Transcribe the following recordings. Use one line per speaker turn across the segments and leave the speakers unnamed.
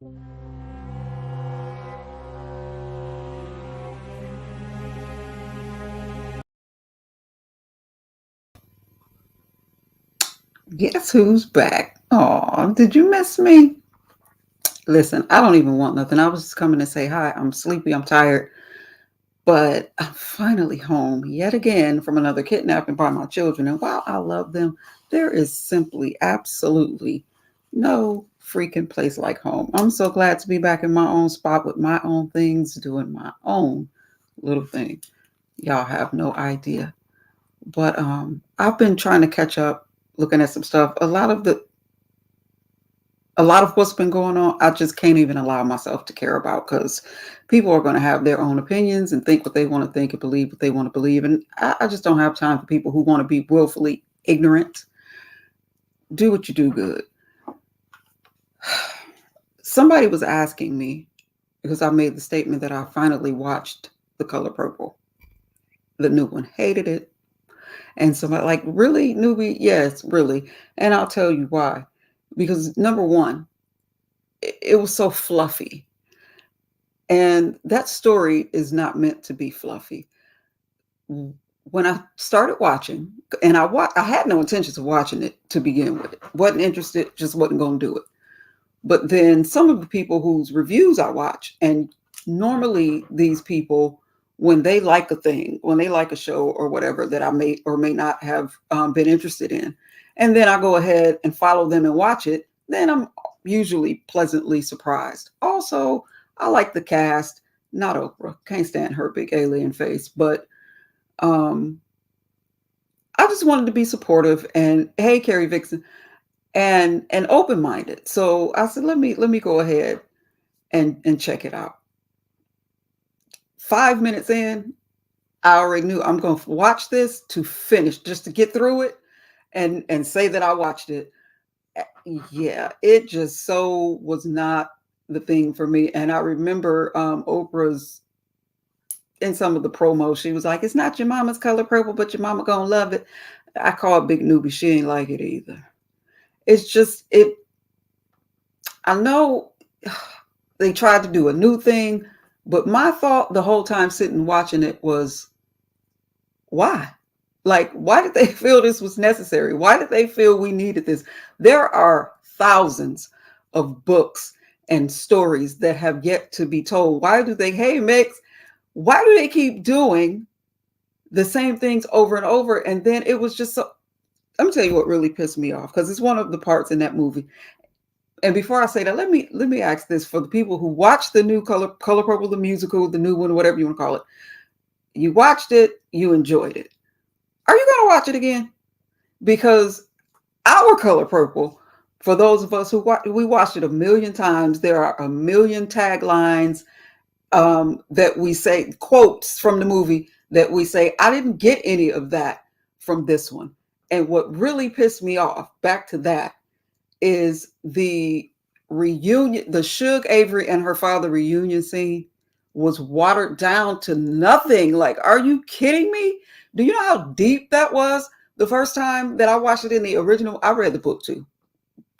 Guess who's back? Oh, did you miss me? Listen, I don't even want nothing. I was just coming to say hi. I'm sleepy. I'm tired. But I'm finally home yet again from another kidnapping by my children. And while I love them, there is simply, absolutely no freaking place like home. I'm so glad to be back in my own spot with my own things, doing my own little thing. Y'all have no idea. But I've been trying to catch up, looking at some stuff. A lot of what's been going on, I just can't even allow myself to care about because people are going to have their own opinions and think what they want to think and believe what they want to believe. And I just don't have time for people who want to be willfully ignorant. Do what you do good. Somebody was asking me because I made the statement that I finally watched The Color Purple, the new one, hated it. And somebody like, really, newbie? Yes, really. And I'll tell you why. Because number one, it was so fluffy. And that story is not meant to be fluffy. When I started watching, and I had no intentions of watching it to begin with. Wasn't interested, just wasn't going to do it. But then some of the people whose reviews I watch, and normally these people, when they like a thing, when they like a show or whatever that I may or may not have been interested in, and then I go ahead and follow them and watch it, then I'm usually pleasantly surprised. Also, I like the cast, not Oprah, can't stand her big alien face, but um, I just wanted to be supportive and hey, Carrie Vixen, and open minded. So I said, let me go ahead and check it out. 5 minutes in, I already knew I'm going to watch this to finish, just to get through it and say that I watched it. Yeah, it just so was not the thing for me. And I remember Oprah's in some of the promos, she was like, "It's not your mama's color purple, but your mama gonna love it." I call it Big Newbie. She ain't like it either. It's just it. I know they tried to do a new thing, but my thought the whole time sitting watching it was, why? Like, why did they feel this was necessary? Why did they feel we needed this? There are thousands of books and stories that have yet to be told. Why do they, hey, Mix, why do they keep doing the same things over and over? And then it was just so, let me tell you what really pissed me off because it's one of the parts in that movie. And before I say that, let me ask this for the people who watched the new Color Purple, the musical, the new one, whatever you want to call it. You watched it, you enjoyed it. Are you going to watch it again? Because our Color Purple, for those of us who we watched it a million times, there are a million taglines that we say, quotes from the movie that we say, I didn't get any of that from this one. And what really pissed me off, back to that, is the reunion, the Suge Avery and her father reunion scene was watered down to nothing. Like, are you kidding me? Do you know how deep that was? The first time that I watched it in the original, I read the book too.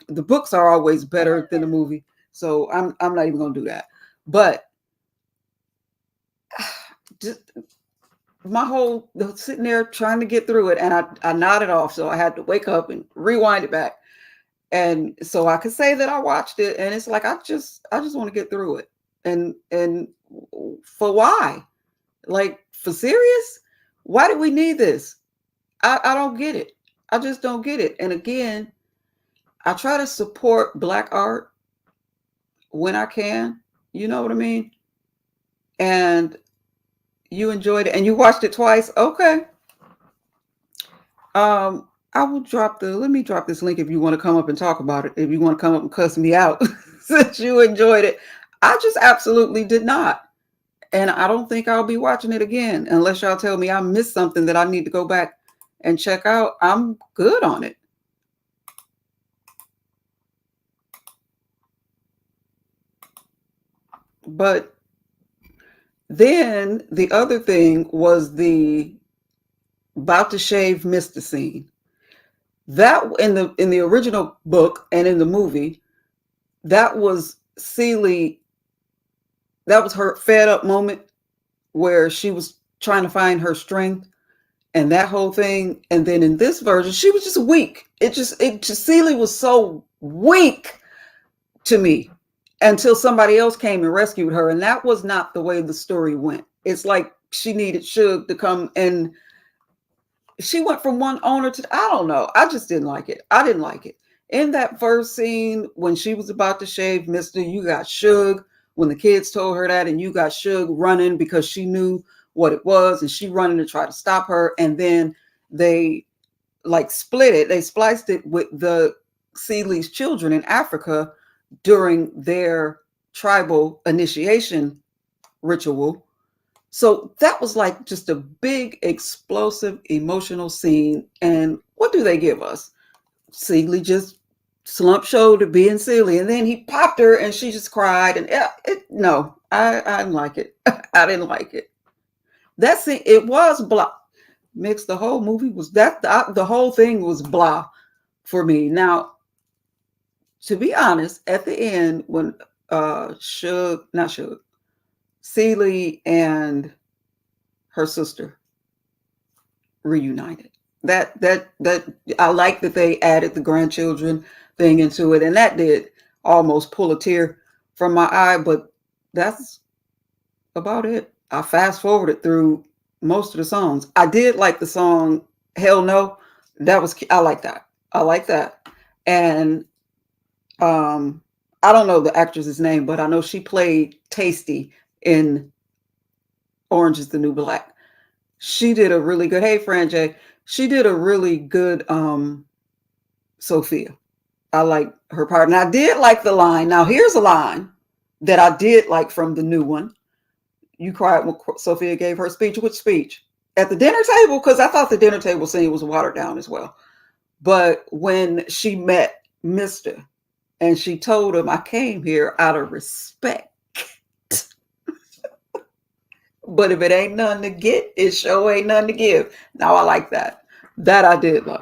The books are always better than the movie, so I'm not even gonna do that. But just my whole sitting there trying to get through it, and I nodded off, so I had to wake up and rewind it back. And so I could say that I watched it, and it's like I just want to get through it. And for why? Like, for serious? Why do we need this? I don't get it. I just don't get it. And again, I try to support Black art when I can. You know what I mean? And you enjoyed it and you watched it twice. Okay. I will let me drop this link if you want to come up and talk about it. If you want to come up and cuss me out since you enjoyed it. I just absolutely did not. And I don't think I'll be watching it again unless y'all tell me I missed something that I need to go back and check out. I'm good on it. But then the other thing was the about to shave Mr. scene. That in the original book and in the movie, that was Celie, that was her fed up moment where she was trying to find her strength and that whole thing. And then in this version, she was just weak. It just Celie was so weak to me until somebody else came and rescued her. And that was not the way the story went. It's like she needed Suge to come, and she went from one owner to, I don't know. I just didn't like it. I didn't like it. In that first scene, when she was about to shave Mr., you got Suge, when the kids told her that, and you got Suge running because she knew what it was, and she running to try to stop her. And then they like split it. They spliced it with the Celie's children in Africa during their tribal initiation ritual. So that was like just a big, explosive, emotional scene. And what do they give us? Celie just slumped shoulder being silly. And then he popped her and she just cried. And no, I didn't like it. I didn't like it. That scene, it was blah. Mix, the whole movie was that, the whole thing was blah for me. Now, to be honest, at the end, when Celie and her sister reunited. That I like that they added the grandchildren thing into it, and that did almost pull a tear from my eye, but that's about it. I fast forwarded through most of the songs. I did like the song Hell No. I like that. I like that. And I don't know the actress's name, but I know she played Tasty in Orange is the New Black. She did a really good, hey Fran J, she did a really good Sophia. I like her part. And I did like the line. Now here's a line that I did like from the new one. You cried when Sophia gave her speech. Which speech? At the dinner table? Because I thought the dinner table scene was watered down as well. But when she met Mr. and she told him, I came here out of respect. But if it ain't nothing to get, it sure ain't nothing to give. Now I like that. That I did like.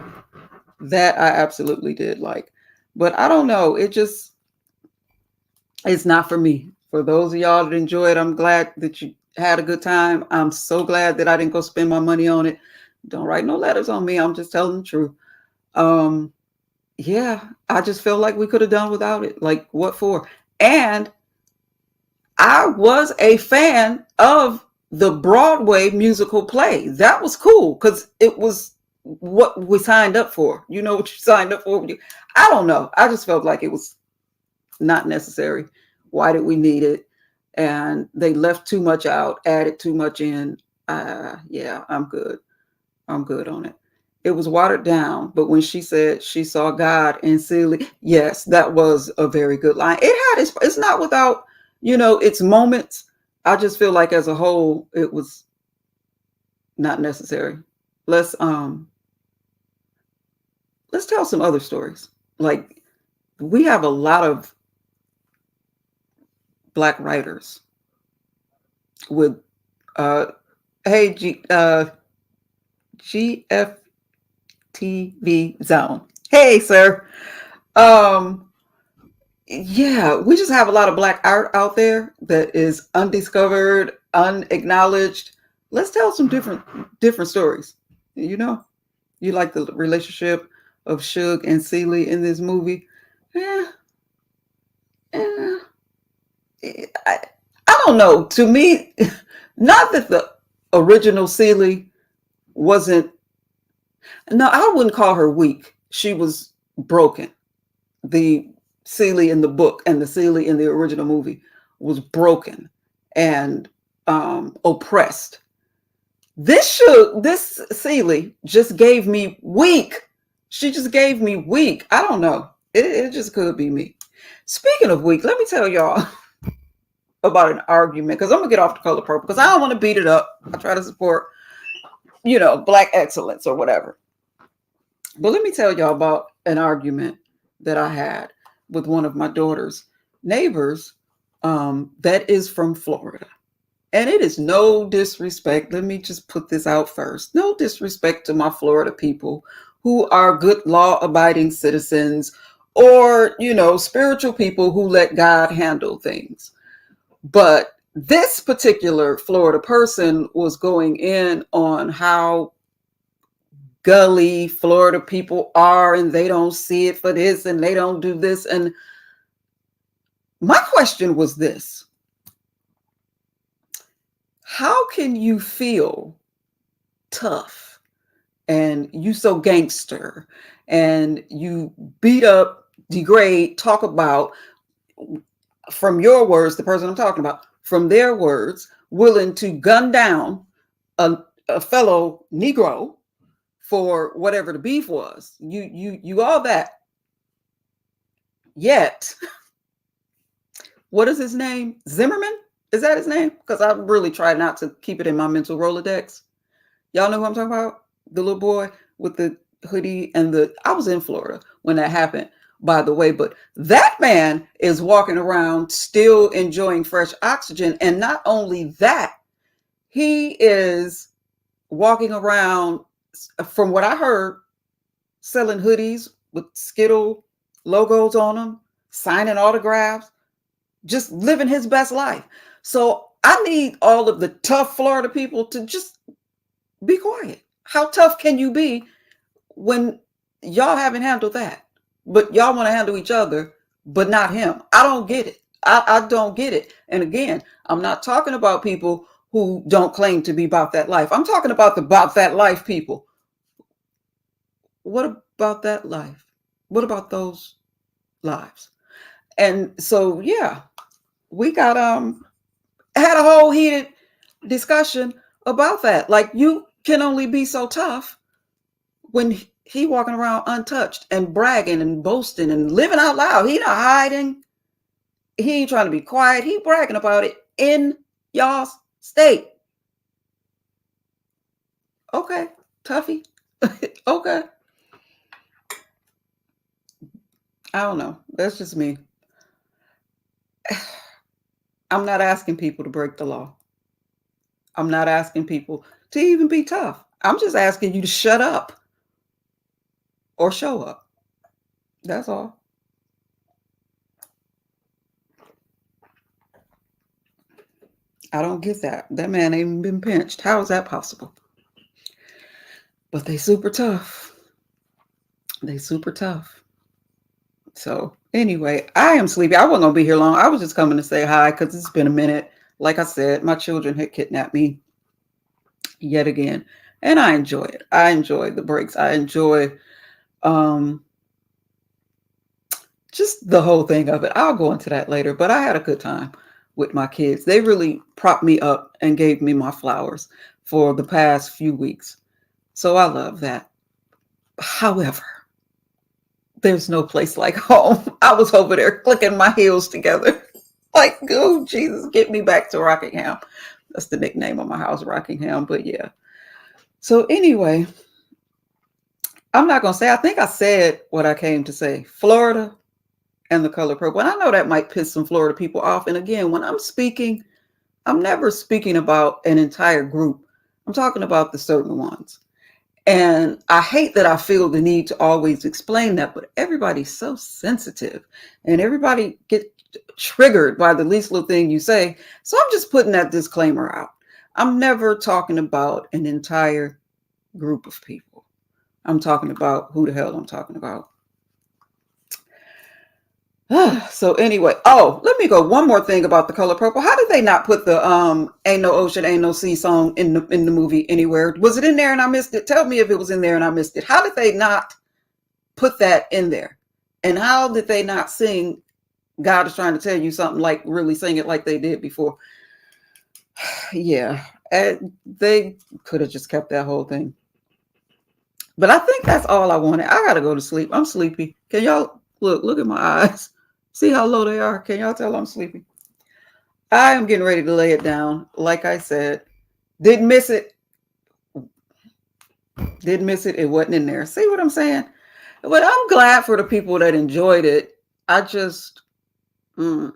That I absolutely did like. But I don't know. It's not for me. For those of y'all that enjoy it, I'm glad that you had a good time. I'm so glad that I didn't go spend my money on it. Don't write no letters on me. I'm just telling the truth. Yeah, I just felt like we could have done without it. Like, what for? And I was a fan of the Broadway musical play. That was cool because it was what we signed up for. You know what you signed up for? I don't know. I just felt like it was not necessary. Why did we need it? And they left too much out, added too much in. Yeah, I'm good. I'm good on it. It was watered down, but when she said she saw God in Celie, yes, that was a very good line. It's not without, its moments. I just feel like as a whole, it was not necessary. Let's tell some other stories. Like, we have a lot of Black writers with hey GFTV Zone. Hey, sir. Yeah, we just have a lot of Black art out there that is undiscovered, unacknowledged. Let's tell some different stories. You like the relationship of Suge and Celie in this movie? Yeah. I don't know. To me, not that the original Celie wasn't. No, I wouldn't call her weak. She was broken. The Celie in the book and the Celie in the original movie was broken and oppressed. This Celie just gave me weak. She just gave me weak. I don't know. It just could be me. Speaking of weak, let me tell y'all about an argument, because I'm gonna get off the color purple because I don't want to beat it up. I try to support, Black excellence or whatever. But let me tell y'all about an argument that I had with one of my daughter's neighbors that is from Florida. And it is no disrespect. Let me just put this out first. No disrespect to my Florida people who are good law-abiding citizens or, spiritual people who let God handle things. But this particular Florida person was going in on how gully Florida people are, and they don't see it for this and they don't do this. And my question was this: how can you feel tough and you so gangster and you beat up, degrade, talk about, from your words, the person I'm talking about, from their words, willing to gun down a fellow Negro for whatever the beef was? You all that. Yet, what is his name? Zimmerman? Is that his name? Because I really try not to keep it in my mental Rolodex. Y'all know who I'm talking about? The little boy with the hoodie and I was in Florida when that happened, by the way, but that man is walking around still enjoying fresh oxygen. And not only that, he is walking around, from what I heard, selling hoodies with Skittle logos on them, signing autographs, just living his best life. So I need all of the tough Florida people to just be quiet. How tough can you be when y'all haven't handled that? But y'all want to handle each other, but not him. I don't get it. I don't get it. And again, I'm not talking about people who don't claim to be about that life. I'm talking about the about that life people. What about that life? What about those lives? And so, yeah, we got had a whole heated discussion about that. Like, you can only be so tough when he walking around untouched and bragging and boasting and living out loud. He not hiding. He ain't trying to be quiet. He bragging about it in y'all's state. Okay, Tuffy. Okay. I don't know. That's just me. I'm not asking people to break the law. I'm not asking people to even be tough. I'm just asking you to shut up or show up. That's all. I don't get that. That man ain't even been pinched. How is that possible? But they super tough. They super tough. So anyway, I am sleepy. I wasn't gonna be here long. I was just coming to say hi because it's been a minute. Like I said, my children had kidnapped me yet again, and I enjoy it. I enjoy the breaks. I enjoy um, just the whole thing of it. I'll go into that later, but I had a good time with my kids. They really propped me up and gave me my flowers for the past few weeks. So I love that. However, there's no place like home. I was over there clicking my heels together. Like, oh, Jesus, get me back to Rockingham. That's the nickname of my house, Rockingham. But yeah. So anyway, I'm not going to say, I think I said what I came to say. Florida and the color purple. And I know that might piss some Florida people off. And again, when I'm speaking, I'm never speaking about an entire group. I'm talking about the certain ones. And I hate that I feel the need to always explain that, but everybody's so sensitive and everybody gets triggered by the least little thing you say. So I'm just putting that disclaimer out. I'm never talking about an entire group of people. I'm talking about who the hell I'm talking about. So anyway, let me go one more thing about the color purple. How did they not put the Ain't No Ocean, Ain't No Sea song in the movie anywhere? Was it in there and I missed it? Tell me if it was in there and I missed it. How did they not put that in there? And how did they not sing God Is Trying to Tell You Something, like really sing it like they did before? Yeah, they could have just kept that whole thing. But I think that's all I wanted. I gotta go to sleep. I'm sleepy. Can y'all look at my eyes? See how low they are? Can y'all tell I'm sleepy? I am getting ready to lay it down. Like I said, didn't miss it. Didn't miss it. It wasn't in there. See what I'm saying? But I'm glad for the people that enjoyed it. I just, I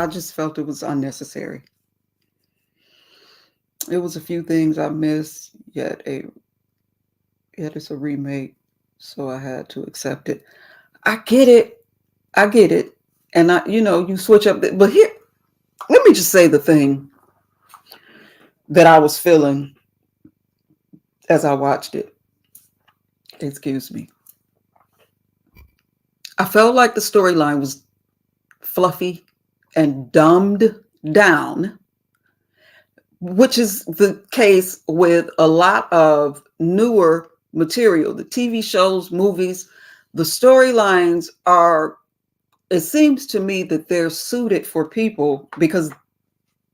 just felt it was unnecessary. It was a few things I missed. Yet it's a remake. So I had to accept it. I get it. I get it. And you switch up. But here, let me just say the thing that I was feeling as I watched it. Excuse me. I felt like the storyline was fluffy and dumbed down, which is the case with a lot of newer material. The TV shows, movies, the storylines are, it seems to me that they're suited for people because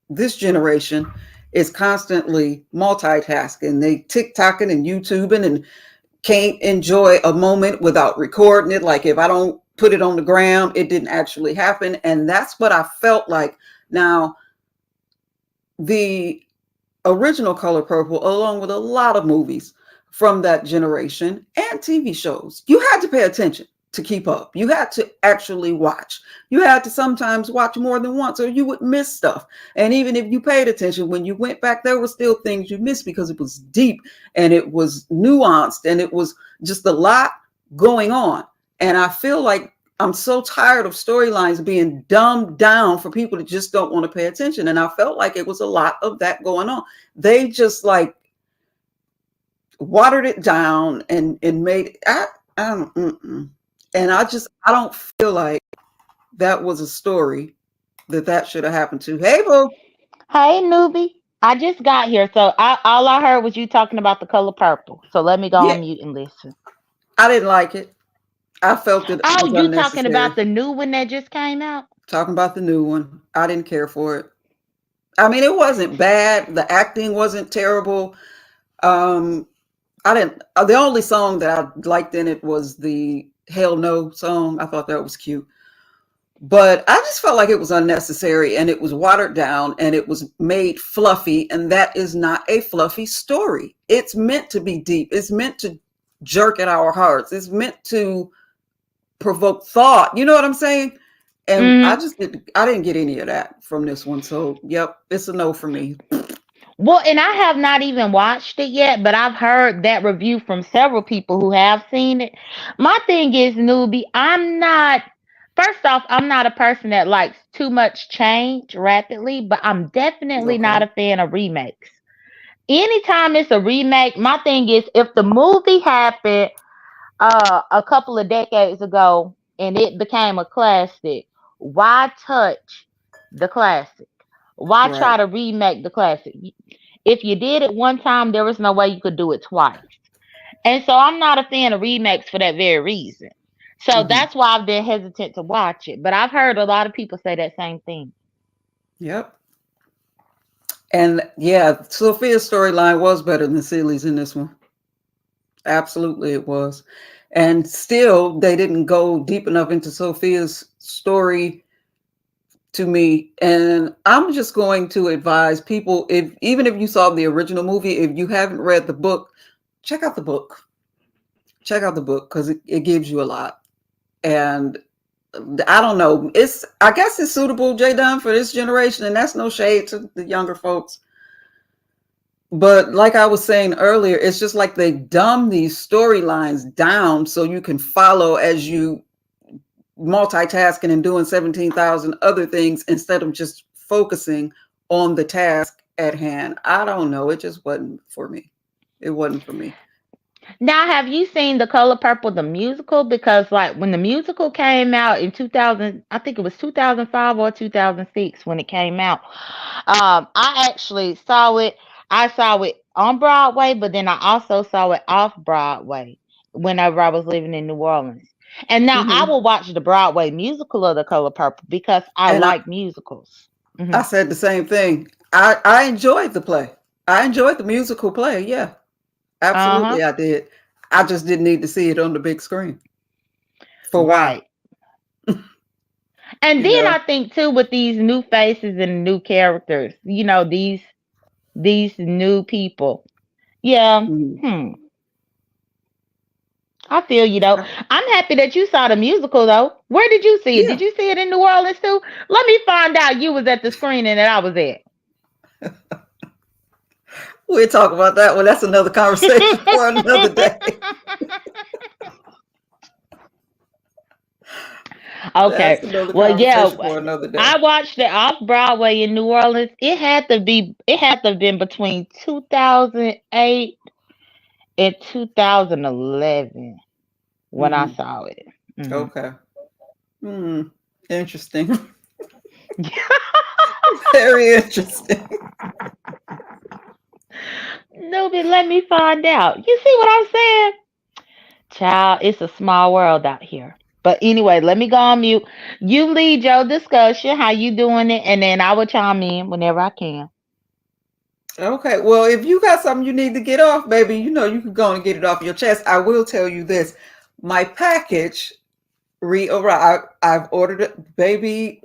this generation is constantly multitasking. They TikToking and YouTubing and can't enjoy a moment without recording it. Like if I don't put it on the ground, it didn't actually happen. And that's what I felt like. Now, the original Color Purple, along with a lot of movies from that generation and TV shows, you had to pay attention to keep up. You had to actually watch. You had to sometimes watch more than once or you would miss stuff. And even if you paid attention, when you went back, there were still things you missed because it was deep and it was nuanced and it was just a lot going on. And I feel like I'm so tired of storylines being dumbed down for people that just don't want to pay attention. And I felt like it was a lot of that going on. They just like watered it down and made I don't and I don't feel like that was a story that should have happened to. Hey, boo.
Hey, newbie. I just got here, so all I heard was you talking about the color purple. So let me go
Yeah,
on mute and listen.
I didn't like it. I felt it
Oh,
was
you talking about
unnecessary.
the new one that just came out?
Talking about the new one, I didn't care for it. I mean, it wasn't bad. The acting wasn't terrible. Um, I didn't. The only song that I liked in it was the "Hell No" song. I thought that was cute. But I just felt like it was unnecessary and it was watered down and it was made fluffy. And that is not a fluffy story. It's meant to be deep. It's meant to jerk at our hearts. It's meant to provoke thought. You know what I'm saying? And
Mm.
I didn't get any of that from this one. So, yep, it's a no for me.
Well, and I have not even watched it yet, but I've heard that review from several people who have seen it. My thing is, newbie, first off, I'm not a person that likes too much change rapidly, but I'm definitely not
Okay.
a fan of remakes. Anytime it's a remake, my thing is if the movie happened a couple of decades ago and it became a classic, why touch the classic? Why
Right.
try to remake the classic? If you did it one time, there was no way you could do it twice. And so I'm not a fan of remakes for that very reason. So
Hmm.
that's why I've been hesitant to watch it. But I've heard a lot of people say that same thing.
Yep. And yeah, Sophia's storyline was better than Celi's in this one. Absolutely, it was. And still, they didn't go deep enough into Sophia's story to me. And I'm just going to advise people, if even if you saw the original movie, if you haven't read the book, check out the book. Check out the book because it gives you a lot. And I don't know. I guess it's suitable, J Dunn, for this generation, and that's no shade to the younger folks. But like I was saying earlier, it's just like they dumb these storylines down so you can follow as you multitasking and doing 17,000 other things instead of just focusing on the task at hand. I don't know. It just wasn't for me. It wasn't for me.
Now, have you seen The Color Purple, the musical? Because, like, when the musical came out in 2000, I think it was 2005 or 2006 when it came out, I actually saw it. I saw it on Broadway, but then I also saw it off Broadway whenever I was living in New Orleans. And now I
Hmm.
will watch the Broadway musical of The Color Purple because I
And
like musicals.
I
Hmm.
said the same thing. I enjoyed the play. I enjoyed the musical play. Yeah,
Uh huh.
absolutely, I did. I just didn't need to see it on the big screen. For why?
Right. And
You
then
know.
I think too with these new faces and new characters, these new people. Yeah.
Mhm.
Hmm. I feel you though. I'm happy that you saw the musical though. Where did you see it?
Yeah.
Did you see it in New Orleans too? Let me find out you was at the screening that I was at.
We'll talk about that one. That's another conversation for another day.
Okay.
That's another
Well, yeah,
conversation for another day.
I watched it off Broadway in New Orleans. It had to have been between 2008 and 2011 when I
Hmm.
saw it. Hmm.
Okay. Hmm. Interesting. Very interesting.
Newbie, let me find out. You see what I'm saying? Child, it's a small world out here. But anyway, let me go on mute. You lead your discussion, how you doing it, and then I will chime in whenever I can.
Okay. Well, if you got something you need to get off, baby, you can go and get it off your chest. I will tell you this. My package re-arrived. I've ordered it. Baby,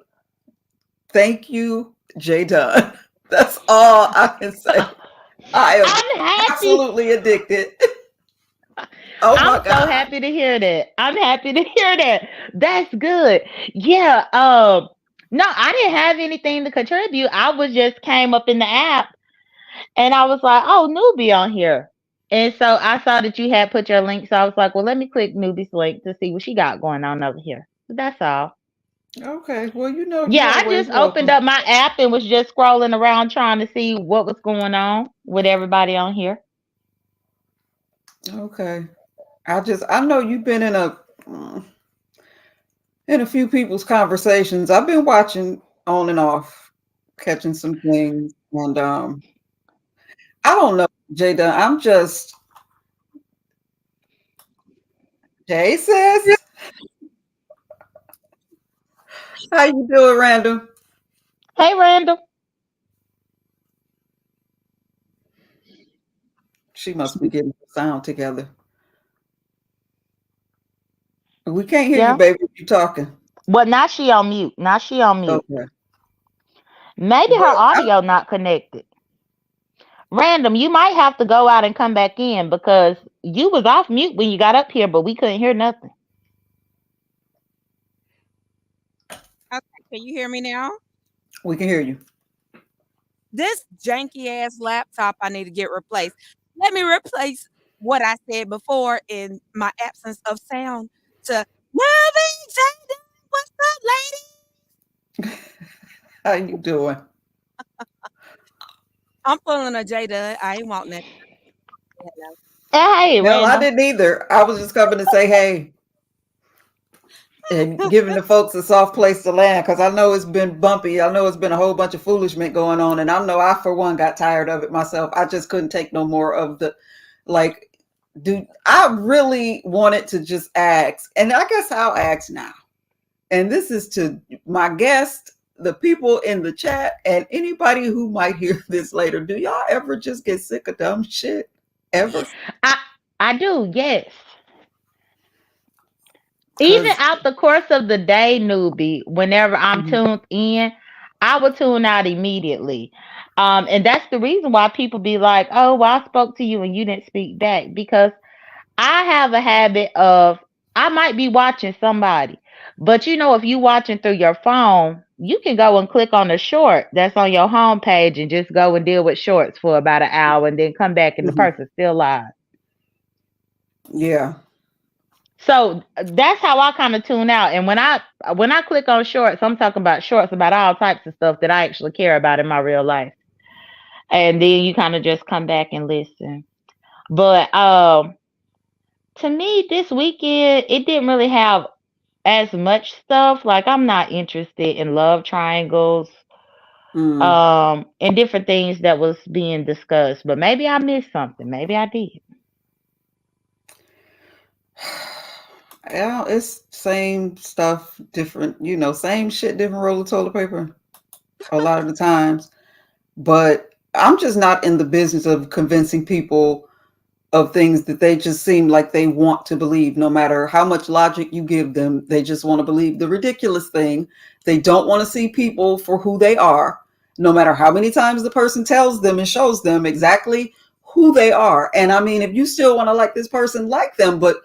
thank you, J Dunn. That's all I can say. I am
I'm happy.
absolutely addicted. Oh
I'm
my
so
God.
happy to hear that. I'm happy to hear that. That's good. Yeah. No, I didn't have anything to contribute. I was just came up in the app and I was like, oh, Newbie on here. And so I saw that you had put your link. So I was like, well, let me click Newbie's link to see what she got going on over here. That's all.
Okay. Well, you're
Yeah, I
always
just opened
welcome.
up my app and was just scrolling around trying to see what was going on with everybody on here.
Okay. I know you've been in a few people's conversations. I've been watching on and off, catching some things, and I don't know, Jada. I'm just, hey sis, how you doing, Random?
Hey, Randall.
She must be getting the sound together. We can't hear you,
Yeah.
baby. If you talking.
Well, now she on mute. Now she on mute.
Okay,
Maybe her
but
audio not connected. Random, you might have to go out and come back in because you was off mute when you got up here, but we couldn't hear nothing.
Okay, can you hear me now?
we can hear you.
This janky ass laptop I need to get replaced. Let me replace what I said before in my absence of sound to Melvin Jaden. What's up, lady?
How you doing?
I'm pulling a Jada. I ain't wanting that. Hello.
Hey,
No, I
Random.
didn't either. I was just coming to say hey and giving the folks a soft place to land because I know it's been bumpy. I know it's been a whole bunch of foolishment going on, and I know I, for one, got tired of it myself. I just couldn't take no more of the like. Dude, I really wanted to just ask, and I guess I'll ask now. And this is to my guest, the people in the chat, and anybody who might hear this later. Do y'all ever just get sick of dumb shit? Ever?
I I do, yes. Even
Because
out the course of the day, newbie, whenever I'm tuned in, I will tune out immediately. And that's the reason why people be like, oh, well, I spoke to you and you didn't speak back. Because I have a habit of I might be watching somebody, but if you watching through your phone, you can go and click on the short that's on your home page and just go and deal with shorts for about an hour and then come back and the
mhm,
person's still live.
yeah,
So that's how I kind of tune out. And when I click on shorts, I'm talking about shorts about all types of stuff that I actually care about in my real life. And then you kind of just come back and listen. But to me, this weekend it didn't really have as much stuff. Like I'm not interested in love triangles,
mm.
and different things that was being discussed. But maybe I missed something. Maybe I did.
Yeah, it's same stuff, different, same shit, different roll of toilet paper a lot of the times. But I'm just not in the business of convincing people of things that they just seem like they want to believe. No matter how much logic you give them, they just want to believe the ridiculous thing. They don't want to see people for who they are, no matter how many times the person tells them and shows them exactly who they are. And I mean, if you still want to like this person, like them, but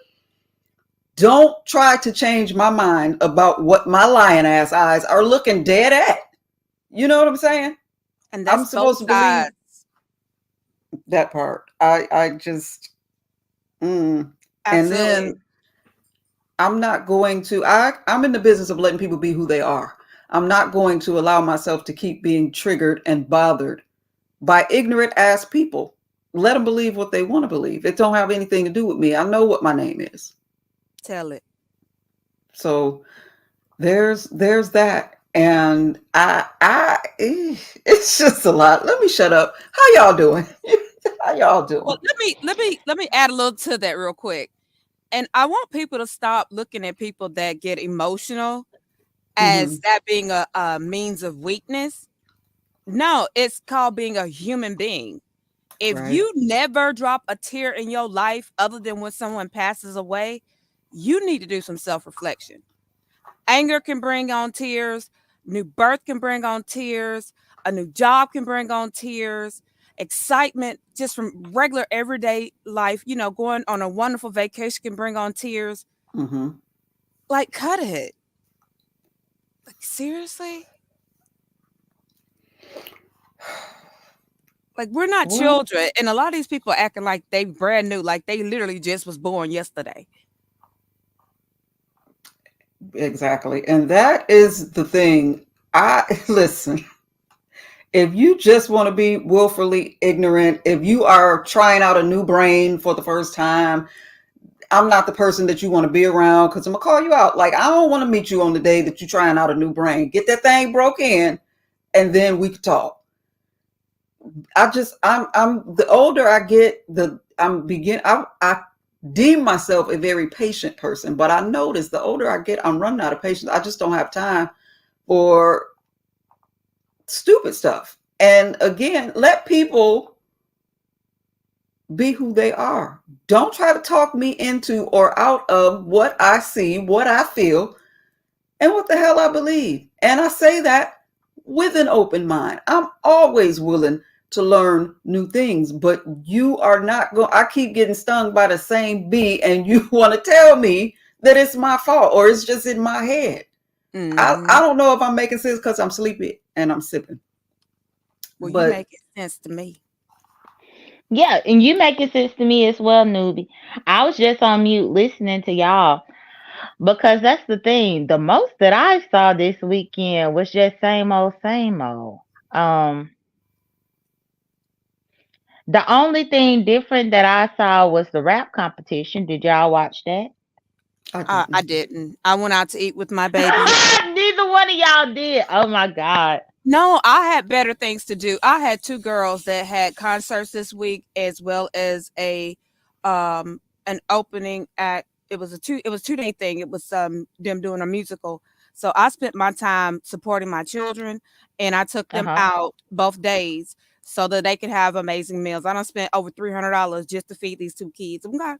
don't try to change my mind about what my lion ass eyes are looking dead at. You know what I'm saying?
And
I'm
that's both
supposed to believe,
sides.
That part. I just mm. And
Absolutely.
then I'm not going to I'm in the business of letting people be who they are. I'm not going to allow myself to keep being triggered and bothered by ignorant ass people. Let them believe what they want to believe. It don't have anything to do with me. I know what my name is.
Tell it.
So there's that. And it's just a lot. Let me shut up. How y'all doing? How y'all
Well,
doing?
let me add a little to that real quick. And I want people to stop looking at people that get emotional as
Hmm.
that being a means of weakness. No, it's called being a human being. If
Right.
you never drop a tear in your life other than when someone passes away, you need to do some self-reflection. Anger can bring on tears, new birth can bring on tears, a new job can bring on tears, excitement just from regular everyday life, going on a wonderful vacation can bring on tears.
Hmm.
Like, cut it. Like, seriously? Like, we're not
Well,
children. And a lot of these people acting like they brand new, like they literally just was born yesterday.
exactly. And that is the thing. I listen, if you just want to be willfully ignorant, if you are trying out a new brain for the first time, I'm not the person that you want to be around because I'm gonna call you out. Like I don't want to meet you on the day that you're trying out a new brain. Get that thing broke in, and then we can talk. I'm the older I get, the I'm begin I deem myself a very patient person, but I notice the older I get, I'm running out of patience. I just don't have time for stupid stuff. And again, let people be who they are. Don't try to talk me into or out of what I see, what I feel, and what the hell I believe. And I say that with an open mind. I'm always willing to learn new things, but you are not going. I keep getting stung by the same bee, and you want to tell me that it's my fault or it's just in my head. I
Hmm.
don't know if I'm making sense because I'm sleepy and I'm sipping.
Well, you
But
make it sense to me.
Yeah, and you making sense to me as well, newbie. I was just on mute listening to y'all because that's the thing. The most that I saw this weekend was just same old, same old. Um, the only thing different that I saw was the rap competition. Did y'all watch that?
I
I
didn't.
didn't. I went out to eat with my baby.
Neither one of y'all did. Oh my god.
No, I had better things to do. I had two girls that had concerts this week as well as a an opening act. It was 2 day thing. It was them doing a musical. So I spent my time supporting my children and I took
Uh
them
huh.
out both days so that they could have amazing meals. I don't spend over $300 just to feed these two kids. Okay.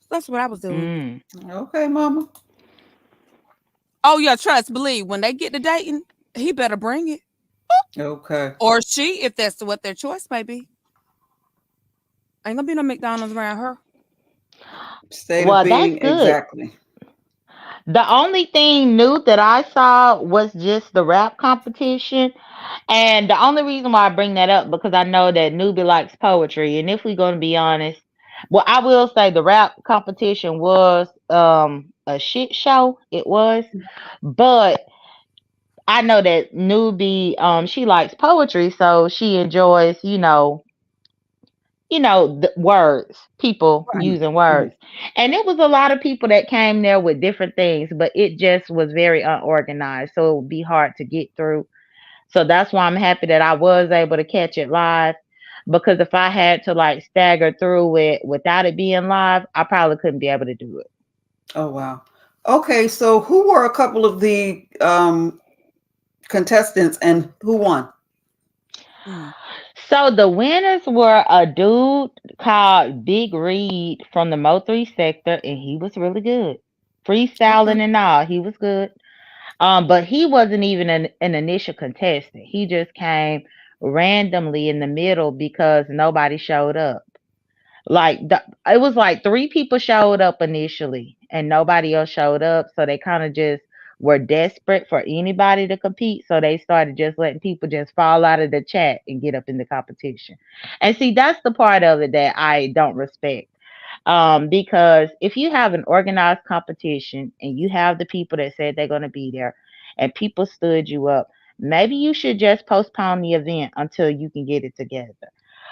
That's what I was doing.
Mm.
Okay, mama.
Oh yeah, trust, believe when they get to dating, he better bring it.
Okay.
Or she, if that's what their choice may be. Ain't gonna be no McDonald's around her.
State of
Well, that's
being,
good.
exactly.
The only thing new that I saw was just the rap competition. And the only reason why I bring that up because I know that newbie likes poetry. And if we're gonna be honest, well, I will say the rap competition was a shit show. It was. But I know that newbie she likes poetry, so she enjoys, the words, people
Right.
Mm,
using
mm.
words. And it was a lot of people that came there with different things, but it just was very unorganized. So it would be hard to get through. So that's why I'm happy that I was able to catch it live. Because if I had to like stagger through it without it being live, I probably couldn't be able to do it.
Oh wow. Okay, so who were a couple of the contestants and who won?
Mm.
So the winners were a dude called Big Reed from the Mo3 sector, and he was really good.
Okay.
Freestyling and all, he was good. But he wasn't even an initial contestant. He just came randomly in the middle because nobody showed up. It was like three people showed up initially, and nobody else showed up. So they kind of just were desperate for anybody to compete, so they started just letting people just fall out of the chat and get up in the competition. And see, that's the part of it that I don't respect. Because if you have an organized competition and you have the people that said they're going to be there and people stood you up, maybe you should just postpone the event until you can get it together.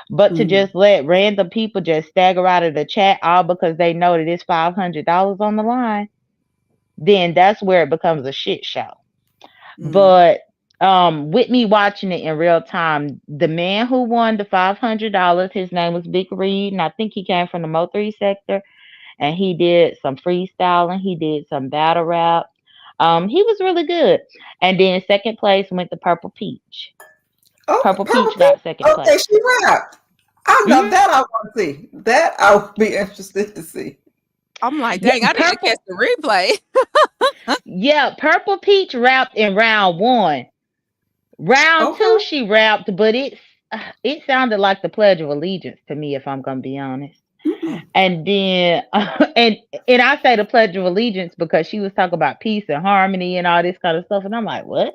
But to
Mm,
just let random people just stagger out of the chat all because they know that it's $500 on the line, then that's where it becomes a shit show.
Mm.
But with me watching it in real time, the man who won the $500, his name was Big Reed, and I think he came from the Mo3 sector, and he did some freestyling, he did some battle rap. He was really good. And then second place went to Purple Peach.
okay,
Purple
Purple
Peach got second
People. Okay,
place.
she rapped. I know
Hmm.
that I want to see. That I would be interested to see.
I'm like,
Yeah,
dang, I need to catch
Purple.
the replay.
Yeah, Purple Peach rapped in round one. Round two,
Okay.
she rapped, but it sounded like the Pledge of Allegiance to me, if I'm gonna be honest.
Mm-mm.
And then, and I say the Pledge of Allegiance because she was talking about peace and harmony and all this kind of stuff, and I'm like, what?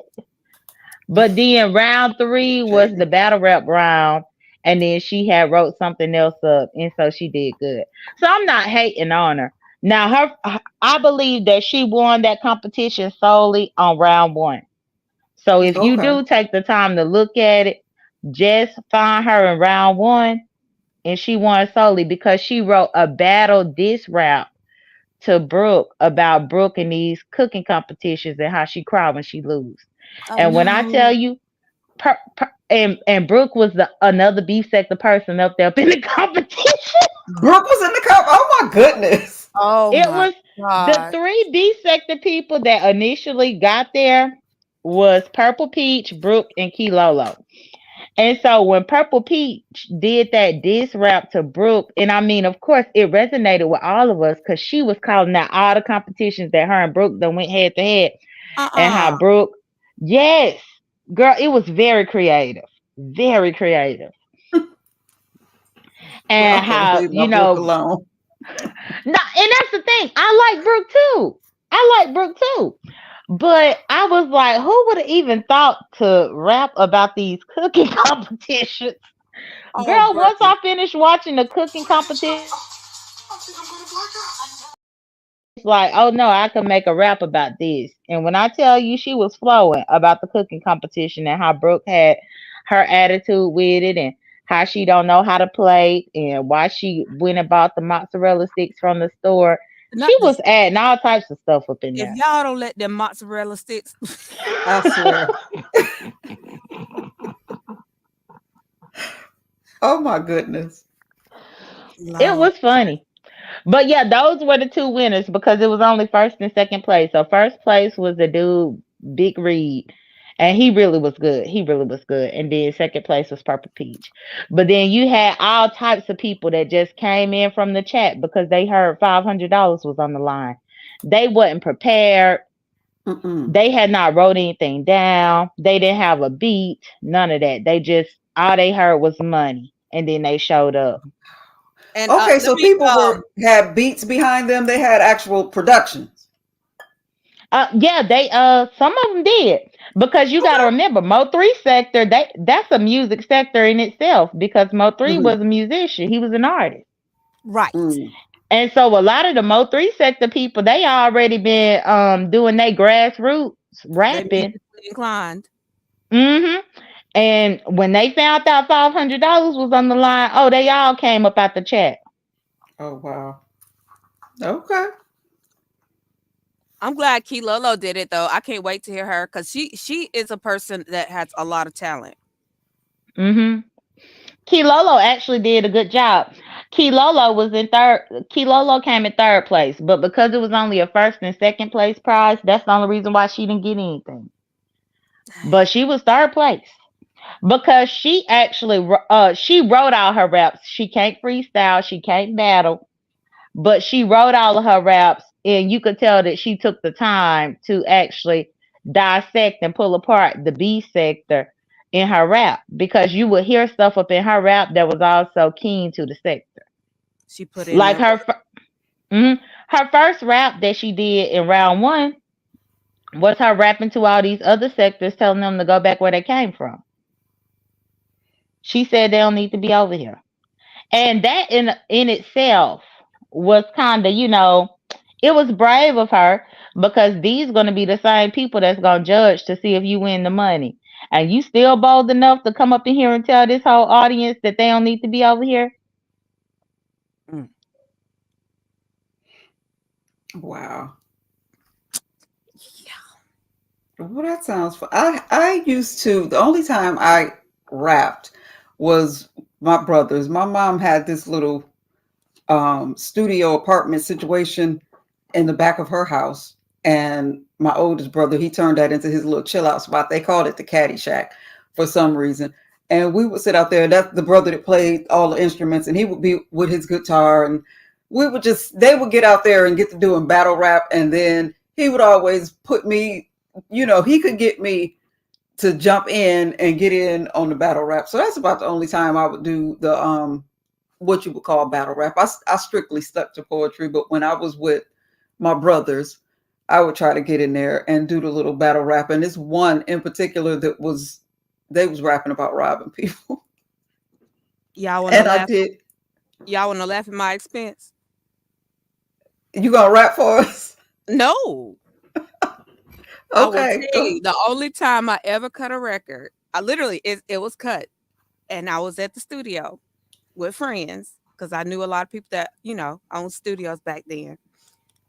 But then round three was the
Shady.
battle rap round, and then she had wrote something else up, and so she did good. So I'm not hating on her. Now, I believe that she won that competition solely on round one. So if you
Okay.
do take the time to look at it, just find her in round one, and she won solely because she wrote a battle diss rap to Brooke about Brooke and these cooking competitions and how she cried when she lose.
Oh
And when I tell
no.
you, and Brooke was the another beef sector person up there up in the competition.
Brooke was in the cup. Oh my goodness.
Oh
It
my
was the
god.
three beef sector people that initially got there was Purple Peach, Brooke, and Key Lolo. And so when Purple Peach did that diss rap to Brooke, and I mean, of course, it resonated with all of us because she was calling out all the competitions that her and Brooke done went head to head, and how
Uh-uh.
Brooke, yes, girl, it was very creative, and
Okay,
how
leave my Brooke alone.
no, and that's the thing. I like Brooke too. I like Brooke too. But I was like, who would have even thought to rap about these cooking competitions?
Oh,
Girl, once
Brookie.
I finished watching the cooking competition, it's like, oh no, I can make a rap about this. And when I tell you she was flowing about the cooking competition and how Brooke had her attitude with it and how she don't know how to play and why she went and bought the mozzarella sticks from the store.
Not
She
this.
was adding all types of stuff up in
If
there.
y'all don't let them mozzarella sticks
I swear. Oh my goodness.
It
Lord.
was funny. But yeah, those were the two winners because it was only first and second place. So first place was the dude Big Reed, and he really was good. He really was good. And then second place was Purple Peach. But then you had all types of people that just came in from the chat because they heard $500 was on the line. They wasn't prepared.
Mm-mm.
They had not wrote anything down. They didn't have a beat. None of that. They just all they heard was money, and then they showed up.
And
Okay,
let
so
me
people were had beats behind them. They had actual productions.
Yeah, they some of them did because you got to
Okay.
remember Mo3 sector that's a music sector in itself because Mo3
Mm-hmm.
was a musician, he was an artist,
right.
Mm.
and so a lot of the Mo3 sector people they already been doing their grassroots
They
rapping.
musically inclined.
Hmm. And when they found out $500 was on the line, oh, they all came up out the chat.
Oh wow. Okay.
I'm glad Key Lolo did it though. I can't wait to hear her because she is a person that has a lot of talent.
Hmm. Kilolo actually did a good job. Kilolo was in third. Kilolo came in third place, but because it was only a first and second place prize, that's the only reason why she didn't get anything. But she was third place because she actually she wrote all her raps. She can't freestyle, she can't battle, but she wrote all of her raps, and you could tell that she took the time to actually dissect and pull apart the B sector in her rap because you would hear stuff up in her rap that was also keen to the sector.
She put in
Like
that work.
her first rap that she did in round one Was her rapping to all these other sectors telling them to go back where they came from. She said they don't need to be over here. And that in itself was kind of, it was brave of her, because these going to be the same people that's going to judge to see if you win the money. And you still bold enough to come up in here and tell this whole audience that they don't need to be over here?
Mm.
Wow.
Yeah.
Well, that sounds fun. I used to, the only time I rapped was my brothers. My mom had this little studio apartment situation in the back of her house. And my oldest brother, he turned that into his little chill out spot. They called it the Caddy Shack for some reason. And we would sit out there. That's the brother that played all the instruments, and he would be with his guitar. And they would get out there and get to doing battle rap. And then he would always put me, he could get me to jump in and get in on the battle rap. So that's about the only time I would do the what you would call battle rap. I strictly stuck to poetry, but when I was with my brothers, I would try to get in there and do the little battle rap. And this one in particular they was rapping about robbing people.
Y'all want to
And I
laugh?
did.
Y'all want to laugh at my expense?
You gonna rap for us?
No. I will
Okay,
tell
go.
you, the only time I ever cut a record, I literally it was cut, and I was at the studio with friends because I knew a lot of people that owned studios back then.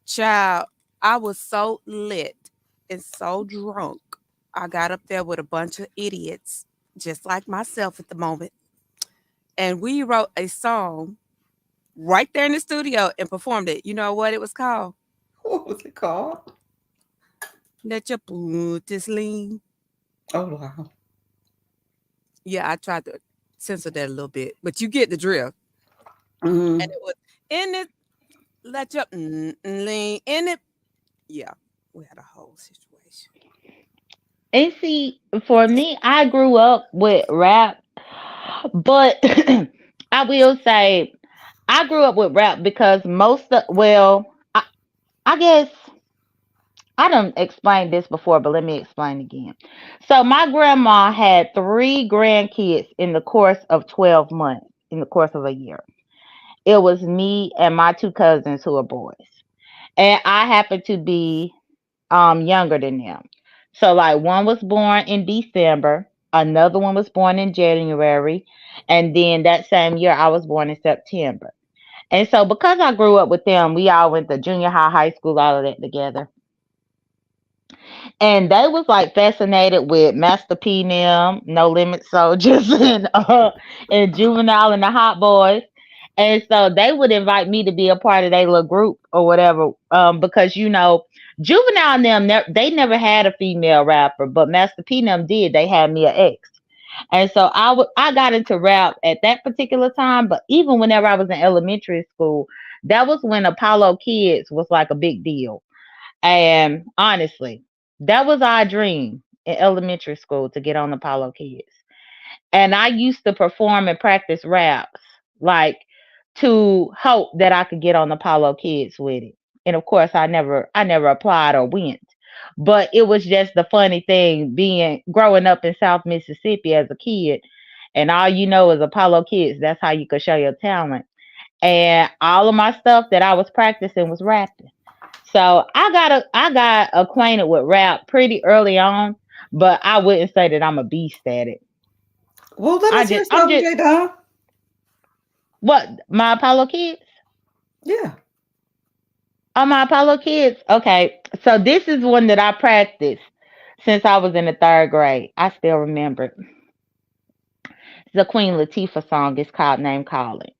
Child, I was so lit and so drunk. I got up there with a bunch of idiots, just like myself at the moment, and we wrote a song right there in the studio and performed it. You know what it was called?
What was it called?
Let your booties lean.
Oh wow.
Yeah, I tried to censor that a little bit, but you get the drift. And
Mm-hmm.
it was in it, let your lean in it. Yeah, we had a whole situation.
And see, for me, I grew up with rap, but I will say I grew up with rap because I guess I done explained this before, but let me explain again. So my grandma had three grandkids in the course of 12 months, in the course of a year. It was me and my two cousins who are boys. And I happened to be younger than them. So like one was born in December, another one was born in January, and then that same year I was born in September. And so because I grew up with them, we all went to junior high, high school, all of that together. And they was like fascinated with Master P and them, No Limit Soldiers, and Juvenile and the Hot Boys. And so they would invite me to be a part of their little group or whatever, because Juvenile and them, they never had a female rapper, but Master P and them did. They had me an ex. And so I got into rap at that particular time, but even whenever I was in elementary school, that was when Apollo Kids was like a big deal. And honestly, that was our dream in elementary school, to get on Apollo Kids. And I used to perform and practice raps, like, to hope that I could get on Apollo Kids with it. And of course, I never applied or went. But it was just the funny thing, being growing up in South Mississippi as a kid, and all you know is Apollo Kids. That's how you could show your talent. And all of my stuff that I was practicing was rapping. So I got acquainted with rap pretty early on, but I wouldn't say that I'm a beast at it.
Well, let
I
us
just
hear
I'm
something,
just
J Don.
what my Apollo Kids?
Yeah.
Oh, my Apollo Kids. Okay, so this is one that I practiced since I was in the third grade. I still remember it. It's a Queen Latifah song. It's called Name Calling.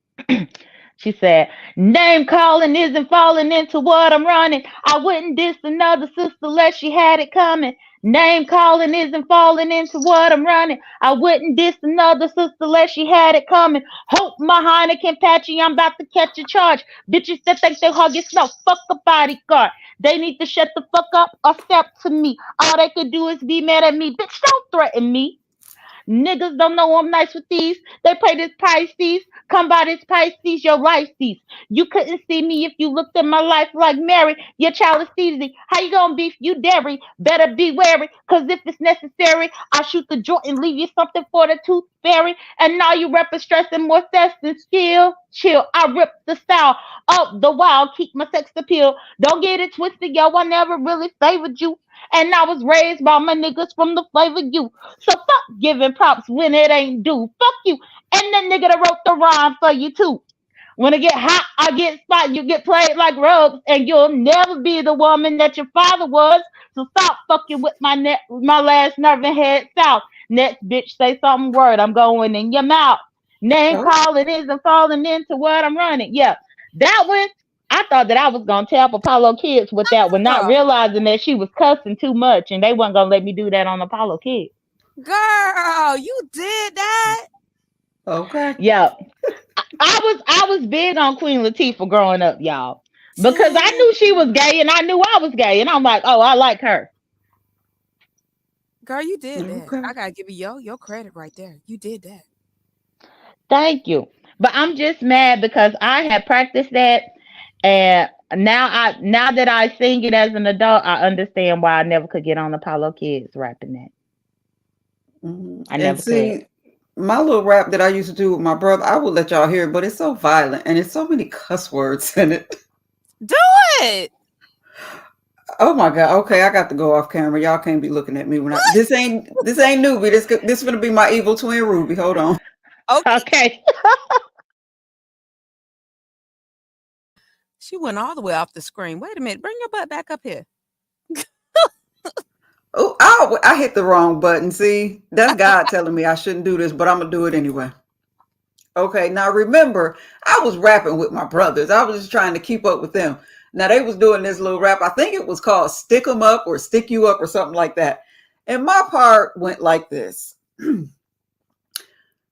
She said, name calling isn't falling into what I'm running. I wouldn't diss another sister unless she had it coming. Name calling isn't falling into what I'm running. I wouldn't diss another sister unless she had it coming. Hope my Heineken patchy, I'm about to catch a charge. Bitches that think they hug your snow, fuck a bodyguard. They need to shut the fuck up or step to me. All they could do is be mad at me. Bitch, don't threaten me. Niggas don't know I'm nice with these. They pay this Pisces. Come by this Pisces, your life cease. You couldn't see me if you looked at my life like Mary. Your child is easy. How you gonna beef you dairy? Better be wary, cause if it's necessary, I shoot the joint and leave you something for the tooth fairy. And now you rapping stressing more stress than skill. Chill, I rip the style up the wild, keep my sex appeal. Don't get it twisted, yo. I never really favored you. And I was raised by my niggas from the flavor you. So fuck giving props when it ain't due. Fuck you. And the nigga that wrote the rhyme for you too. When I get hot, I get spot. You get played like rugs, and you'll never be the woman that your father was. So stop fucking with my last nerve and head south. Next bitch, say something word. I'm going in your mouth. Name
Oh,
calling isn't falling into what I'm running. Yeah, that one. I thought that I was gonna tap Apollo Kids with that one, not
Girl,
realizing that she was cussing too much, and they wasn't gonna let me do that on Apollo Kids.
girl, you did that.
okay.
Yeah, I was big on Queen Latifah growing up, y'all, because I
Damn.
knew she was gay and I knew I was gay, and I'm like, oh, I like her.
Girl, you did that.
Okay.
I gotta give you your credit right there. You did that.
Thank you, but I'm just mad because I had practiced that, and now that I sing it as an adult, I understand why I never could get on Apollo Kids rapping that. I
And
never could.
see, my little rap that I used to do with my brother, I will let y'all hear it, but it's so violent and it's so many cuss words in it.
Do it.
Oh my god. Okay, I got to go off camera. Y'all can't be looking at me when I this ain't newbie. This gonna be my evil twin Ruby. Hold on.
Okay.
Okay.
She went all the way off the screen. Wait a minute. Bring your butt back up here.
Oh, I hit the wrong button. See, that's God telling me I shouldn't do this, but I'm gonna do it anyway. Okay, now remember, I was rapping with my brothers. I was just trying to keep up with them. Now they was doing this little rap. I think it was called "Stick 'em Up" or "Stick You Up" or something like that. And my part went like this.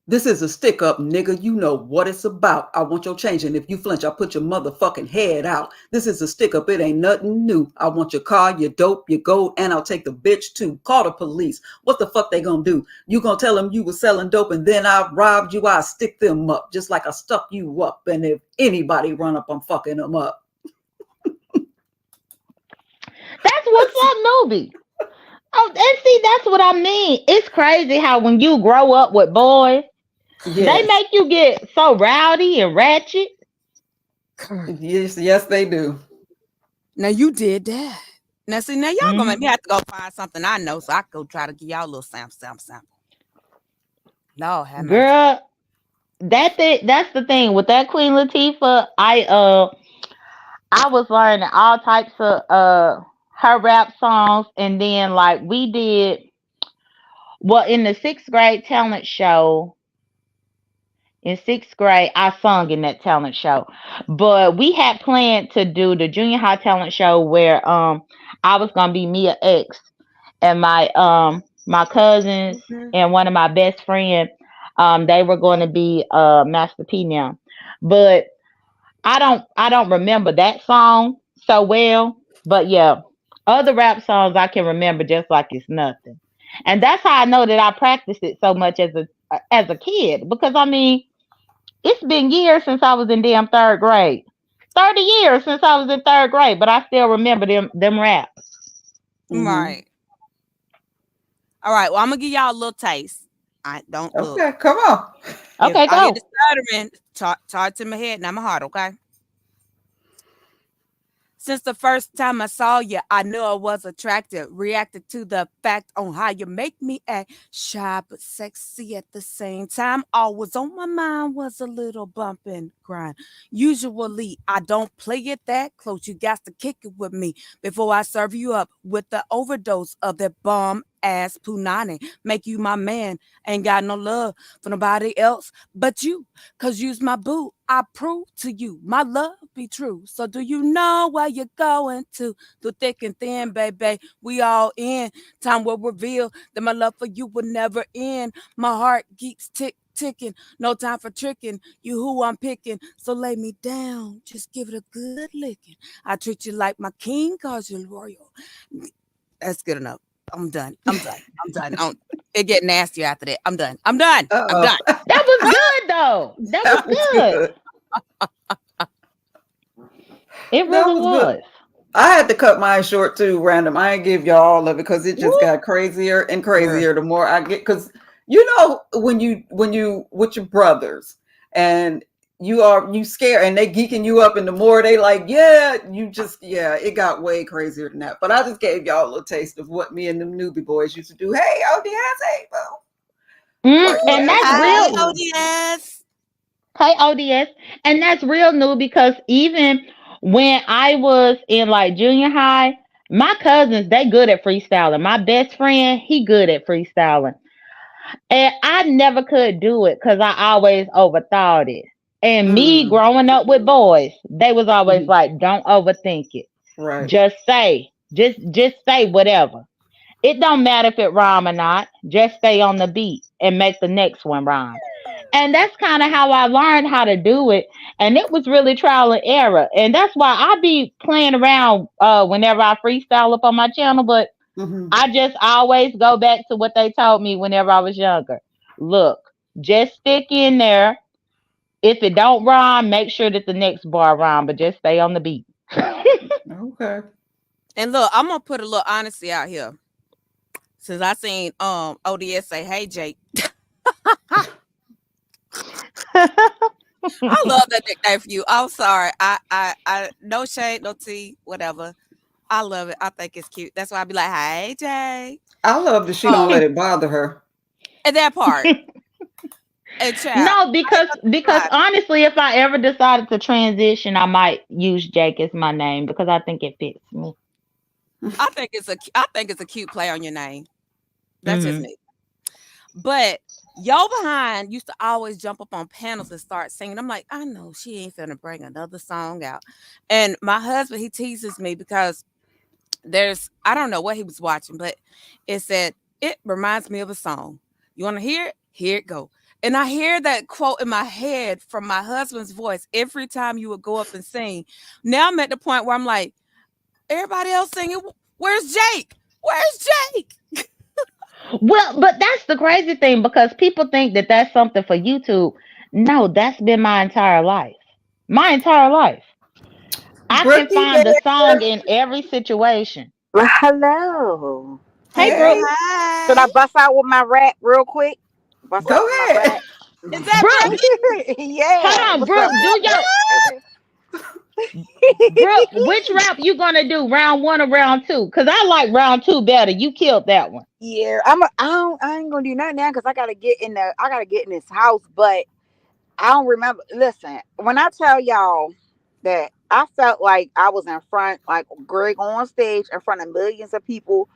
This is a stick up, nigga. You know what it's about. I want your change, and if you flinch, I'll put your motherfucking head out. This is a stick up. It ain't nothing new. I want your car, your dope, your gold, and I'll take the bitch too. Call the police. What the fuck they gonna do? You gonna tell them you was selling dope, and then I robbed you? I stick them up just like I stuck you up. And if anybody run up, I'm fucking them up.
That's what's up, Nubi. Oh, and see, that's what I mean. It's crazy how when you grow up with boys, they
Yes,
make you get so rowdy and ratchet.
yes, yes, they do.
Now you did that. Now see, now y'all gonna make me
Hmm.
have to go find something I know so I can go try to give y'all a little sample. Lord have mercy.
Girl, that's the thing with that Queen Latifah. I was learning all types of her rap songs, and then like we did well in the sixth grade talent show. In sixth grade, I sung in that talent show, but we had planned to do the junior high talent show where I was gonna be Mia X, and my cousins
Mhm.
and one of my best friends, they were going to be Master P now, but I don't remember that song so well, but yeah, other rap songs I can remember just like it's nothing. And that's how I know that I practiced it so much as a kid, because I mean, it's been years since I was in damn third grade. 30 years since I was in third grade, but I still remember them raps.
Hmm.
Right. All right. Well, I'm gonna give y'all a little taste. I don't look.
Okay, come on.
If
Okay,
I hear the
go.
stuttering, charge to my head and my heart, okay? Since the first time I saw you, I knew I was attracted. Reacted to the fact on how you make me act shy but sexy at the same time. All was on my mind was a little bump and grind. Usually, I don't play it that close. You got to kick it with me before I serve you up with the overdose of that bomb ass punani. Make you my man. Ain't got no love for nobody else but you. Cause you's my boo. I prove to you my love be true. So do you know where you're going to? Through thick and thin, baby. We all in. Time will reveal that my love for you will never end. My heart keeps ticking. No time for tricking. You who I'm picking. So lay me down. Just give it a good licking. I treat you like my king cause you're royal. That's good enough. I'm done. I'm done. I'm done. It get nasty after that. I'm done. I'm done. I'm
Uh-oh.
done.
That was good though. That was
That was
good.
good.
It
That
really
was good.
was.
I had to cut mine short too, random. I ain't give y'all all of it because it just
Woo,
got crazier and
girl.
crazier the more I get. Because you know when you with your brothers and you scare and they geeking you up, and the more they like, yeah, it got way crazier than that. But I just gave y'all a little taste of what me and the newbie boys used to do. Hey, ODS, hey, bro, where you
And
at?
that's
Hi,
real.
Hey.
ODS.
Hey, ODS. And that's real new because even when I was in like junior high, my cousins, they good at freestyling. My best friend, he good at freestyling. And I never could do it because I always overthought it. And me
Mm,
growing up with boys, they was always
mhm,
like, don't overthink it.
right.
Just say. Just say whatever. It don't matter if it rhyme or not. Just stay on the beat and make the next one rhyme. And that's kind of how I learned how to do it. And it was really trial and error. And that's why I be playing around whenever I freestyle up on my channel. But
Hmm.
I just always go back to what they told me whenever I was younger. Look, just stick in there. If it don't rhyme, make sure that the next bar rhyme, but just stay on the beat.
Okay.
And look, I'm gonna put a little honesty out here. Since I seen ODS say, "Hey Jake," I love that nickname for you. I'm sorry. I no shade, no tea, whatever. I love it. I think it's cute. That's why I be like, "Hey Jake."
I love that she don't
Um,
let it bother her.
and that part, and child,
No,
I ain't
because
gonna
honestly, if I ever decided to transition, I might use Jake as my name because I think it fits me.
I think it's a cute play on your name. That's just
Hmm.
me. But yo behind used to always jump up on panels and start singing. I'm like, I know she ain't finna bring another song out. And my husband, he teases me because I don't know what he was watching, but it said, it reminds me of a song. You wanna hear it? Here it go. And I hear that quote in my head from my husband's voice every time you would go up and sing. Now I'm at the point where I'm like, everybody else singing, where's Jake? Where's Jake?
Well, but that's the crazy thing because people think that that's something for YouTube. No, that's been my entire life. My entire life. I can
Brookie
find the song
there.
in every situation.
Well, hello.
Hey,
Hey,
Brooke.
Hey,
Should I
hey.
bust out with my rap real quick? Bust out
go
with my
ahead.
rap.
Is that
Brooke,
Brookie?
hold
Yeah.
on,
What's up,
Brooke. Do
Brookie?
your Brooke. Which rap you gonna do? Round one or round two? Cause I like round two better. You killed that one.
Yeah, I ain't gonna do nothing now because I gotta get in this house, but I don't remember. Listen, when I tell y'all that I felt like I was in front, like Greg on stage in front of millions of people,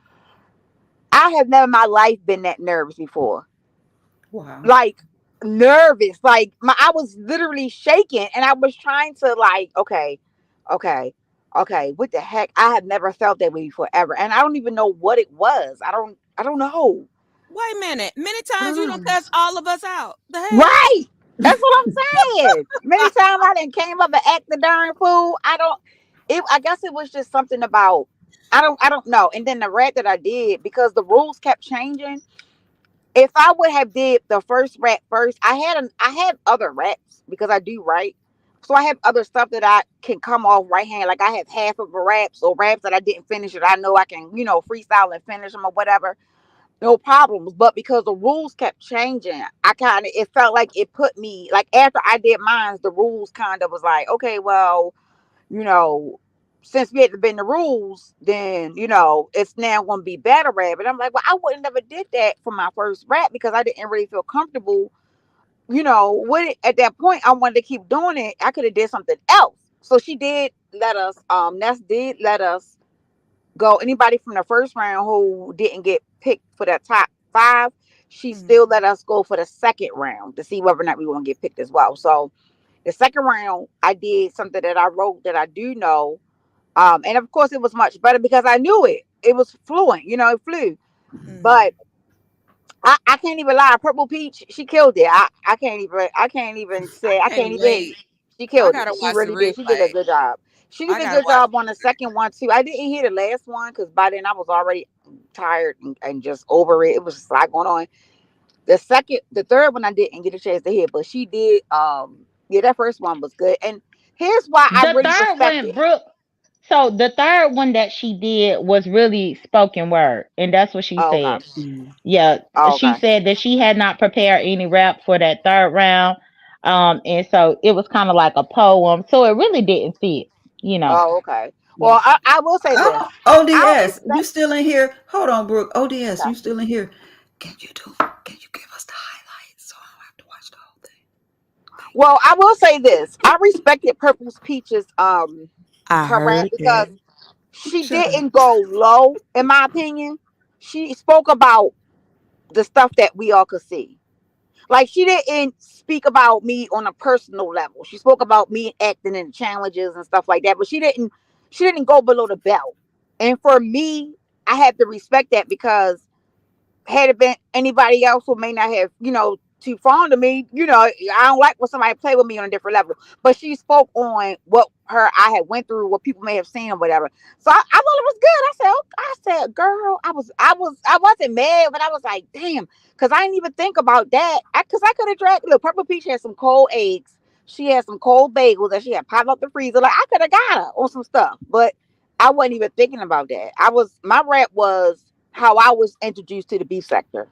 I have never in my life been that nervous before.
Wow.
Like nervous, like I was literally shaking, and I was trying to like, okay, okay, what the heck? I have never felt that way before ever, and I don't even know what it was. I don't know.
Wait a minute. Many times you don't
Oh.
cuss all of us out. The hell?
Right, that's what I'm saying. Many times I didn't came up and act the darn fool. I don't. It. I guess it was just something about. I don't know. And then the rap that I did, because the rules kept changing. If I would have did the first rap first, I had other raps because I do write. So I have other stuff that I can come off right hand. Like I have half of the raps or raps that I didn't finish that I know I can, freestyle and finish them or whatever. No problems. But because the rules kept changing, it felt like it put me, like after I did mine, the rules kind of was like, okay, well, you know, since we had to bend the rules, then it's now going to be battle rap. And I'm like, well, I would have never did that for my first rap because I didn't really feel comfortable, with it. At that point, I wanted to keep doing it. I could have did something else. So she did let us, Ness did let us go. Anybody from the first round who didn't get picked for the top five, she
Mm,
still let us go for the second round to see whether or not we want to get picked as well. So the second round, I did something that I wrote that I do know, and of course, it was much better because I knew it. It was fluent, it flew.
mm.
But I can't even lie. Purple Peach, she killed it. I can't even
I
say I
can't
can't even.
wait.
She
I
killed it.
gotta
She
watch the
really did. She did a
replay.
good job. She
I
did a
gotta
good
watch.
job on the second one too. I didn't hear the last one because by then I was already tired and just over it. It was just a lot going on. The third one I didn't get a chance to hear, but she did. Yeah, that first one was good. And here's why I
The
really
third
respect
one,
it.
Brooke. So the third one that she did was really spoken word, and that's what she
Oh,
said.
okay.
Mm.
Yeah,
Oh,
she
okay.
said that she had not prepared any rap for that third round, and so it was kind of like a poem. So it really didn't fit, you know.
Oh, okay.
Yeah.
Well, I will say this.
Oh,
I
ODS, you
respect.
still in here? Hold on, Brooke. ODS,
Okay.
you still in here? Can you give us the highlights so I don't have to watch the whole thing? Thank
Well, I will say this. I respected Purple's Peaches
I
her rap
heard
because
that.
you.
she
Shut up.
didn't go low, in my opinion. She spoke about the stuff that we all could see. Like she didn't speak about me on a personal level. She spoke about me acting in challenges and stuff like that, but she didn't go below the belt. And for me, I have to respect that because had it been anybody else who may not have, too fond of me, I don't like when somebody play with me on a different level. But she spoke on what I had went through, what people may have seen or whatever. So I thought it was good. I said, girl, I wasn't mad, but I was like, damn, because I didn't even think about that. Because I could have dragged. Look, Purple Peach had some cold eggs. She had some cold bagels that she had popped up the freezer. Like I could have got her on some stuff, but I wasn't even thinking about that. My rap was how I was introduced to the beef sector.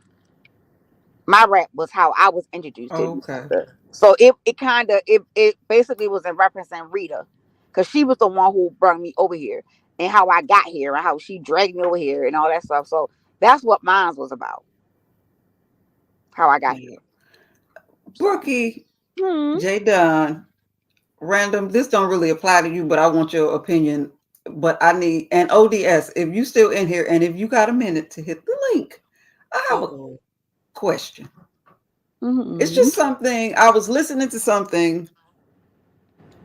My rap was how I was introduced to the beef
Okay.
sector. So it kind of it basically was in referencing Rita, because she was the one who brought me over here and how I got here and how she dragged me over here and all that stuff. So that's what mine was about. How I got
Yeah.
here. So.
Brookie,
Hmm.
J Dunn, random. This don't really apply to you, but I want your opinion. But I need and ODS, if you still in here and if you got a minute to hit the link, I have a
Oh,
question. It's
Hmm.
just something I was listening to something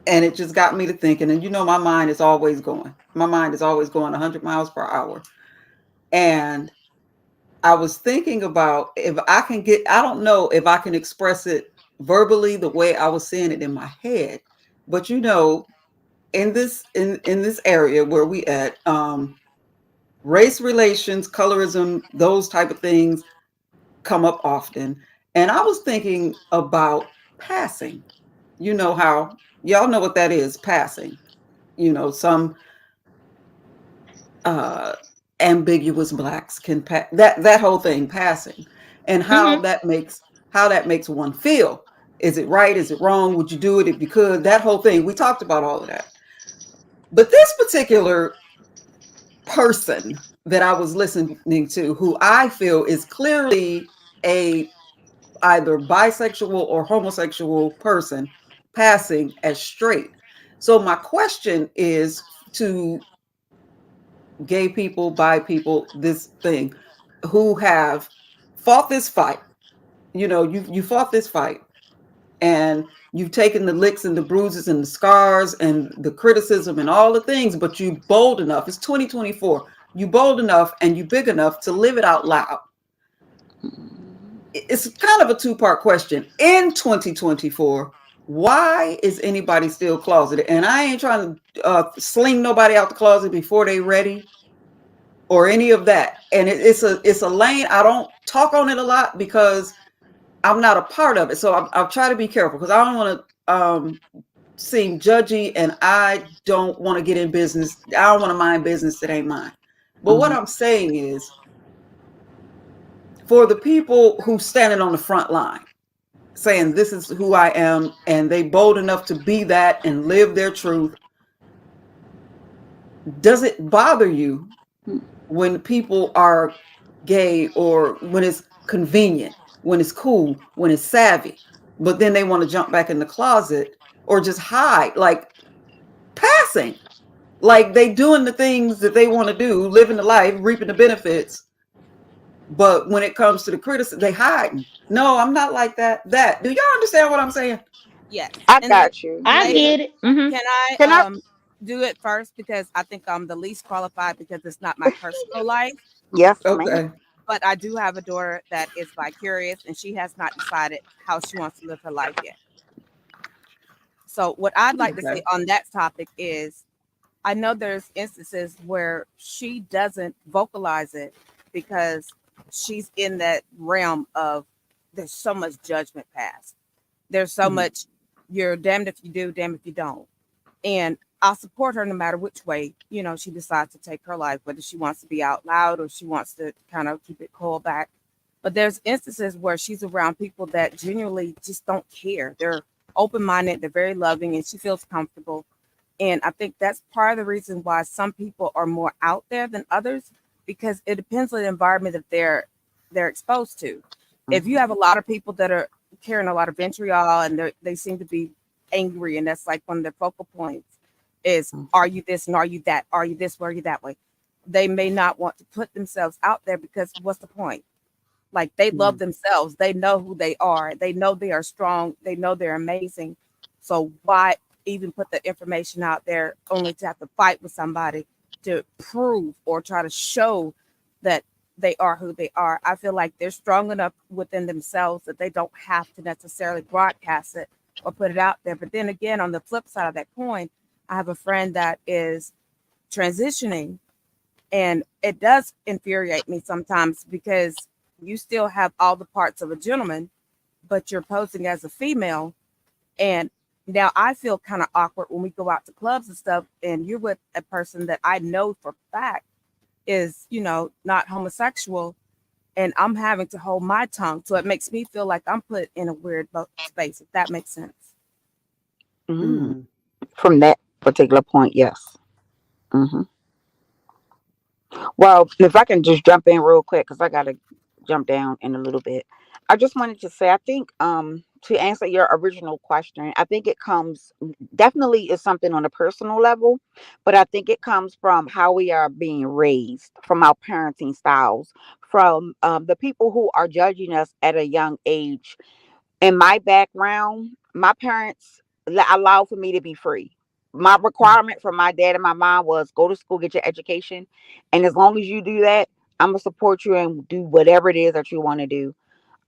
and it just got me to thinking. And my mind is always going. My mind is always going 100 miles per hour. And I was thinking about if I can I don't know if I can express it verbally the way I was saying it in my head. But in this area where we at, race relations, colorism, those type of things come up often. And I was thinking about passing. You know how y'all know what that is, passing. Some uh ambiguous blacks can that whole thing, passing, and
Mhm.
how that makes one feel. Is it right? Is it wrong? Would you do it if you could? That whole thing. We talked about all of that. But this particular person that I was listening to, who I feel is clearly a either bisexual or homosexual person, passing as straight. So my question is to gay people, bi people, this thing, who have fought this fight. You fought this fight, and you've taken the licks and the bruises and the scars and the criticism and all the things, but you bold enough. It's 2024. You bold enough and you big enough to live it out loud. It's kind of a two-part question. In 2024, why is anybody still closeted? And I ain't trying to sling nobody out the closet before they ready or any of that. And it's a lane. I don't talk on it a lot because I'm not a part of it. So I'll try to be careful because I don't want to seem judgy, and I don't want to get in business. I don't want to mind business that ain't mine. But what
Hmm.
I'm saying is, for the people who standing on the front line saying this is who I am, and they bold enough to be that and live their truth, does it bother you when people are gay, or when it's convenient, when it's cool, when it's savvy, but then they want to jump back in the closet or just hide, like passing, like they doing the things that they want to do, living the life, reaping the benefits. But when it comes to the criticism, they hiding. No, I'm not like that. Do y'all understand what I'm saying?
yes.
I
And
got you.
I
ladies,
get it. Mhm.
can I
Can I?
do it first because I think I'm the least qualified because it's not my personal life.
Yes, ma'am.
Okay.
But I do have a daughter that is vicarious and she has not decided how she wants to live her life yet. So what I'd like to say
Okay.
on that topic is I know there's instances where she doesn't vocalize it because she's in that realm of there's so much judgment passed. There's so
Mhm.
much you're damned if you do, damned if you don't. And I'll support her no matter which way, she decides to take her life, whether she wants to be out loud or she wants to kind of keep it cool back. But there's instances where she's around people that genuinely just don't care. They're open minded, they're very loving, and she feels comfortable. And I think that's part of the reason why some people are more out there than others, because it depends on the environment that they're exposed to. If you
Mhm.
have a lot of people that are carrying a lot of vitriol and they seem to be angry, and that's like one of their focal points is,
Mhm.
are you this and are you that? Are you this way? Are you that way? They may not want to put themselves out there because what's the point? Like, they love
Mhm.
themselves. They know who they are. They know they are strong. They know they're amazing. So why even put the information out there only to have to fight with somebody to prove or try to show that they are who they are? I feel like they're strong enough within themselves that they don't have to necessarily broadcast it or put it out there. But then again, on the flip side of that coin, I have a friend that is transitioning, and it does infuriate me sometimes because you still have all the parts of a gentleman, but you're posing as a female. And now I feel kind of awkward when we go out to clubs and stuff, and you're with a person that I know for fact is, not homosexual, and I'm having to hold my tongue. So it makes me feel like I'm put in a weird space, if that makes sense.
Mm.
Mhm.
From that particular point, yes. Hmm. Well, if I can just jump in real quick, because I got to jump down in a little bit. I just wanted to say, I think to answer your original question, I think it comes definitely is something on a personal level, but I think it comes from how we are being raised, from our parenting styles, from the people who are judging us at a young age. In my background, my parents allowed for me to be free. My requirement from my dad and my mom was go to school, get your education, and as long as you do that, I'm gonna support you and do whatever it is that you want to do.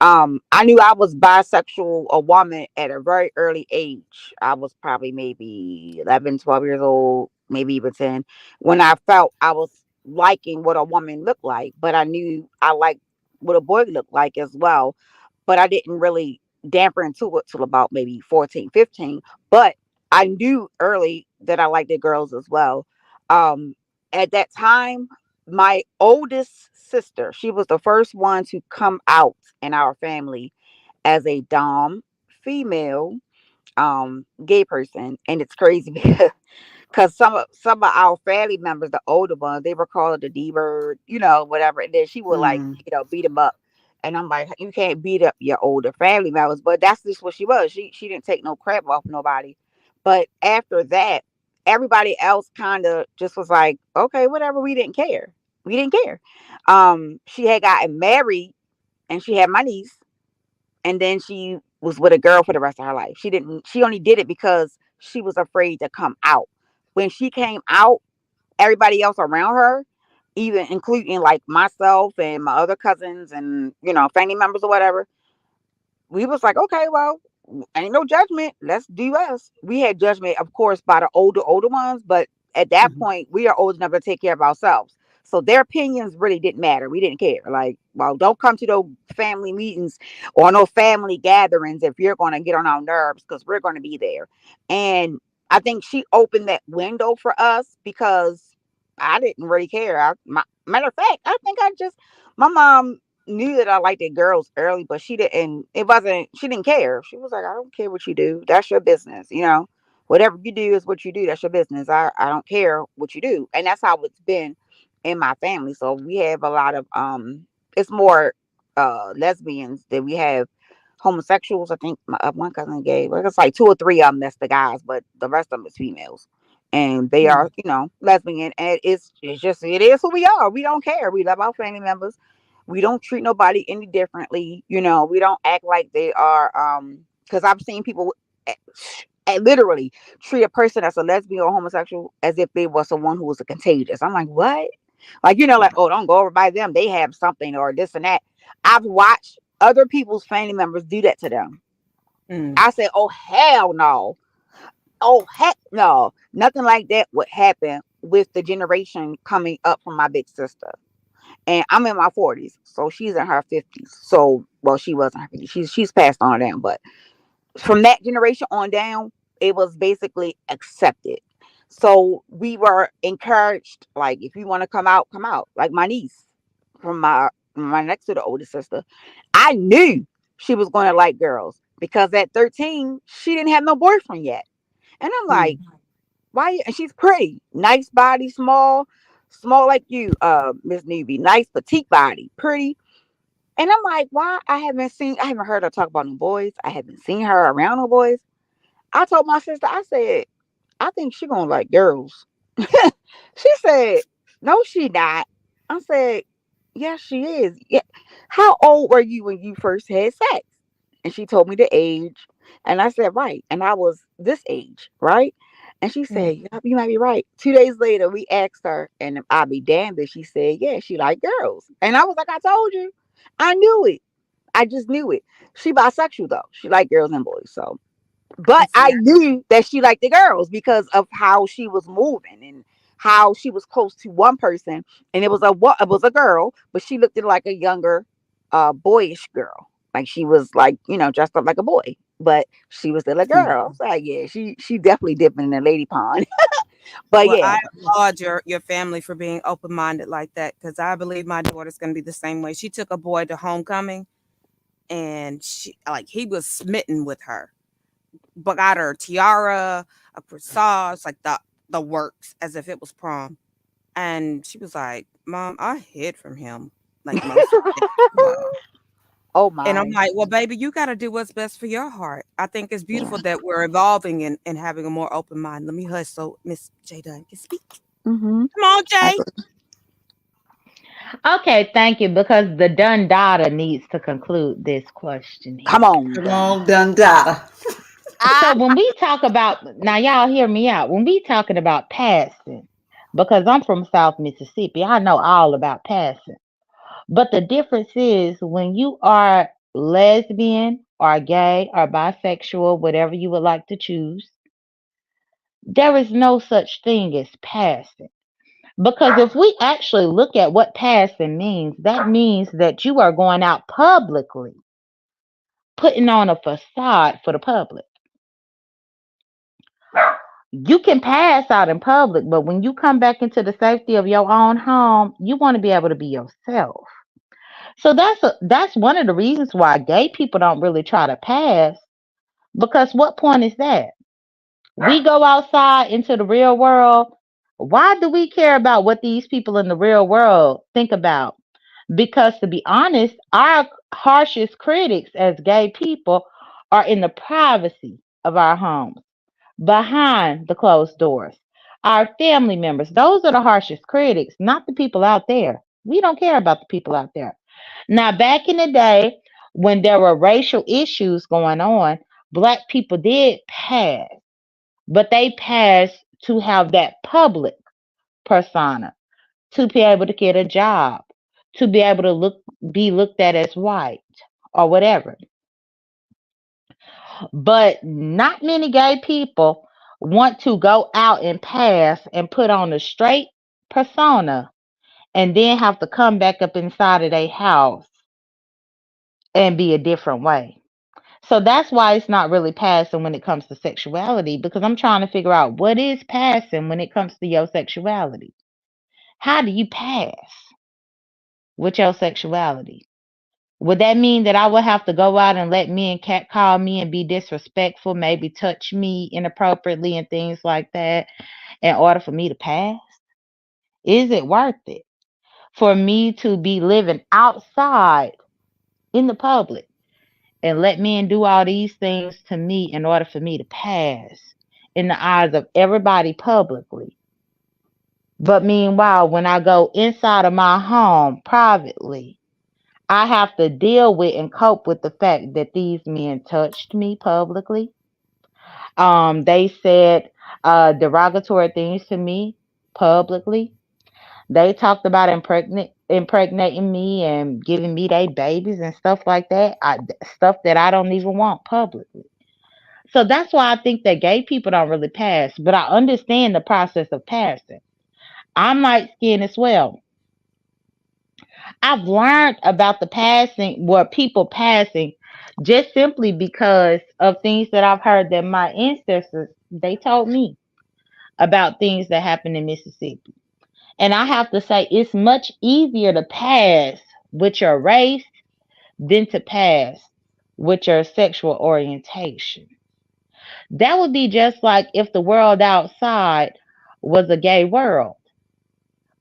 I knew I was bisexual, a woman, at a very early age. I was probably maybe 11, 12 years old, maybe even 10, when I felt I was liking what a woman looked like, but I knew I liked what a boy looked like as well. But I didn't really damper into it till about maybe 14, 15. But I knew early that I liked the girls as well. Um, at that time, my oldest sister, she was the first one to come out in our family as a dom female gay person. And it's crazy because some of our family members, the older ones, they were called the D bird, whatever. And then she would like,
Mhm.
beat them up. And I'm like, you can't beat up your older family members, but that's just what she was. She didn't take no crap off nobody. But after that, everybody else kind of just was like, okay, whatever. We didn't care. We didn't care. She had gotten married and she had my niece, and then she was with a girl for the rest of her life. She only did it because she was afraid to come out. When she came out, everybody else around her, even including like myself and my other cousins and family members or whatever, we was like, okay, well, ain't no judgment. Let's do us. We had judgment, of course, by the older ones, but at that
Mhm.
point, we are old enough to take care of ourselves. So their opinions really didn't matter. We didn't care. Like, well, don't come to those family meetings or no family gatherings if you're going to get on our nerves, because we're going to be there. And I think she opened that window for us because I didn't really care. Matter of fact, I think my mom knew that I liked the girls early, but she didn't. It wasn't. She didn't care. She was like, I don't care what you do. That's your business. Whatever you do is what you do. That's your business. I don't care what you do, and that's how it's been in my family. So we have a lot of It's more lesbians than we have homosexuals. I think my one cousin gay. Like it's like two or three of them that's the guys, but the rest of them is females. And they are,
Mhm.
lesbian, and it's just it is who we are. We don't care. We love our family members. We don't treat nobody any differently. We don't act like they are because I've seen people literally treat a person that's a lesbian or homosexual as if they was someone who was a contagious. I'm like, what? Like, like, oh, don't go over by them. They have something or this and that. I've watched other people's family members do that to them.
Mm.
I said, oh hell no. Oh heck no, nothing like that would happen with the generation coming up from my big sister. And I'm in my 40s, so she's in her 50s. So, well, she was in her 50s. She's passed on down, but from that generation on down, it was basically accepted. So we were encouraged, like, if you want to come out, come out. Like my niece, from my next to the oldest sister, I knew she was going to like girls because at 13 she didn't have no boyfriend yet, and I'm like,
Mm.
why? And she's pretty, nice body, small like you, Miss Newbie, nice petite body, pretty. And I'm like, why? I haven't heard her talk about no boys. I haven't seen her around no boys. I told my sister, I said, I think she gonna like girls. She said, no, she not. I said, yes, she is. Yeah. How old were you when you first had sex? And she told me the age. And I said, right. And I was this age, right? And she
Mm.
said, yeah, you might be right. 2 days later, we asked her, and I'll be damned if she said, yeah, she like girls. And I was like, I told you. I knew it. I just knew it. She bisexual though. She like girls and boys. So, but
And see,
I knew that she liked the girls because of how she was moving and how she was close to one person, and it was a girl, but she looked at like a younger, boyish girl. Like she was like, dressed up like a boy, but she was still a
Mm.
girl. I was like, yeah, she definitely dipping in the lady pond. But
well,
yeah,
I applaud your family for being open minded like that because I believe my daughter's going to be the same way. She took a boy to homecoming, and she like he was smitten with her, but got her a tiara, a corsage, like the works, as if it was prom. And she was like, "Mom, I hid from him like most of the day." Wow.
oh
And I'm
my,
like, "Well, baby, you got to do what's best for your heart." I think it's
yeah.
beautiful that we're evolving and having a more open mind. Let me hush so Miss J Dunn can speak.
Mm-hmm.
Come on, Jay.
Okay, thank you. Because the done data needs to conclude this questioning.
Come on,
Come
done.
on, done data.
So when we talk about now, y'all hear me out. When we talking about passing, because I'm from South Mississippi, I know all about passing. But the difference is when you are lesbian or gay or bisexual, whatever you would like to choose, there is no such thing as passing. Because if we actually look at what passing means, that means that you are going out publicly, putting on a facade for the public. You can pass out in public, but when you come back into the safety of your own home, you want to be able to be yourself. So that's one of the reasons why gay people don't really try to pass, because what point is that? We go outside into the real world. Why do we care about what these people in the real world think about? Because to be honest, our harshest critics as gay people are in the privacy of our homes, behind the closed doors. Our family members, those are the harshest critics, not the people out there. We don't care about the people out there. Now, back in the day, when there were racial issues going on, black people did pass, but they passed to have that public persona, to be able to get a job, to be able to be looked at as white or whatever. But not many gay people want to go out and pass and put on a straight persona and then have to come back up inside of their house and be a different way. So that's why it's not really passing when it comes to sexuality, because I'm trying to figure out what is passing when it comes to your sexuality. How do you pass with your sexuality? Would that mean that I would have to go out and let men catcall me and be disrespectful, maybe touch me inappropriately and things like that in order for me to pass? Is it worth it for me to be living outside in the public and let men do all these things to me in order for me to pass in the eyes of everybody publicly? But meanwhile, when I go inside of my home privately, I have to deal with and cope with the fact that these men touched me publicly. They said derogatory things to me publicly. They talked about impregnating me and giving me their babies and stuff like that. Stuff that I don't even want publicly. So that's why I think that gay people don't really pass, but I understand the process of passing. I'm light skinned as well. I've learned about the passing, what people passing, just simply because of things that I've heard that my ancestors they told me about things that happened in Mississippi. And I have to say, it's much easier to pass with your race than to pass with your sexual orientation. That would be just like if the world outside was a gay world.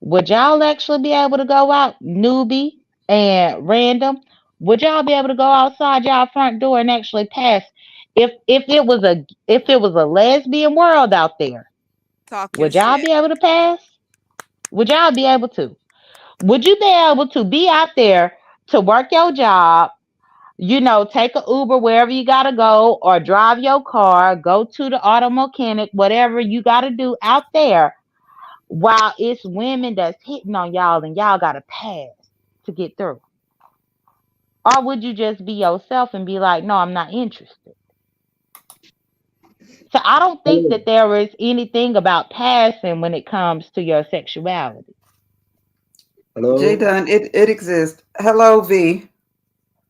Would y'all actually be able to go out, newbie and random? Would y'all be able to go outside y'all front door and actually pass? If it was a lesbian world out there,
Talk your
would y'all
shit.
be able to pass? Would y'all be able to? Would you be able to be out there to work your job, take a Uber wherever you gotta go, or drive your car, go to the auto mechanic, whatever you gotta do out there, while it's women that's hitting on y'all and y'all gotta pass to get through? Or would you just be yourself and be like, no, I'm not interested? So I don't think
Hello,
that there is anything about passing when it comes to your sexuality.
J
hello,
Dunn, it exists. Hello, V.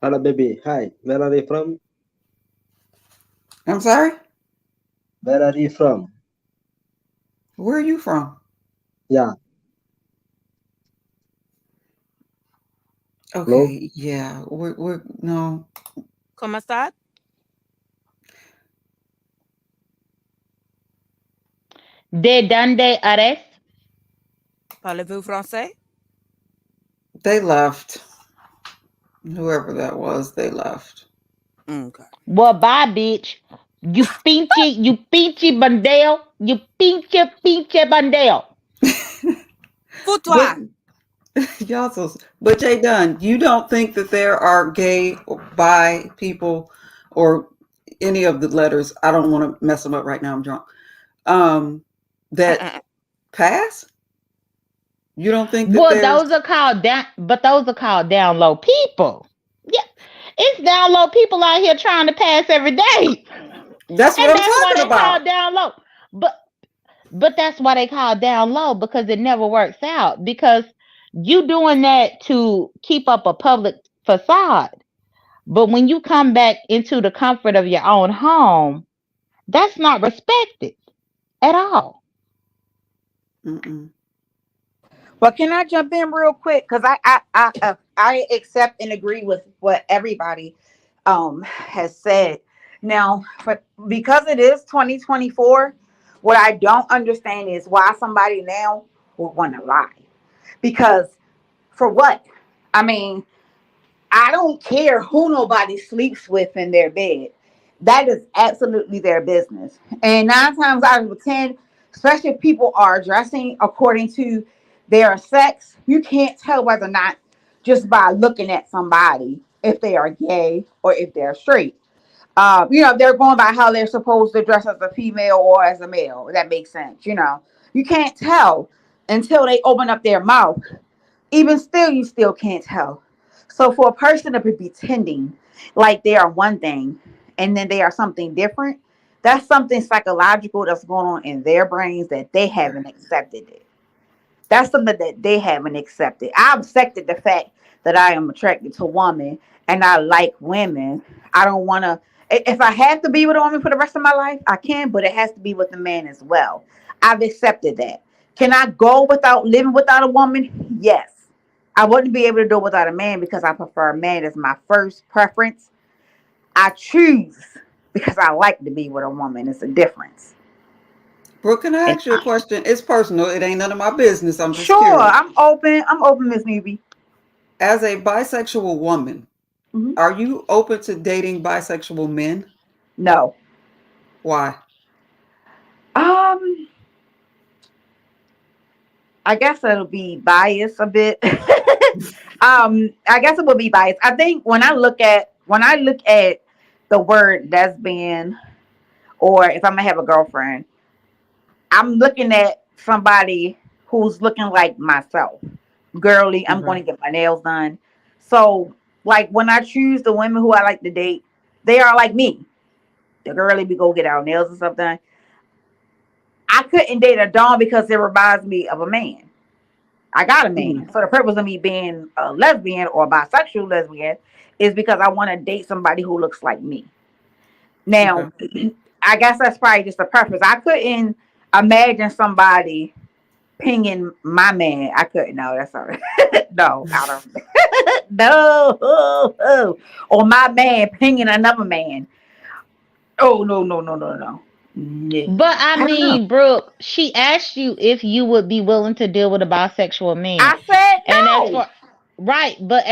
hello, baby. Hi, where are you from?
I'm sorry.
Where are you from?
Where are you from?
Yeah, hello.
Okay, yeah. We're no.
¿Cómo estás?
De donde eres?
Parlez-vous français?
They left. Whoever that was, they left.
Okay.
Well, bye, bitch. You pinchy bandel. You pinchy bandel.
But
Fous-toi.
y'all so. But Jay Dunn, you don't think that there are gay or bi people or any of the letters? I don't want to mess them up right now. I'm drunk. Um, that pass. You don't think that
Well,
there's?
those are called down low people. Yeah, it's down low people out here trying to pass every day,
That's what
and
I'm
that's why
talking
they call
about.
down low. But that's why they call down low, because it never works out, because you doing that to keep up a public facade. But when you come back into the comfort of your own home, that's not respected at all.
Mm-mm.
But can I jump in real quick? Because I accept and agree with what everybody has said. Now, because it is 2024, what I don't understand is why somebody now would want to lie. Because for what? I mean, I don't care who nobody sleeps with in their bed. That is absolutely their business. And 9 times out of 10, especially if people are dressing according to their sex, you can't tell whether or not just by looking at somebody if they are gay or if they're straight. They're going by how they're supposed to dress as a female or as a male. That makes sense. You can't tell until they open up their mouth. Even still, you still can't tell. So for a person to be pretending like they are one thing and then they are something different, that's something psychological that's going on in their brains that they haven't accepted it. That's something that they haven't accepted. I've accepted the fact that I am attracted to women and I like women. I don't want to. If I have to be with a woman for the rest of my life, I can, but it has to be with a man as well. I've accepted that. Can I go without living without a woman? Yes. I wouldn't be able to do it without a man because I prefer a man as my first preference. I choose because I like to be with a woman. It's a difference.
Brooke, can I
And
ask you a question? It's personal. It ain't none of my business. I'm just
sure,
curious.
I'm open. I'm open, Miss Newbie.
As a bisexual woman,
Hmm.
are you open to dating bisexual men?
No.
Why?
Um, I guess it'll be biased a bit. I guess it would be biased. I think when I look at the word lesbian, or if I'm gonna have a girlfriend, I'm looking at somebody who's looking like myself. Girly, I'm
Okay.
going to get my nails done. So, like when I choose the women who I like to date, they are like me. the girlie we go get our nails and stuff done. I couldn't date a Don because it reminds me of a man. I got a man.
Mhm.
So the purpose of me being a lesbian or bisexual lesbian is because I want to date somebody who looks like me. Now,
Okay.
I guess that's probably just the preference. I couldn't imagine somebody pinging my man. I couldn't. No, that's all right. No, I don't. No. Or my man pinging another man. Oh, no, no, no, no, no. Yeah.
But I
I don't know.
mean, Brooke, she asked you if you would be willing to deal with a bisexual man.
I said
And as
no.
for right, but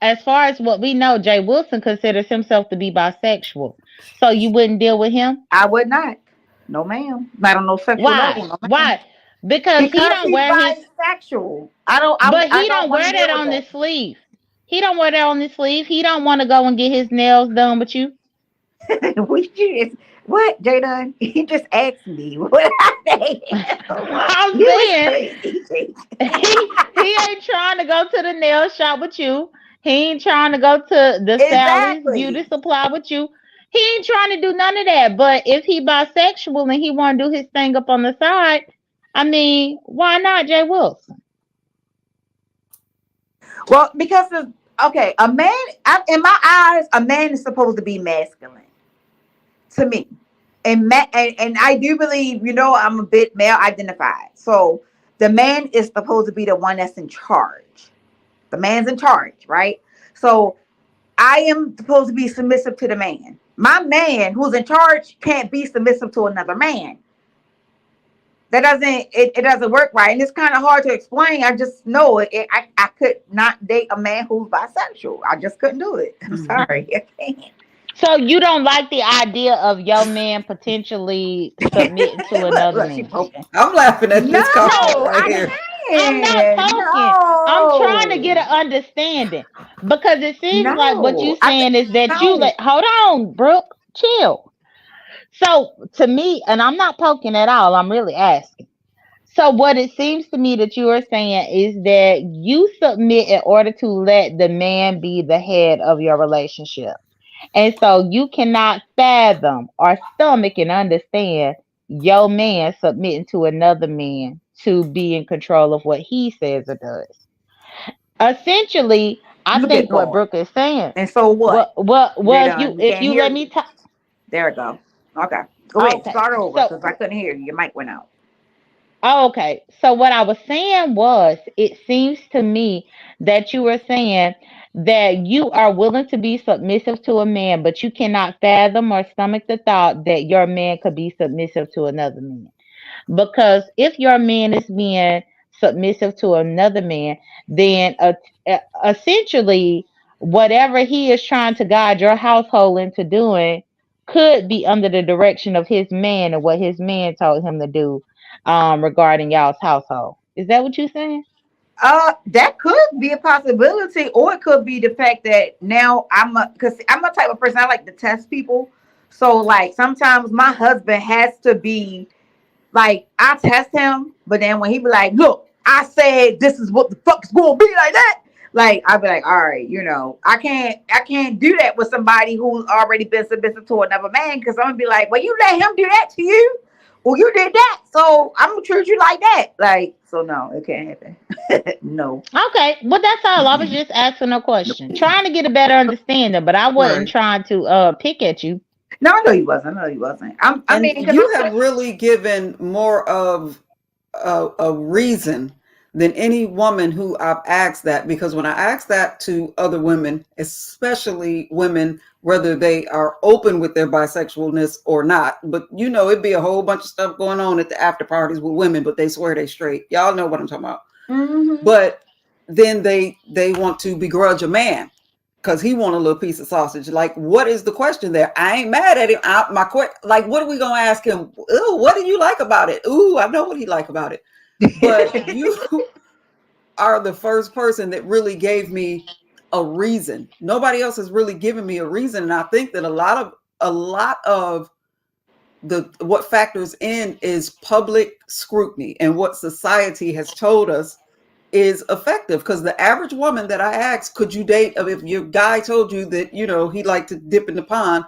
as far as what we know, Jay Wilson considers himself to be bisexual. So you wouldn't deal with him?
I would not. No, ma'am. Not on no sexual
Why?
level. No, ma'am.
Why? Because he
Because
don't
he's
wear his
bisexual. I don't.
but
I
he
don't
don't
want to
wear that
deal with
on
that.
his sleeve. He don't wear that on his sleeve. He don't want to go and get his nails done with you.
We just what, Jada? He just asked me what I say.
I'm
You was
saying
crazy.
he ain't trying to go to the nail shop with you. He ain't trying to go to the stylist
Exactly.
beauty supply with you. He ain't trying to do none of that. But if he bisexual and he want to do his thing up on the side, I mean, why not Jay Wilson?
Well, because of, okay, a man in my eyes, a man is supposed to be masculine to me, and I do believe, I'm a bit male identified. So the man is supposed to be the one that's in charge. The man's in charge, right? So I am supposed to be submissive to the man. My man who's in charge can't be submissive to another man. That doesn't it doesn't work right, and it's kind of hard to explain. I just know I could not date a man who's bisexual. I just couldn't do it. I'm
Mhm.
sorry. I
So you don't like the idea of your man potentially submitting to
can't. look,
another
look, she's
man?
poking.
I'm laughing at
No,
this comment right
I
here.
I'm not
can't.
poking. I'm trying to
No,
get an understanding because it seems like what you
no. I think
saying is that you
no.
let. Hold on, Brooke, chill. So to me, and I'm not poking at all. I'm really asking. So what it seems to me that you are saying is that you submit in order to let the man be the head of your relationship. And so you cannot fathom or stomach and understand your man submitting to another man to be in control of what he says or does. Essentially, I
Look at
think what
God.
Brooke is saying.
And so what?
Well,
Jada,
if you
we
if
can't
you
hear
let
you.
me talk,
There we go. Okay, go ahead.
okay.
Start over
So
because I couldn't hear you. Your mic went out.
okay. So what I was saying was, it seems to me that you were saying that you are willing to be submissive to a man, but you cannot fathom or stomach the thought that your man could be submissive to another man. Because if your man is being submissive to another man, then essentially whatever he is trying to guide your household into doing could be under the direction of his man and what his man told him to do regarding y'all's household. Is that what you're saying?
That could be a possibility, or it could be the fact that now because I'm a type of person I like to test people. So like sometimes my husband has to be like I test him, but then when he be like, "Look, I said this is what the fuck's gonna be like that," like I'll be like, "All right, I can't do that with somebody who's already been submissive to another man because I'm gonna be like, well, you let him do that to you, or you did that, so I'm gonna treat you like that." Like, so no, it can't happen. No.
Okay, well that's all. I was just asking a question, trying to get a better understanding, but I wasn't
Right.
trying to pick at you.
No, I know you wasn't. I know you wasn't. I
And
mean, because
you have really given more of a reason than any woman who I've asked that, because when I ask that to other women, especially women, whether they are open with their bisexualness or not, but it'd be a whole bunch of stuff going on at the after parties with women, but they swear they straight. Y'all know what I'm talking about.
hmm
But then they want to begrudge a man because he want a little piece of sausage. Like, what is the question there? I ain't mad at him. Like, what are we gonna ask him? Ooh, what do you like about it? Ooh, I know what he like about it. But you are the first person that really gave me a reason. Nobody else has really given me a reason, and I think that a lot of the what factors in is public scrutiny and what society has told us is effective. Because the average woman that I asked, could you date, if your guy told you that he liked to dip in the pond,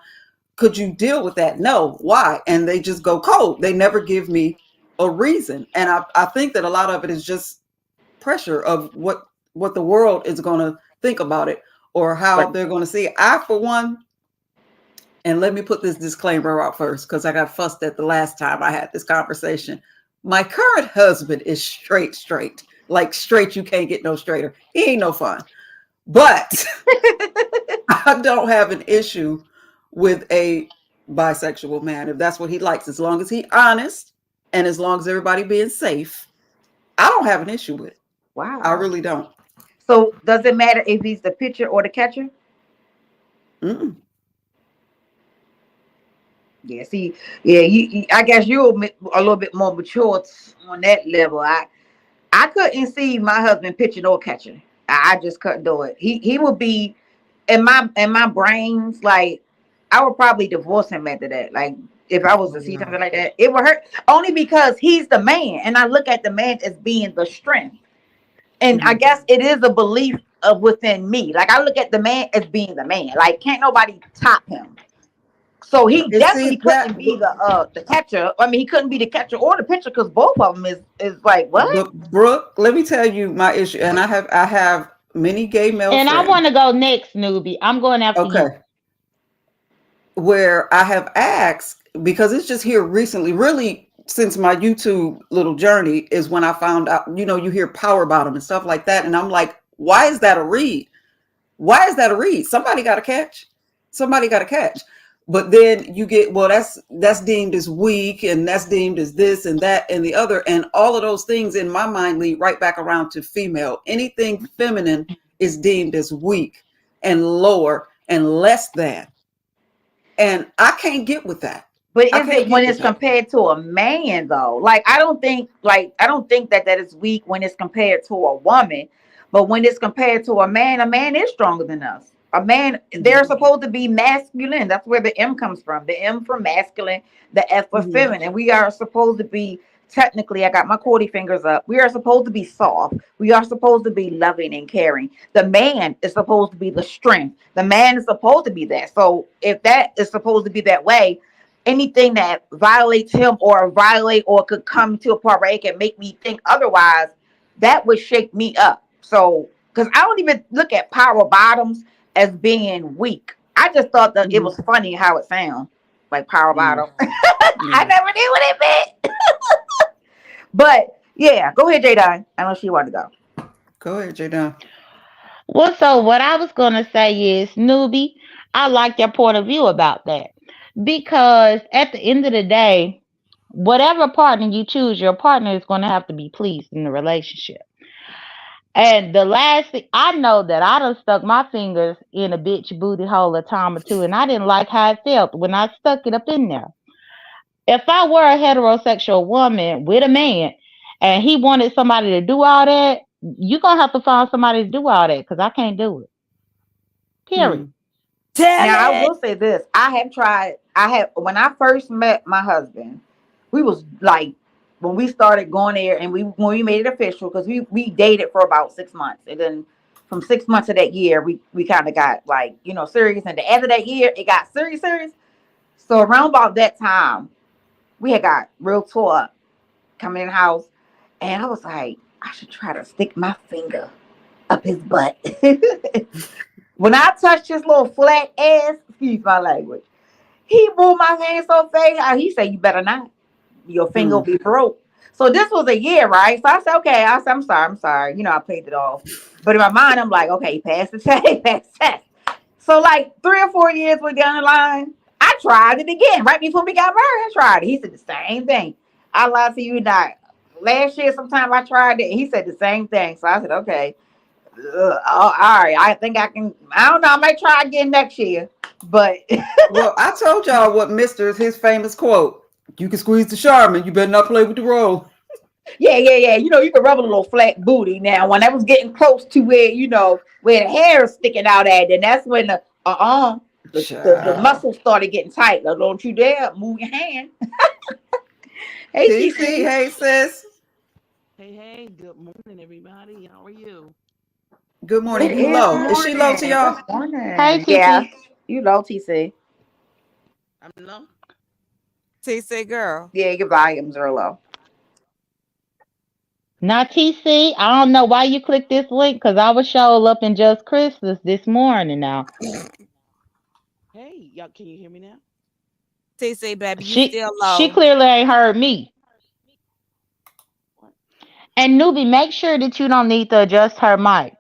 could you deal with that? No. Why? And they just go cold. They never give me a reason. And I think that a lot of it is just pressure of what the world is going to think about it or how
Right.
they're going to see it. I, for one, and let me put this disclaimer out first because I got fussed at the last time I had this conversation. My current husband is straight, like straight. You can't get no straighter. He ain't no fun. But I don't have an issue with a bisexual man if that's what he likes, as long as he honest and as long as everybody being safe. I don't have an issue with it. I
Wow.
really don't.
So does it matter if he's the pitcher or the catcher?
Mm-mm.
Yeah. See, yeah. I guess you're a little bit more mature on that level. I couldn't see my husband pitching or catching. I just couldn't do it. He would be in my brains, like I would probably divorce him after that. Like if I was
Oh,
to see
no.
something like that, it would hurt only because he's the man, and I look at the man as being the strength. And I
Mhm.
guess it is a belief of within me. Like I look at the man as being the man. Like can't nobody top him. So he
And see
definitely couldn't
that,
be the catcher. I mean, he couldn't be the catcher or the pitcher because both of them is like what?
but Brooke, let me tell you my issue. And I have many gay male
And I
friends.
want to go next, newbie. I'm going after you.
Okay. Where I have asked, because it's just here recently, really since my YouTube little journey is when I found out, you hear power bottom and stuff like that. And I'm like, why is that a read? Why is that a read? Somebody got to catch. Somebody got to catch. But then you get, well, that's deemed as weak, and that's deemed as this and that and the other. And all of those things in my mind lead right back around to female. Anything feminine is deemed as weak and lower and less than. And I can't get with that.
But
I
is
can't
it when
get with
it's
that.
compared to a man though? Like I don't think that is weak when it's compared to a woman, but when it's compared to a man is stronger than us. A man, they're
Mhm.
supposed to be masculine. That's where the M comes from. The M for masculine, the F for
Mhm.
feminine. We are supposed to be technically. I got my 40 fingers up. We are supposed to be soft. We are supposed to be loving and caring. The man is supposed to be the strength. The man is supposed to be that. So if that is supposed to be that way, anything that violates him or violate or could come to a part where it can make me think otherwise, that would shake me up. So because I don't even look at power bottoms as being weak. I just thought that it
Mhm.
was funny how it sounds like power
Yeah.
bottom. I
Yeah.
never knew what it meant. But yeah, go ahead, Jada. I know she wanted to go.
Go ahead, Jada.
Well, so what I was going to say is, newbie, I like your point of view about that. Because at the end of the day, whatever partner you choose, your partner is going to have to be pleased in the relationship. And the last thing I know that I done stuck my fingers in a bitch booty hole a time or two, and I didn't like how it felt when I stuck it up in there. If I were a heterosexual woman with a man and he wanted somebody to do all that, you're going to have to find somebody to do all that because I can't do it. Period.
Mm.
Tell
Now I
it.
will say this: I have tried. I have when I first met my husband, we was like when we started going there, and when we made it official because we dated for about 6 months, and then from 6 months of that year, we kind of got like serious, and the end of that year, it got serious. So around about that time, we had got real tore up coming in the house, and I was like, I should try to stick my finger up his butt. When I touched his little flat ass, excuse my language, he moved my hand so fast. He said, "You better not. Your finger will
Mm.
be broke." So this was a year, right? So I said, "Okay." I said, I'm sorry." I played it off. But in my mind, I'm like, "Okay, pass the test, pass the test." So like 3 or 4 years went down the line. I tried it again right before we got married. I tried it. He said the same thing. I lied to you not. Last year, sometime I tried it. He said the same thing. So I said, "Okay, all right. I think I can. I don't know. I might try again next year." But
Well, I told y'all what Mr. his famous quote. You can squeeze the Charmin. You better not play with the roll.
yeah. You can rub a little flat booty. Now, when I was getting close to where the hair is sticking out at, then that's when the
Child.
muscles started getting tight. Now, don't you dare move your hand. Hey,
TC,
TC.
hey sis.
Hey, hey, good morning, everybody. How are you?
Good morning.
It
You
is
low. Is she low to
morning. Good
y'all?
Hey,
morning. Yeah,
TT.
you know, TC.
I'm low.
TC girl.
Yeah, your volumes are low.
Now, TC, I don't know why you clicked this link because I was showing up in Just Christmas this morning. Now,
Hey, y'all, can you hear me now?
TC, baby, you still
she
low.
clearly ain't heard me.
What?
And newbie, make sure that you don't need to adjust her mic.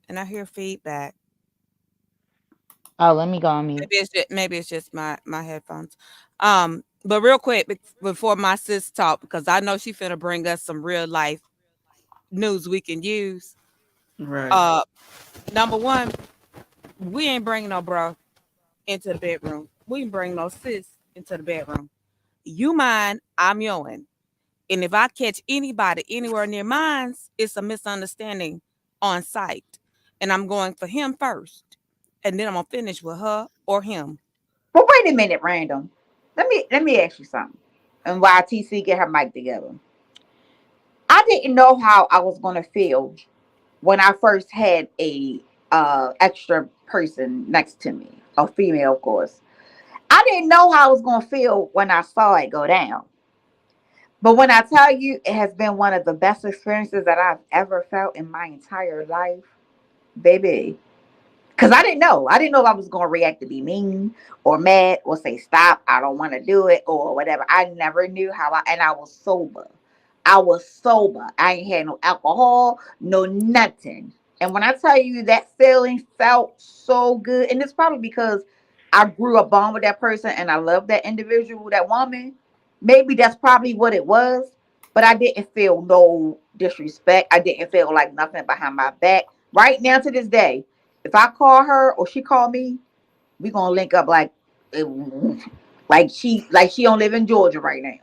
And I hear feedback.
Oh, let me go on mute.
Maybe it's just my headphones. But real quick before my sis talk, because I know she finna bring us some real life news we can use.
Right.
Uh, Number one, we ain't bringing no bro into the bedroom. We can bring no sis into the bedroom. You mine, I'm yours. And if I catch anybody anywhere near mine, it's a misunderstanding on site. And I'm going for him first. And then I'm gonna finish with her or him.
But wait a minute, random. Let me ask you something. And while TC get her mic together, I didn't know how I was gonna feel when I first had a extra person next to me, a female, of course. I didn't know how I was gonna feel when I saw it go down. But when I tell you, it has been one of the best experiences that I've ever felt in my entire life, baby. Because I didn't know. I didn't know if I was going to react to be mean or mad or say, stop, I don't want to do it or whatever. I never knew how and I was sober. I was sober. I ain't had no alcohol, no nothing. And when I tell you that feeling felt so good, and it's probably because I grew up bond with that person and I love that individual, that woman. Maybe that's probably what it was. But I didn't feel no disrespect. I didn't feel like nothing behind my back. Right now to this day, if I call her or she call me, we gonna link up eh, like she don't live in Georgia right now.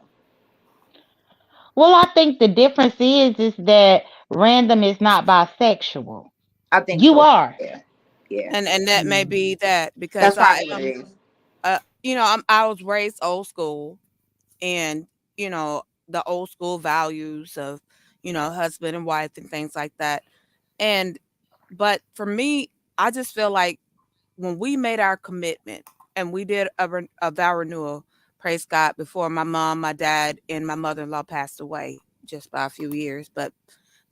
Well, I think the difference is that random is not bisexual.
I think
You
so.
are.
Yeah, yeah.
And that may be
Mm.
that because
That's
I
probably what
am
it is.
I was raised old school and the old school values of husband and wife and things like that. And but for me, I just feel like when we made our commitment and we did a vow renewal, praise God, before my mom, my dad, and my mother-in-law passed away just by a few years, but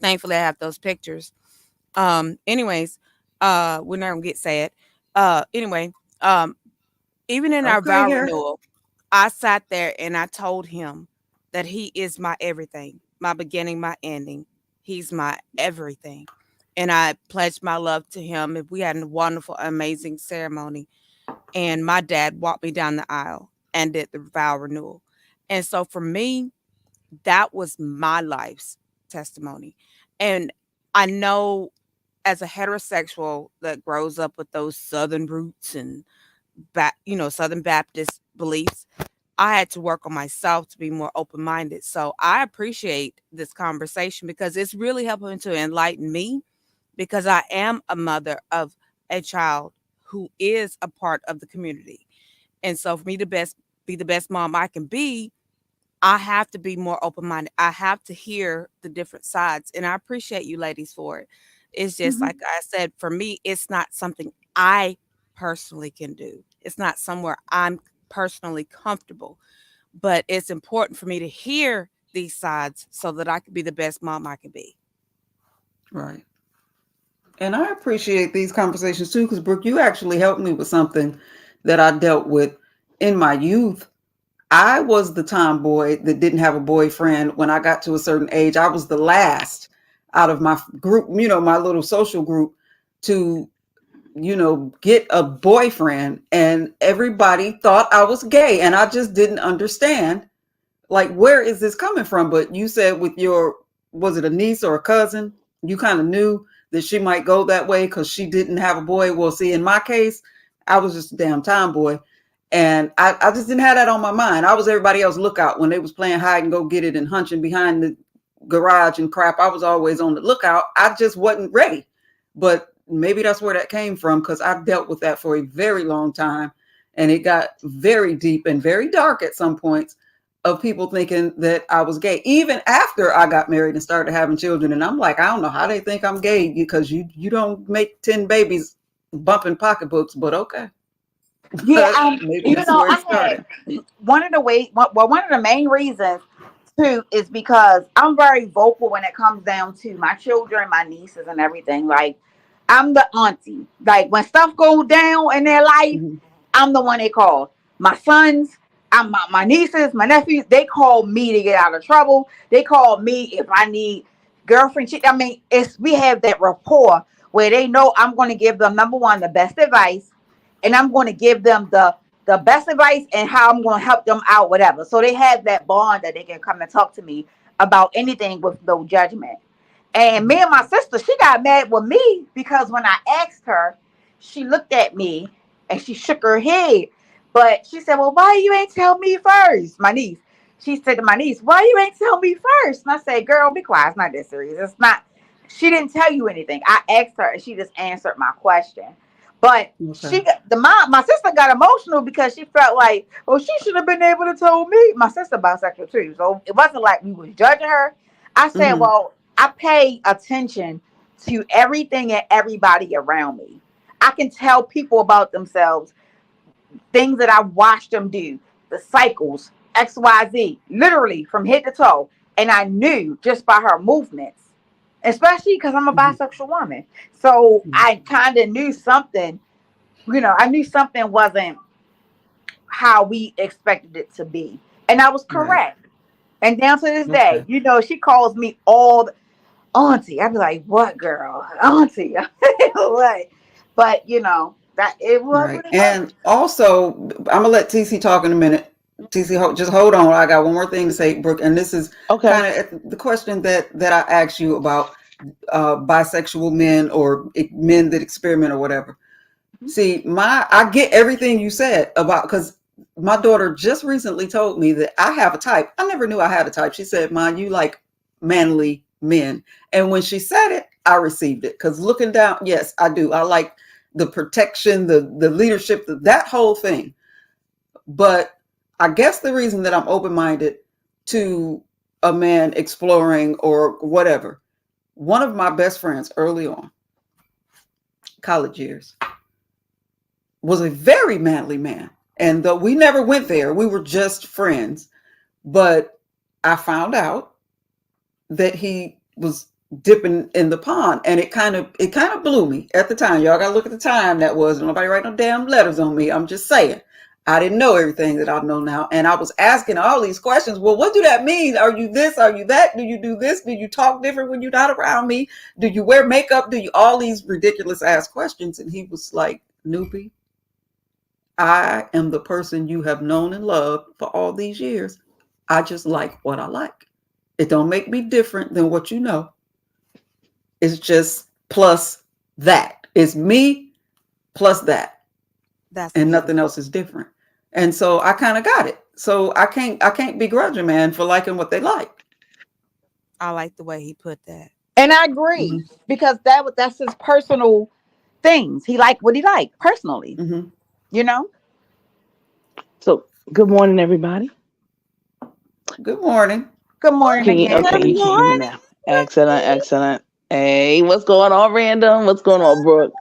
thankfully I have those pictures. Anyways, we're not gonna get sad. Anyway, um, even in our
Okay,
vow
here.
renewal, I sat there and I told him that he is my everything, my beginning, my ending. He's my everything. And I pledged my love to him. And we had a wonderful, amazing ceremony. And my dad walked me down the aisle and did the vow renewal. And so for me, that was my life's testimony. And I know as a heterosexual that grows up with those Southern roots and Southern Baptist beliefs, I had to work on myself to be more open minded. So I appreciate this conversation because it's really helping to enlighten me because I am a mother of a child who is a part of the community. And so for me to be the best mom I can be, I have to be more open minded. I have to hear the different sides. And I appreciate you ladies for it. It's just like
Mhm.
I said, for me, it's not something I personally can do. It's not somewhere I'm personally comfortable. But it's important for me to hear these sides so that I can be the best mom I can be.
Right. And I appreciate these conversations too, because Brooke, you actually helped me with something that I dealt with in my youth. I was the tomboy that didn't have a boyfriend when I got to a certain age. I was the last out of my group, my little social group to, get a boyfriend. And everybody thought I was gay. And I just didn't understand, like, where is this coming from? But you said with was it a niece or a cousin? You kind of knew that she might go that way because she didn't have a boy. Well, see, in my case, I was just a damn tomboy. And I just didn't have that on my mind. I was everybody else's lookout when they was playing hide and go get it and hunching behind the garage and crap. I was always on the lookout. I just wasn't ready. But maybe that's where that came from because I've dealt with that for a very long time. And it got very deep and very dark at some points of people thinking that I was gay, even after I got married and started having children. And I'm like, I don't know how they think I'm gay because you don't make 10 babies bumping pocketbooks, but okay.
Yeah,
But maybe
you
that's
know,
where it
I
started.
had one of the main reasons too is because I'm very vocal when it comes down to my children, my nieces, and everything. Like, I'm the auntie. Like, when stuff goes down in their life,
Mhm.
I'm the one they call. My sons, my nieces, my nephews, they call me to get out of trouble. They call me if I need girlfriend shit. I mean, it's we have that rapport where they know I'm going to give them, number one, the best advice, and I'm going to give them the best advice and how I'm going to help them out, whatever. So they have that bond that they can come and talk to me about anything with no judgment. And me
Mhm.
and my sister, she got mad with me because when I asked her, she looked at me and she shook her head. But she said, "Well, why you ain't tell me first?" My niece. She said to my niece, "Why you ain't tell me first?" And I said, "Girl, be quiet. It's not that serious. It's not." She didn't tell you anything. I asked her and she just answered my question. But
Okay.
my sister got emotional because she felt like, "Oh, she should have been able to tell me." My sister bisexual too, so it wasn't like we was judging her. I said,
Hmm.
"Well, I pay attention to everything and everybody around me. I can tell people about themselves, things that I watched them do, the cycles, XYZ, literally from head to toe. And I knew just by her movements, especially because I'm a
Hmm.
bisexual woman. So I kind of knew something, I knew something wasn't how we expected it to be. And I was
Right.
correct. And down to this day,
Okay.
she calls me all auntie. I'd be like, "What, girl? Auntie?" What? But that it was
Right.
what it was.
And also, I'm gonna let TC talk in a minute. TC, just hold on. I got one more thing to say, Brooke. And this is
Okay.
kind of the question that I asked you about bisexual men or men that experiment or whatever. See, I get everything you said about because my daughter just recently told me that I have a type. I never knew I had a type. She said, "Mom, you like manly men," and when she said it, I received it because looking down, yes, I do. I like the protection, the leadership, that whole thing. But I guess the reason that I'm open minded to a man exploring or whatever. One of my best friends early on, college years, was a very manly man. And though we never went there, we were just friends. But I found out that he was dipping in the pond, and it kind of blew me at the time. Y'all gotta look at the time that was. Nobody write no damn letters on me. I'm just saying. I didn't know everything that I know now. And I was asking all these questions. Well, what do that mean? Are you this? Are you that? Do you do this? Do you talk different when you're not around me? Do you wear makeup? Do you all these ridiculous ass questions? And he was like, "Noopy, I am the person you have known and loved for all these years. I just like what I like. It don't make me different than what you know. It's just plus that. It's me plus that.
That's
And
beautiful.
nothing else is different." And so I kind of got it. So I can't begrudge a man for liking what they like.
I like the way he put that.
And I agree
Hmm.
because that's his personal things. He liked what he liked personally.
Hmm.
You know.
So, good morning, everybody.
Good morning.
Good morning
Can you?
again.
Good
Okay, you can hear me
morning.
now. Excellent, excellent. Hey, what's going on, Random? What's going on, Brooke?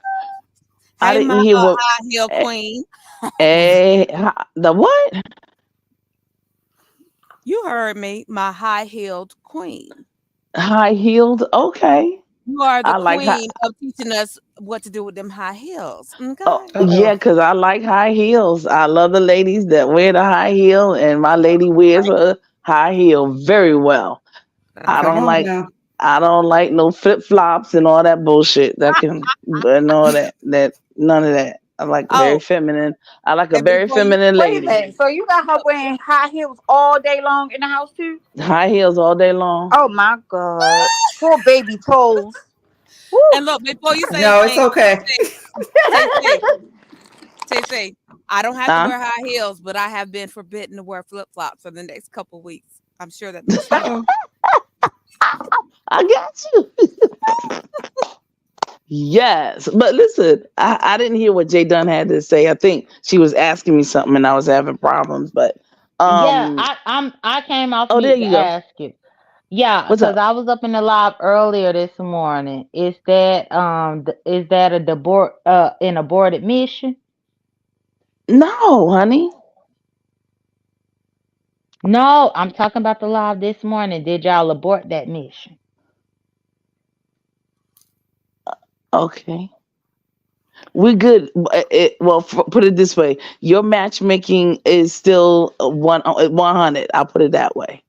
I
Hey, my
didn't hear what.
high heel
eh,
queen.
Hey, the what?
You heard me, my high heeled queen.
High heeled. Okay,
You are the
I like high.
queen of teaching us what to do with them high heels.
Oh,
Okay.
yeah,
Uh-oh.
because I like high heels. I love the ladies that wear the high heel, and my lady wears a high heel very well. I
Come
don't
on
like
now.
I don't like no flip flops and all that bullshit. That can and all that none of that. I like very
Oh,
feminine. I like a
and
very
before you
feminine
Wait a
lady.
minute. So you got her wearing high heels all day long in the house too?
High heels all day long.
Oh my god. Poor baby toes. Woo.
and look, before you say
No, it's
anything,
okay.
TC, TC, I don't have to
Huh?
wear high heels, but I have been forbidden to wear flip flops for the next couple weeks. I'm sure that makes you
Uh-oh.
I got you. Yes. But listen, I didn't hear what Jay Dunn had to say. I think she was asking me something and I was having problems. But
Yeah,
um
I came off
oh, there
mute to
you go.
ask you. Yeah,
What's
because
up?
I was up in the live earlier this morning. Is that a an aborted mission?
No, honey.
No, I'm talking about the live this morning. Did y'all abort that mission?
Okay. We good. Well, put it this way: your matchmaking is still 100. I'll put it that way.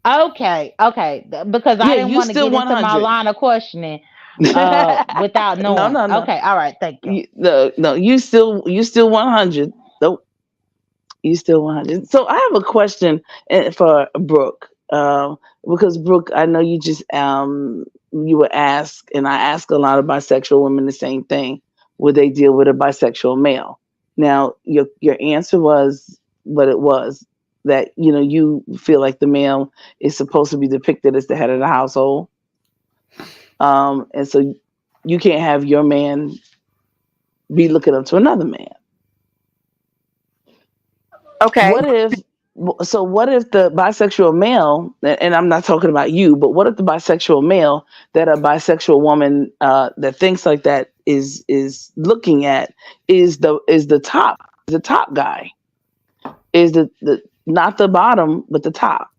Okay, okay. Because I
Yeah,
didn't
you
want to
still
get into my
100.
line of questioning without
No,
knowing.
no, no.
Okay, all right, thank you.
No, you still 100. Nope, you still 100. So I have a question for Brooke. Because Brooke, I know you were asked, and I ask a lot of bisexual women the same thing. Would they deal with a bisexual male? Now, your answer was what it was, that you feel like the male is supposed to be depicted as the head of the household. And so you can't have your man be looking up to another man.
Okay.
What if the bisexual male, and I'm not talking about you, but what if the bisexual male that a bisexual woman that thinks like that is looking at is the top guy, is the not the bottom but the top.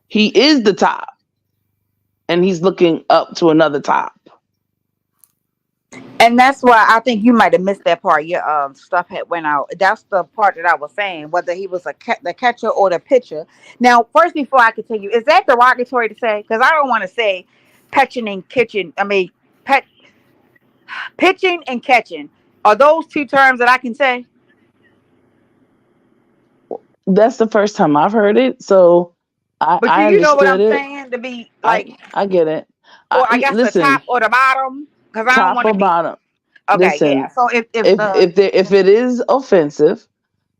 He is the top, and he's looking up to another top.
And that's why I think you might have missed that part. Your stuff had went out. That's the part that I was saying, whether he was the catcher or the pitcher. Now, first, before I continue, is that derogatory to say? Because I don't want to say pitching and kitchen. I mean, pet pitching and catching. Are those two terms that I can say?
That's the first time I've heard it, so I,
But
I
you know what
understood
I'm
it.
saying? To be
I
like,
I get it.
or I guess the top
Listen,
or the bottom. Because I don't
top
want to
or
be.
bottom.
Okay, yeah.
Listen,
So if
if
the
if there, if it is offensive,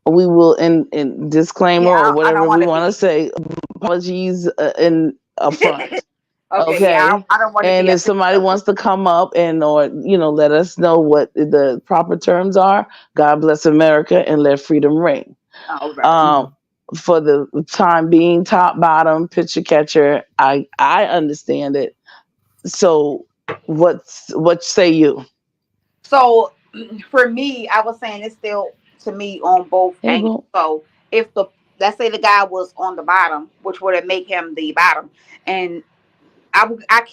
we will in disclaimer
yeah,
or
I don't
whatever
want
we
to
want to
be.
say, apologies in upfront.
Okay, yeah,
Okay,
I don't want to
and
be
if somebody
offensive.
wants to come up and or let us know what the proper terms are, God bless America and let freedom ring.
Oh, right.
Um, for the time being, top, bottom, pitcher, catcher, I understand it. So what say you?
So for me, I was saying it's still to me on both
Hey,
angles.
boo.
So if the let's say the guy was on the bottom, which would make him the bottom, and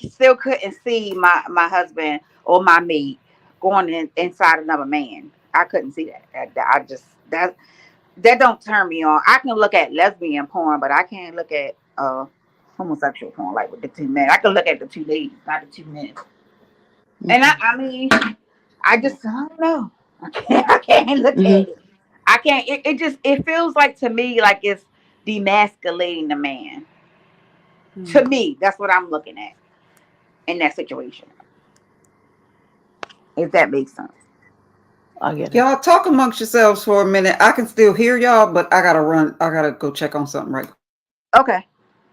still couldn't see my husband or my mate going inside another man. I couldn't see that. I just that don't turn me on. I can look at lesbian porn, but I can't look at homosexual porn like with the two men. I can look at the two ladies, not the two men. And
Okay.
I mean, I just I don't know. I can't look
Hmm.
at it. I can't. It feels like to me like it's demasculating the man. To
Hmm.
me, that's what I'm looking at in that situation. If that makes sense.
I get it.
Y'all talk amongst yourselves for a minute. I can still hear y'all, but I gotta run. I gotta go check on something right quick.
Okay.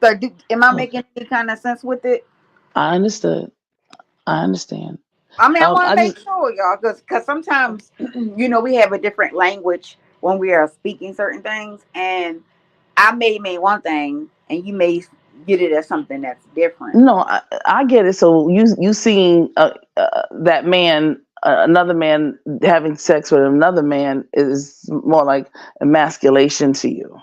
So am I
Okay.
making any kind of sense with it?
I understood. I understand.
I mean, I want
I
to make
just
sure, y'all, because sometimes, we have a different language when we are speaking certain things, and I may mean one thing, and you may get it as something that's different.
no, I get it. So you seeing that man, another man having sex with another man is more like emasculation to you.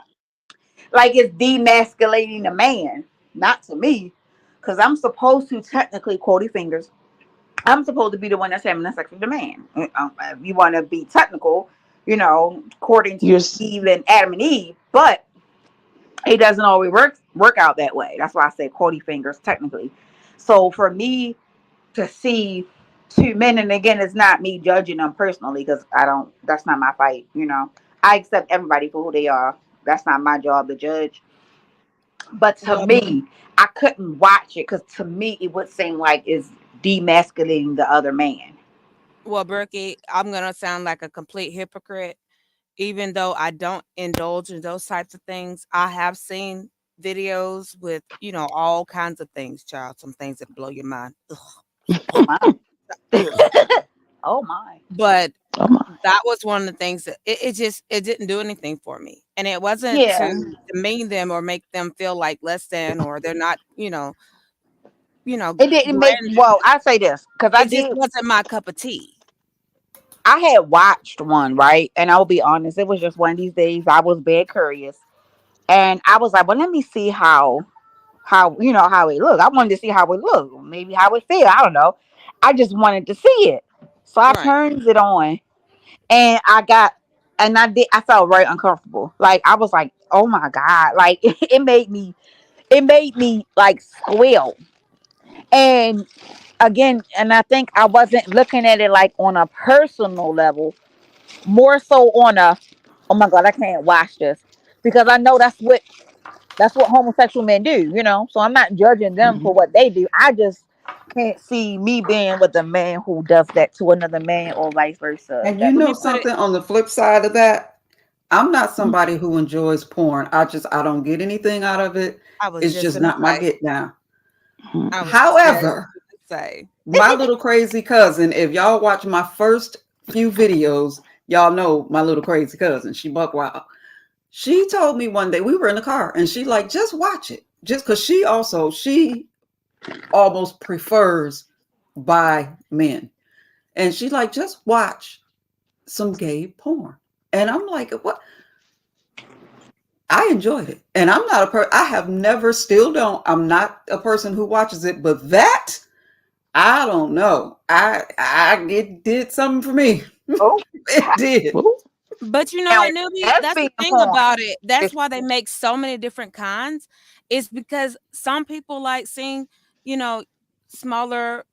Like it's demasculating the man, not to me, because I'm supposed to technically quote fingers. I'm supposed to be the one that's having the sex with the man. If you want to be technical, according
You're
to Eve and Adam and Eve, but it doesn't always work out that way. That's why I say quote fingers technically. So for me to see two men, and again, it's not me judging them personally because I don't. That's not my fight. I accept everybody for who they are. That's not my job to judge. But to
Well,
me, I couldn't watch it because to me it would seem like it's demasculating the other man.
well, Berkey, I'm gonna sound like a complete hypocrite, even though I don't indulge in those types of things. I have seen videos with, all kinds of things, child. Some things that blow your mind. Ugh, so
Oh my.
ugh.
Oh my.
But
Oh my.
That was one of the things that it just it didn't do anything for me. And it wasn't
Yeah,
to demean them or make them feel like less than or they're not,
it didn't make.
grand.
Well, I say this because I
It just
did.
wasn't my cup of tea.
I had watched one, right, and I'll be honest, it was just one of these days. I was very curious, and I was like, "Well, let me see how how it look. I wanted to see how it look, maybe how it feel. I don't know. I just wanted to see it, so I
Right.
turned it on, and I did. I felt very uncomfortable. Like I was like, "Oh my god!" Like it made me like squeal. And again, and I think I wasn't looking at it like on a personal level, more so on a, oh my god, I can't watch this because I know that's what homosexual men do, So I'm not judging them
Mhm.
for what they do. I just can't see me being with a man who does that to another man or vice versa.
And you
That's
Let
know
me put it
something on the flip side of that? I'm not
Mhm.
somebody who enjoys porn. I don't get anything out of it.
I was
It's
just
just
gonna
not my
say.
get down.
I was just
However,
gonna say.
my little crazy cousin, if y'all watch my first few videos, y'all know my little crazy cousin. She buck wild. She told me one day we were in the car and she like just watch it. Just because she almost prefers bi men. And she like just watch some gay porn. And I'm like, what? I enjoyed it. And I'm not I have never, still don't, I'm not a person who watches it, but that, I don't know. It did something for me.
oh,
It did.
Woo.
But you know
now
what, newbie? That's
lesbian
the thing
porn
about it. That's
is
why they make so many different kinds. It's because some people like seeing, you know, smaller,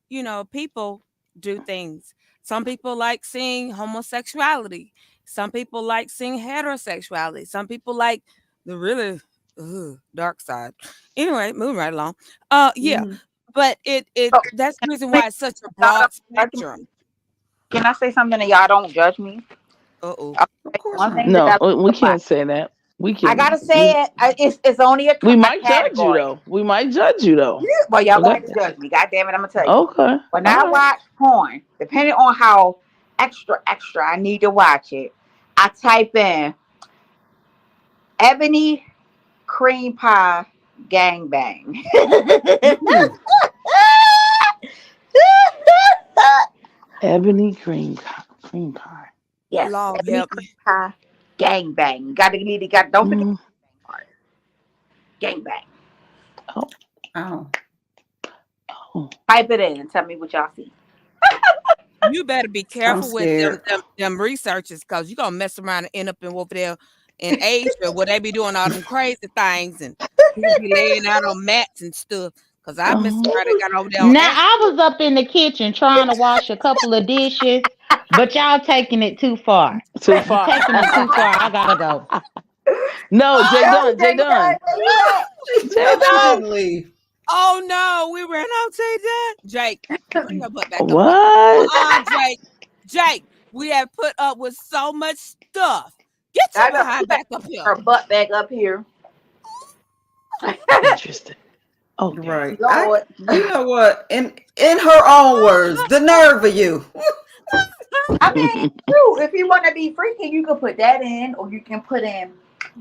people do things. Some people like seeing homosexuality. Some people like seeing heterosexuality. Some people like the really dark side. Anyway, moving right along. Yeah.
Mhm.
But it
so.
that's the
Can
reason
I
why it's such a
y'all
broad
don't judge me?
spectrum.
Can I say something that y'all don't judge me?
Uh-oh.
I'll
Of
say
course
one
not.
thing that
No,
I
we
love about.
can't say that. We
I
can.
gotta say it. It's only a,
We
a
might judge you
category.
though. We might judge you though.
Well, y'all gonna
Okay.
have to judge me. God damn it, I'm gonna tell you.
Okay.
When
All
I
right.
watch porn, depending on how extra I need to watch it, I type in ebony cream pie gangbang.
Mm.
Ebony cream pie.
Yes,
Lord
ebony
help
cream
me.
pie gangbang. Don't forget
Mm.
the part. Gangbang.
Oh.
Oh.
Oh.
Type it in and tell me what y'all see.
You better be
I'm
careful with them
scared.
them researchers because you're gonna mess around and end up in over there in Asia where they be doing all them crazy things and people be laying out on mats and stuff. Cause I messed
Oh.
around and got over there on
Now
Africa.
I was up in the kitchen trying to wash a couple of dishes, but y'all taking it too far.
Too
You
far.
taking it too far. I gotta go.
No, Jay
Oh,
Dunn. Jay Dunn.
where you at?
Jay
She
Oh,
Dunn.
didn't leave.
oh no, we ran out to that. Jake, bring your butt back up here.
What?
Jake. Jake, we have put up with so much stuff. Get
I
your
know she
behind
better
back up here.
her butt back up here.
Interesting. Okay.
Right.
Lord.
You know what? In her own words, the nerve of you.
I mean, true. If you want to be freaky, you can put that in, or you can put in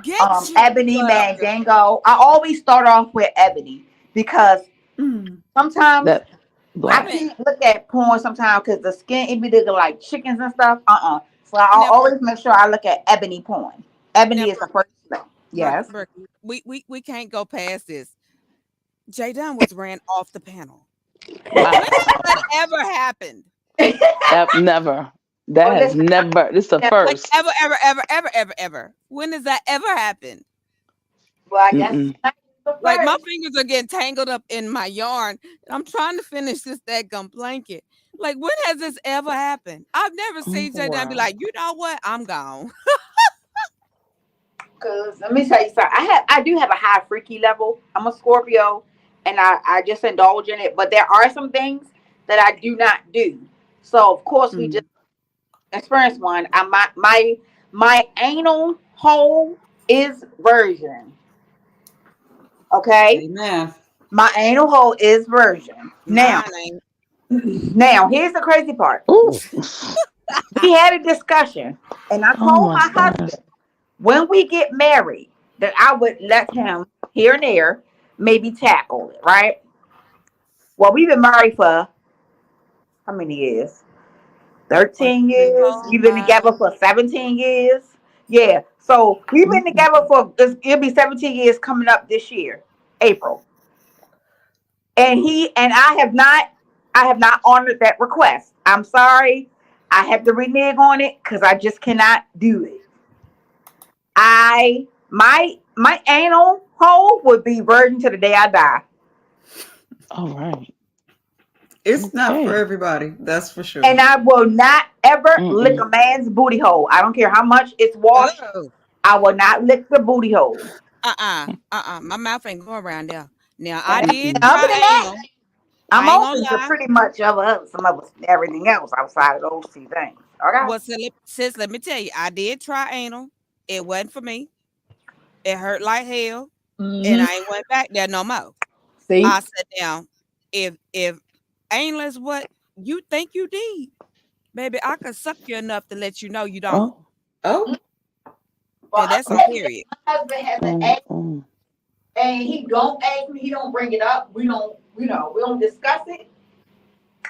Get your
Ebony
butt up here.
Mandango. I always start off with Ebony because
Mm.
sometimes
That
I
Wait a
black.
minute.
can't look at porn sometimes because the skin it be looking like chickens and stuff. So I'll
Now,
always make sure I look at ebony porn.
now,
Ebony is the first thing. Yes.
Berkey, we can't go past this. Jay Dunn was ran off the panel.
Wow.
When has that ever happened?
Never. That
Well,
has
listen,
never. This is the
Like
first.
ever, ever, ever, ever, ever, ever. When does that ever happen?
well, I guess
Mm-mm.
that's the
Like my
first.
fingers are getting tangled up in my yarn. And I'm trying to finish this daggum blanket. Like when has this ever happened? I've never
Mm.
seen Jay Dunn be
Wow.
like, you know what? I'm gone.
Cause let me tell you something. I do have a high freaky level. I'm a Scorpio, and I just indulge in it. But there are some things that I do not do. So of course we just
Mm.
experienced one. My anal hole is virgin. Okay,
Amen.
my anal hole is virgin. Now,
Mine ain't.
now here's the crazy part.
Ooh.
We had a discussion, and I
Oh
told
my
my
gosh.
husband when we get married that I would let him here and there maybe tackle it, right? Well, we've been married for how many years?
One,
13
two, three,
years.
four,
We've been
five.
together for 17 years. Yeah. So we've been
Mm-mm.
together for, it'll be 17 years coming up this year, April. And I have not honored that request. I'm sorry. I have to renege on it because I just cannot do it. My anal hole would be virgin to the day I die.
All right.
It's not for
Okay.
everybody, that's for sure.
And I will not ever lick a
Mm-mm.
man's booty hole. I don't care how much it's washed.
Oh,
I will not lick the booty hole.
My mouth ain't going around there. Now I
And
did
Mm-mm.
other
try
than that,
anal.
I'm
I ain't gonna
open to
lie.
pretty much some other everything else outside of those two things. Okay.
Well, sis, let me tell you, I did try anal. It wasn't for me. It hurt like hell, and
Mm-hmm.
I ain't went back there no more.
See.
I said, now, if anal is what you think you need, baby, I could suck you enough to let you know you don't.
Oh.
Oh,
Well,
And that's
oh,
a period.
my husband has an
Mm,
egg,
mm.
and he don't ask me. He don't bring it up. We don't discuss it.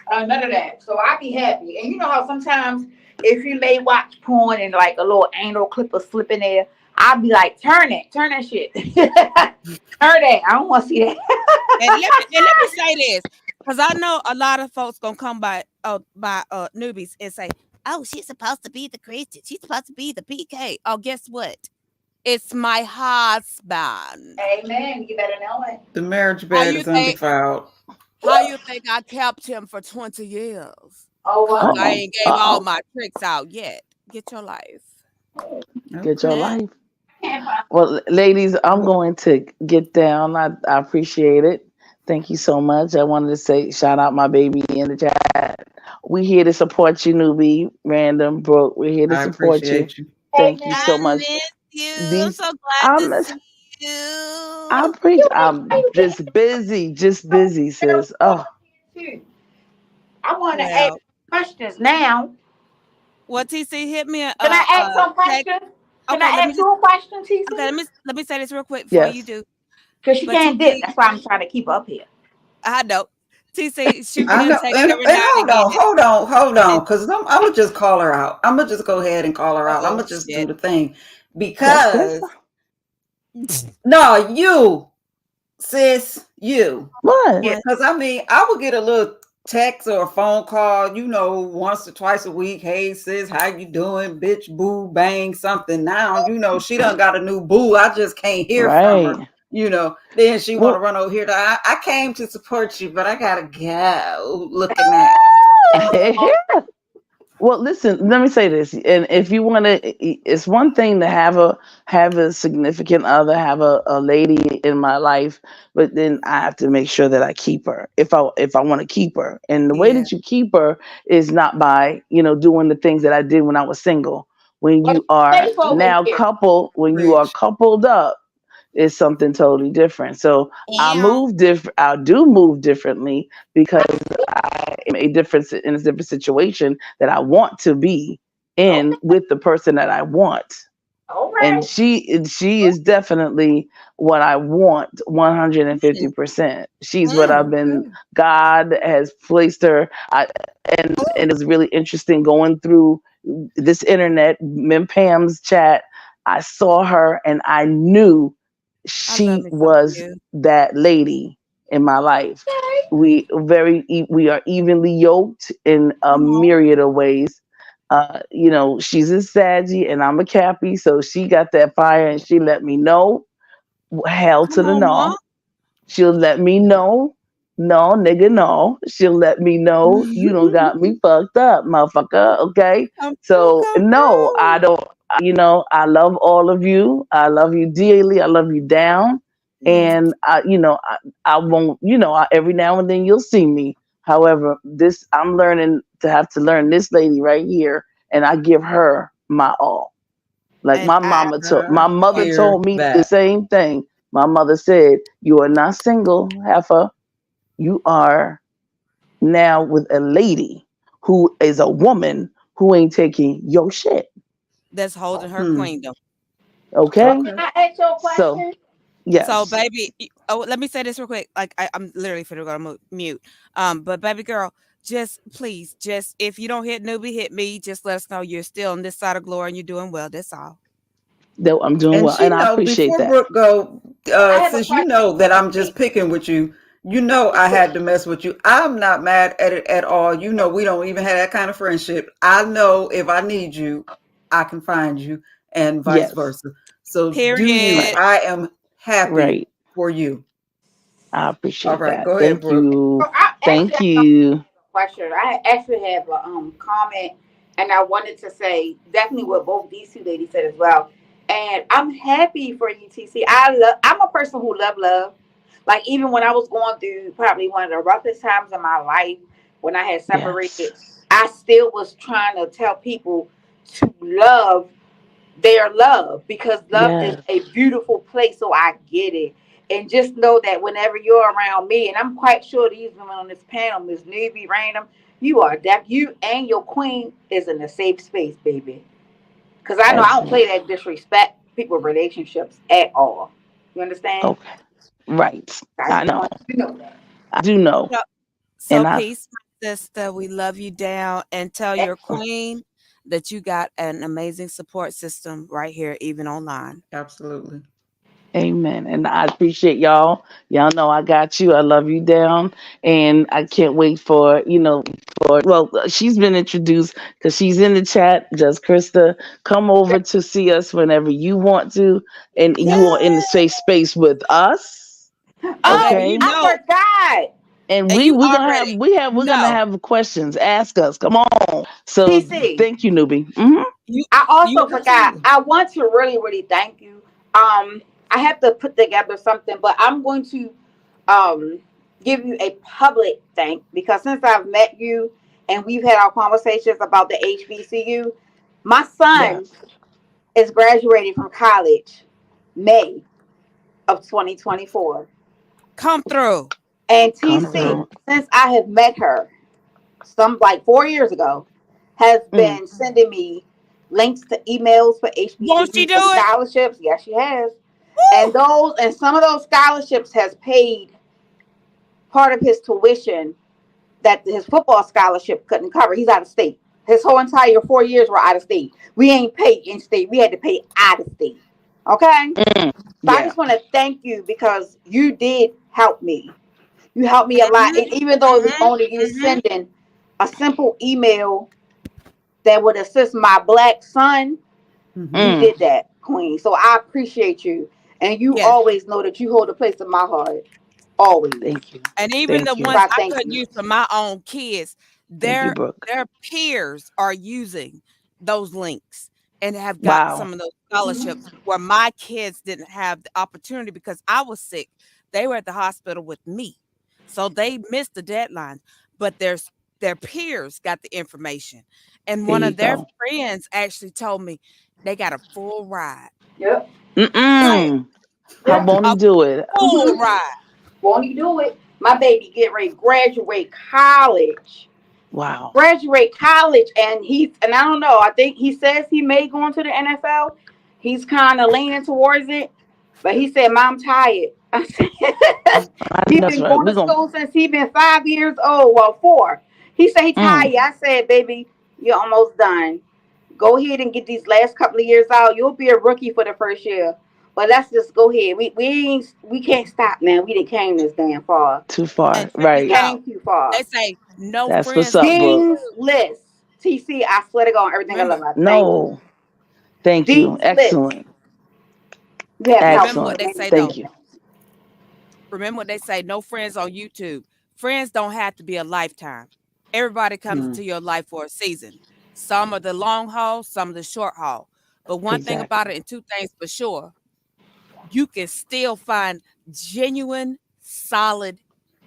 None of that. So I be happy. And you know how sometimes if you may watch porn and like a little anal clip will slip in there, I'll be like, turn that shit, turn that. I don't want to see that.
And let me say this, because I know a lot of folks gonna come by newbies and say, "Oh, she's supposed to be the Christian. She's supposed to be the PK." Oh, guess what? It's my husband.
Amen. You better know it.
the marriage
How
bed
you
is
think?
undefiled.
How you think I kept him for 20 years?
Oh
Cause
well.
I
Uh-oh.
ain't gave all
Uh-oh.
my tricks out yet. Get your life.
Get your
Okay.
Yeah.
life.
Can't find
Well, ladies, I'm going to get down. I appreciate it. Thank you so much. I wanted to say shout out my baby in the chat. We here to support you, newbie, random, Brooke. We're here to
I
support you.
appreciate you.
Thank you
Amen.
so
I
much.
miss you. I'm
These
so glad
I'm
to see you.
I
You
preach.
ain't
I'm
you been
just
so
busy,
married
sis.
for
Oh,
years too. I want to ask
Well,
questions now.
TC hit me
Can I ask some
text.
questions? Can
Okay,
I
let me
ask
just
you a question,
okay,
TC?
let me say this real quick before you
yes.
do.
Because she
But
can't dip.
TC,
That's why I'm trying to keep up here.
I know. TC, shoot
I
me a
know,
text
and
every now and again.
hold
And
on, because I'm gonna just call her out. I'm gonna just go ahead and call her out. I'm
oh
gonna just do
shit.
the thing
Yes.
because no, you sis, you.
What?
Yeah.
What?
Because I mean, I would get a little text or a phone call, once or twice a week. Hey sis, how you doing? Bitch, boo, bang, something. Now, she done got a new boo. I just can't hear from her.
Right.
Then she want to
Well,
run over here. I came to support you, but I gotta go. Looking at.
well, listen. Let me say this, and if you want to, it's one thing to have a significant other, have a lady in my life, but then I have to make sure that I keep her if I want to keep her. And the way
Yeah.
that you keep her is not by doing the things that I did when I was single. When
But
you are
safe over
now
here.
when you are
Rich.
coupled up, is something totally different. So I
Yeah.
move different. I do move differently because I am a different in a different situation that I want to be in
Okay.
with the person that I want.
All
And
right.
she is definitely what I want 150%. She's what I've been
Okay.
God has placed her. And it's really interesting going through this internet, Mem Pam's chat. I saw her and I knew
I love
she
me some
was
you.
that lady in my life. We are evenly yoked in a
Oh,
myriad of ways. She's a Saggy and I'm a Cappy, so she got that fire and she let me know. Hell to
come
the
on, ma.
no. She'll let me know. No, nigga, no. She'll let me know you don't got me fucked up, motherfucker. Okay.
Come through,
So
come
no, I
through.
don't. I love all of you. I love you dearly. I love you down.
Mm.
And I won't. Every now and then you'll see me. However, this I'm learning to have to learn this lady right here, and I give her my all. Like
And
my mother
Hear
told me the
that.
same thing. My mother said, "You are not single, heifer. You are now with a lady who is a woman who ain't taking your shit.
That's holding her
Hmm.
queendom.
Okay?
Okay.
I ask you a
So,
question?
So,
yes.
baby, oh, let me say this real quick. Like, I'm literally finna go to mute. But baby girl, just please, just if you don't hit newbie, hit me. Just let us know you're still on this side of glory and you're doing well. That's all.
Though I'm doing
And
well,
she
and I
know
appreciate
before
that.
Brooke go,
I have a
since you
question.
know that I'm just picking with you, you know I had to mess with you. I'm not mad at it at all. You know we don't even have that kind of friendship. I know if I need you, I can find you, and vice
Yes.
versa. So do you?
Period.
Right.
I am happy
Right.
for you.
I
All
appreciate
right,
that.
go ahead,
Thank
Brooke.
you.
So I actually
Thank
have a
you.
question. I actually have a comment, and I wanted to say definitely what both these two ladies said as well. And I'm happy for you, TC. I'm a person who love. Like even when I was going through probably one of the roughest times in my life when I had separated,
Yes.
I still was trying to tell people to love their love because love is
Yes.
a beautiful place. So I get it. And just know that whenever you're around me, and I'm quite sure these women on this panel, Miss Newbie, Random, you are that you and your queen is in a safe space, baby. Because I know I don't
Excellent.
play that disrespect people relationships at all. You understand?
Okay. Right.
I
I
just
know.
want you to know that.
I do know.
So,
And I
peace, my sister. We love you down, and tell your queen that you got an amazing support system right here, even online.
Absolutely.
Amen. And I appreciate y'all. Y'all know I got you. I love you down. And I can't wait for, well, she's been introduced because she's in the chat. Just Krista, come over to see us whenever you want to. And you are in the safe
Yay!
space with us.
And
Oh,
baby, you
Okay.
I
know,
forgot.
And
and you
we're gonna have
already
we're gonna
know.
have questions. Ask us. Come on. So
TC.
thank you, newbie. Hmm.
You
I
you
also forgot.
Absolutely.
I want to really, really thank you. I have to put together something, but I'm going to um give you a public thank because since I've met you and we've had our conversations about the HBCU, my son
Yes.
is graduating from college May of 2024.
come through.
And
Come
TC,
through.
since I have met her, some like 4 years ago, has
Mm,
been sending me links to emails for
Won't she
HBCUs
do
for
it?
scholarships. Yes, she has. And
Woo!
some of those scholarships has paid part of his tuition that his football scholarship couldn't cover. He's out of state. His whole entire 4 years were out of state. We ain't paid in state. We had to pay out of state. Okay?
mm.
So I
Yeah.
just want to thank you because you did help me. You helped me a lot. And
Mhm,
even though it was
mhm,
only you
mhm.
sending a simple email that would assist my black son,
Hmm.
you
Mm.
did that, Queen. So I appreciate you. And you
Yes.
always know that you hold a place in my heart. Always.
Thank you.
And even the
Thank
So
you.
ones
I
I
thank
couldn't
you.
use for my own kids,
Thank you,
their
Brooke.
their peers are using those links and have got
Wow.
some of those
Mhm.
scholarships where my kids didn't have the opportunity because I was sick. They were at the hospital with me. So they missed the deadline, but their peers got the information. And
There
one
you
of their
go.
friends actually told me they got a full ride.
Yep.
Full,
Mm-mm. How
Yep.
won't he
a
do it?
full
Mm-hmm.
ride.
Won't he do it? My baby get ready to graduate college.
Wow.
Graduate college, and I don't know. I think he says he may go into the NFL. He's kind of leaning towards it, but he said, "Mom, I'm tired." I said,
I know
"He's
that's
been
right.
going
We're
to
gonna
school since he been 5 years old. Well, four." He said he
mm,
tired. I said, "Baby, you're almost done. Go ahead and get these last couple of years out. You'll be a rookie for the first year." But let's just go ahead. We can't stop, man. We didn't came this damn far.
too
And
far.
check
We
this
Right.
out.
came too
They
far.
say no
That's what's
friends
up,
on
Brooke.
Dean's
YouTube.
List. TC, I swear to God, on everything I love.
Remember,
I thank you.
No. Thank you.
Dean's List.
Excellent.
You have helped
remember
me
what
with
Excellent.
they
many
say
Thank
though.
you.
things.
Remember what they say, no friends on YouTube. Friends don't have to be a lifetime. Everybody comes
Hmm.
into your life for a season. Some are the long haul, some are the short haul. But one thing about
Exactly.
it, and two things for sure, you can still find genuine, solid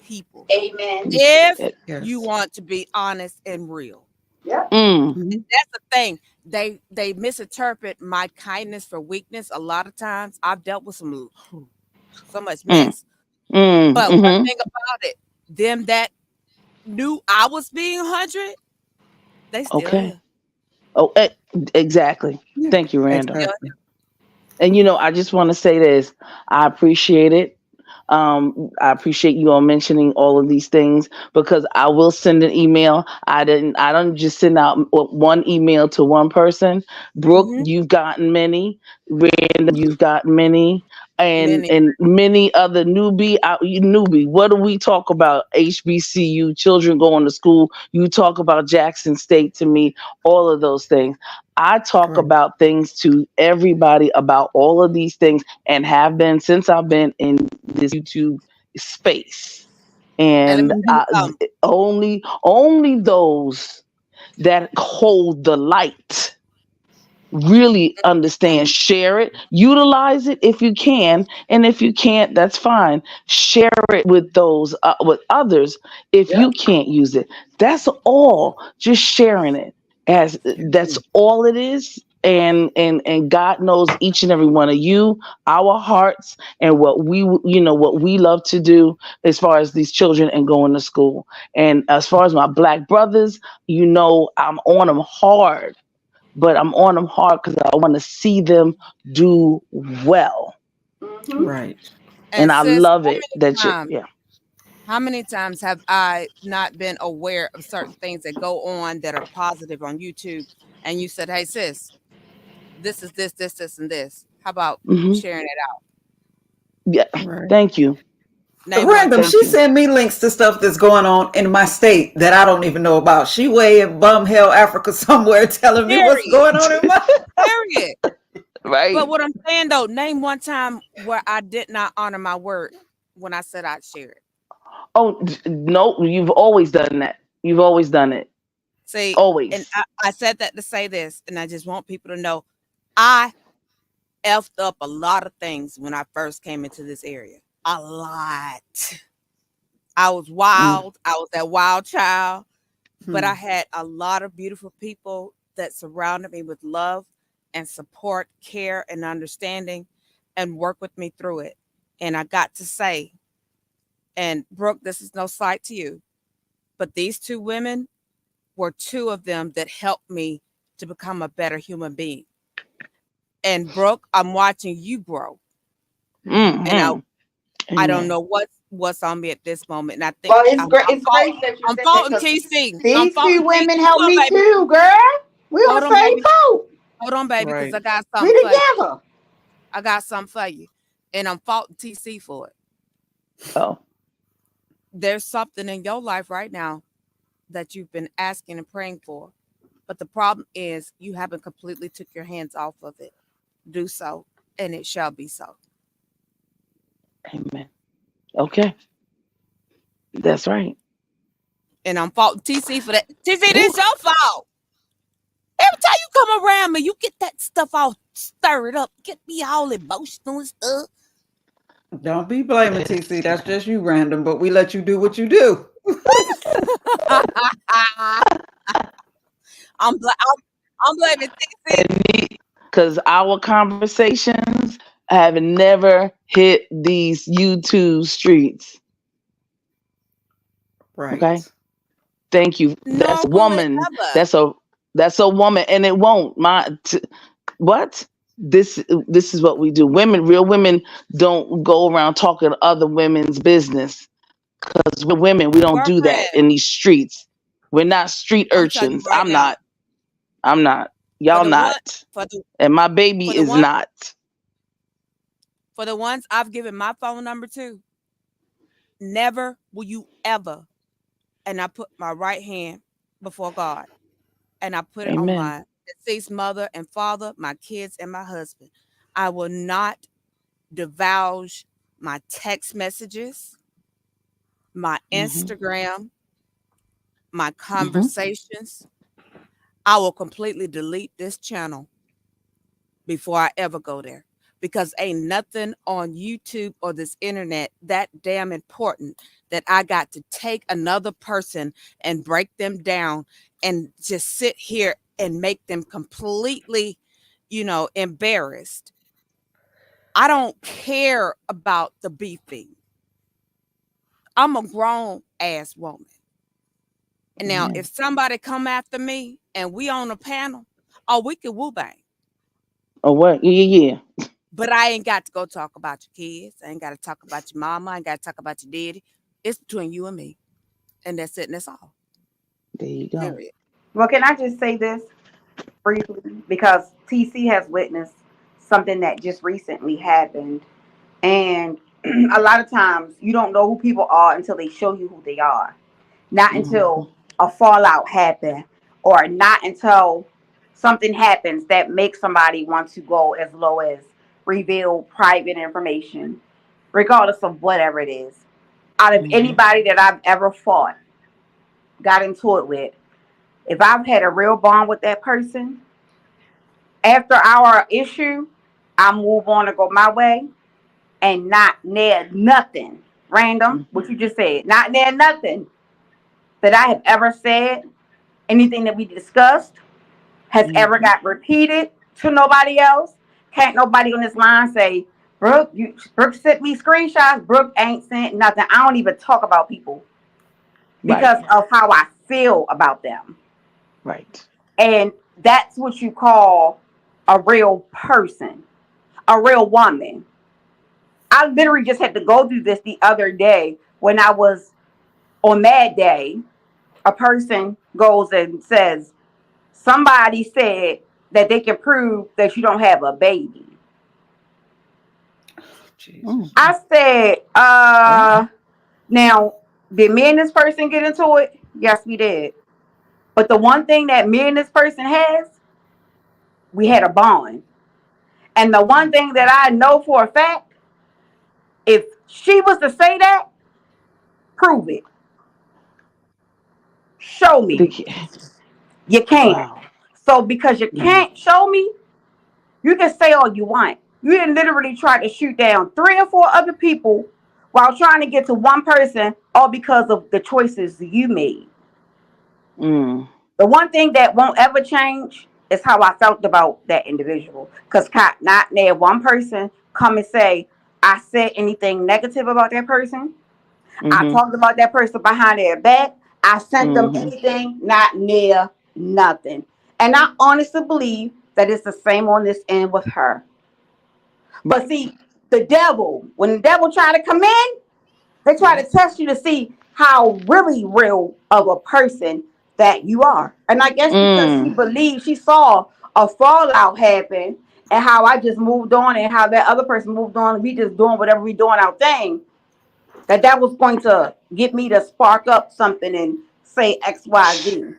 people
Amen.
if
It,
you
Yes.
want to be honest and real.
Yep.
mm,
Hmm.
That's the thing. They misinterpret my kindness for weakness a lot of times. I've dealt with so much
mm,
mess.
mm,
But one
mm-hmm.
thing about it, them that knew I was being 100, they still
Okay.
here.
Oh, exactly.
Yeah.
Thank you, Randall.
Yeah.
Exactly.
And I just want to say this. I appreciate it. I appreciate you all mentioning all of these things because I will send an email. I don't just send out one email to one person. Brooke,
Mm-hmm.
you've gotten many. Random, you've gotten many. And
Many.
and many other newbie. What do we talk about? HBCU, children going to school. You talk about Jackson State to me, all of those things. I talk
Right.
about things to everybody about all of these things and have been since I've been in this YouTube space.
And let me
And
tell you something.
only those that hold the light really understand. Share it, utilize it if you can, and if you can't, that's fine. Share it with those with others if
Yep.
you can't use it. That's all. Just sharing it, as that's
Mhm.
all it is. And God knows each and every one of you, our hearts, and what what we love to do as far as these children and going to school. And as far as my black brothers, I'm on them hard, but I'm on them hard because I want to see them do well.
Mhm. Right.
And
And
I
sis,
love it that
times,
yeah.
how many times have I not been aware of certain things that go on that are positive on YouTube? And you said, "Hey, sis, this is this, and this. How about
Hmm.
sharing it out?"
Yeah.
Right.
Thank you.
Name one
Random,
time.
Thank
she
you.
sent me links to stuff that's going on in my state that I don't even know about. She way in bum hell Africa somewhere telling me what's
Period.
going on in my
Period. But
Right.
what I'm saying though, name one time where I did not honor my word when I said I'd share it.
Oh no, you've always done that. You've always done it.
See, and
Always.
I said that to say this, and I just want people to know I effed up a lot of things when I first came into this area. A lot. I was
Mm,
wild. I was that wild child, but I
Hmm.
had a lot of beautiful people that surrounded me with love and support, care, and understanding, and work with me through it. And I got to say, and Brooke, this is no slight to you, but these two women were two of them that helped me to become a better human being. And Brooke, I'm watching you grow. And
hmm.
I don't
Amen.
know what's on me at this moment. And I think
Well, it's great. It's great that you
I'm
said that
faulting
because
TC. I'm
these two
faulting TC.
women helped
Hold
me
on, baby.
too, girl. We on
Hold
the
on,
same
baby.
boat.
Hold on, baby, because
Right.
I got
We
something for you.
together.
I got something for you. And I'm faulting TC for it.
Oh.
There's something in your life right now that you've been asking and praying for. But the problem is you haven't completely took your hands off of it. Do so, and it shall be so.
Amen. Okay. That's right.
And I'm faulting TC for that. TC,
Ooh.
this your fault. Every time you come around me, you get that stuff all stirred up, get me all emotional and stuff.
Don't be blaming TC. That's just you, Random. But we let you do what you do.
I'm blaming TC.
Because our conversations have never hit these YouTube streets. Okay.
Right.
Thank you. That's
Nor
a
will it
woman.
ever.
That's a woman, and it won't. What? This is what we do. Women, real women, don't go around talking other women's business. Because we're women, we don't do that
Girlfriend,
in these streets. We're not street
I'm telling you
urchins.
right
I'm
now,
not. I'm not.
for
Y'all
the one
not.
for the
And my
for
baby
the
is
one
not.
for the ones I've given my phone number to, never will you ever. And I put my right hand before God and I put it on
Amen.
my deceased mother and father, my kids, and my husband. I will not divulge my text messages, my
Hmm.
Instagram, my
Hmm.
conversations. I will completely delete this channel before I ever go there because ain't nothing on YouTube or this internet that damn important that I got to take another person and break them down and just sit here and make them completely, embarrassed. I don't care about the beefing. I'm a grown ass woman. And now if
Amen.
somebody come after me and we on a panel, Oh, we can woo bang.
Or what? Yeah.
But I ain't got to go talk about your kids. I ain't got to talk about your mama. I ain't got to talk about your daddy. It's between you and me. And that's it. And that's all.
There you go.
Period.
Well, can I just say this briefly? Because TC has witnessed something that just recently happened. And a lot of times you don't know who people are until they show you who they are. Not
Mm-hmm.
until a fallout happens, or not until something happens that makes somebody want to go as low as reveal private information, regardless of whatever it is. Out of
Mm-hmm.
anybody that I've ever fought, got into it with, if I've had a real bond with that person, after our issue, I move on to go my way and not near nothing random, what you just said, not near nothing that I have ever said, anything that we discussed has ever
Mm-hmm.
got repeated to nobody else. Can't nobody on this line say, Brooke sent me screenshots. Brooke ain't sent nothing. I don't even talk about people
Right.
because of how I feel about them.
Right.
And that's what you call a real person, a real woman. I literally just had to go through this the other day when I was on Mad Day. A person goes and says, somebody said that they can prove that you don't have a baby.
Jesus.
I said,
Wow.
now, did me and this person get into it? Yes, we did. But the one thing that me and this person has, we had a bond. And the one thing that I know for a fact, if she was to say that, prove it. Show me.
The,
You can't.
wow.
So because you
Mm-hmm.
can't show me, you can say all you want. You didn't literally try to shoot down 3 or 4 other people while trying to get to one person, all because of the choices you made.
Mm.
The one thing that won't ever change is how I felt about that individual. Because not there one person come and say, I said anything negative about that person. I
Mm-hmm.
talked about that person behind their back. I sent them
Mm-hmm.
anything, not near nothing. And I honestly believe that it's the same on this end with her. But
Right.
see, the devil, when the devil try to come in, they try to test you to see how really real of a person that you are. And I guess because she
Mm.
believed, she saw a fallout happen and how I just moved on and how that other person moved on, we just doing whatever we doing our thing, that was going to get me to spark up something and say XYZ.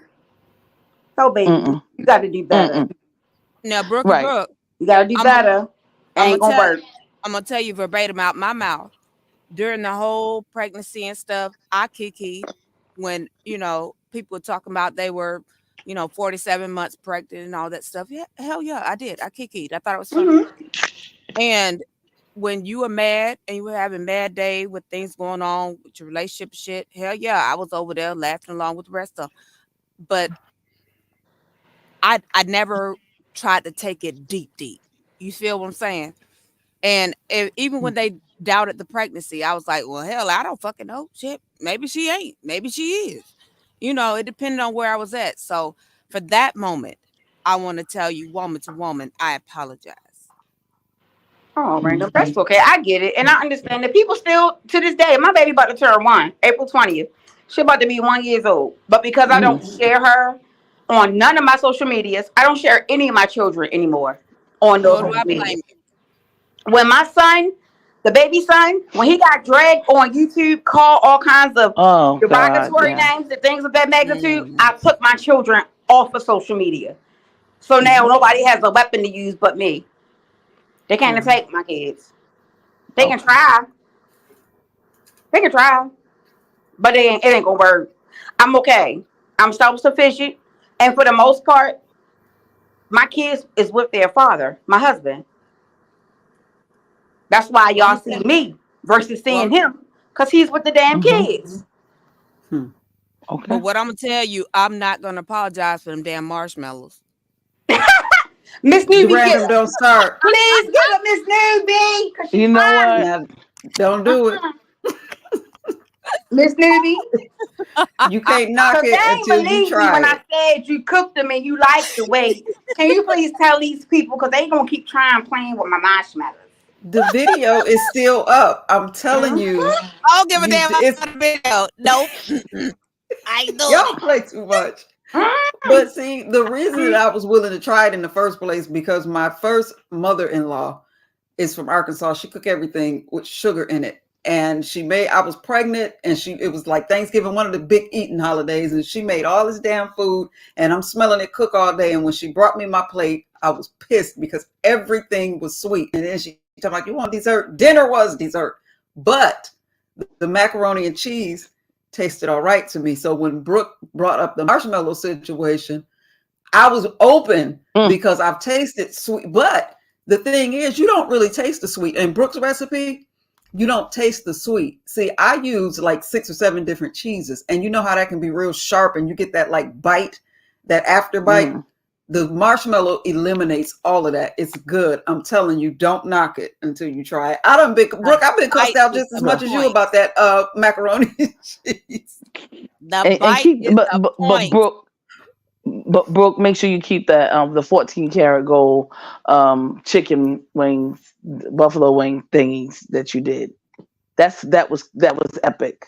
So baby,
Mm-mm.
you got to do better.
Mm-mm.
Now, Brooke and
Right.
Brooke,
You got to do
I'm
better.
I'm gonna
Ain't gonna
tell
work.
I'm gonna tell you verbatim out my mouth. During the whole pregnancy and stuff, I kikied when, people were talking about they were, 47 months pregnant and all that stuff. Yeah, hell yeah, I did. I kikied. I thought it was funny.
Mm-hmm.
And when you were mad and you were having mad day with things going on with your relationship shit, hell yeah, I was over there laughing along with the rest of them. But I never tried to take it deep, deep. You feel what I'm saying? And even when they doubted the pregnancy, I was like, well, hell, I don't fucking know. Shit, maybe she ain't. Maybe she is. It depended on where I was at. So for that moment, I want to tell you, woman to woman, I apologize.
Oh, random.
Mm-hmm.
That's okay. I get it. And I understand that people still, to this day, my baby about to turn 1, April 20th. She about to be 1 years old. But because I don't
Mm-hmm.
share her on none of my social medias, I don't share any of my children anymore on those
Nor do
social
I
Okay.
media.
blame you.
When my son, the baby son, when he got dragged on YouTube, called all kinds of
Oh God.
derogatory
Yeah.
names and things of that magnitude,
Mhm.
I took my children off of social media. So now
Mm-hmm.
nobody has a weapon to use but me. They can't
Mm.
attack my kids. They can
Okay.
try. They can try, but it ain't gonna work. I'm okay. I'm self-sufficient, and for the most part, my kids is with their father, my husband. That's why
Well, I'm
y'all
gonna
see
tell,
me versus seeing
well,
him, cause he's with the damn
Mm-hmm.
kids.
Hmm.
Okay.
but what I'm gonna tell you, I'm not gonna apologize for them damn marshmallows.
Miss
The
Newbie, get
random
her.
don't start.
Please get her, Miss Newbie, cause she's
You know what?
fine.
Now, don't do it.
Miss Newbie,
You can't knock
Cause they
it
ain't
until you
believe me
try
when I
it.
said you cooked them and you liked the way. Can you please tell these people because they gonna keep trying playing with my marshmallows?
The video is still up. I'm telling
Mhm.
you,
I don't give a
you
damn
it's
about the video. Nope. I ain't doing
y'all
it.
play too much.
Mhm.
But see, the reason that I was willing to try it in the first place because my first mother-in-law is from Arkansas. She cooked everything with sugar in it. And I was pregnant and it was like Thanksgiving, one of the big eating holidays. And she made all this damn food and I'm smelling it cook all day. And when she brought me my plate, I was pissed because everything was sweet. And then she told me, like, you want dessert? Dinner was dessert. But the macaroni and cheese tasted all right to me. So when Brooke brought up the marshmallow situation, I was open
Mm.
because I've tasted sweet. But the thing is, you don't really taste the sweet. In Brooke's recipe, you don't taste the sweet. See, I use like 6 or 7 different cheeses, and you know how that can be real sharp, and you get that like bite, that after bite.
Mm.
The marshmallow eliminates all of that. It's good. I'm telling you, don't knock it until you try it. I done been
The
Brooke. I've been cussed
bite
out
is
just as
the
much as you
point.
about that macaroni and cheese.
The
And
bite
keep
is the point.
But Brooke, make sure you keep that the 14 karat gold chicken wings, buffalo wing thingies that you did. That was epic.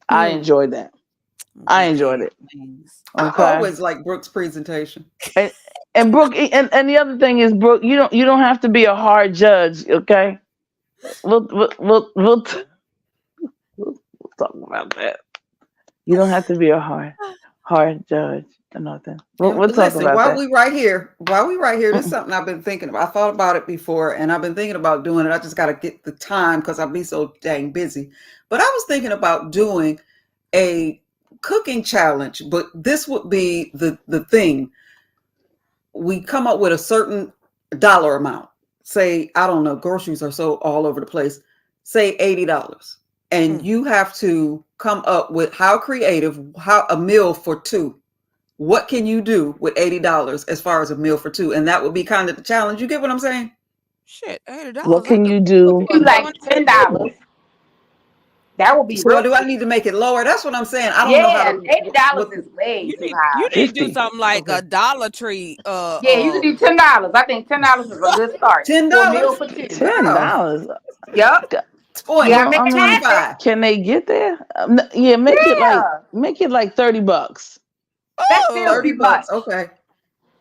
I
Hmm.
enjoyed that. I
Wing
enjoyed
ass
it.
wings.
I
Okay.
always like Brooke's presentation.
And Brooke, and the other thing is, Brooke, you don't have to be a hard judge. Okay. We'll talk about that. You don't have to be a hard judge or nothing. We'll,
And
we'll talk
listen,
about that.
while we right here, this is
Mm-mm.
something I've been thinking about. I thought about it before, and I've been thinking about doing it. I just got to get the time because I'll be so dang busy. But I was thinking about doing a cooking challenge, but this would be the thing. We come up with a certain dollar amount. Say, I don't know, groceries are so all over the place. Say $80. And
Mm.
you have to come up with how a meal for two. What can you do with $80 as far as a meal for two? And that would be kind of the challenge. You get what I'm saying?
Shit,
What
$80. I
can
could
you
cook
do?
for
You
a
like
family of two.
$10. That would be
So
real
do I
cheap.
need to make it lower? That's what I'm saying. I don't know how
Yeah,
to
$80
what
is way
You
too
need you
high.
need to do
50.
something like
okay.
a Dollar Tree.
Yeah, you can do $10. I think $10 is a good start for a meal
$10?
for two.
ten
Oh,
dollars.
Yup. You gotta
$20,
Well,
make
I
it
mean,
happen.
$25.
can they get there? Yeah,
Yeah,
make it like $30.
that's still
Oh,
$30.
too much.
Okay.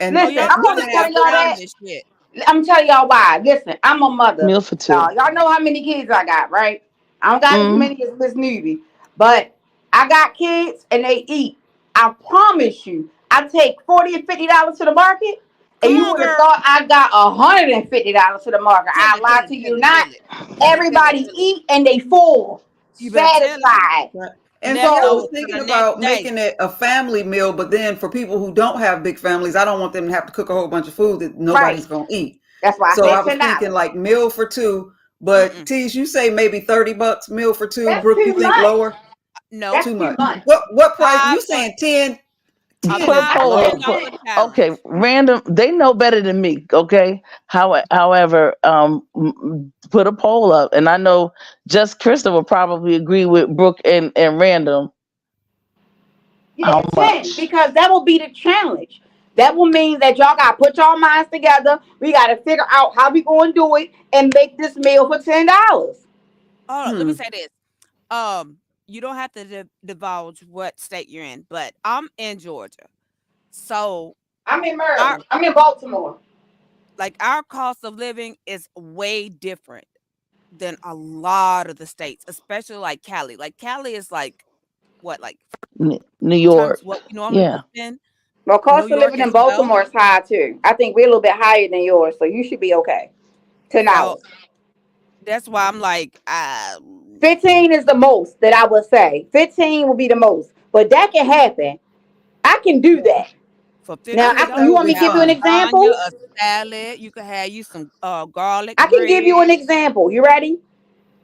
oh,
Listen,
y'all
I'm
And
could
what's
only
it?
have
telling y'all
salmon
that.
and shit.
I'm telling y'all why. Listen, I'm a mother.
Meal for two.
Y'all know how many kids I got, right? I don't got as
Mm.
many as Miss Newbie, but I got kids and they eat. I promise you, I take $40 and $50 to the market, and
Come
you
on,
would have
girl.
thought I got $150 to the market.
Tell
I
it, tell
lie
it,
to
tell
you
it,
not.
tell it. Tell it, tell it,
Everybody
tell it.
eat and they full,
You better tell it.
satisfied.
Right. And see, I was
So
Leftovers for
thinking
the next
about
day.
making it a family meal, but then for people who don't have big families, I don't want them to have to cook a whole bunch of food that
right,
nobody's gonna eat.
that's why I
So I
said
was thinking
$10.
like meal for two. But
Mm-mm.
Tease, you say maybe $30 meal for two.
That's
Brooke, you
too
think
much.
lower?
Nope.
That's
Too
too
much.
much.
What price?
Five
You
for
saying 10?
a
10
Put a
is
five
I
for
poll
low.
ten
said
up.
dollar
10.
Okay,
challenge.
random. They know better than me. Okay, however, put a poll up, and I know just Krista will probably agree with Brooke and random.
Yeah,
How
10,
much?
because that will be the challenge. That will mean that y'all gotta put y'all minds together. We gotta figure out how we gonna do it and make this meal for $10.
Hold on, let me
Hmm.
say this. Um, you don't have to divulge what state you're in, but I'm in Georgia. So
I'm in
our
Maryland. I'm in Baltimore.
our cost of living is way different than a lot of the states, especially like Cali. Like Cali is like what, like
New
times
York.
what we normally
Yeah.
would spend.
Well,
New
cost of
York
living in
as well.
Baltimore is high too. I think we're a little bit higher than yours, so you should be okay. Ten
So
dollars.
that's why I'm like,
15 is the most that I would say. 15 will be the most. But that can happen. I can do that.
for
Now,
I
$15,
think that
you
would
want
be
me
you
to give
have
you an
fun.
lasagna,
example?
a salad. You could have you some garlic
I can give you
bread.
an example. You ready?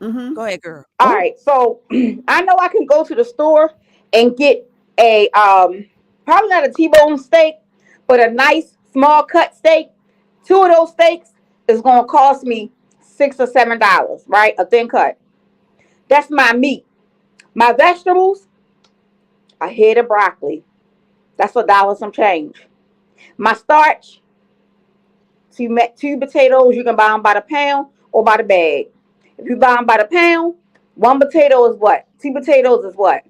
Hmm.
Go ahead, girl.
All
Oh,
right, so I know I can go to the store and get a probably not a T-bone steak, but a nice small cut steak. Two of those steaks is gonna cost me $6 or $7, right? A thin cut. That's my meat. My vegetables, a head of broccoli. That's $1 some change. My starch, two potatoes, you can buy them by the pound or by the bag. If you buy them by the pound, one potato is what? Two potatoes is what?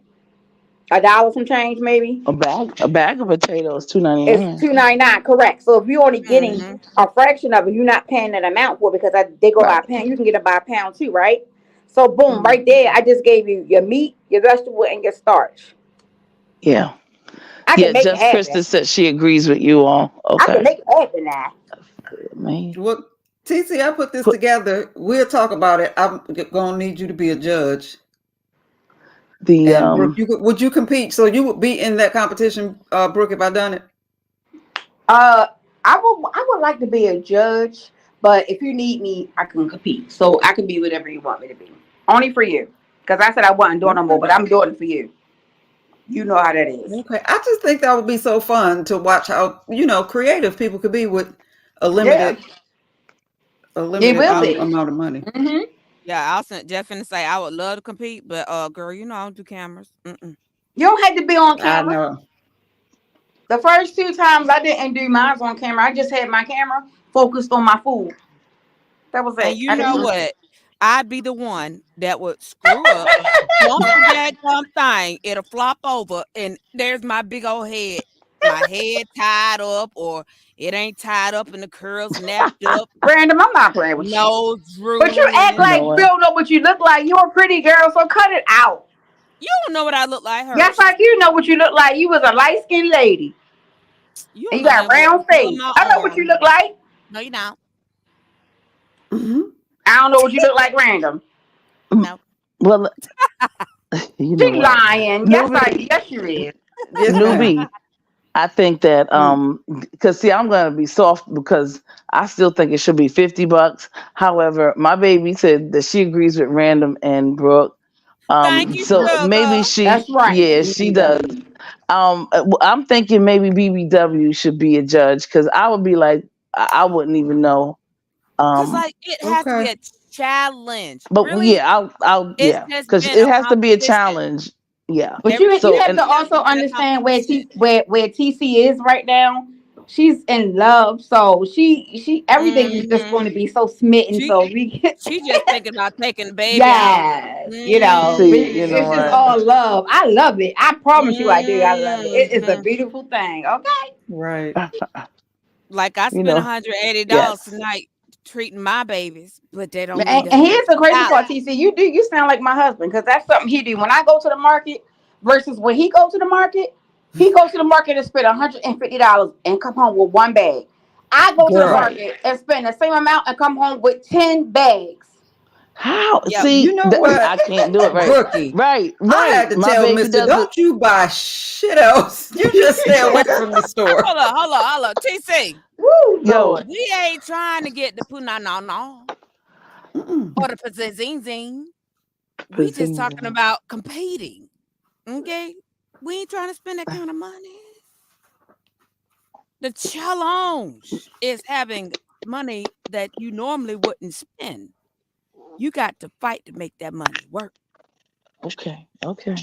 $1 some change maybe.
A bag of potatoes,
It's
$2.99.
$2.99, correct. So if you're only getting
Mm-hmm.
a fraction of it, you're not paying that amount for it because they go by
Right.
a pound. You can get it by a pound too, right? So boom,
Mm.
right there, I just gave you your meat, your vegetable, and your starch.
Yeah.
I can
Yeah.
make it
Just
happen.
Krista said she agrees with you all.
I can
Okay.
make it happen now.
Man.
Well, TC, I put this
Put
together. We'll talk about it. I'm gonna need you to be a judge.
the
And Brooke, would you compete? So you would be in that competition, Brooke, if I done it.
Uh, I would like to be a judge, but if you need me, I can compete. So I can be whatever you want me to be. Only for you, because I said I wasn't doing no more,
Okay.
but I'm doing it for you. You know how that is.
Okay. I just think that would be so fun to watch how, creative people could be with a
Yeah,
limited a
it
limited
will
I,
be.
amount of money.
yeah, I'll send Jeff and say I would love to compete, but girl, you know I don't do cameras. Mm-mm.
You don't have to be on
I
camera.
know.
The first two times I didn't do mine on camera. I just had my camera focused on my food. That was
And
it.
you
I
know
didn't.
what? I'd be the one that would screw up, bump the daggum thing, it'll flop over, and there's my big old head. My head tied up, or it ain't tied up, and the curls napped up,
Random, I'm not playing with you.
nose
But you act
you
drooling.
know
like
what?
Bill know what you look like. You're a pretty girl, so cut it out.
You don't know what I look like,
Yes,
Hirsch.
I do know what you look like. You was a light skinned lady.
You
And
don't
you
know
got
nothing but
round
the color of
face.
my
I know what you
arm.
look like.
No, you don't.
Hmm.
I don't know what you look like random.
Mm,
No.
well, you know
She
what?
lying.
Newbie,
Yes you is.
Yes, ma'am.
newbie. I think that
Mm.
because see, I'm gonna be soft because I still think it should be $50. However, my baby said that she agrees with Random and Brooke.
Thank you,
So maybe
sugar.
she,
That's right.
yeah, she does.
BBW.
I'm thinking maybe BBW should be a judge because I would be like, I wouldn't even know.
Cause
Um,
like it has to be
Okay.
a challenge.
but
Really,
yeah,
it's
yeah,
just
because
been
it
a
has to be a
competition.
challenge. Yeah.
But
Every
you
So
have to
and
time
also
we did a
understand
competition.
where TC is right now. She's in love, so she everything is just going
Mhm.
to be so smitten.
She
So we
she just thinking about taking the baby out.
yes,
see, you know
it's just
what?
Mhm.
all love. I love it. I promise you, I do. I love it. It is a
Mhm.
beautiful thing. Okay.
Right.
Like I
You
spent
know,
$180
yes.
tonight treating my babies, but they don't need
And here's the crazy
$180.
part, TC. You sound like my husband because that's something he do. When I go to the market versus when he goes to the market, he goes to the market and spend $150 and come home with one bag. I go to the
Girl,
Right.
market and spend the same amount and come home with 10 bags.
How?
Yep.
you
See,
know what,
I can't do it. Right.
Brookie?
Right.
I
Right.
had to
My
tell
baby
Mister,
does it.
don't you buy shit else. You just stay away from the store.
Hold on. TC,
Woo,
Yo,
Lord.
we ain't trying to get the poo no
Mm-mm.
or the zing. We just talking
Pazing.
about competing. Okay? We ain't trying to spend that kind of money. The challenge is having money that you normally wouldn't spend. You got to fight to make that money work.
Okay. Okay.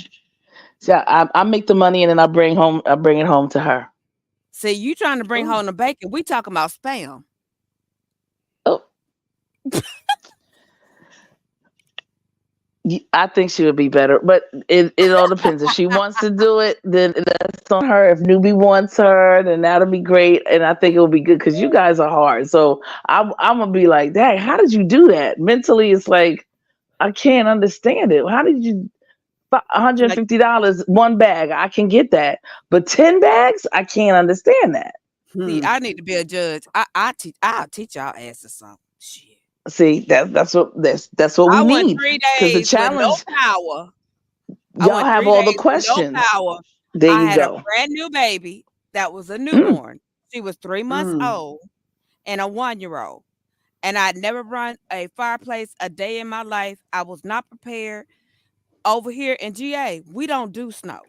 So I make the money and then I bring it home to her.
See, you trying to bring
Oh,
home the bacon. We talking about spam.
Oh, I think she would be better, but it all depends. If she wants to do it, then that's on her. If newbie wants her, then that'll be great, and I think it will be good because you guys are hard. So I'm gonna be like, dang, how did you do that? Mentally, it's like I can't understand it. How did you
Like,
$150 one bag? I can get that, but 10 bags, I can't understand that.
see,
hmm.
I need to be a judge. I'll teach y'all asses something. Shit.
See, that's what we
I went
need
three
because the
days with no
challenge.
power. I
Y'all
went
have
3
all the
days with no
questions.
power.
There
I
you
had a
go.
brand new baby that was a
Mm,
newborn. She was 3 months
Mm.
old and a 1-year-old. And I'd never run a fireplace a day in my life. I was not prepared. Over here in GA, we don't do snow.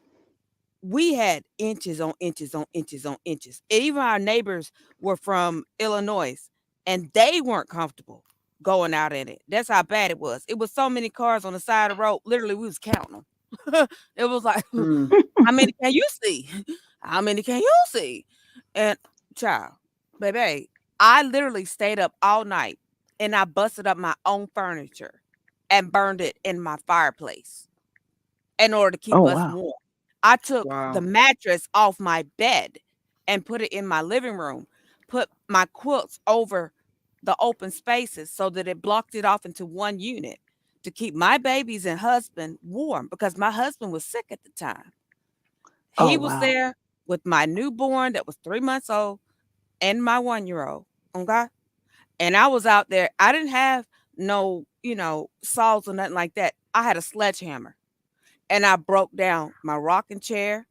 We had inches on inches on inches on inches. Even our neighbors were from Illinois and they weren't comfortable going out in it. That's how bad it was. It was so many cars on the side of the road. Literally, we was counting them. It was like,
Mm.
how many can you see? How many can you see? And child, baby, I literally stayed up all night and I busted up my own furniture and burned it in my fireplace in order to keep
Oh
us
wow.
warm. I took the
Wow.
mattress off my bed and put it in my living room, put my quilts over the open spaces so that it blocked it off into one unit to keep my babies and husband warm because my husband was sick at the time.
Oh
He was
wow.
there with my newborn that was 3 months old and my 1 year old. Okay. And I was out there. I didn't have no, saws or nothing like that. I had a sledgehammer and I broke down my rocking chair,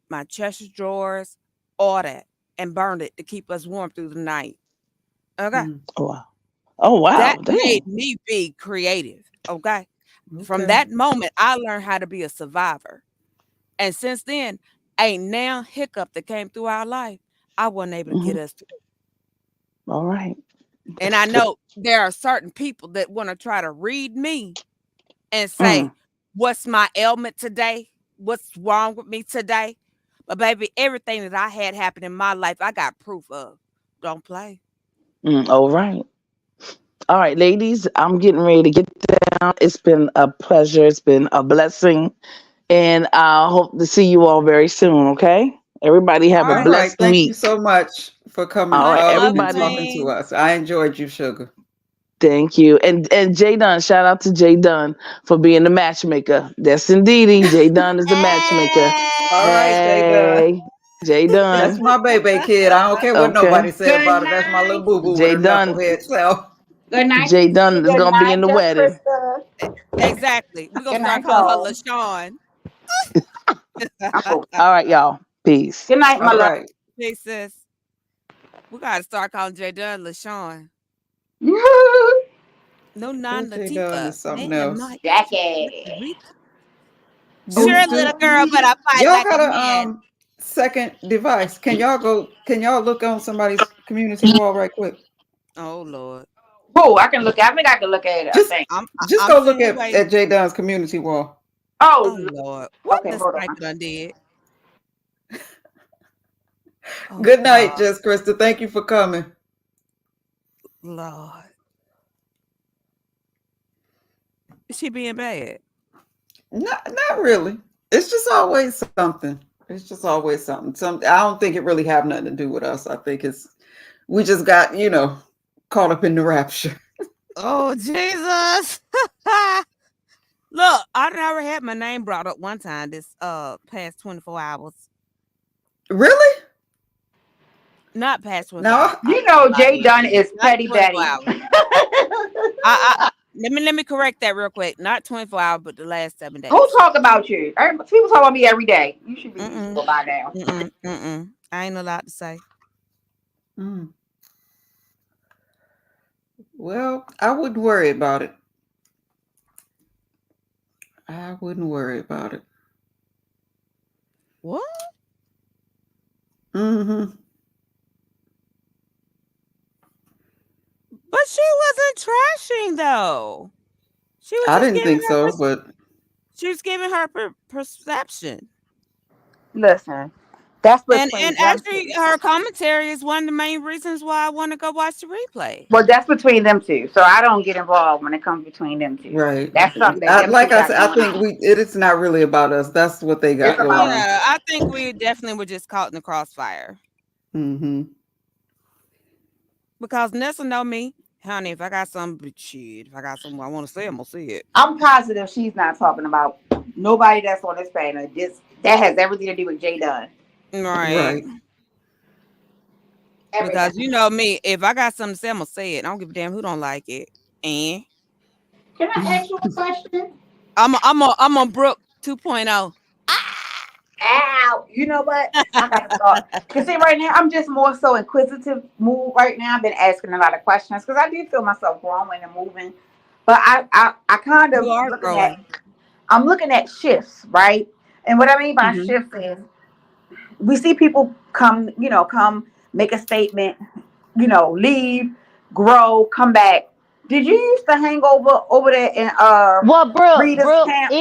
my Cheshire drawers, all that, and burned it to keep us warm through the night. Okay.
Mm.
Oh wow. Oh
That
wow.
made
Dang.
me be creative. Okay. From
Okay.
that moment, I learned how to be a survivor. And since then, ain't now hiccup that came through our life, I wasn't able to get
Hmm.
us through.
All right.
And I know there are certain people that want to try to read me and
Mm.
say, what's my ailment today? What's wrong with me today? But baby, everything that I had happen in my life, I got proof of. Don't play.
Mm. All right. All right, ladies. I'm getting ready to get down. It's been a pleasure. It's been a blessing, and I hope to see you all very soon. Okay. Everybody have
All
a
All
right.
right.
blessed
Thank you
week.
so much for coming
All right,
Much
up
love,
and
everybody.
talking to
Queen.
us. I enjoyed you, Sugar.
Thank you. And Jay Dunn, shout out to Jay Dunn for being the matchmaker. That's indeedy. Jay Dunn is the matchmaker.
All right,
Hey.
Jay Dunn.
Hey, Jay
That's
Dunn.
my baby kid. I don't care what
Okay.
nobody say
Good
about it. That's my
night.
little boo boo with
Jay
her
Dunn.
knucklehead self.
Good night,
Jay
Cece.
Dunn is
Good
gonna be in
night,
the
Just
wedding.
Krista.
Exactly. We're gonna
Good
start
night,
calling her
y'all.
LaShawn.
I'm cool.
All right, y'all. Peace.
Good night, my
All
love.
right.
Hey sis. We gotta start calling J Dunn LaShawn. No non
That Jay Dunn
Latifah.
is something
Man,
else.
my
Jackie.
Do
sure, little
do
girl, but I fight
y'all
like a
got a
man.
second device? Can y'all look on somebody's community wall right quick?
Oh Lord.
Oh, I can look at I think I can look at it, I
Just
think.
just
I'm
go look
sitting here waiting.
at Jay Dunn's community wall.
Oh
Oh,
Lord. What
okay,
the
hold
sniper
on.
done did? Oh
Good night,
God.
Just Krista. Thank you for coming.
Lord. Is she being bad?
Not really. It's just always something. It's just always something. I don't think it really have nothing to do with us. I think we just got, caught up in the rapture.
Oh Jesus. Look, I never had my name brought up one time this past 24 hours.
Really?
Not past 24 hours.
No.
You know
I
Jay Dunn is
not
Petty
24
Betty.
hours. I let me correct that real quick. Not 24 hours, but the last 7
Who
days.
talk about you? People talk about me every day. You should be used to
Mm-mm.
it by now.
Mm-mm. I ain't allowed to say.
Mm. Well, I wouldn't worry about it. I wouldn't worry about it.
What?
Hmm.
But she wasn't trashing though. She was
I
just
didn't
giving
think
her
so, but
she was giving her perception.
Listen, that's between
And
them
actually
two.
her commentary is one of the main reasons why I want to go watch the replay.
Well, that's between them two. So I don't get involved when it comes between them two.
right.
That's something that them two
Like I
got
said, I
going
think
on.
it's not really about us. That's what they
It's
got going
about
on.
Yeah, I think we definitely were just caught in the crossfire.
Hmm.
Because Nessa know me. Honey, if I got something shit, if I got something I want to say, I'm gonna say it.
I'm positive she's not talking about nobody that's on this panel. This that has everything to do with Jay Dunn.
Right.
Right.
Everything.
Because you know me, if I got something to say, I'm gonna say it. I don't give a damn who don't like it. And
Can I ask you a question?
I'm a Brooke 2.0. Ah!
Ow! You know what? I gotta start. Cause see, right now I'm just more so inquisitive mood. Right now, I've been asking a lot of questions because I do feel myself growing and moving. But I kind
You
of
are growing.
I'm looking at shifts, right? And what I mean by
Hmm.
shifts is we see people come make a statement, leave, grow, come back. Did you used to hang over there in
Well, Brooke,
Rita's
Brooke,
camp?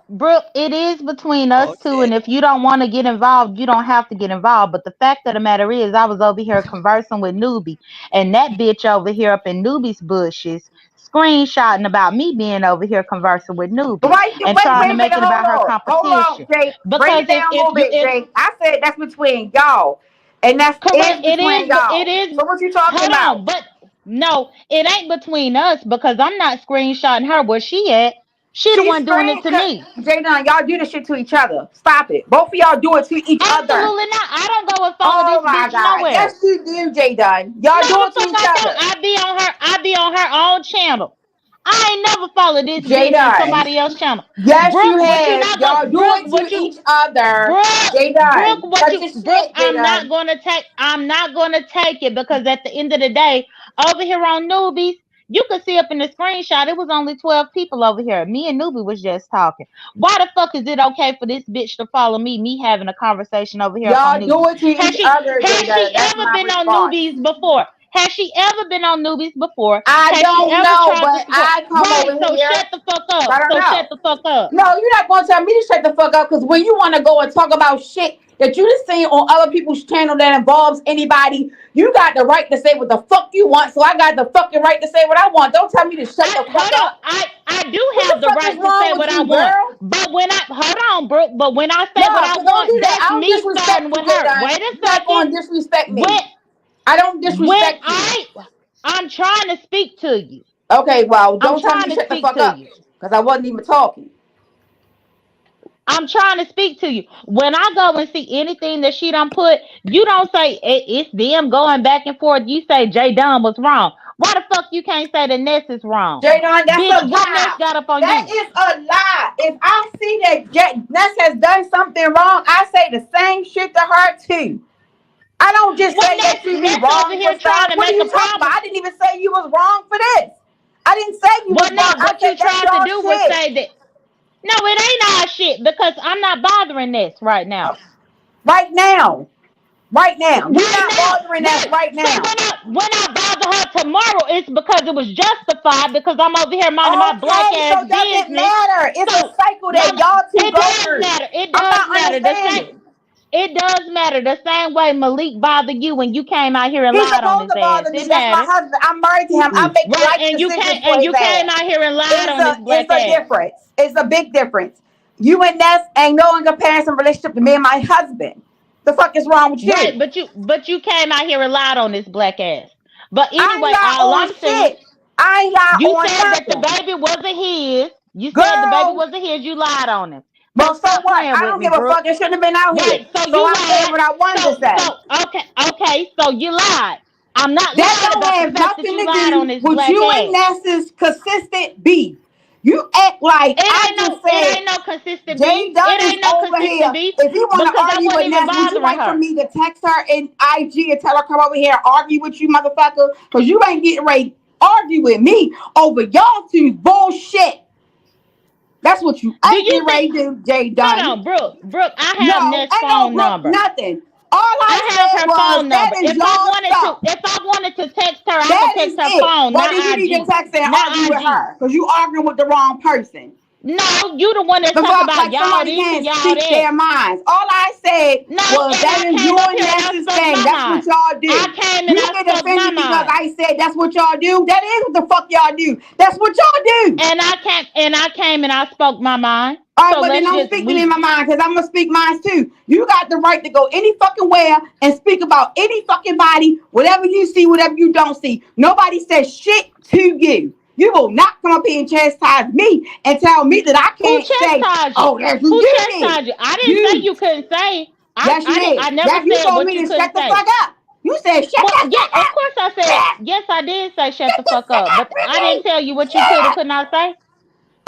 Brooke, it is between
Oh
us two,
shit.
and if you don't want to get involved, you don't have to get involved. But the fact of the matter is, I was over here conversing with Newbie, and that bitch over here up in Newbie's bushes, screenshotting about me being over here conversing with Newbie
Wait,
and
wait,
trying
wait
to
a
make
minute.
it about her
Hold on,
competition.
Jake. Break
Because
it down a
if
little
you
bit,
if
Jake. I said that's between y'all, and that's is
correct,
between
it
y'all.
is.
So what you talking
Hold
about?
on, but no, it ain't between us because I'm not screenshotting her where she at. She the
She's
one doing it
screaming,
to me.
Jadon, y'all do this shit to each other. Stop it. Both of y'all do it to each other.
Absolutely not. I don't go and follow
Oh
this
my
bitch
God. Yes,
nowhere.
you do, Jadon. Y'all
No,
do
the
it to
fuck
each
I don't.
other.
I be on her own channel. I ain't never followed this bitch on
Jadon.
somebody else's channel.
Yes, you
Brooke, what you
have.
not
Y'all
gonna
do
Brooke,
it
what
to
you
each other.
Brooke,
Jadon.
what
Cut
you
the
Brooke,
shit, Jadon.
I'm not gonna take it because at the end of the day, over here on Newbies, you could see up in the screenshot, it was only 12 people over here. Me and Newbie was just talking. Why the fuck is it okay for this bitch to follow me having a conversation over here up on
Y'all do
Newbies?
it to each other,
Has she
Jadon. That's
ever
my
been on
response.
Newbies before? Has she ever been on Newbies before?
I
Has she
don't
ever
know,
tried to
but
support?
I come
Right,
over
so
here.
shut the fuck up.
I don't
So shut
know.
the fuck up.
No, you're not going to tell me to shut the fuck up because when you want to go and talk about shit that you just seen on other people's channel that involves anybody, you got the right to say what the fuck you want. So I got the fucking right to say what I want. Don't tell me to shut the fuck
Hold on.
up.
I do
What the
have the
fuck is
right to
wrong
say
with
what I
you,
want.
girl?
But when I hold on, Brooke, but when I say what
No,
I
so don't do
want,
that.
that's
I don't
me
disrespect
starting
you,
with her.
Jada.
Wait a
You're not
second.
going to disrespect
When
me. I don't
when
disrespect you.
I'm trying to speak to you.
Okay, well,
I'm
don't tell me
trying
to
to
shut the
speak
fuck
to
up
you.
because I wasn't even talking.
I'm trying to speak to you. When I go and see anything that she done put, you don't say it's them going back and forth. You say Jay Dunn was wrong. Why the fuck you can't say that Ness is wrong?
Jadon, that's
Bitch,
a
what Ness
lie.
got up on
That
you?
is a lie. If I see that Ness has done something wrong, I say the same shit to her too. I don't just
What
say that you be
Ness over
wrong for
here trying
stuff.
to
What are
make
you
a
talking about?
problem?
I didn't even say you was wrong for this. I didn't say you was
Well,
wrong.
no,
I
what
said
you
that's
tried to
y'all
do was
shit.
say that. No, it ain't our shit because I'm not bothering this right now.
Right now. Right now. You're
Right
not
now,
bothering us
right.
right
So
now.
when I bother her tomorrow, it's because it was justified because I'm over here minding my black
Okay,
ass
so does it
business.
matter? It's a
So,
cycle that
mother,
y'all two
it
go
does
through.
matter. It
I'm
does
not
matter. The same.
understanding.
It does matter. The same way Malik bothered you when you came out here and
He's
lied on
supposed
his
to
ass.
bother me.
It
That's my
matters.
husband. I'm married to him. I make
Right,
life decisions for
and
his
you came
ass.
out here and lied
It's
on
a
this
it's
black
a
ass.
difference. It's a big difference. You and Ness ain't no in comparison relationship to me and my husband. The fuck is wrong with
Right,
you?
but you came out here and lied on this black ass. But
I ain't
anyway,
lie
all
on
I'm saying,
shit. I ain't lie
you
on
said that the
nothing.
baby wasn't his. You said the baby
Girl,
wasn't his. You lied on him. So
well, so
stop
what?
playing
I
with
don't
me,
give a
Brooke.
fuck. It shouldn't have been out
Right.
here.
So
So
you
I said
lied.
what I wanted to say.
Okay. So you lied. I'm not
That
lying
don't
about the
have
fact that
nothing
you
to
lied on
do
this
with
black
you and
ass.
Ness's consistent beef. You act like I just
It
said
ain't no consistent beef.
Jay Dunn
It
is
ain't no
over
consistent
here.
beef
If you want to
because I
argue
wasn't
with
even
Ness, would you
bothering
like for
her.
me to text her in IG and tell her come over here and argue with you, motherfucker? Because you ain't getting ready to argue with me over y'all two bullshit. That's what you
Do
ain't
you
getting
think?
ready to do, Jay
Hold
Dunn.
on, Brooke. Brooke, I have
No,
Ness
ain't no
phone
Brooke
number.
nothing. All I
I have
said
her
was
phone
that
number.
is y'all stuff.
If I wanted to text her, I could
That
text
is
her
it.
phone,
Well, then you
not
need to
IG.
text her and argue
Not
with
IG.
her because you arguing with the wrong person.
No, you the one that's talking
Before,
about
like
y'all
somebody
this and
can't
y'all
speak
that.
their minds. All I said
No,
was
and
that
I
is
came
you
up
and
here and I
Ness's
spoke
thing.
my
That's what
mind.
y'all
I
do.
came and
You
I
get
spoke my
offended because
mind.
I said that's what y'all do. That is what the fuck y'all do. That's what y'all do.
And I came and I spoke my mind.
All right,
So
but then
let's
don't
just
speak to me in my mind because I'm gonna speak mine too. You got the right to go any fucking where and speak about any fucking body, whatever you see, whatever you don't see. Nobody says shit to you. You will not come up here and chastise me and tell me that I
who
can't say,
chastised you?
oh, that's what
Who
you did.
chastised you? I didn't say
You,
you couldn't say.
yes, you
I
did.
never
Yes, you
said
told
what
me
you
to shut
couldn't
the
say.
fuck up. You said, shut
Well,
the
yeah,
fuck
of
up.
course I said yes. I did say shut
Shut
the
the
fuck
fuck
up,
up,
but I didn't
Ricky.
tell you what you could or
Yeah.
could not say.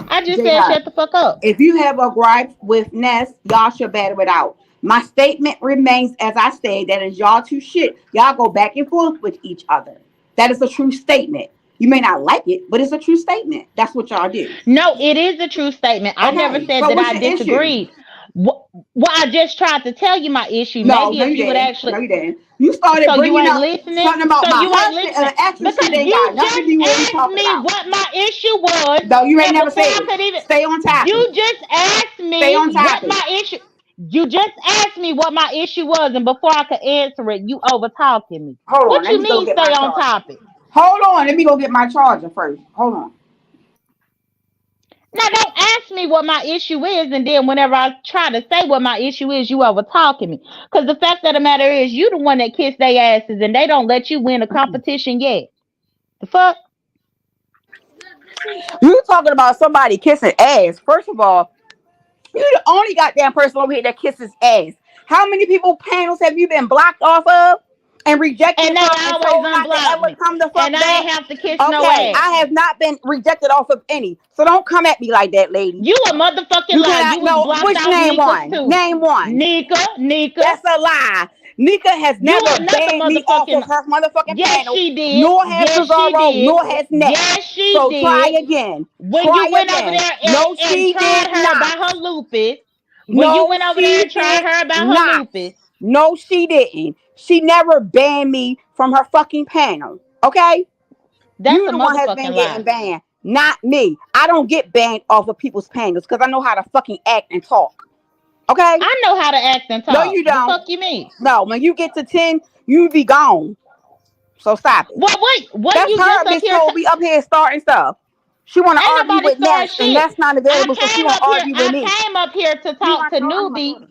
I just said
J-Dot,
shut the fuck up.
if you have a gripe with Ness, y'all should battle it out. My statement remains as I say, that is y'all two shit. Y'all go back and forth with each other. That is a true statement. You may not like it, but it's a true statement. That's what y'all do.
No, it is a true statement. I never
Okay,
said
so
that
what's
I
your issue?
disagreed. Well, I just tried to tell you my issue.
No,
Maybe
no,
if
you
you would
didn't.
actually,
No, you didn't. You started
so you
bringing
ain't
up
listening.
something about
So
my
you ain't
husband and
listening
an extra shit
because
ain't got
you
nothing to
just
do with what we
asked
talking
me
about.
what my issue was,
No, you ain't
and
never
before
said
I
it.
could even,
Stay on topic.
you just asked
Stay on
me what
topic.
my issue. You just asked me what my issue was, and before I could answer it, you over talking me.
Hold on.
What
Let
you
me go
mean?
get my
Stay on
charger.
topic.
Hold on. Let me go get my charger first. Hold on.
Now don't ask me what my issue is, and then whenever I try to say what my issue is, you over talking me. Because the fact of the matter is, you the one that kissed their asses, and they don't let you win a competition yet. The fuck?
You talking about somebody kissing ass. First of all, you the only goddamn person over here that kisses ass. How many people panels have you been blocked off of and
And
rejected
they
from and
always
told not to
unblock
ever
me,
come the fuck
and I
back?
ain't have to kiss no
Okay,
ass.
I have not been rejected off of any. So don't come at me like that, lady.
You a motherfucking
You
lie.
cannot
You was
know
blocked
which
off
name
Nika's
one.
too.
Name one.
Nika.
That's a lie. Nika has
You
never
another
banned me off of
motherfucking.
her motherfucking
Yes,
panel,
she did.
nor has
Yes, she
Cesaro,
did.
nor has Ness.
Yes, she
So try
did.
again.
When you
Try
went over
again.
there
No,
and
she
tried
did
her
not.
about her lupus. When you
No,
went over there
she
and tried
did
her about her
not.
lupus.
No, she didn't. She never banned me from her fucking panel. Okay?
That's
You
a
the one has
motherfucking
been
lie.
getting banned, not me. I don't get banned off of people's panels because I know how to fucking act and talk. Okay?
I know how to act and
No,
talk.
you
The
don't.
fuck you mean?
No, when you get to 10, you be gone. So stop it.
Well, wait, wasn't
That's
you
her,
just up
Miss
here?
Toby, up here starting stuff. She want to
Ain't
argue
nobody
with
starting
Ness, and
shit.
Ness not available, so she want to argue with
I
me.
came up here to
Give me
talk
my
to
charger. I need my
Newbie.
charger.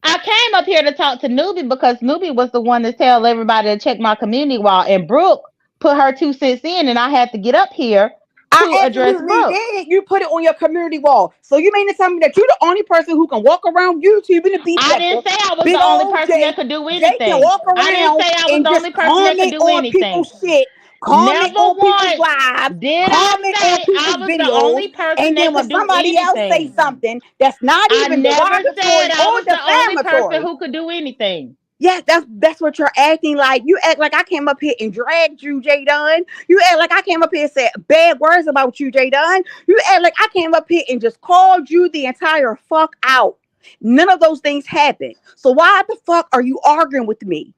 I came up here to talk to Newbie because Newbie was the one to tell everybody to check my community wall, and Brooke put her 2 cents in, and I had to get up here to
I
address
absolutely
Brooke.
did. You put it on your community wall. So you mean to tell me that you're the only person who can walk around YouTube in the beef
I
sector?
didn't say I was
Big
the only
old
person that
Jake.
could do
Jake can
anything.
walk
I didn't
around
say I was
and
the
just
only person that could
comment
do
on
anything.
people's shit, comment
Never
on people's
once
lives,
did I
comment on
say
people's
I was the
videos,
only person
and
that
then when
could do
somebody else say
anything.
something that's not
I
even
never said
derogatory
I
or
was the only person
defamatory,
who could do anything.
yes, that's what you're acting like. You act like I came up here and dragged you, Jay Dunn. You act like I came up here and said bad words about you, Jay Dunn. You act like I came up here and just called you the entire fuck out. None of those things happened. So why the fuck are you arguing with me?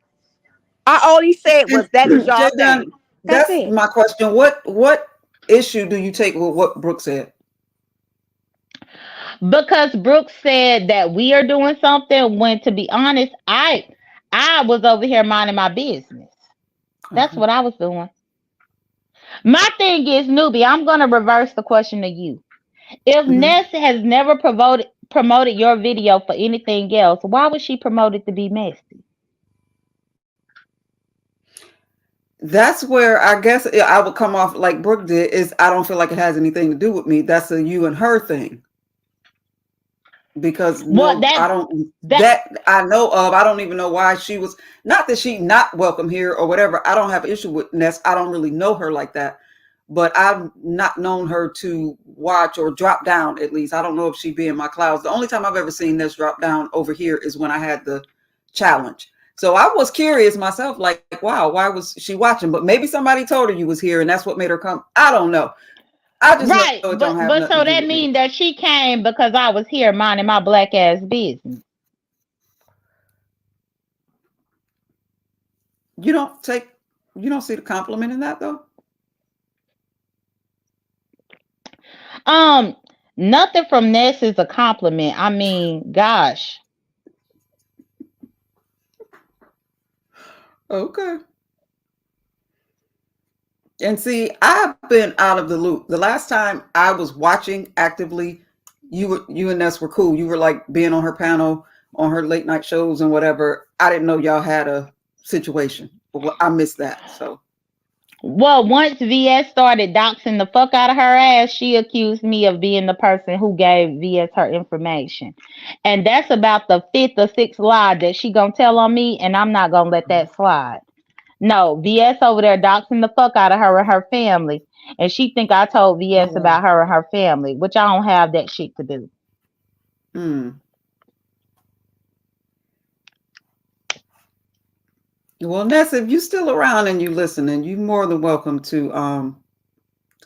I all he said was that is y'all
Jayden,
thing. That's
that's
it.
my question. What issue do you take with what Brooke said?
Because Brooke said that we are doing something when, to be honest, I was over here minding my business. That's
Okay.
what I was doing. My thing is, newbie, I'm gonna reverse the question to you. If
Mhm.
Ness has never promoted your video for anything else, why would she promote it to be messy?
That's where I guess I would come off like Brooke did. Is I don't feel like it has anything to do with me. That's a you and her thing. Because
Well,
no, I don't
that
that I know of. I don't even know why she was not that she not welcome here or whatever. I don't have an issue with Ness. I don't really know her like that, but I've not known her to watch or drop down. At least I don't know if she be in my clouds. The only time I've ever seen Ness drop down over here is when I had the challenge. So I was curious myself, like, wow, why was she watching? But maybe somebody told her you was here, and that's what made her come. I don't know. I just know
right,
it don't
but
have nothing
so
to do
that
with me.
mean that she came because I was here minding my black ass business.
You don't take, you don't see the compliment in that though.
Um, Nothing from Ness is a compliment. I mean, gosh.
Okay. And see, I've been out of the loop. The last time I was watching actively, you and Ness were cool. You were like being on her panel, on her late night shows and whatever. I didn't know y'all had a situation. But I missed that. So
Well, once VS started doxing the fuck out of her ass, she accused me of being the person who gave VS her information. And that's about the fifth or sixth lie that she gonna tell on me, and I'm not gonna let that slide. No, VS over there doxing the fuck out of her and her family. And she think I told VS
oh,
about her and her family, which I don't have that shit to do.
hmm. Well, Ness, if you still around and you listening, you more than welcome to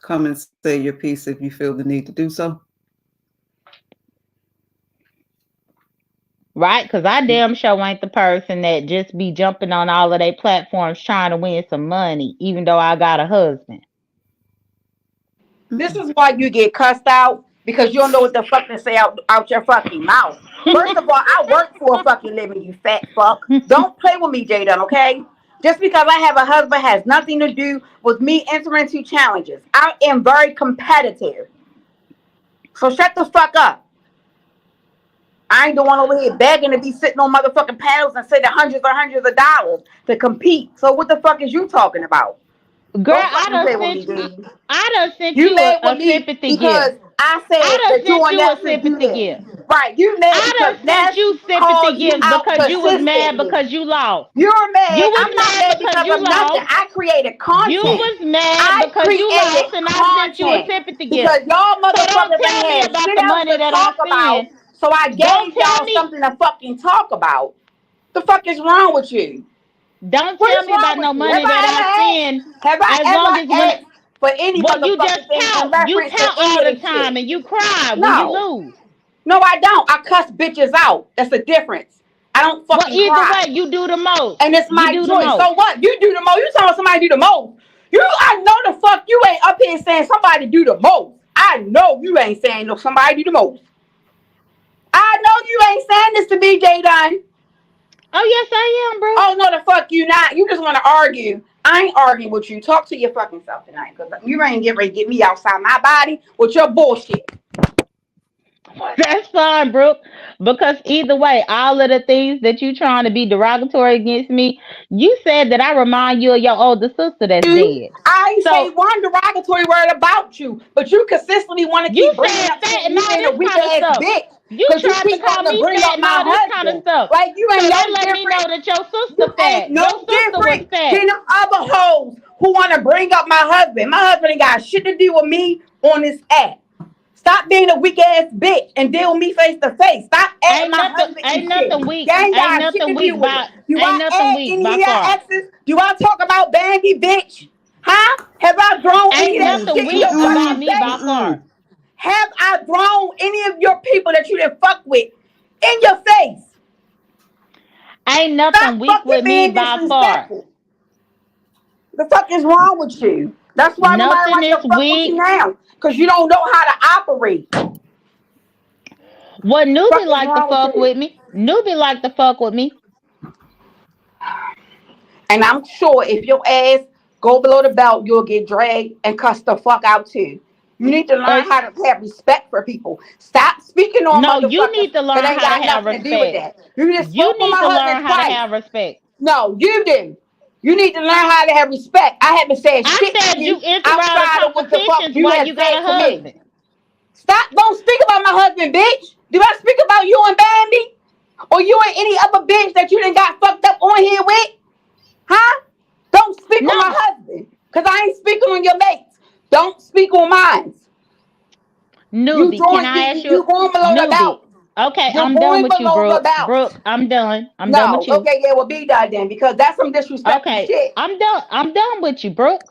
come and say your piece if you feel the need to do so.
right? Because I damn sure ain't the person that just be jumping on all of their platforms trying to win some money, even though I got a husband.
This is why you get cussed out because you don't know what the fuck to say out your fucking mouth. First of all, I work for a fucking living, you fat fuck. Don't play with me, Jaden, okay? Just because I have a husband has nothing to do with me entering into challenges. I am very competitive. So shut the fuck up. I ain't the one over here begging to be sitting on motherfucking panels and sitting hundreds of dollars to compete. So what the fuck is you talking about?
Girl,
Don't fucking play with me, dude.
I done sent
You
you
mad with
a
me
sympathy
because
gift.
I
I
said
done
that you
sent
on
you a
Netflix do
sympathy
this.
gift.
Right. You mad
I
because
done sent
Ness
you sympathy
calls you
gifts
out
because you was mad
consistently.
because you lost.
You're
You
mad.
was
I'm not
mad
mad
because
because
you
of nothing.
lost.
I created
You
content.
was mad
I
because you
created
lost, and I sent you a
content
sympathy gift.
because y'all
So don't
motherfuckers
tell
ain't
me
had
about
shit
the
else
money
to
that I
talk about.
send.
So I
Don't
gave
tell
y'all
me.
something to fucking talk about. The fuck is wrong with you?
Don't
What
tell
is
me
wrong
about
with
no
you? Have
money that
I
I
ever asked?
send.
Have I
As long as
ever
when,
asked for any
well, you just
motherfucking thing in
count. You
reference to
count
any
all
of
the
this
time,
shit?
and you cry when you
No.
lose.
No, I don't. I cuss bitches out. That's the difference. I don't
Well,
fucking
either
cry.
way, you do the most.
And it's
You
my
do the
choice.
most.
So what? You do the most. You telling somebody do the most. I know the fuck you ain't up here saying somebody do the most. I know you ain't saying no somebody do the most. I know you ain't saying this to me, J Dunn.
Oh yes, I am, bro.
Oh no, the fuck you not. You just want to argue. I ain't arguing with you. Talk to your fucking self tonight, cause you ain't get ready to get me outside my body with your bullshit.
That's fine, Brooke. Because either way, all of the things that you trying to be derogatory against me, you said that I remind you of your older sister that's dead.
I ain't say
So
one derogatory word about you, but you consistently want to
you
keep bringing
said
up
fat
shit.
and
You
all
being a
this
weak
kind of
ass
stuff.
bitch
You
because you
tried to
keep
call
wanting to
me
bring
fat
up
and all
my
this kind of
husband.
stuff.
Like you
So
ain't
that
no
let me know
different.
that your
You
sister
ain't
fat. Your
no
sister was
different
fat.
than them other hoes who want to bring up my husband. My husband ain't got shit to do with me on this app. Stop being a weak ass bitch and deal with me face to face. Stop adding my husband and
Ain't
shit.
nothing weak.
They ain't
Ain't
got shit
nothing
to do
weak
with it.
by
Do
ain't
I
nothing
add
weak
any
by
of your
far.
exes? Do I talk about Bandy, bitch? Huh? Have I thrown any
Ain't
of that
nothing
shit in
weak
your
about
fucking
me by
face?
far.
Have I thrown any of your people that you didn't fuck with in your face?
Ain't
Stop
nothing weak
fucking
with me
being
by far.
disrespectful. The fuck is wrong with you? That's why nobody
Nothing
like to
is
fuck with you
weak.
now. Because you don't know how to operate.
What
Fuck
newbie
is
like to
wrong with
fuck
you?
with me? Newbie like to fuck with me.
And I'm sure if your ass go below the belt, you'll get dragged and cussed the fuck out too. You need to
Uh,
learn how to have respect for people. Stop speaking on
no, you
motherfuckers
need to
that
learn
ain't
how to
got
have
nothing to do with
respect.
that. You just
You
spoke on
need
my
to
husband
learn how to
twice.
have respect.
No, you didn't. You need to learn how to have respect. I haven't said
I
shit to
said you
you
enter all the
outside of what the fuck
competitions
you
while
have
you got
said
a
to me.
husband.
Stop. Don't speak about my husband, bitch. Do I speak about you and Bambi? Or you and any other bitch that you done got fucked up on here with? Huh? Don't speak on my
No,
husband. Because I ain't speaking on your mates. Don't speak on mine. You
newbie, can
join
I
you,
ask you,
you going below the
newbie?
belt.
Okay,
You're
I'm done
going
with you,
below the
Brooke.
belt.
Brooke, I'm done. I'm done
No,
with you.
okay, yeah, well be done then because that's some disrespectful
Okay,
shit.
I'm done. I'm done with you, Brooke.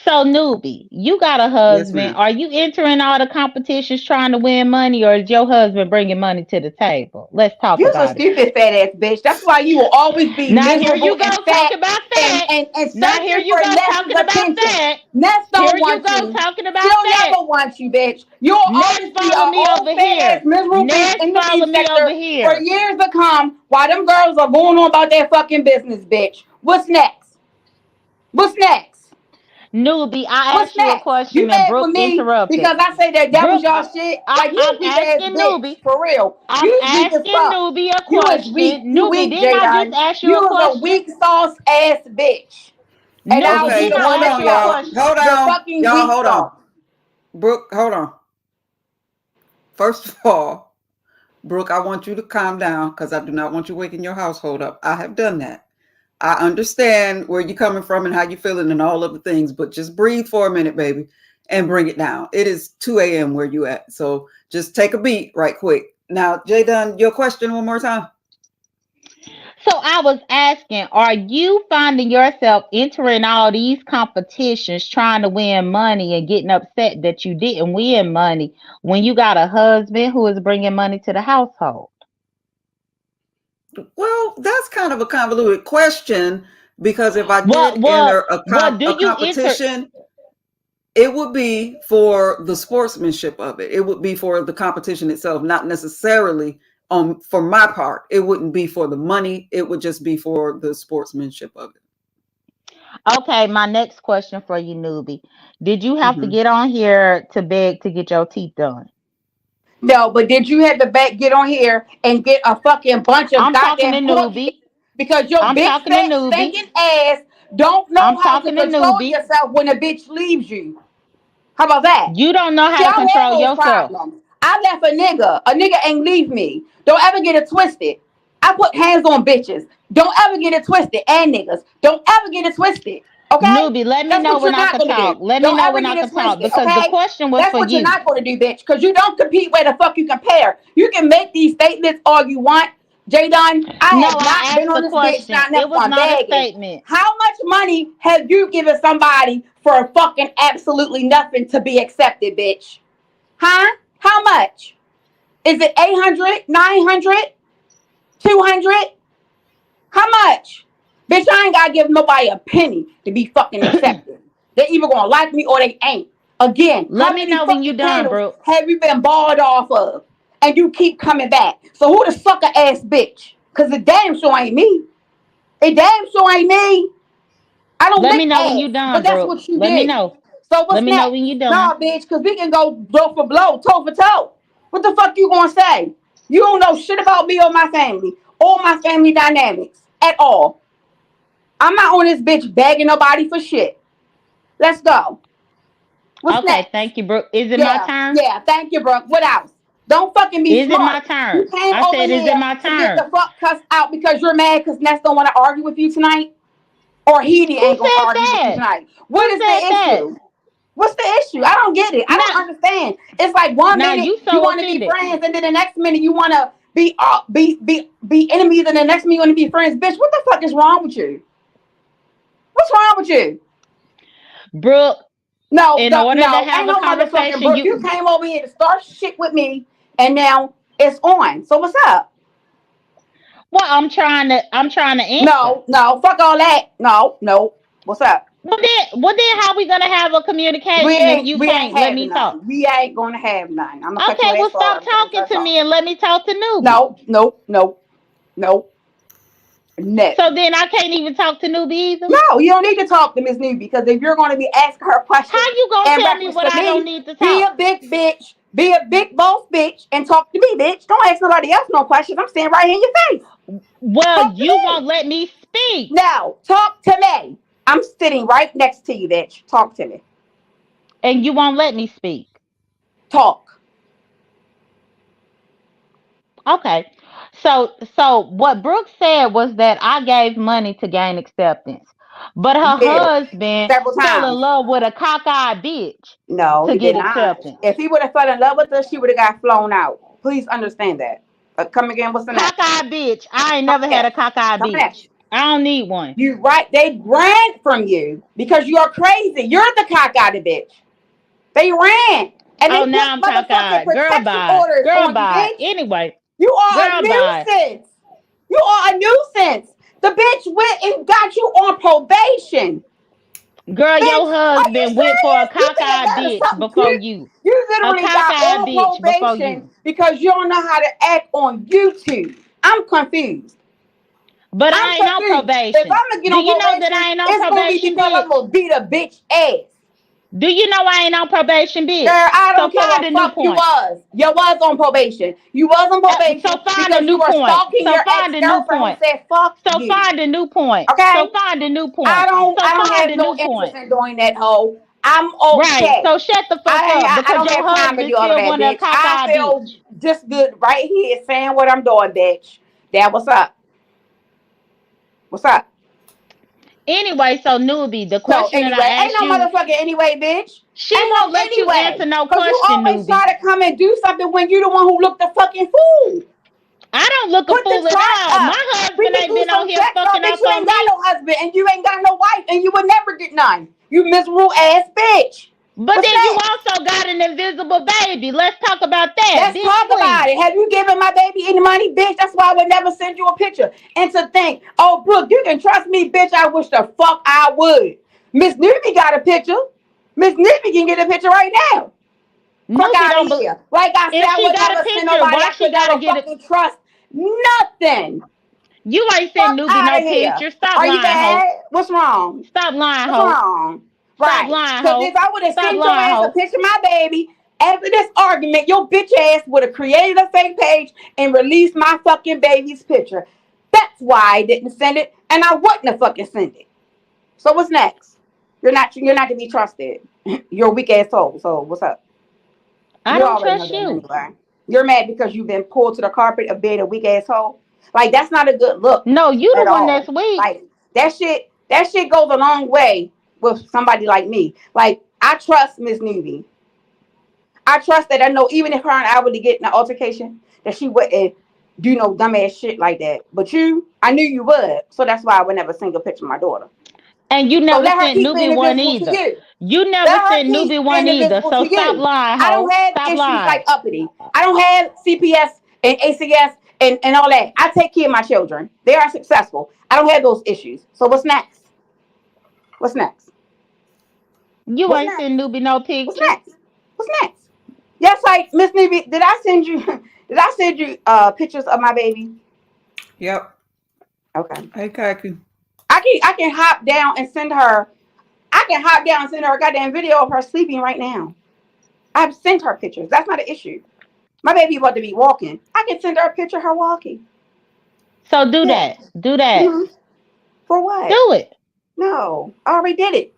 So, newbie, you got a
Yes,
husband.
ma'am.
Are you entering all the competitions trying to win money, or is your husband bringing money to the table? Let's talk
You're so
about it.
stupid, fat ass bitch. That's why you will always be
Now, here
miserable
you go
and fat
talking about
and,
that.
and, and
Now, here
searching
you
for
go
Ness's
talking about
attention.
that.
Ness
Here
don't
you
want
go
you.
talking about
She'll
that.
never want you, bitch. You'll
Next,
always be
follow
an
me
old
over
fat ass
here.
miserable bitch
Next,
in the
follow
weed
me over
sector for
here.
years to come while them girls are going on about their fucking business, bitch. What's next? What's next?
Newbie, I
What's
asked you a
next? You
question and
mad
Brooke
with me
interrupted.
because I say that was
Brooke,
y'all shit? Like you
I'm
weak ass
asking
bitch.
Newbie.
For real.
I'm
You weak as
asking
fuck.
Newbie a
You is weak.
question.
You
Newbie,
weak,
didn't I just
Jadon.
ask you
You
a
is a
question?
weak sauce ass bitch. And I will
Newbie,
be
Okay,
didn't
the
I
one
hold
to
ask
on,
you a
tell
y'all.
it.
question?
Hold
You're
on.
fucking
Y'all,
weak
hold on.
sauce.
Brooke, hold on. First of all, Brooke, I want you to calm down because I do not want you waking your household up. I have done that. I understand where you're coming from and how you're feeling and all of the things, but just breathe for a minute, baby, and bring it down. It is 2 a.m. where you at. So just take a beat right quick. Now, Jay Dunn, your question one more time.
So I was asking, are you finding yourself entering all these competitions trying to win money and getting upset that you didn't win money when you got a husband who is bringing money to the household?
Well, that's kind of a convoluted question because if I
What
did
what
enter a
what do
a
you enter?
competition, it would be for the sportsmanship of it. It would be for the competition itself, not necessarily for my part. It wouldn't be for the money. It would just be for the sportsmanship of it.
Okay, my next question for you, newbie. Did you have to
Hmm.
get on here to beg to get your teeth done?
No, but did you have to back get on here and get a fucking bunch of
I'm talking to
goddamn court
newbie.
cases because your
I'm
big
talking to
fat
newbie.
stinking ass don't know
I'm
how to
talking to
control
newbie.
yourself when a bitch leaves you? How about that?
You don't know
See,
how to
I had
control
those
yourself.
problems. I left a nigga. A nigga ain't leave me. Don't ever get it twisted. I put hands on bitches. Don't ever get it twisted. And niggas. Don't ever get it twisted. Okay?
Newbie, let me
That's
know
what you're
when I
not
could
gonna
talk.
do.
Let me
Don't
know
ever
when
get
I
it
could talk
twisted.
because the
Okay?
question was
That's
for
what you're
you.
not gonna do, bitch. Because you don't compete where the fuck you compare. You can make these statements all you want. J Don, I
No,
have not
I
been
asked
on
the
this bitch,
question.
not
It
never
was
on
not a
begging.
statement.
How much money have you given somebody for fucking absolutely nothing to be accepted, bitch? Huh? How much? Is it 800, 900, 200? How much? Bitch, I ain't gotta give nobody a penny to be fucking accepted. They either gonna like me or they ain't. Again,
Let
how
me
many
know when you
fucking
done,
candles
bro.
have you been balled off of? And you keep coming back. So who the sucker ass bitch? Cause it damn sure ain't me. It damn sure ain't me. I don't
Let me
lick
know when you
ass, but
done,
that's
bro.
what you
Let me
did.
know.
So
Let
what's
me know
next?
when you done.
Nah, bitch, because we can go blow for blow, toe for toe. What the fuck you gonna say? You don't know shit about me or my family or my family dynamics at all. I'm not on this bitch begging nobody for shit. Let's go. What's
Okay,
next?
thank you, bro. Is it my
Yeah,
turn?
yeah. Thank you, Brooke. What else? Don't fucking be
Is it my
smart. You
turn?
came
I
over
said, is it
here
my
to get
turn?
the fuck cussed out because you're mad because Ness don't want to argue with you tonight, or he
Who
ain't gonna
said
argue with you
that?
tonight. What
Who
is
said
the
that?
issue? What's the issue? I don't get it. I don't
Now,
understand. It's like one
now
minute
you
you
so
want to be
offended.
friends, and then the next minute you want to be enemies, and the next minute you want to be friends. Bitch, what the fuck is wrong with you? What's wrong with you?
Brooke,
No,
in order to
no, ain't
have a
no motherfucking
conversation,
Brooke. You
you
came over here to start shit with me, and now it's on. So what's up?
well, I'm trying to answer.
No, no, fuck all that. No, no. What's up?
Well then how we gonna have a communication if you
We ain't
can't let
having
me talk?
none. We ain't gonna have none. I'm gonna cut
Okay,
your
well
ass off
stop
every time
talking
I
to
talk.
me and let me talk to newbie.
No, no, no, no, no.
So then I can't even talk to newbie either.
No, you don't need to talk to Miss New because if you're going to be asking her
How
questions
you gonna
in
tell me
reference
what
to
I don't
me,
need to
be
talk?
a big bitch, be a big boss bitch, and talk to me, bitch. Don't ask nobody else no questions. I'm standing right here in your face.
Well,
Talk to
you
me.
won't let me speak.
No, talk to me. I'm sitting right next to you, bitch. Talk to me.
And you won't let me speak.
Talk.
Okay. So what Brooke said was that I gave money to gain acceptance. But
You
her
did
husband
several
fell in
times.
love with a cockeyed bitch
No,
to
he
get
did not.
acceptance.
If he would have fell in love with her, she would have got flown out. Please understand that. Come again. What's the next?
Cockeyed bitch. I ain't
Come
never had
here.
a cockeyed
Come here.
bitch. I don't need one.
You right. They ran from you because you're crazy. You're the cockeyed bitch. They ran. And
Oh,
they put
now I'm
motherfucking
cockeyed. Girl,
protection
bye.
orders
Girl,
on you,
bye.
bitch.
Anyway,
You are a
girl, bye.
nuisance. You are a nuisance. The bitch went and got you on probation.
Girl, your
Bitch, are you
husband went for a
serious? You think
cockeyed
that is
bitch
something
before
cute?
you.
You
A
literally got
cockeyed
on
bitch before
probation
you.
because you don't know how to act on YouTube. I'm confused.
But
I'm
I ain't on
confused. If
probation.
I'm gonna get
Do
on
you know that
probation,
I ain't on
it's gonna be
probation,
because I'm
bitch?
gonna beat a bitch ass.
Do you know I ain't on probation,
Girl,
bitch?
I
So
don't care
find
what
a new
fuck you
point.
was. You was on probation. You was on
So
probation
find a
because you
new
were
point.
stalking
So
your
find a new
ex-girlfriend who
point.
said fuck
So
you.
find a new point. So
Okay?
find a new
I
point.
don't
So
I don't
find
have
a
no
new
interest
point.
in doing that hoe. I'm
Right.
okay.
So shut the fuck up
I
because
don't
your
have time to
husband
do all of
still
that,
want a
bitch. I
cockeyed
feel
bitch.
just good right here saying what I'm doing, bitch. That what's up. What's up?
Anyway, so newbie, the
No,
question that
anyway.
I
Ain't
asked
no
you,
motherfucking anyway, bitch.
she
Ain't no
won't let you answer
anyway.
no
Cause you
question,
always
newbie.
try to come and do something when you the one who looked the fucking fool.
I don't look a
Put the
fool at
track
all. My
up. We
husband
can
ain't
do
been on
some
here
checks up,
fucking
bitch.
up
You
on
ain't got
me.
no husband and you ain't got no wife and you would never get none. You miserable ass bitch.
But
What's
then you
next?
also got an invisible baby. Let's talk about that,
Let's
bitch,
talk about
please.
it. Have you given my baby any money, bitch? That's why I would never send you a picture. And to think, oh, Brooke, you can trust me, bitch. I wish the fuck I would. Miss Newbie got a picture. Miss Newbie can get a picture right now. Fuck
Newbie
out of
don't.
here. Like I said,
If
I
she
would
got a
never send
picture,
nobody.
why
I
she
could
gotta
never
get it?
fucking trust nothing.
You ain't sent
Fuck
Newbie
out
no
of here.
picture. Stop
Are you
lying, ho.
bad? What's wrong?
Stop lying,
What's
ho.
wrong?
Stop
Right.
lying,
Because if
ho.
I would have
Stop
sent your
lying,
ass a
ho.
picture of my baby after this argument, your bitch ass would have created a fake page and released my fucking baby's picture. That's why I didn't send it, and I wouldn't have fucking sent it. So what's next? You're not to be trusted. You're a weak ass soul. So what's up?
I
You
don't
already know
trust
that
you.
anyway. You're mad because you've been pulled to the carpet of being a weak asshole. Like that's not a good look
No, you the
at
one that's
all.
weak.
Like that shit goes a long way with somebody like me. Like I trust Miss Newbie. I trust that I know even if her and I were to get in an altercation, that she wouldn't do no dumbass shit like that. But you, I knew you would. So that's why I would never sing a picture of my daughter.
And you
So
never
let her
sent
keep being
Newbie one
invisible to
either.
you.
You never
Let her
sent
keep
Newbie one
being
either.
invisible
So
to
stop
you.
lying,
I don't
ho.
have
Stop
issues
lying.
like uppity. I don't have CPS and ACS and all that. I take care of my children. They are successful. I don't have those issues. So what's next? What's next?
You
What's
ain't
next?
sent Newbie no
What's
picture.
next? What's next? Yes, like Miss Nivy, did I send you pictures of my baby?
Yep.
Okay.
Hey, Kaki.
I can hop down and send her a goddamn video of her sleeping right now. I've sent her pictures. That's not an issue. My baby about to be walking. I can send her a picture of her walking.
So do
Yeah.
that. Do that.
hmm For what?
Do it.
No, I already did it.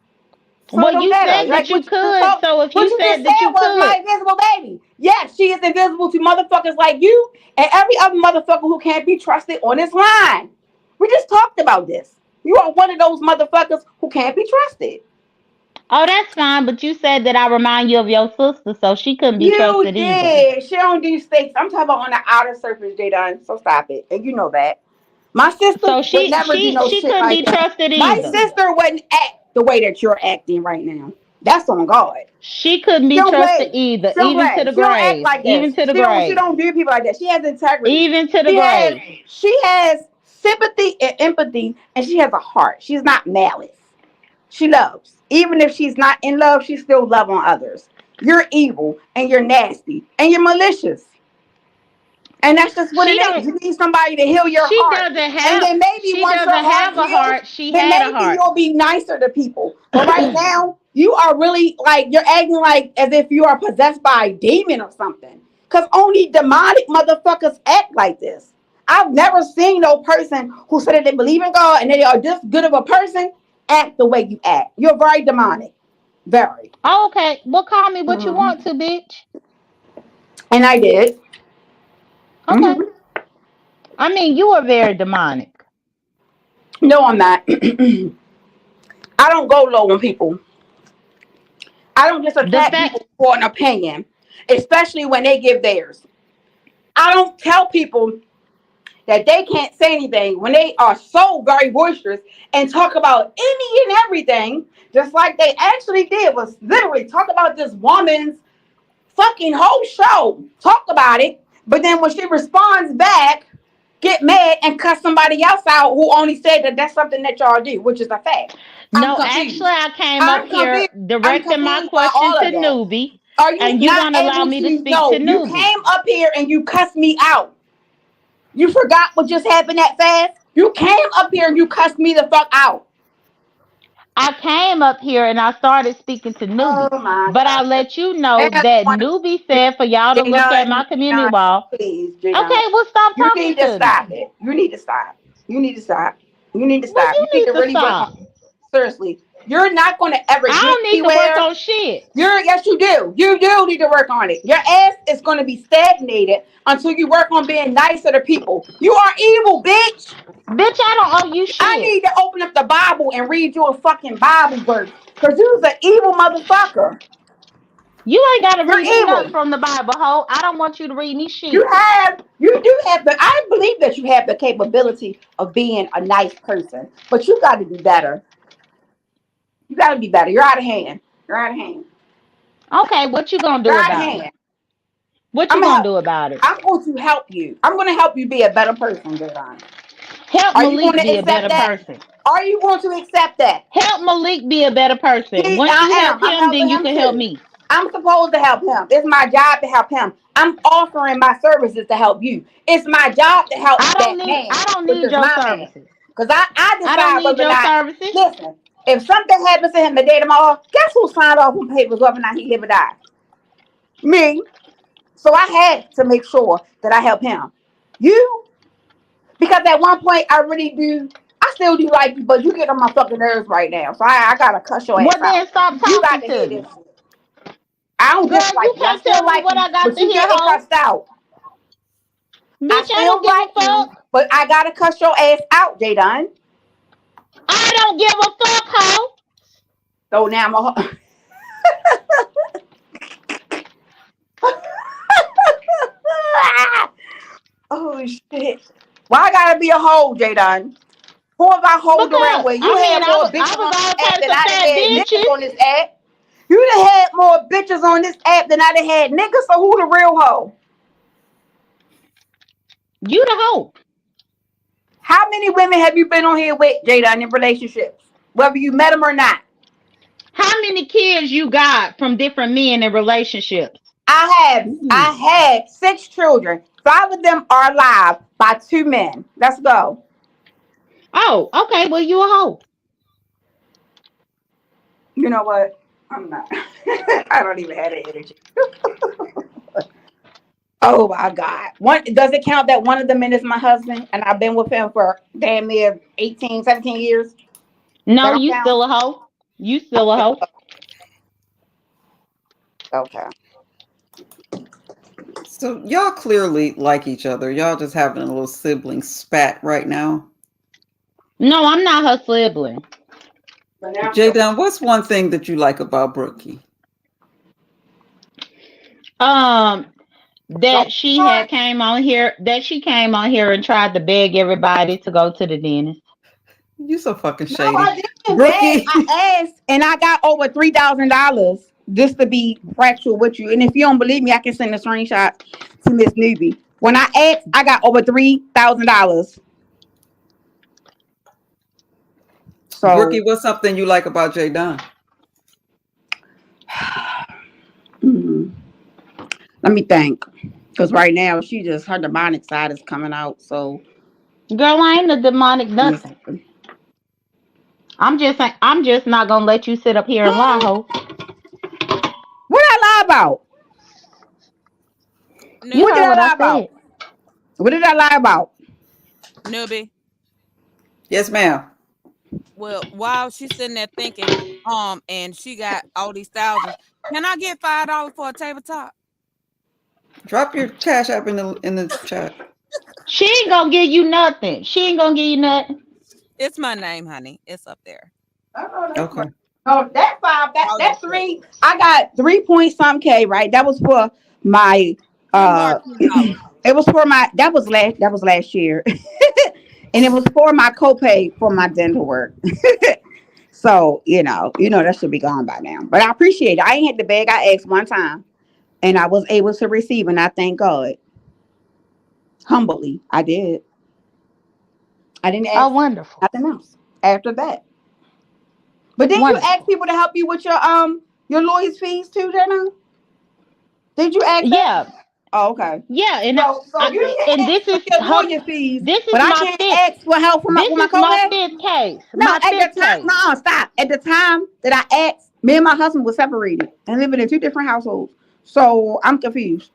So it
Well,
don't
you
matter.
said
Like
that you
what you just
could.
told,
So if
what
you
you just
said that
said
you
was
could,
my invisible baby. Yes, she is invisible to motherfuckers like you and every other motherfucker who can't be trusted on this line. We just talked about this. You are one of those motherfuckers who can't be trusted.
oh, that's fine. But you said that I remind you of your sister, so she couldn't be
You
trusted either.
did. She don't do steaks. I'm talking about on the outer surface, J Done. So stop it. And you know that. My sister
So
would
she
never do
she
no
she
shit
couldn't
like
be
that.
trusted
My
either.
sister wouldn't act the way that you're acting right now. That's on God.
She couldn't
She
be
don't
trusted
play.
either,
She don't
even to
play.
the
She don't act
grave.
like this.
Even to the
She don't. She
grave.
don't do people like that. She has integrity.
Even to the
She has.
grave.
She has sympathy and empathy, and she has a heart. She's not malice. She loves. Even if she's not in love, she still love on others. You're evil and you're nasty and you're malicious. And that's just what
She
it is.
don't
You need somebody to heal your
she
heart.
doesn't
And
have
then maybe
she
once your
doesn't
heart
have a
heals,
heart. She
then
had a
maybe
heart.
you'll be nicer to people. But right now, you are really like, you're acting like as if you are possessed by a demon or something. Because only demonic motherfuckers act like this. I've never seen no person who said that they believe in God and they are this good of a person act the way you act. You're very demonic. Very.
Oh, okay. Well, call me what you
Mhm.
want to, bitch.
And I did.
Okay.
Mhm.
I mean, you are very demonic.
No, I'm not. I don't go low on people. I don't just
The
attack
fact
people for an opinion, especially when they give theirs. I don't tell people that they can't say anything when they are so very boisterous and talk about any and everything, just like they actually did was literally talk about this woman's fucking whole show. Talk about it, but then when she responds back, get mad and cuss somebody else out who only said that that's something that y'all do, which is a fact. I'm
no, actually
confused.
I came up
I'm
here
confused. I'm
directing my
confused by
question
all
to
of that.
Newbie,
Are you
and you
not
won't allow
able
me to
to
speak to
know? You
Newbie.
came up here and you cussed me out. You forgot what just happened that fast? You came up here and you cussed me the fuck out.
I came up here and I started speaking to
Oh
Newbie,
my
but I
God.
let you know that
Everyone,
Newbie said for y'all to look at my community
Jadon,
wall.
please, Jadon.
Okay, well, stop
You
talking
need to
to me.
stop it. You need to stop. You need to stop. You need to
Well,
stop.
you
You need
need
to
to
really work on
stop.
seriously. You're not going to ever
I
get
don't need to work
anywhere.
on shit.
Yes, you do. You do need to work on it. Your ass is going to be stagnated until you work on being nicer to people. You are evil, bitch.
Bitch, I don't owe you
I
shit.
need to open up the Bible and read you a fucking Bible verse. Because you's an evil motherfucker.
You ain't got to
You're
read me nothing
evil.
from the Bible, ho. I don't want you to read me
You
shit.
have, you do have the, I believe that you have the capability of being a nice person. But you got to be better. You got to be better. You're out of hand. You're out of hand.
Okay, what you gonna do
God
about it?
hand.
What
I'm
you
gonna
gonna
help.
do about it?
I'm going to help you. I'm going to help you be a better person, Jadon.
Help
Are you going
Malik
to
be a
accept
better
that?
person.
Are you going to accept that?
Help Malik be a better person.
See,
Once you
I
help
am. I'm
him, then
helping
you
him
can help
too.
me.
I'm supposed to help him. It's my job to help him. I'm offering my services to help you. It's my job to help that man,
I don't
which
need
is
your
my man.
services.
Because I
I don't
decide
need
whether or
your
not,
services.
listen, if something happens to him the day tomorrow, guess who signed off on papers whether or not he live or die? Me. So I had to make sure that I help him. You, because at one point I really do, I still do like you, but you get on my fucking nerves right now. So I gotta cuss your ass
Well
out.
then stop
You got
talking
to
to
hear
me.
this shit. I don't
Girl,
dislike
you
you. I
can't
still
tell me
like
what
you,
I got
but
to
you
hear,
getting
hoe.
cussed out. I
Bitch, I
still
don't give a
like you,
fuck.
but I gotta cuss your ass out, Jadon.
I don't give a fuck, hoe.
So now I'm a oh shit. Why I gotta be a hoe, Jadon? Who have I hold around
Because
with? You had more
I
bitches
was
on this
all
app
types
than
of
I done
fat
had niggas
bitches.
on this app. You done had more bitches on this app than I done had niggas, so who the real hoe?
You the hoe.
How many women have you been on here with, Jadon, in relationships? Whether you met them or not.
How many kids you got from different men in relationships?
I had 6 children. 5 of them are alive by 2 men. Let's go.
Oh, okay. Well, you a hoe.
You know what? I'm not. I don't even have the energy. Oh my God. One does it count that one of the men is my husband and I've been with him for damn near 18, 17 years? That
No,
don't
you
count?
still a hoe. You still a hoe.
Okay.
So y'all clearly like each other. Y'all just having a little sibling spat right now.
No, I'm not her sibling.
But now I'm
Jaden, what's one thing that you like about Brookie?
Um,
don't start.
that she came on here and tried to beg everybody to go to the dentist.
You so fucking
No,
shady.
I didn't beg.
Brookie.
I asked and I got over $3,000 just to be factual with you. And if you don't believe me, I can send a screenshot to Miss Newbie. When I asked, I got over $3,000.
Brookie,
So
what's something you like about Jaden?
mm, let me think. Because right now she just her demonic side is coming out. So
Girl, I ain't a demonic nothing. I'm just not gonna let you sit up here and lie,
what
hoe.
I lie about?
You
What did
heard
Newbie,
I
what I
lie about?
said.
What did I lie about?
Newbie.
Yes, ma'am.
Well, while she's sitting there thinking, and she got all these thousands, can I get $5 for a tabletop?
Drop your cash app in the chat.
She ain't gonna give you nothing. She ain't gonna give you nothing.
It's my name, honey. It's up there.
Oh, that's right.
Okay.
Oh, that five,
All your
that
credit.
three. I got 3 point some K, right? That was for my
Let me borrow $20.
it was for my that was last year. And it was for my copay for my dental work. So, that should be gone by now. But I appreciate it. I ain't had the bag. I asked one time and I was able to receive, and I thank God. Humbly, I did. I didn't
Oh,
ask
wonderful.
nothing else after that. But then you
Wonderful.
ask people to help you with your lawyer's fees too, Jenna? Did you ask that?
Yeah.
Oh, okay.
Yeah, and
So you can
and
ask for your lawyer fees,
this is
but I
my
can't
fifth
ask for help for
this
with my
is my
copay.
fifth case.
No,
My
at
fifth
the time,
case.
no, stop. At the time that I asked, me and my husband were separated and living in 2 different households. So I'm confused.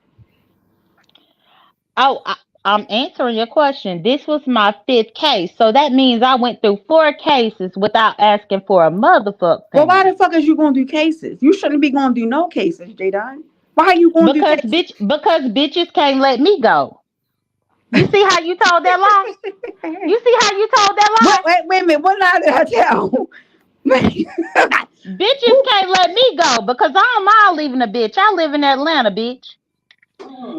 Oh, I'm answering your question. This was my fifth case. So that means I went through 4 cases without asking for a motherfuck
Well, why the
thing.
fuck is you gonna do cases? You shouldn't be gonna do no cases, Jadon. Why are you gonna do cases?
Because bitches can't let me go. You see how you told that lie? You see how you told that lie?
Wait a minute. What lie did I tell?
Bitches can't let me go because I don't mind leaving a bitch. I live in Atlanta, bitch.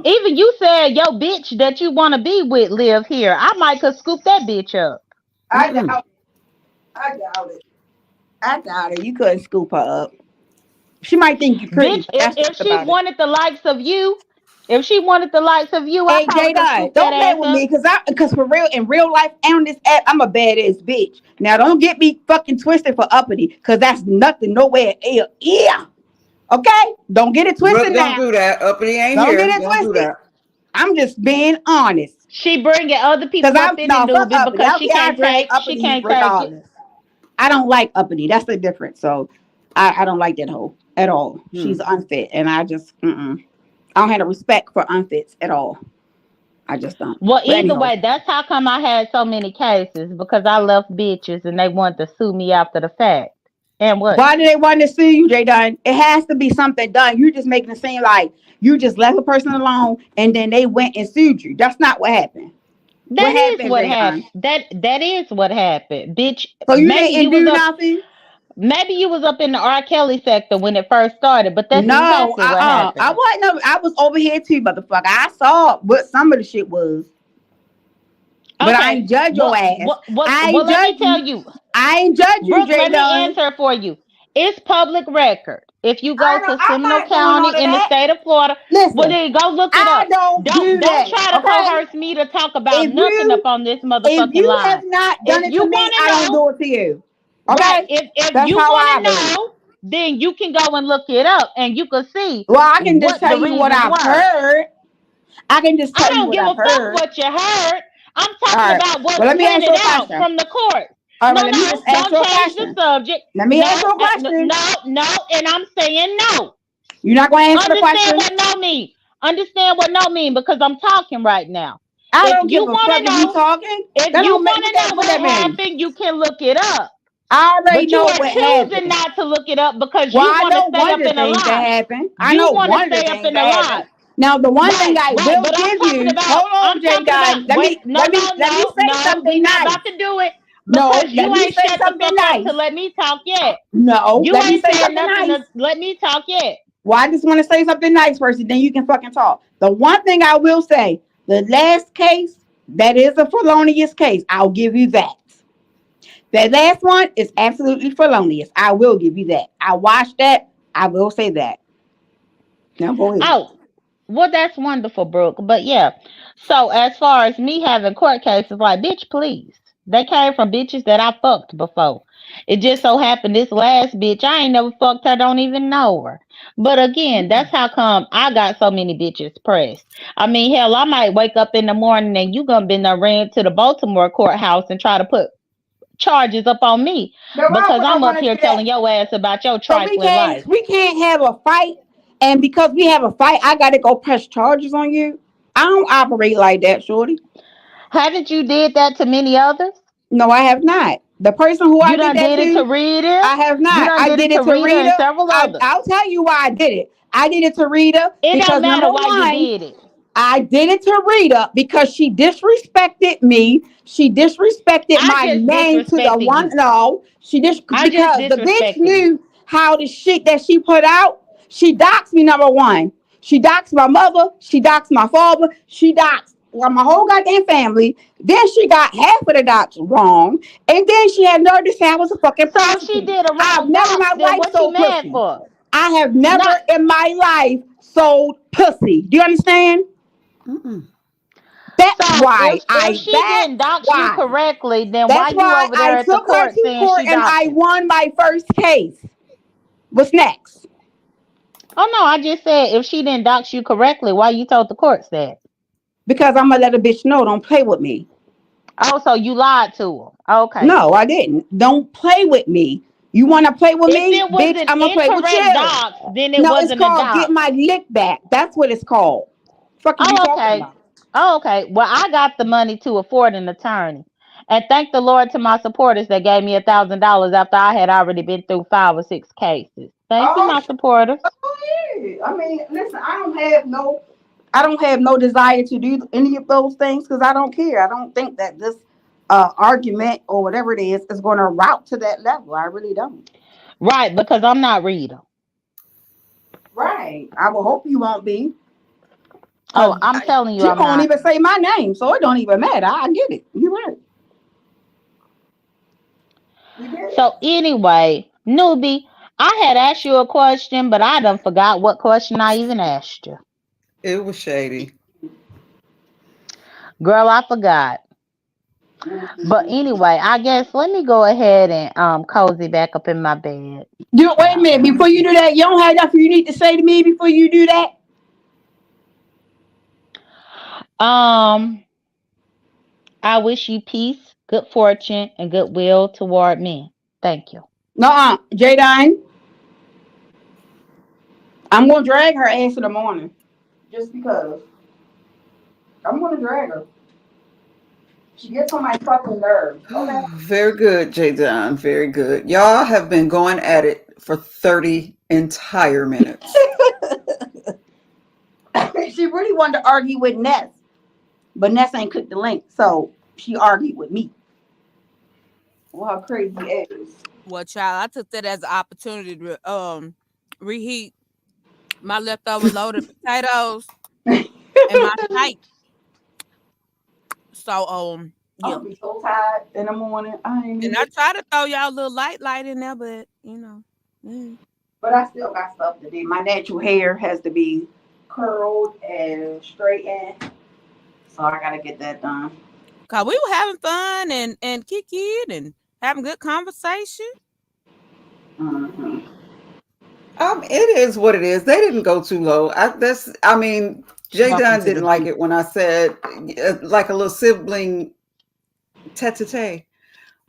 Even you said your bitch that you want to be with live here. I might could scoop that bitch up.
I
Mm-mm.
doubt. I doubt it. I doubt it. You couldn't scoop her up. She might think you're pretty,
Bitch,
but that's
if
just
she
about it.
wanted the likes of you, if she wanted the likes of you, I
Hey,
probably
J
could
Dot,
scoop that
don't play
ass
with
up.
me, cause for real, in real life and on this app, I'm a badass bitch. Now don't get me fucking twisted for uppity, cause that's nothing nowhere. Yeah. Okay? Don't get it twisted
Brooke, don't
now.
do that. Uppity ain't
Don't get
here.
it
Don't do
twisted.
that.
I'm just being honest.
She bringing other
Cause
people up
I'm
in the
no fuck
newbie
uppity.
because
Okay, I drag
she
uppity
can't take it.
regardless. I don't like uppity. That's the difference. So I don't like that hoe at all.
Hmm.
She's unfit, and I just I don't have no respect for unfits at all. I just don't.
Well,
But
either
anyhow,
way, that's how come I had so many cases because I left bitches and they wanted to sue me after the fact. And what?
why do they want to sue you, Jay Dunn? It has to be something done. You just making it seem like you just left a person alone and then they went and sued you. That's not what happened. What
That is
happened,
what
Jay
happened.
Dunn?
That is what happened, bitch.
So you didn't do nothing?
Maybe you was up in the R. Kelly sector when it first started, but that's
No,
exactly what
I
happened.
wasn't. I was over here too, motherfucker. I saw what some of the shit was, but I
Okay.
ain't judge your ass. I
Well,
ain't
let me
judge
tell
you.
you,
I ain't judge you,
Brooke,
Jay
let me
Dunn.
answer for you. It's public record. If you go to
I'm
Seminole
not doing all of
County in the
that.
state of Florida, well
Listen,
then go look it
I
up.
don't do
Don't
that.
try to
Okay.
coerce me to talk about
If
nothing up
you
on this
if
motherfucking
you have
line.
not done
If
it
you
to me,
want to
I don't
know,
do it to you.
right?
Okay?
If
That's
you
how
want
I
to
move.
know, then you can go and look it up, and you can see
Well, I can just
what
tell
the
you what
reasons
I've
were.
heard. I can just
I
tell you
don't
what
give a
I've
fuck
heard.
what you heard. I'm
All
talking
right.
about
Well,
what's
let me ask you
printed
a
out
question.
from the court.
All right,
No,
let me just
no,
ask
don't
you a
change the
question.
subject.
Let me ask
No,
you a question.
no, and I'm saying no.
You're not going to answer the
Understand
question?
what no mean. Understand what no mean because I'm talking right now.
I
If
don't
you
give a
want
fuck
to
if you
know,
talking.
if
That
you
don't make
want
what
to
that
know
what
what
that means.
happened, you can look it up.
I already
But you
know
are
what
choosing
happened.
not to look it up because
Well,
you
I
want to
know
stay
one
up
of the
in the
things that
lie.
happened. I
You
know
want to
one of the
stay up
things
in the
that happened.
lie.
Now, the one thing
Right,
I
right.
will
But I'm
give
talking
you,
about,
hold on, Jay Dunn. Let
wait,
me
no,
let me
no,
let me
no,
say
no.
something
We not
nice.
about to do it
No,
because
let
you
me
ain't
say
shut the
something
fuck up to
nice.
let me talk yet.
No,
You
let me
ain't
say
said
something
nothing
nice.
to let me talk yet.
Well, I just want to say something nice first, and then you can fucking talk. The one thing I will say, the last case, that is a felonious case. I'll give you that. That last one is absolutely felonious. I will give you that. I watched that. I will say that. Now go ahead.
Oh, well, that's wonderful, Brooke. But yeah, so as far as me having court cases, like, bitch, please. They came from bitches that I fucked before. It just so happened this last bitch, I ain't never fucked her, don't even know her. But again, that's how come I got so many bitches pressed. I mean, hell, I might wake up in the morning and you gonna be done ran to the Baltimore courthouse and try to put charges up on me
The
because
motherfucker
I'm up
want to
here
do that.
telling your ass about your
So
trifling life.
we can't have a fight, and because we have a fight, I gotta go press charges on you. I don't operate like that, shorty.
Haven't you did that to many others?
No, I have not. The person who I
You
did
done
that
did it to
to,
Rita.
I have
You
not.
done
I
did
did
it
it
to
to
Rita and
Rita.
several others.
I'll tell you why I did it. I did it to Rita
It don't
because number
matter why you
one,
did it.
I did it to Rita because she disrespected me. She disrespected
I
my
just
name to the
disrespected
one.
you.
No, she just
I just
because the bitch
disrespected you.
knew how the shit that she put out. She doxed me. Number one, she doxed my mother. She doxed my father. She doxed my whole goddamn family. Then she got half of the docs wrong, and then she had nerve to say I was a fucking
So if she
prostitute.
did a
I've
wrong
never in
docs,
my
then
life
what you
sold
mad
pussy.
for?
I have never
Not
in my life sold pussy. Do you understand?
Mm-mm.
That's
so
why
if she didn't
that's
dox you
why.
correctly, then why
That's
you
why
over
I
there at the
took her
court
to
saying
court
she
and
doxed
I
you?
won my first case. What's next?
Oh no, I just said if she didn't dox you correctly, why you told the courts that?
Because I'm gonna let a bitch know don't play with me.
Oh, so you lied to her. Okay
No,
then.
I didn't. Don't play with me. You wanna play with
If
me?
it was
Bitch,
an
I'm gonna play with
incorrect
you.
dox, then it
No, it's
wasn't a
called get
dox.
my lick back. That's what it's called. Fuck is you
Oh,
talking
okay.
about?
Oh, okay. Well, I got the money to afford an attorney. And thank the Lord to my supporters that gave me $1,000 after I had already been through 5 or 6 cases. Thank you,
Oh,
my supporters.
yeah. I mean, listen, I don't have no desire to do any of those things because I don't care. I don't think that this argument or whatever it is going to route to that level. I really don't.
Right, because I'm not Rita.
Right. I will hope you won't be because
Oh, I'm telling you
she
I'm
won't
not.
even say my name, so it don't even matter. I get it. You're right. You get it.
So anyway, newbie, I had asked you a question, but I done forgot what question I even asked you.
It was shady.
Girl, I forgot. But anyway, I guess let me go ahead and cozy back up in my bed.
You wait a
Child,
minute
let me
before you
see.
do that. You don't have nothing you need to say to me before you do that.
Um, I wish you peace, good fortune, and goodwill toward me. Thank you.
No, Jadine, I'm gonna drag her ass in the morning just because I'm gonna drag her. She gets on my fucking nerves. Okay.
Very good, J. Don. Very good. Y'all have been going at it for 30 entire minutes.
She really wanted to argue with Ness, but Ness ain't clicked the link, so she argued with me. Well, her crazy ass.
Well, child, I took that as an opportunity to reheat my leftover loaded potatoes and my shake. So yeah.
I'll be so tired in the morning. I ain't
And
even
I
get,
try to throw y'all a little light in there, but you know. Mm.
but I still got stuff to do. My natural hair has to be curled and straightened, so I gotta get that done.
Cause we were having fun and kicking and having good conversation.
Hmm.
It is what it is. They didn't go too low. I mean, J.
Welcome
Don
to the
didn't like
group.
it when I said like a little sibling tete-a-tete.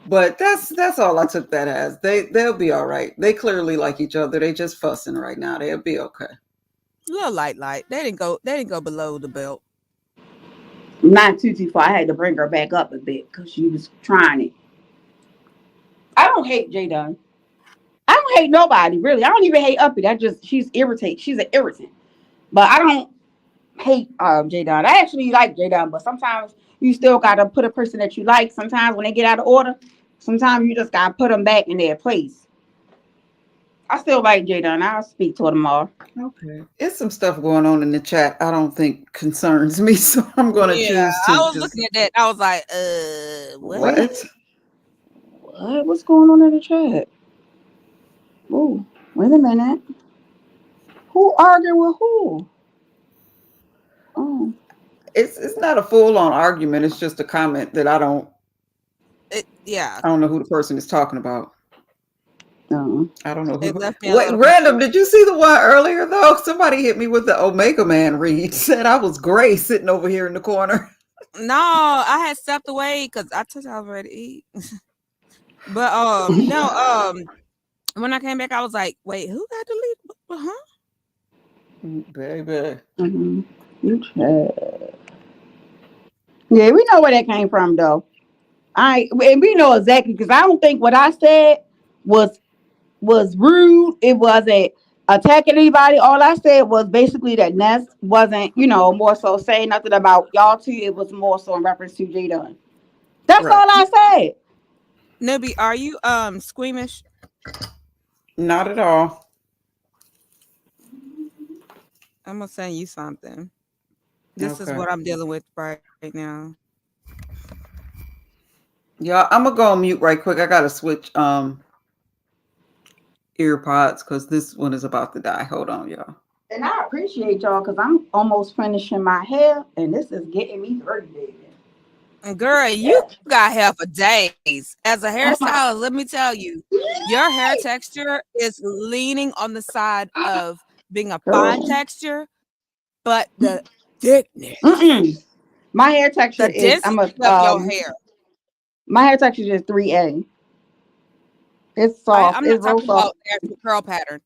But that's all I took that as. They'll be all right. They clearly like each other. They just fussing right now. They'll be okay.
A little light. They didn't go below the belt.
Not too far. I had to bring her back up a bit because she was trying it. I don't hate J Dunn. I don't hate nobody really. I don't even hate Uppy. I just she's irritating. She's an irritant. But I don't hate J Don. I actually like J Don, but sometimes you still gotta put a person that you like. Sometimes when they get out of order, sometimes you just gotta put them back in their place. I still like J Don. I'll speak to her tomorrow.
Okay. It's some stuff going on in the chat I don't think concerns me, so I'm going to
Yeah,
choose
I
to
was looking
just
at that. I was like, what?
Wait,
what?
what? What's going on in the chat? Oh, wait a minute. Who argued with who? Oh,
It's not a full on argument. It's just a comment that
Yeah,
I don't know who the person is talking about.
no.
I don't know
it
who.
left me a
What
little
random?
confused.
Did you see the one earlier though? Somebody hit me with the Omega Man read. Said I was gray sitting over here in the corner.
No, I had stepped away because I told you I was ready to eat. But no, when I came back, I was like, wait, who got deleted? Huh?
Baby.
Mm-hmm. You chat. Yeah, we know where that came from though. And we know exactly because I don't think what I said was was rude. It wasn't attacking anybody. All I said was basically that Ness wasn't, more so saying nothing about y'all two. It was more so in reference to J Dunn. That's
Right.
all I said.
Newbie, are you squeamish?
Not at all.
I'm gonna send you something. This is
Okay.
what I'm dealing with right now.
Yeah, I'm gonna go on mute right quick. I gotta switch ear pods because this one is about to die. Hold on, y'all.
And I appreciate y'all because I'm almost finishing my hair, and this is getting me through, baby.
And girl, you got hair for days. As a
Oh my!
hairstylist, let me tell you, your hair texture is leaning on the side of being a fine
Girl.
texture, but the thickness,
Mm-mm. My hair texture
the
is
density of your hair.
my hair texture is 3A. It's soft.
I'm
It's
not
real
talking
soft.
about the actual curl pattern.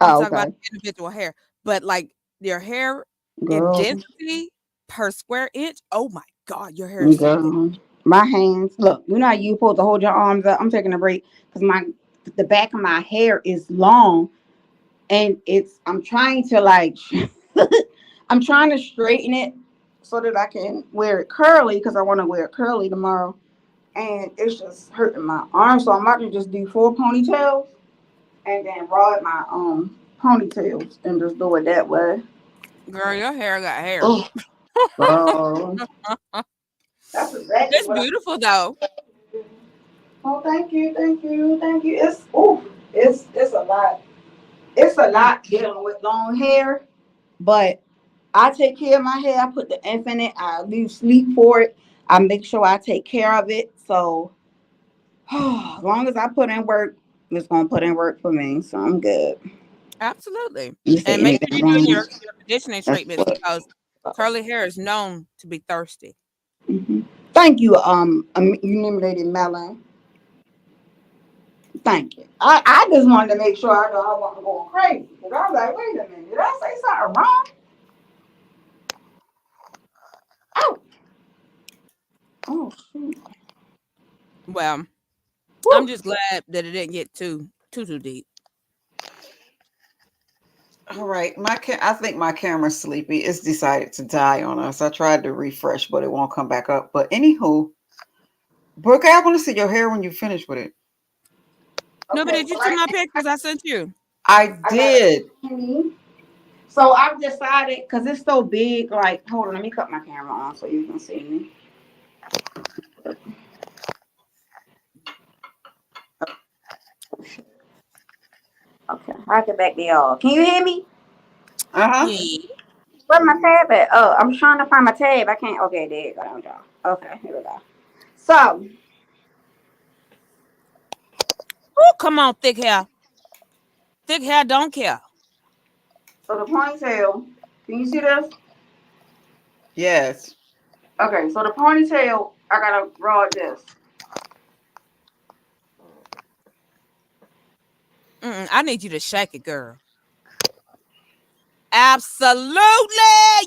I'm
Oh,
talking about
okay.
the individual hair. But like your hair in
Girl.
density per square inch, oh my God, your hair is so thick.
Girl. My hands. Look, you know how you supposed to hold your arms up. I'm taking a break because the back of my hair is long, and I'm trying to like I'm trying to straighten it so that I can wear it curly because I want to wear it curly tomorrow. And it's just hurting my arm, so I'm about to just do 4 ponytails and then rod my ponytails and just do it that way.
Girl, your hair got hair.
Oh, girl. That's exactly
It's
what I.
beautiful though.
Oh, thank you, thank you, thank you. It's oh. It's a lot. It's a
Mm,
lot dealing with long hair, but I take care of my hair. I put the infinite. I leave sleep for it. I make sure I take care of it. So as long as I put in work, it's gonna put in work for me. So I'm good.
absolutely.
You say
And make sure
anything
you're doing
wrong?
your conditioning
That's
treatments
what.
because curly hair is known to be thirsty.
Hmm. Thank you, illuminated melon. Thank you. I just wanted to make sure I know I wasn't going crazy because I was like, wait a minute, did I say something wrong? Oh, oh, shoot.
Well, I'm
Woo.
just glad that it didn't get too deep.
All right, I think my camera's sleepy. It's decided to die on us. I tried to refresh, but it won't come back up. But anywho, Brooke, I want to see your hair when you finish with it.
No, but
Okay,
did you
so
see
right
my
now
pictures I sent you?
I
I got
did.
a. So I've decided because it's so big. Like, hold on, let me cut my camera on so you can see me. Okay, I can back the y'all. Can you hear me?
Uh huh.
Yeah.
Where's my tab at? Oh, I'm trying to find my tab. I can't. Okay, there you go. Y'all. Okay, here we go. So,
Oh, come on, thick hair. Thick hair don't care.
so the ponytail. Can you see this?
Yes.
Okay, so the ponytail. I gotta rod this.
I need you to shake it, girl. Absolutely.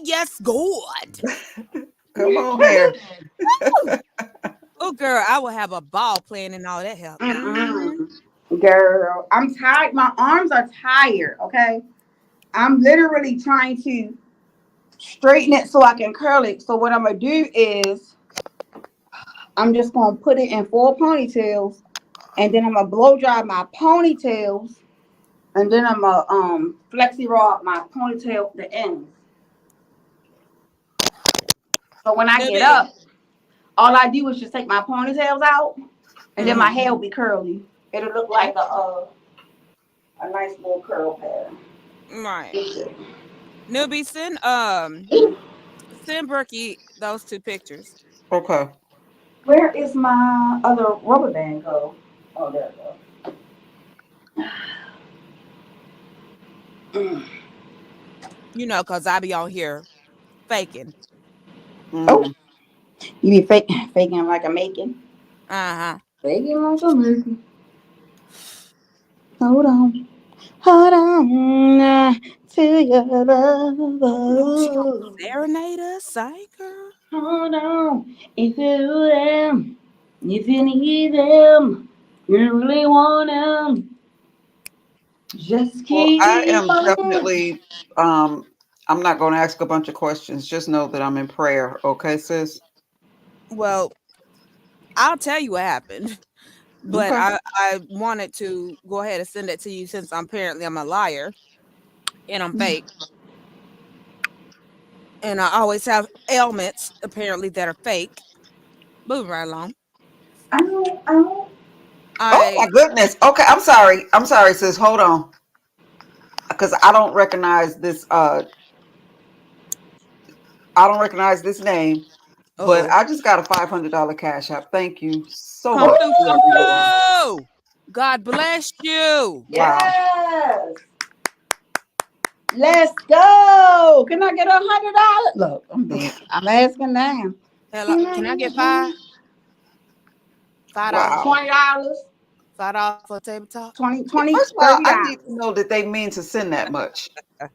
Yes, good.
Come on here.
Oh, girl, I will have a ball playing and all that help.
Mm-mm. Girl, I'm tired. My arms are tired. Okay, I'm literally trying to straighten it so I can curl it. So what I'm gonna do is I'm just gonna put it in four ponytails, and then I'm gonna blow dry my ponytails, and then I'm gonna flexi rod my ponytail the ends. So when I get
Newbie.
up, all I do is just take my ponytails out, and then my
Mm-hmm.
hair will be curly. It'll look like a nice little curl pattern.
Right.
That's it.
Newbie, send Berkey those two pictures.
Okay.
Where is my other rubber band go? Oh, there it goes.
You know, cause I be on here faking.
Oh,
Mm.
you be faking like a making.
Uh-huh.
Faking like a making. Hold on. Hold on to your
Don't you
love.
serenade us, say, girl.
Hold on. If you them, if you need them, you really want them, just
Well, I
keep
am
on.
definitely. I'm not going to ask a bunch of questions. Just know that I'm in prayer. Okay, sis.
Well, I'll tell you what happened, but
Okay.
I wanted to go ahead and send it to you since I'm a liar and I'm fake. And I always have ailments apparently that are fake. Moving right along.
Ow, ow.
Oh
I
my goodness. Okay, I'm sorry. I'm sorry, sis. Hold on, because I don't recognize this. I don't recognize this name, but
oh
I just got a $500 cash app. Thank you so
come
much,
through, come
everyone.
through. God bless you.
Wow.
Yes. Let's go. Can I get $100? Look, I'm asking now.
Hello,
Can I
can I
get
get five? $5.
Wow.
$20?
$5 for a tabletop.
20,
Well,
20,
first of all, I need
$30.
to know that they mean to send that much.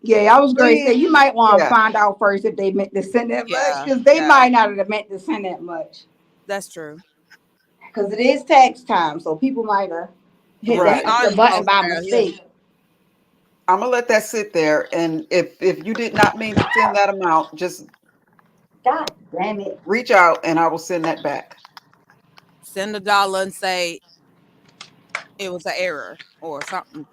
Yeah, I was going to say
Please.
you might want to
Yeah.
find out first if they meant to send that much
Yeah,
because they
yeah,
might not have meant to send that much
that's true.
because it is tax time, so people might have hit
And we
that
Right.
extra
honest
button
folks
by
around here.
mistake.
I'm gonna let that sit there. And if you did not mean to send that amount, just
God damn it!
reach out and I will send that back.
Send $1 and say it was an error or something.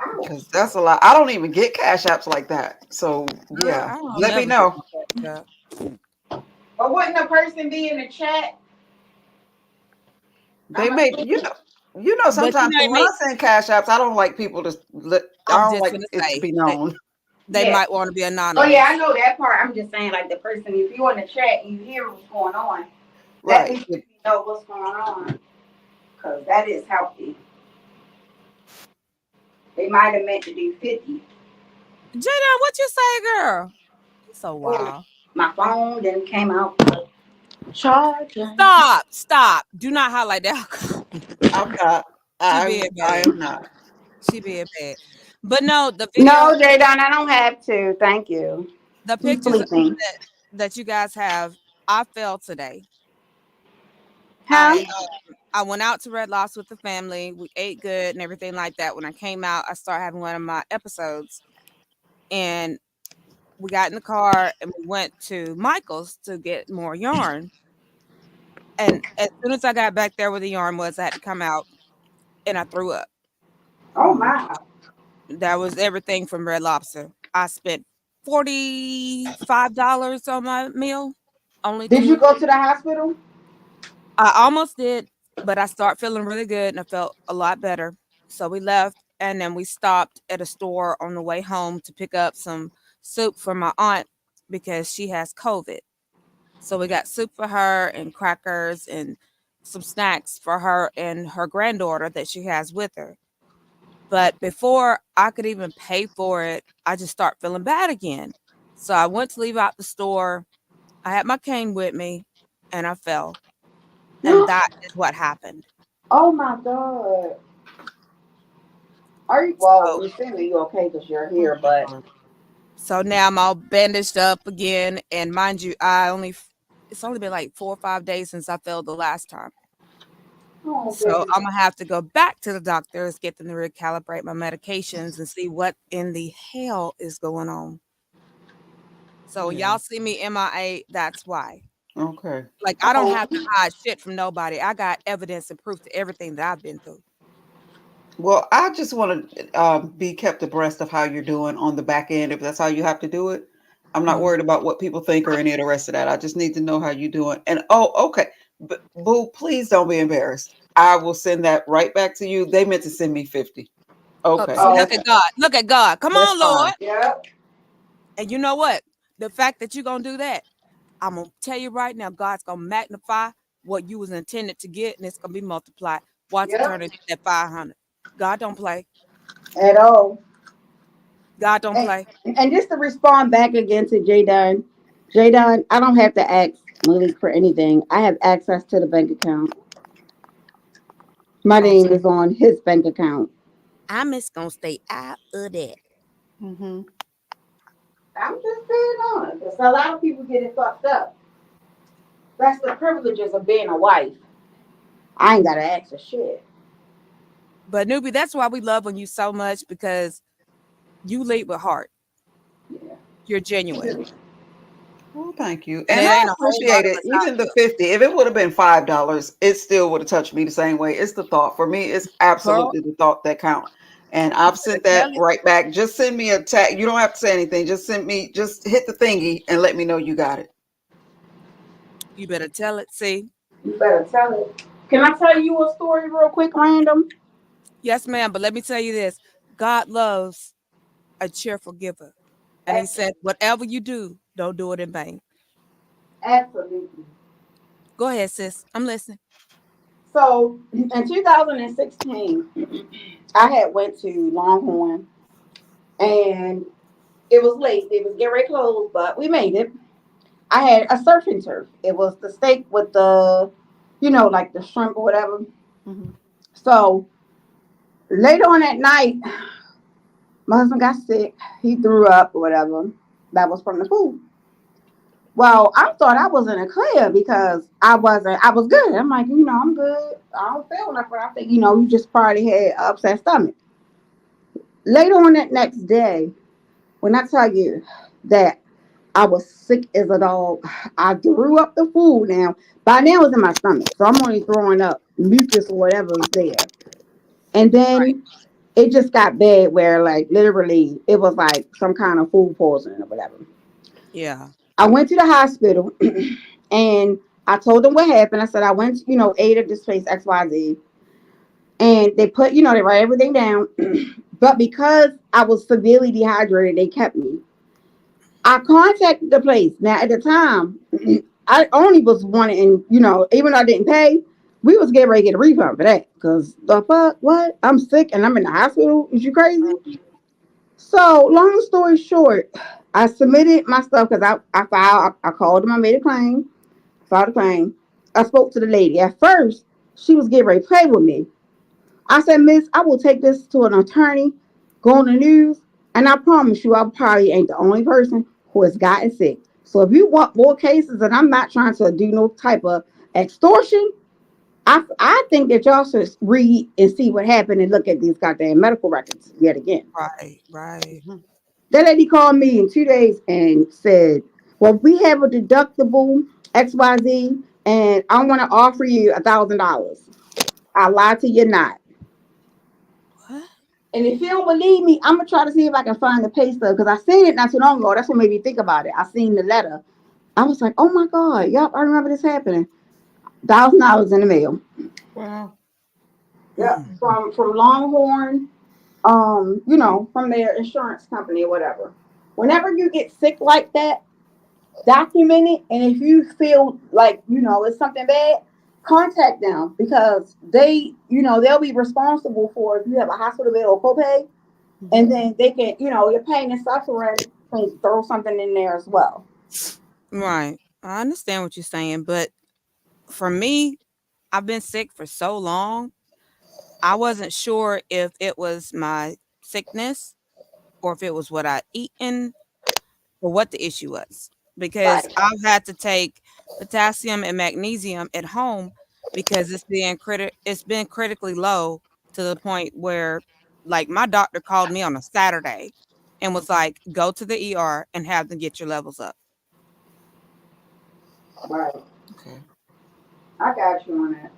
Ow.
Because that's a lot. I don't even get cash apps like that. So yeah,
I don't
let me
never get
know.
that.
But wouldn't a person be in the chat?
They
I'm
may,
assuming.
you know.
But you
sometimes
know,
see, when I send cash apps, I don't like people to
I'm
I don't
just
like
gonna
it to
say
be known.
they
Yeah.
might want to be
Oh yeah, I
anonymous.
know that part. I'm just saying, like the person, if you in the chat, you hear what's going on. At
Right.
least you know what's going on, because that is healthy. They might have meant to do 50.
Jada, what you say, girl? You so
Oh,
wild.
my phone then came out charging.
Stop. Do not highlight that.
I'm not.
She being
I
bad.
am not.
She being bad. But no, the video,
No, Jadon, I don't have to. Thank you.
the
I'm
pictures
sleeping.
that you guys have, I fell today.
Huh?
I went out to Red Lobster with the family. We ate good and everything like that. When I came out, I started having one of my episodes, and we got in the car and we went to Michael's to get more yarn. And as soon as I got back there where the yarn was, I had to come out and I threw up.
Oh my.
That was everything from Red Lobster. I spent $45 on my meal, only
Did
two.
you go to the hospital?
I almost did, but I started feeling really good and I felt a lot better. So we left and then we stopped at a store on the way home to pick up some soup for my aunt because she has COVID. So we got soup for her and crackers and some snacks for her and her granddaughter that she has with her. But before I could even pay for it, I just start feeling bad again. So I went to leave out the store. I had my cane with me and I fell. And that is what happened.
Oh my God. Are you, well,
So,
we're assuming you okay because you're
oh
here,
my
but
God. So now I'm all bandaged up again. And mind you, it's only been like 4 or 5 days since I fell the last time.
oh
So
goodness.
I'm gonna have to go back to the doctors, get them to recalibrate my medications and see what in the hell is going on. So
Yeah.
y'all see me MIA, that's why.
Okay.
Like I don't
Oh,
have to hide shit from nobody. I got evidence and proof to everything that I've been through.
Well, I just want to be kept abreast of how you're doing on the back end. If that's how you have to do it, I'm not
Mhm.
worried about what people think or any of the rest of that. I just need to know how you're doing. And oh, okay, but boo, please don't be embarrassed. I will send that right back to you. They meant to send me 50.
Oh,
Okay,
see,
oh,
look at God. Look at God. Come
that's
on, Lord.
fine.
yep.
And you know what? The fact that you're gonna do that, I'm gonna tell you right now, God's gonna magnify what you was intended to get, and it's gonna be multiplied. Watch it turn
Yep.
into that 500. God don't play.
At all.
God don't
And,
play.
and just to respond back again to Jadon, Jadon, I don't have to ask Malik for anything. I have access to the bank account. My
Oh,
name is on his bank account.
I'm just gonna stay out of that.
Hmm.
I'm just being honest. Because a lot of people get it fucked up. That's the privileges of being a wife. I ain't got to ask for shit.
But newbie, that's why we love on you so much because you lead with heart.
Yeah.
You're genuine,
Well, thank you,
and
and
it
I
ain't a whole lot
appreciate
of
it.
us out
Even the
here.
50, if it would have been $5, it still would have touched me the same way. It's the thought for me. It's
Girl,
absolutely the thought that count. And
you
I've
better
sent that
tell it.
right back. Just send me a tag. You don't have to say anything. Just send me. Just hit the thingy and let me know you got it.
You better tell it. See,
You better tell it. Can I tell you a story real quick, random?
yes, ma'am. But let me tell you this: God loves a cheerful giver, and He
A-
said, "Whatever you do, don't do it in vain."
Absolutely.
Go ahead, sis. I'm listening.
So in 2016, I had went to Longhorn and it was late. It was getting ready to close, but we made it. I had a surfing turf. It was the steak with the, like the shrimp or whatever.
Mhm.
So later on at night, my husband got sick. He threw up or whatever. That was from the food. Well, I thought I was in a clear because I wasn't. I was good. I'm like, I'm good. I don't feel nothing. I think, you just probably had upset stomach. Later on that next day, when I tell you that I was sick as a dog, I threw up the food. Now, by now it's in my stomach, so I'm only throwing up mucus or whatever is there. And
Right.
then it just got bad where, like, literally, it was like some kind of food poisoning or whatever.
Yeah.
I went to the hospital and I told them what happened. I said, I went, ate at this place XYZ.
and they put, they write everything down. But because I was severely dehydrated, they kept me. I contacted the place. Now at the time, I only was wanting, even though I didn't pay, we was getting ready to get a refund for that. Cause the fuck, what? I'm sick and I'm in the hospital. Is you crazy? So long story short, I submitted my stuff because I called them, I made a claim, filed a claim. I spoke to the lady. At first, she was getting ready to play with me. I said, Miss, I will take this to an attorney, go on the news, and I promise you, I probably ain't the only person who has gotten sick. So if you want more cases, and I'm not trying to do no type of extortion, I think that y'all should read and see what happened and look at these goddamn medical records yet again.
Right, right.
Mhm.
That lady called me in 2 days and said, well, we have a deductible XYZ, and I want to offer you $1,000. I lied to you not.
What?
And if you don't believe me, I'm gonna try to see if I can find the pay stub because I seen it not too long ago. That's what made me think about it. I seen the letter. I was like, oh my god, yep, I remember this happening. $1,000 in the mail.
Wow.
Yep,
Mm.
from Longhorn, from their insurance company or whatever. Whenever you get sick like that, document it, and if you feel like it's something bad, contact them because they'll be responsible for if you have a hospital bill or copay, and
Mhm.
then they can, your pain and suffering can throw something in there as well.
Right. I understand what you're saying, but for me, I've been sick for so long. I wasn't sure if it was my sickness or if it was what I'd eaten or what the issue was because
Right.
I've had to take potassium and magnesium at home because it's been critically low to the point where like my doctor called me on a Saturday and was like, go to the ER and have them get your levels up.
Right.
Okay.
I got you on that.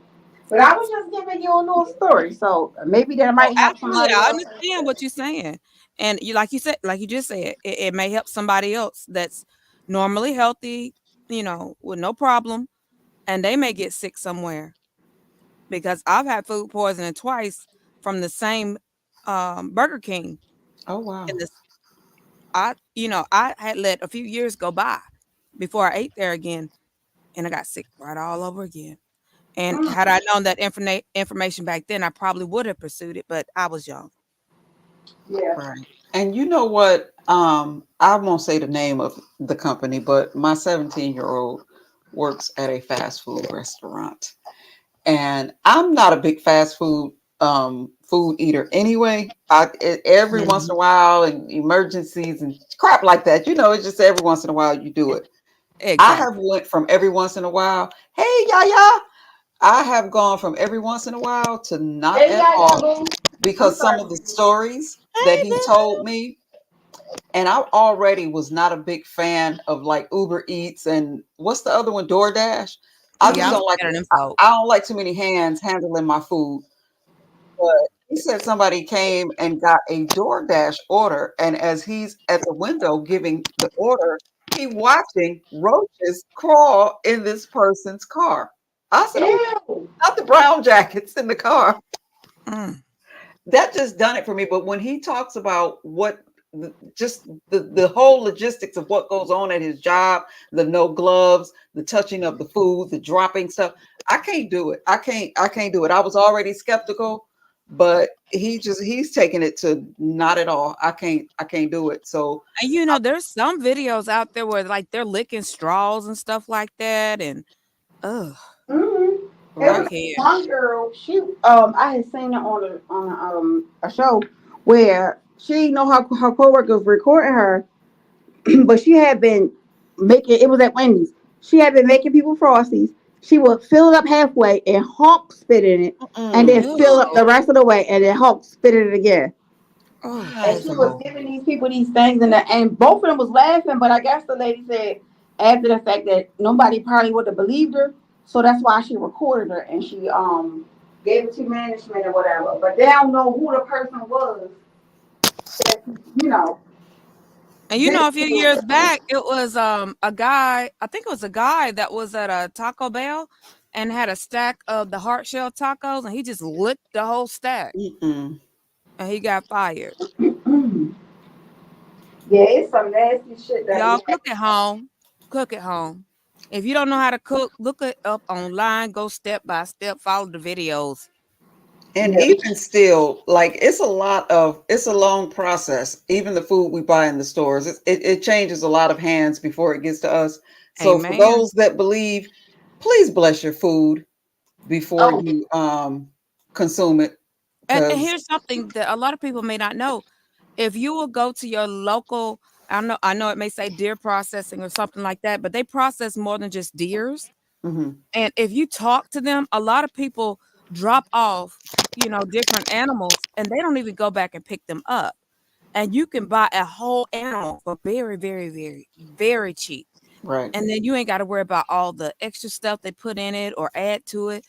But I was just giving you a little story, so maybe that
Oh,
might help
absolutely.
somebody
I
else.
understand what you're saying. And you said, like you just said, it may help somebody else that's normally healthy, with no problem, and they may get sick somewhere. Because I've had food poisoning twice from the same Burger King.
Oh
And
wow.
this I had let a few years go by before I ate there again, and I got sick right all over again. And
Mm,
had I known that information back then, I probably would have pursued it, but I was young.
yeah.
Right. And you know what? I won't say the name of the company, but my 17-year-old works at a fast food restaurant. And I'm not a big fast food eater anyway. Every once
Mhm.
in a while and emergencies and crap like that, it's just every once in a while you do it. I have
Exactly.
went from every once in a while, hey yeah. I have gone from every once in a while to not
Hey,
at
yeah, yeah,
all
boo. I'm
because some
sorry.
of the stories that
Hey,
he
boo
told me, and I already was not a big fan of like Uber Eats and what's the other one, DoorDash. I
boo.
just
Yeah, I'm
Mhm.
don't like
scared of them
I,
folk.
I don't like too many hands handling my food. But he said somebody came and got a DoorDash order, and as he's at the window giving the order, he watching roaches crawl in this person's car. I said, "Oh,
Ew.
not the brown jackets in the car."
Mm.
That just done it for me. But when he talks about just the whole logistics of what goes on at his job, the no gloves, the touching of the food, the dropping stuff, I can't do it. I can't do it. I was already skeptical, but he's taking it to not at all. I can't do it. So
And there's some videos out there where like they're licking straws and stuff like that, and ugh,
Mm-hmm. It
I
was
right.
can't.
one girl. She I had seen her a show where she know her coworkers recording her, but she had been making. It was at Wendy's. She had been making people frosties. She would fill it up halfway and Hawk spit in it, and then
Mm,
fill up
Ew.
the rest of the way, and then Hawk spit in it again.
Oh,
And
why
she was
though?
giving these people these things, and both of them was laughing. But I guess the lady said after the fact that nobody probably would have believed her, so that's why she recorded her and she gave it to management or whatever. But they don't know who the person was that
and
did
a few
it.
years back, it was a guy. I think it was a guy that was at a Taco Bell. and had a stack of the hard shell tacos, and he just licked the whole stack,
Mm-mm.
and he got fired.
Yeah, it's some nasty shit that be
Y'all
happening.
cook at home. Cook at home. If you don't know how to cook, look it up online. Go step by step. Follow the videos.
And
Yeah,
even still, like it's a long process. Even the food we buy in the stores, it changes a lot of hands before it gets to us. So for
Amen.
those that believe, please bless your food before
oh,
you consume it.
And
Because
here's something that a lot of people may not know. If you will go to your local, I know it may say deer processing or something like that, but they process more than just deers.
mhm,
And if you talk to them, a lot of people drop off, different animals, and they don't even go back and pick them up. And you can buy a whole animal for very, very, very, very cheap.
right.
And then you ain't got to worry about all the extra stuff they put in it or add to it.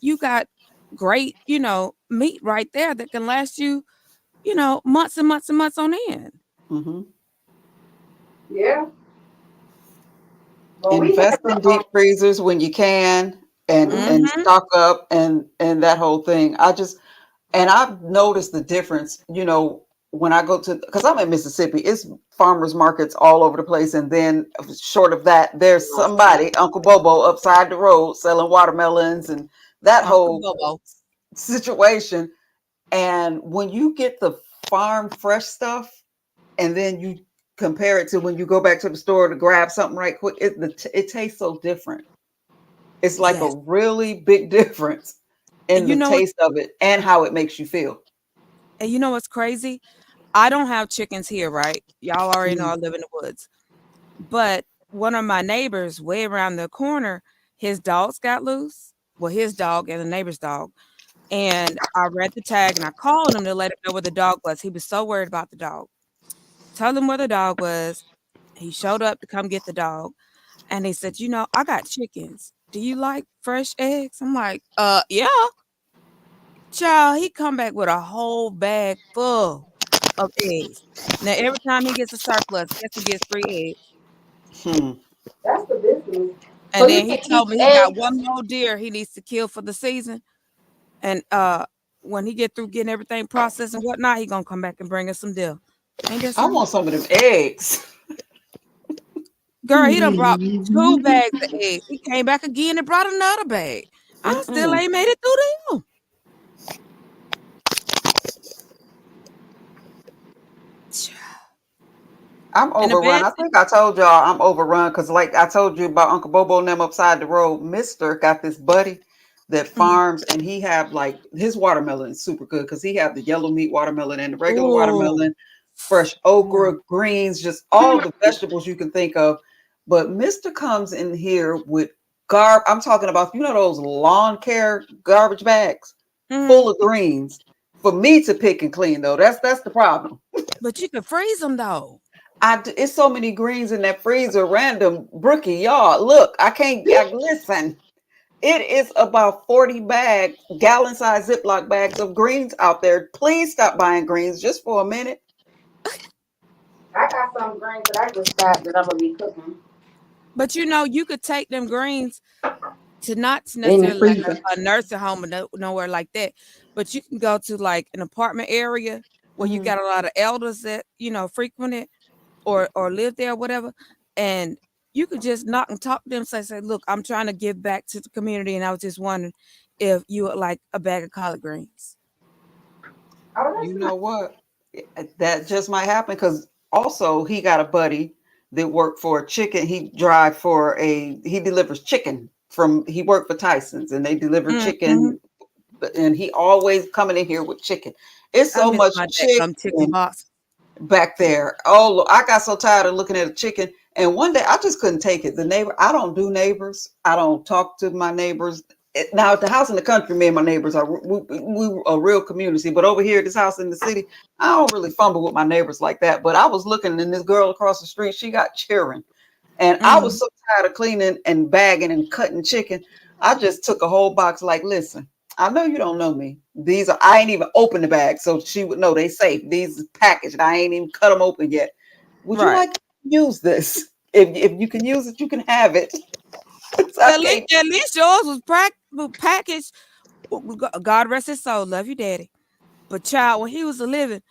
You got great, meat right there that can last you, months and months and months on end.
Mhm.
yeah. Well, we
Invest
have
in
to.
deep freezers when you can, and
Mhm.
stock up and that whole thing. And I've noticed the difference, when I go to, because I'm in Mississippi, it's farmers markets all over the place. And then short of that, there's somebody, Uncle Bobo, upside the road selling watermelons and that
Uncle
whole
Bobo.
situation. And when you get the farm fresh stuff and then you compare it to when you go back to the store to grab something right quick, it tastes so different. It's like a
Yes.
really big difference in
And you
the
know what
taste of it and how it makes you feel.
and you know what's crazy? I don't have chickens here, right? Y'all already know
Mhm.
I live in the woods. But one of my neighbors way around the corner, his dogs got loose. Well, his dog and the neighbor's dog. And I read the tag and I called him to let him know where the dog was. He was so worried about the dog. Told him where the dog was. He showed up to come get the dog. And he said, I got chickens. Do you like fresh eggs? I'm like, yeah. Child, he come back with a whole bag full of eggs. Now, every time he gets a surplus, guess who gets free eggs?
Hmm.
That's the business. So
And
you
then
can
he
eat
told me he got
eggs.
one more deer he needs to kill for the season. And when he get through getting everything processed and whatnot, he gonna come back and bring us some deer. Ain't that
I
something?
want some of them eggs.
Girl, he done brought 2 bags of eggs. He came back again and brought another bag. I still
Mm-mm.
ain't made it through them.
I'm
And the
overrun.
bad
I
thing,
think I told y'all I'm overrun because, like I told you about Uncle Bobo and them upside the road. Mister got this buddy that
mhm.
farms, and he have like his watermelon is super good because he have the yellow meat watermelon and the regular
Ooh.
watermelon, fresh okra, greens, just all the vegetables you can think of. But Mister comes in here with I'm talking about those lawn care garbage bags
Mhm.
full of greens for me to pick and clean. Though that's the problem.
But you can freeze them though.
It's so many greens in that freezer, random brookie, y'all. Look, listen. It is about 40 gallon size Ziploc bags of greens out there. Please stop buying greens just for a minute.
I got some greens that I just got that I'm gonna be cooking
But you could take them greens to not
in the
necessarily like
freezer.
a nursing home or nowhere like that, but you can go to like an apartment area where you
Mhm.
got a lot of elders that frequent it or live there or whatever, and you could just knock and talk to them. Say, look, I'm trying to give back to the community, and I was just wondering if you would like a bag of collard greens.
Oh,
You
that's nice.
know what? That just might happen because also he got a buddy that worked for a chicken. He delivers chicken he worked for Tyson's and they deliver
Mm-hmm.
chicken, and he always coming in here with chicken. It's
I
so
miss
much
my
chicken
chicken box.
back there. Oh, I got so tired of looking at a chicken. And one day I just couldn't take it. I don't do neighbors. I don't talk to my neighbors. Now, at the house in the country, me and my neighbors we a real community. But over here, this house in the city, I don't really fumble with my neighbors like that. But I was looking, and this girl across the street, she got cheering. And I was
Mm.
so tired of cleaning and bagging and cutting chicken. I just took a whole box, like, listen, I know you don't know me. I ain't even opened the bag. So she would know they safe. These is packaged. I ain't even cut them open yet. Would you
Right.
like to use this? If you can use it, you can have it. I can't.
At least yours was packaged. God rest his soul. Love you, daddy. But child, when he was living,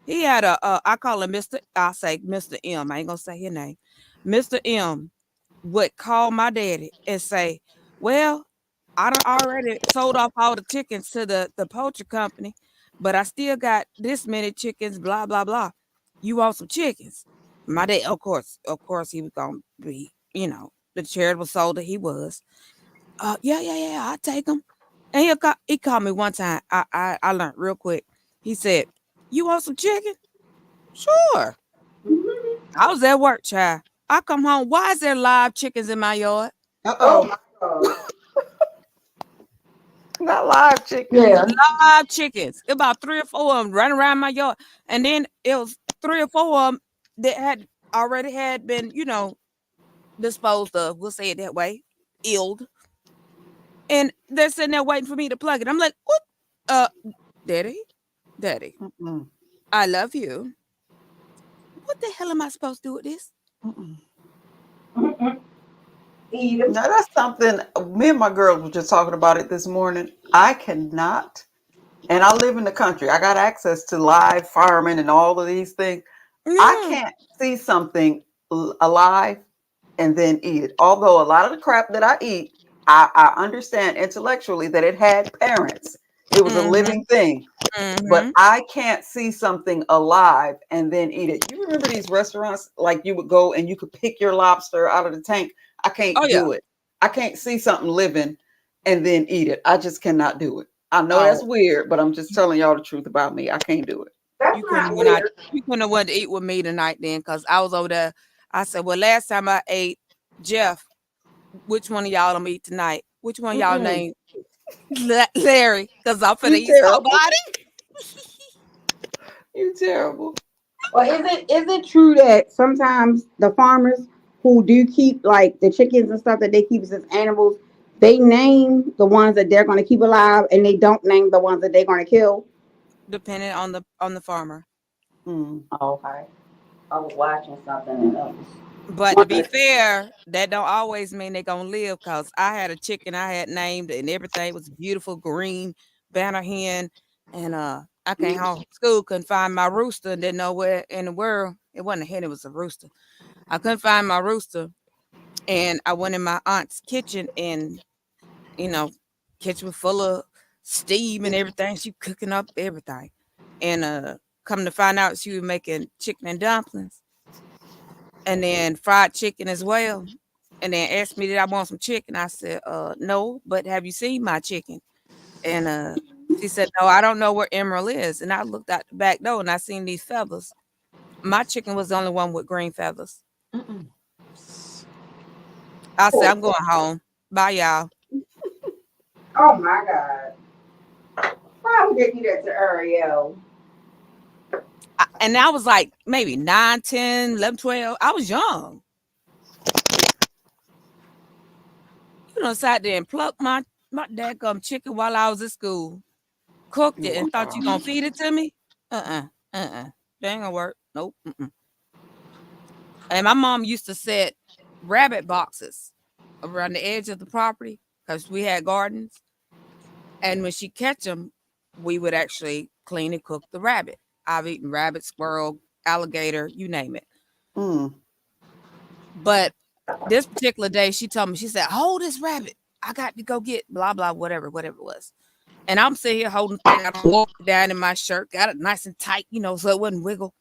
he had I call him Mr. I'll say Mr. M. I ain't gonna say his name. Mr. M would call my daddy and say, "Well, I done already sold off all the chickens to the poultry company, but I still got this many chickens, blah, blah, blah. You want some chickens?" My dad, of course, he was gonna be, the charitable soul that he was. Yeah, yeah, yeah, I'll take them. And he called me one time. I learned real quick. He said, "You want some chicken?" Sure. I was at work, child. I come home. Why is there live chickens in my yard?
Oh
Uh-oh.
my God.
Not live chickens.
Yeah.
Live chickens. About 3 or 4 of them running around my yard. And then it was 3 or 4 of them that had already had been, disposed of. We'll say it that way. Illed. And they're sitting there waiting for me to plug it. I'm like, what? Uh, Daddy, Daddy,
Mm-mm.
I love you. What the hell am I supposed to do with this?
Mm-mm.
Eat them.
Now that's something me and my girls were just talking about it this morning. I cannot, and I live in the country. I got access to live farming and all of these things. I
Yeah.
can't see something alive and then eat it. Although a lot of the crap that I eat, I understand intellectually that it had parents. It was a
Mm-hmm.
living thing. But
Mm-hmm.
I can't see something alive and then eat it. You remember these restaurants like you would go and you could pick your lobster out of the tank? I
Oh
can't
yeah.
do it. I can't see something living and then eat it. I just cannot do it. I know that's
Oh,
weird, but I'm just telling y'all the truth about me. I can't do it.
That's
you couldn't
not
went out.
weird.
You couldn't have went to eat with me tonight then, because I was over there. I said, well, last time I ate, Jeff, which one of y'all I'm eat tonight? Which one of y'all
Mm-mm.
name Larry? Because I'm finna
You
eat
terrible.
somebody.
You terrible.
Or is it true that sometimes the farmers who do keep like the chickens and stuff that they keep as animals, they name the ones that they're going to keep alive and they don't name the ones that they're going to kill?
Depending on the farmer.
Mm.
Oh, okay. I was watching something and I
But to be
was
fair, that don't always mean they gonna live. Cause I had a chicken I had named and everything. It was beautiful green banner hen, and I came home from school, couldn't find my rooster, and didn't know where in the world it wasn't a hen, it was a rooster. I couldn't find my rooster, and I went in my aunt's kitchen, and you know, kitchen was full of steam and everything. She cooking up everything, and come to find out, she was making chicken and dumplings, and then fried chicken as well. And then asked me, did I want some chicken? I said, no, but have you seen my chicken? And she said, no, I don't know where Emerald is. And I looked out the back door and I seen these feathers. My chicken was the only one with green feathers.
Mm-mm.
I said, I'm going home. Bye, y'all.
oh my God. Why would they do that to Ariel?
And I was like maybe 9, 10, 11, 12. I was young. You know, sat there and plucked my dadgum chicken while I was at school. Cooked it and thought you
Wow.
gonna feed it to me? That ain't gonna work. Nope. And my mom used to set rabbit boxes around the edge of the property because we had gardens. And when she catch them, we would actually clean and cook the rabbit. I've eaten rabbit, squirrel, alligator, you name it.
Mm.
But this particular day, she told me, she said, hold this rabbit. I got to go get blah, blah, whatever it was. And I'm sitting here holding the thing. I walked down in my shirt, got it nice and tight, so it wouldn't wiggle.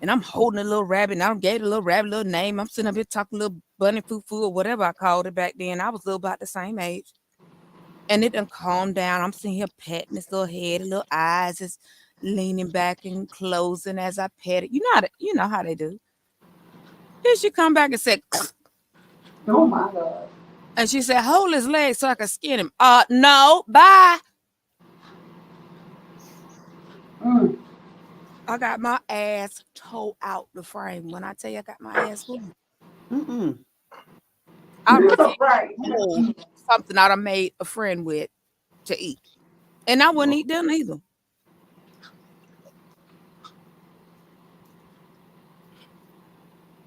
And I'm holding a little rabbit, and I gave the little rabbit a little name. I'm sitting up here talking a little bunny foo foo or whatever I called it back then. I was a little about the same age. And it done calmed down. I'm sitting here petting its little head, little eyes is leaning back and closing as I pet it. You know how they do. Then she come back and said,
Oh my God.
and she said, hold his leg so I can skin him. No, bye.
Mm.
I got my ass tore out the frame. When I tell you I got my ass whooped,
Mm-mm.
I refused
Right.
to hold something I done made a friend with to eat. And I wouldn't eat them either.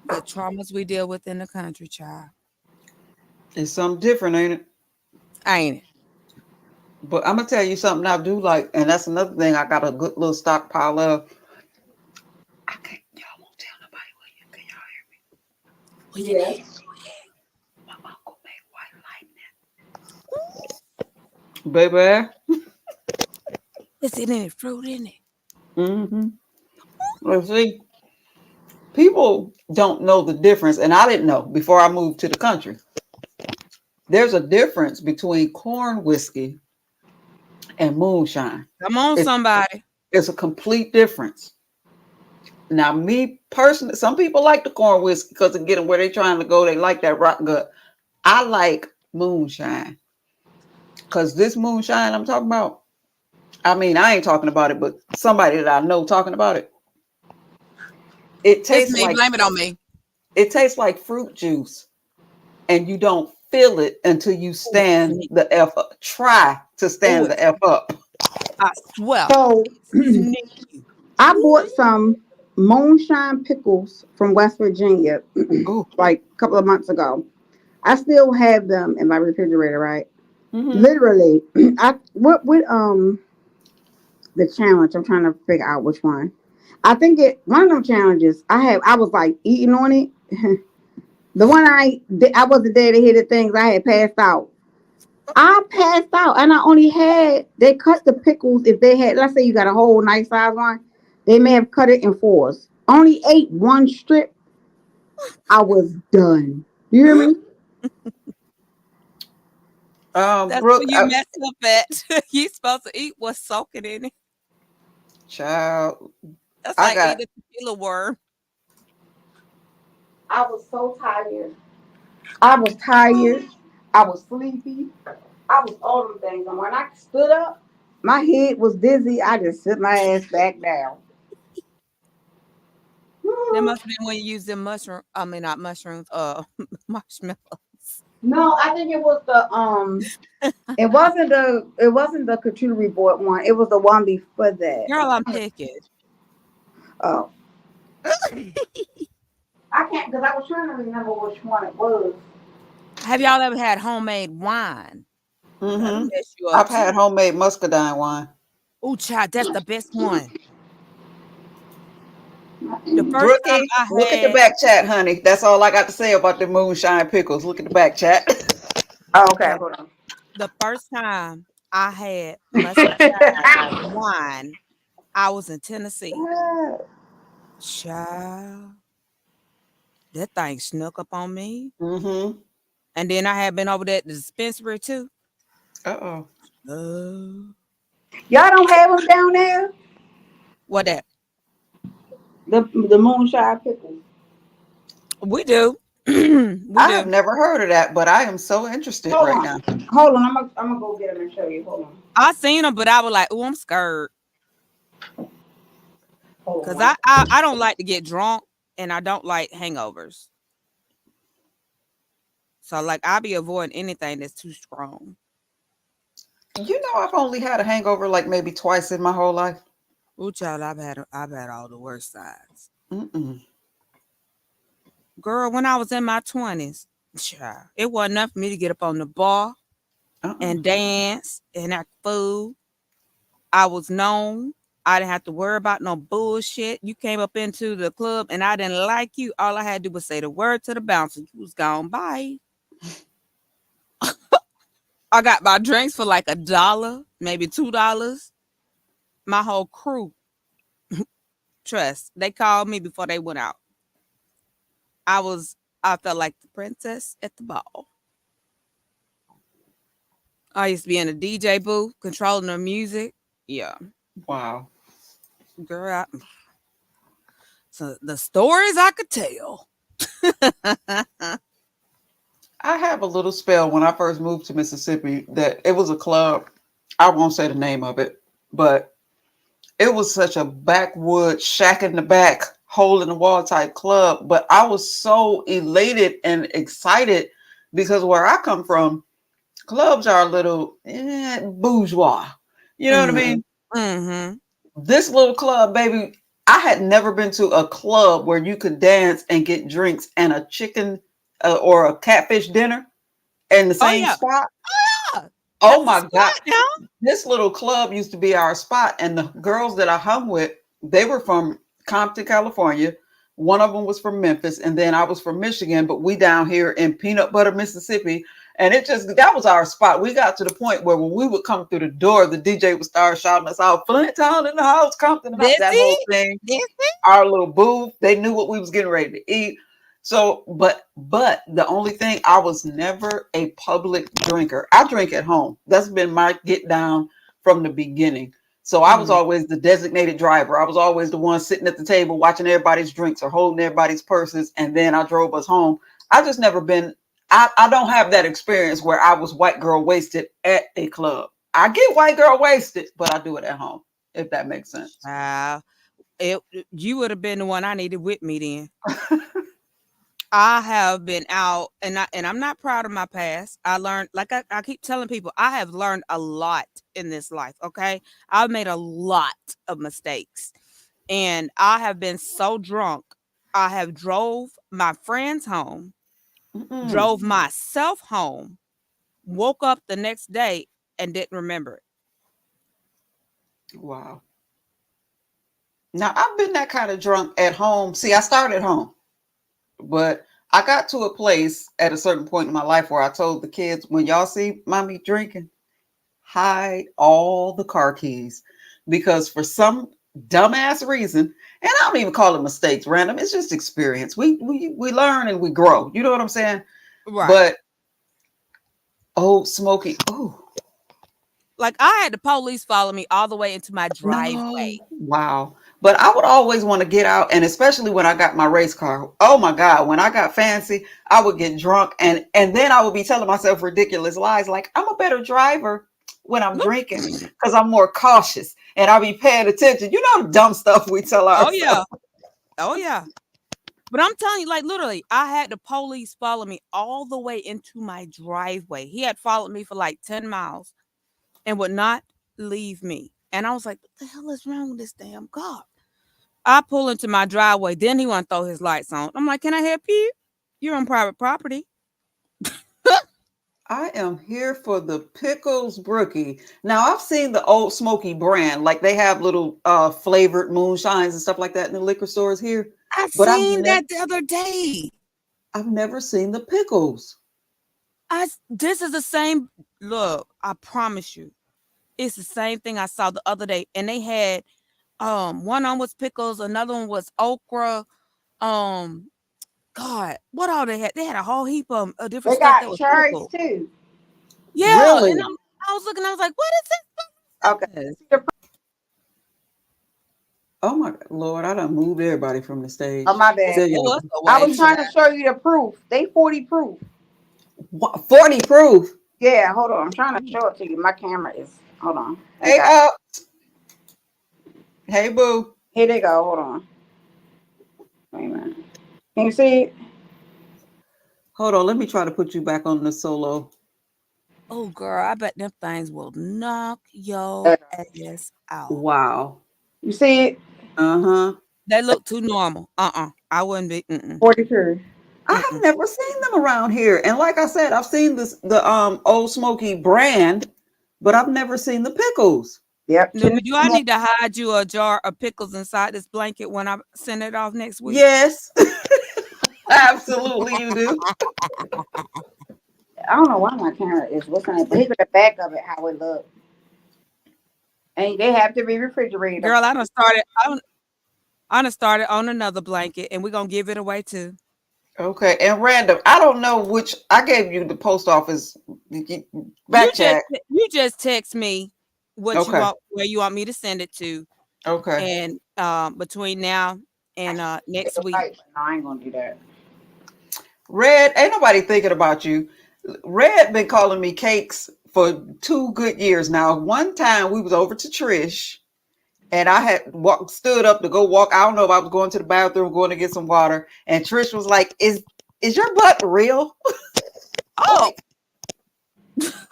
The traumas we deal with in the country, child.
It's something different, ain't it?
Ain't it?
But I'm gonna tell you something I do like, and that's another thing I got a good little stockpile of. I can't. Y'all won't tell nobody what you can. Y'all hear me?
What's in it?
Yes.
My uncle made white lightning, baby.
What's in it? Fruit in it.
Mm-hmm. Let's see. People don't know the difference, and I didn't know before I moved to the country. There's a difference between corn whiskey and moonshine.
Come on,
It's
somebody.
it's a complete difference. Now, me personally, some people like the corn whiskey because of getting where they're trying to go. They like that rock gut. I like moonshine because this moonshine I'm talking about. I mean, I ain't talking about it, but somebody that I know talking about it. It
It's
tastes
me.
like
Blame it on me.
fruit juice, and you don't feel it until you
Oh, it's
stand
sneaky.
the f up. Try to
Oh,
stand the f up.
I swear.
So
It's sneaky.
I
Ooh.
bought some moonshine pickles from West Virginia
Oh,
like a couple of months ago. I still have them in my refrigerator, right?
mm-hmm.
Literally, I what with the challenge. I'm trying to figure out which one. I think it one of them challenges I was like eating on it. The one I wasn't there to hear the things I had passed out. I passed out and I only had they cut the pickles if they had let's say you got a whole nice size one, they may have cut it in fours. Only ate one strip. I was done. You hear me?
That's where
Brooke,
you mess up at. You supposed to eat what's soaking in it.
child,
That's
I
like
got.
eating a tequila worm.
I was so tired. I was tired. I was sleepy. I was all them things. And when I stood up, my head was dizzy. I just sit my ass back down.
That must have been when you used them mushroom. I mean, not mushrooms. Marshmallows.
No, I think it was the it wasn't the charcuterie board one. It was the one before that.
Girl, I'm picking.
Oh, I can't because I was trying to remember which one it was.
Have y'all ever had homemade wine? That'll
Mm-hmm.
mess you up
I've
too.
had homemade muscadine wine.
Oh, child, that's the best one. The
Mm-mm.
first time
Brookie,
I
look at the
had,
back chat, honey. That's all I got to say about the moonshine pickles. Look at the back chat.
Oh, okay,
the,
hold on.
the first time I had muscadine wine, I was in Tennessee. Child, that thing snuck up on me.
Mm-hmm.
And then I had been over there at the dispensary too.
Uh-oh.
Uh,
Y'all don't have them down there.
what that?
The moonshine pickles.
We do. We
I have
do.
never heard of that, but I am so interested
Hold
right
on,
now.
hold on. I'm gonna go get them and show you. Hold on,
I seen them, but I was like, oh, I'm scared.
hold
Cause
on.
I don't like to get drunk and I don't like hangovers. So like I'll be avoiding anything that's too strong.
You know, I've only had a hangover like maybe twice in my whole life.
Ooh, child, I've had all the worst sides.
Mm-mm.
Girl, when I was in my 20s, child, it wasn't enough for me to get up on the bar
Uh-uh.
and dance and act fool. I was known. I didn't have to worry about no bullshit. You came up into the club and I didn't like you. All I had to do was say the word to the bouncer. You was gone. Bye. I got my drinks for like $1, maybe $2. My whole crew, trust, they called me before they went out. I felt like the princess at the ball. I used to be in a DJ booth controlling the music. Yeah,
Wow.
girl. So the stories I could tell.
I have a little spell when I first moved to Mississippi that it was a club. I won't say the name of it, but it was such a backwood shack in the back, hole in the wall type club. But I was so elated and excited because where I come from, clubs are a little bourgeois. You know what I
Mm-hmm.
mean?
Mm-hmm.
This little club, baby, I had never been to a club where you could dance and get drinks and a chicken or a catfish dinner in the
Oh
same
yeah,
spot.
yeah.
Oh
That's the
my God.
spot now.
This little club used to be our spot, and the girls that I hung with, they were from Compton, California. One of them was from Memphis, and then I was from Michigan, but we down here in Peanut Butter, Mississippi. And it just, that was our spot. We got to the point where when we would come through the door, the DJ would start shouting us out, Flint Town in the house, Compton in the house,
This
that whole
it.
thing.
This it.
Our little booth, they knew what we was getting ready to eat. So, but the only thing, I was never a public drinker. I drink at home. That's been my get down from the beginning. So I was
Mm.
always the designated driver. I was always the one sitting at the table watching everybody's drinks or holding everybody's purses, and then I drove us home. I just never been. I don't have that experience where I was white girl wasted at a club. I get white girl wasted, but I do it at home. If that makes sense.
Child, you would have been the one I needed with me then. I have been out, and I'm not proud of my past. I learned, like I keep telling people, I have learned a lot in this life. Okay, I've made a lot of mistakes, and I have been so drunk. I have drove my friends home,
Mm-mm.
drove myself home, woke up the next day and didn't remember it.
Wow. Now I've been that kind of drunk at home. See, I started home, but I got to a place at a certain point in my life where I told the kids, when y'all see mommy drinking, hide all the car keys. Because for some dumbass reason, and I don't even call it mistakes, random, it's just experience. We learn and we grow. You know what I'm saying?
Right.
But oh, Smokey, oh
Like I had the police follow me all the way into my
no,
driveway.
wow. But I would always want to get out, and especially when I got my race car. Oh my God, when I got fancy, I would get drunk, and then I would be telling myself ridiculous lies like I'm a better driver when I'm
Look.
drinking because I'm more cautious and I'll be paying attention. You know the dumb stuff we tell
Oh
ourselves.
yeah. Oh yeah. But I'm telling you, like literally, I had the police follow me all the way into my driveway. He had followed me for like 10 miles and would not leave me. And I was like, what the hell is wrong with this damn cop? I pull into my driveway. Then he want to throw his lights on. I'm like, can I help you? You're on private property.
I am here for the pickles brookie. Now I've seen the Old Smoky brand, like they have little flavored moonshines and stuff like that in the liquor stores here,
I
but
seen that the other day.
I've never seen the pickles.
This is the same. Look, I promise you, it's the same thing I saw the other day. And they had one on was pickles, another one was okra. Um, God, what all they had? They had a whole heap of different
They
stuff that
got
was
cherries
pickled.
too.
Yeah, and
Really?
I was looking, I was like, what
Okay.
is this?
See the
Oh my Lord, I done moved everybody from the
Oh
stage.
my bad.
There
It
you
was
go.
a
I
way.
was trying to show you the proof. They 40 proof.
40 proof.
Yeah, hold on. I'm trying to show it to you. My camera is. Hold on. They
Hey
got.
up. Hey boo.
Here they go. Hold on. Wait a minute. Can you see it?
Hold on, let me try to put you back on the solo.
Oh, girl, I bet them things will knock your
Uh,
ass out.
Wow.
You see it?
Uh-huh.
They look too normal. I wouldn't be.
40 proof.
I have
Mm-mm.
never seen them around here. And like I said, I've seen the Old Smoky brand, but I've never seen the pickles.
Yep.
Newbie, do I need to hide you a jar of pickles inside this blanket when I send it off next week?
Yes. Absolutely you do.
I don't know why my camera is. What's on it? But here's the back of it, how it look. And they have to be refrigerated.
Girl, I done started on another blanket and we're gonna give it away too.
Okay. And random. I don't know which I gave you the post office back chat.
You just text me what you
Okay.
want, where you want me to send it to,
Okay.
and between now and next week.
Right, but no, I ain't gonna do that.
Red, ain't nobody thinking about you. Red been calling me cakes for 2 good years now. One time we was over to Trish and I had stood up to go walk. I don't know if I was going to the bathroom, going to get some water. And Trish was like, is your butt real?
Oh,
Like,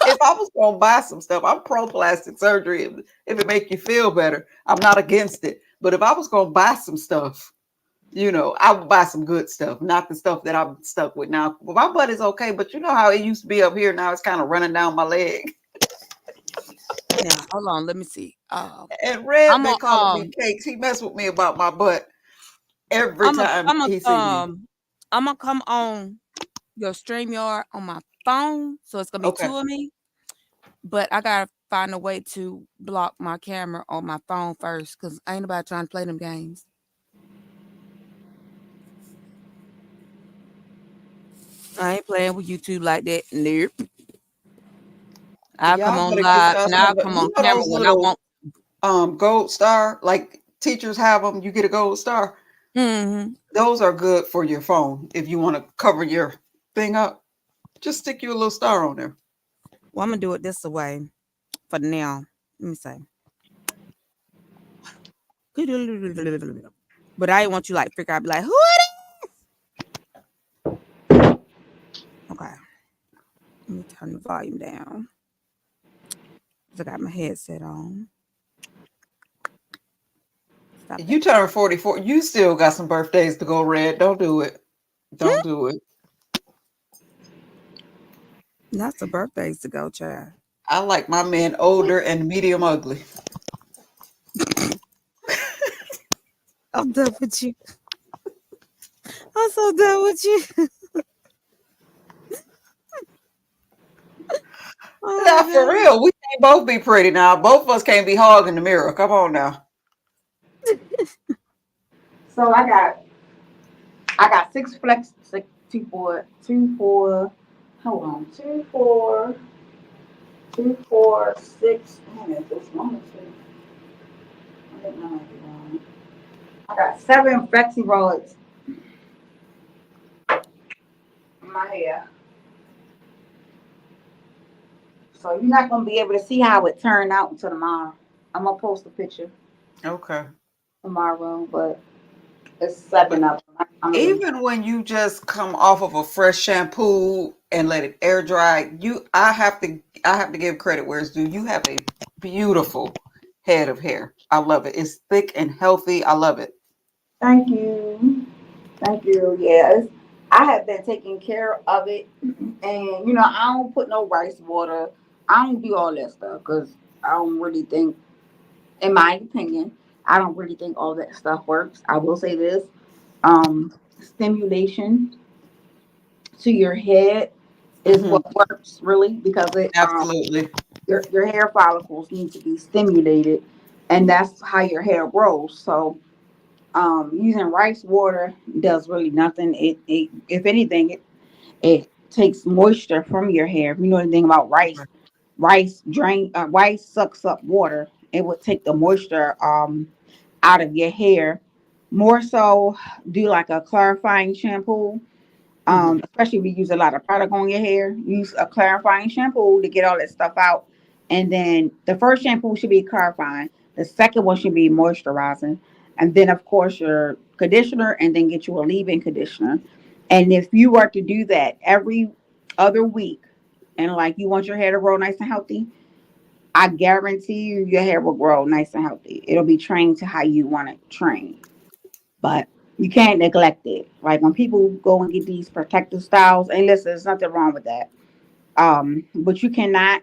if I was going to buy some stuff, I'm pro plastic surgery. If it make you feel better, I'm not against it. But if I was going to buy some stuff, I would buy some good stuff, not the stuff that I'm stuck with now. Well, my butt is okay, but you know how it used to be up here. Now it's kind of running down my leg.
Now, hold on, let me see.
And Red
I'm
been
a
calling me cakes. He messed with me about my butt every
I'm a
time
I'm a
he see me.
I'm gonna come on your StreamYard on my phone, so it's gonna be
Okay.
two of me. But I gotta find a way to block my camera on my phone first, cause ain't nobody trying to play them games. I ain't playing with YouTube like that. Nope. I'll come
Y'all
on
better get
live
y'all
and
some.
I'll come on
You know
camera
those
when I
little
want.
gold star, like teachers have them. You get a gold star.
Hmm.
Those are good for your phone if you want to cover your thing up. Just stick you a little star on there.
Well, I'm gonna do it this way for now. Let me say. But I ain't want you like figure out be like, who it? Okay. Let me turn the volume down. 'Cause I got my headset on. Stop
You
it.
turn 44. You still got some birthdays to go, Red. Don't do it. Don't do it.
Lots of birthdays to go, child.
I like my men older and medium ugly.
I'm done with you. I'm so done with you. Oh
Now,
my
for
god.
real, we can't both be pretty now. Both of us can't be hogging the mirror. Come on now.
So I got six flex, six, two, four, two, four. Hold on, two, four, two, four, six. How many is this one? Two. I think nine is wrong. I got seven flexi rods in my hair. So you're not gonna be able to see how it turned out until tomorrow. I'm gonna post a picture
Okay.
tomorrow, but it's seven
But
of them. I'm really
even when you just come off of a fresh shampoo and let it air dry, I have to give credit where it's due. You have a beautiful head of hair. I love it. It's thick and healthy. I love it.
thank you. Thank you. Yes. I have been taking care of it. And, I don't put no rice water. I don't do all that stuff because I don't really think, in my opinion, I don't really think all that stuff works. I will say this stimulation to your head is
Hmm.
what works really because
Absolutely.
your hair follicles need to be stimulated and that's how your hair grows. So using rice water does really nothing. It if anything, it takes moisture from your hair. If you know anything about rice, rice sucks up water. It would take the moisture out of your hair. More so, do like a clarifying shampoo.
Hmm.
Especially if you use a lot of product on your hair, use a clarifying shampoo to get all that stuff out. And then the first shampoo should be clarifying. The second one should be moisturizing. And then, of course, your conditioner, and then get you a leave-in conditioner. And if you were to do that every other week, and like you want your hair to grow nice and healthy, I guarantee you your hair will grow nice and healthy. It'll be trained to how you want it trained. But you can't neglect it. Like when people go and get these protective styles, and listen, there's nothing wrong with that. But you cannot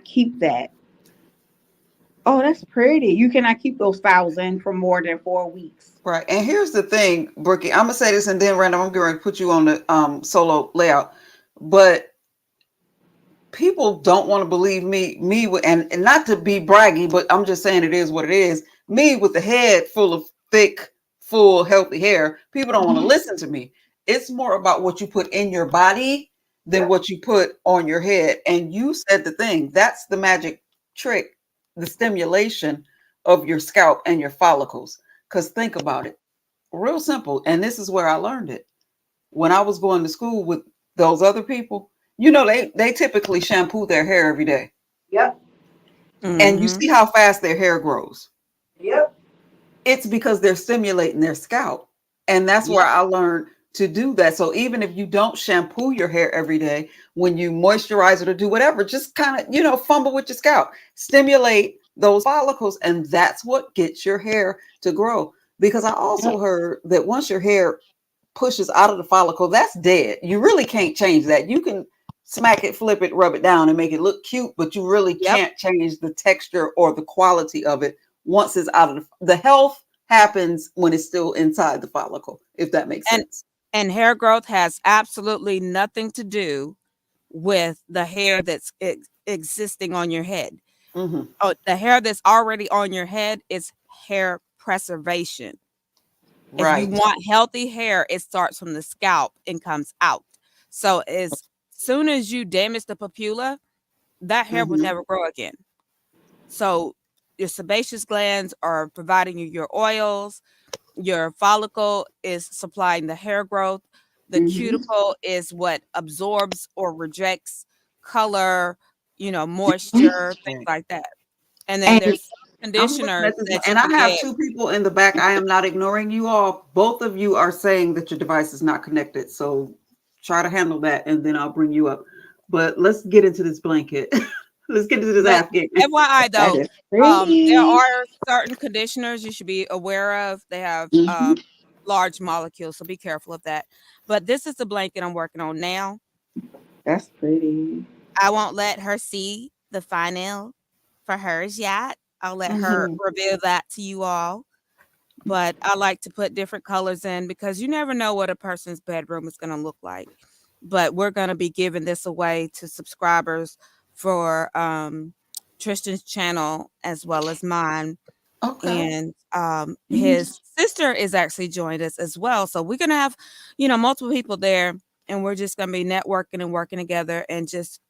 keep that. Oh, that's pretty. You cannot keep those styles in for more than 4 weeks.
Right. And here's the thing, Brookie. I'm gonna say this, and then Random, I'm going to put you on the solo layout. But people don't want to believe me and not to be braggy, but I'm just saying it is what it is. Me with the head full of thick, full, healthy hair, people don't want to
Mhm.
listen to me. It's more about what you put in your body than
Yep.
what you put on your head. And you said the thing, that's the magic trick, the stimulation of your scalp and your follicles. Because think about it, real simple. And this is where I learned it when I was going to school with those other people. They typically shampoo their hair every day.
Yep.
And you
Mm-hmm.
see how fast their hair grows.
Yep.
It's because they're stimulating their scalp. And that's where
Yep.
I learned to do that. So even if you don't shampoo your hair every day, when you moisturize it or do whatever, just kind of, fumble with your scalp, stimulate those follicles, and that's what gets your hair to grow. Because I also heard that once your hair pushes out of the follicle, that's dead. You really can't change that. You can smack it, flip it, rub it down, and make it look cute, but you really
Yep.
can't change the texture or the quality of it once it's out of the health happens when it's still inside the follicle, if that makes
And
sense.
and hair growth has absolutely nothing to do with the hair that's existing on your head.
Hmm.
Oh, the hair that's already on your head is hair preservation. If you
Right.
want healthy hair, it starts from the scalp and comes out. So as soon as you damage the papilla, that hair will
Hmm.
never grow again. So your sebaceous glands are providing you your oils. Your follicle is supplying the hair growth. The
Mm-hmm.
cuticle is what absorbs or rejects color, moisture, things
Right.
like that. And then
And
there's some
I'm looking
conditioners
at this,
that you
and I
can
have
get.
two people in the back. I am not ignoring you all. Both of you are saying that your device is not connected. So try to handle that, and then I'll bring you up. But let's get into this blanket. Let's get into this
But
Afghan.
FYI
that
though,
is
there
pretty.
are certain conditioners you should be aware of. They have
Mm-hmm.
large molecules, so be careful of that. But this is the blanket I'm working on now.
That's pretty.
I won't let her see the final for hers yet. I'll let her
Mhm.
reveal that to you all. But I like to put different colors in because you never know what a person's bedroom is going to look like. But we're going to be giving this away to subscribers for Tristan's channel as well as mine.
Okay.
And his sister is actually joined us as well. So we're going to have, multiple people there, and we're just going to be networking and working together and just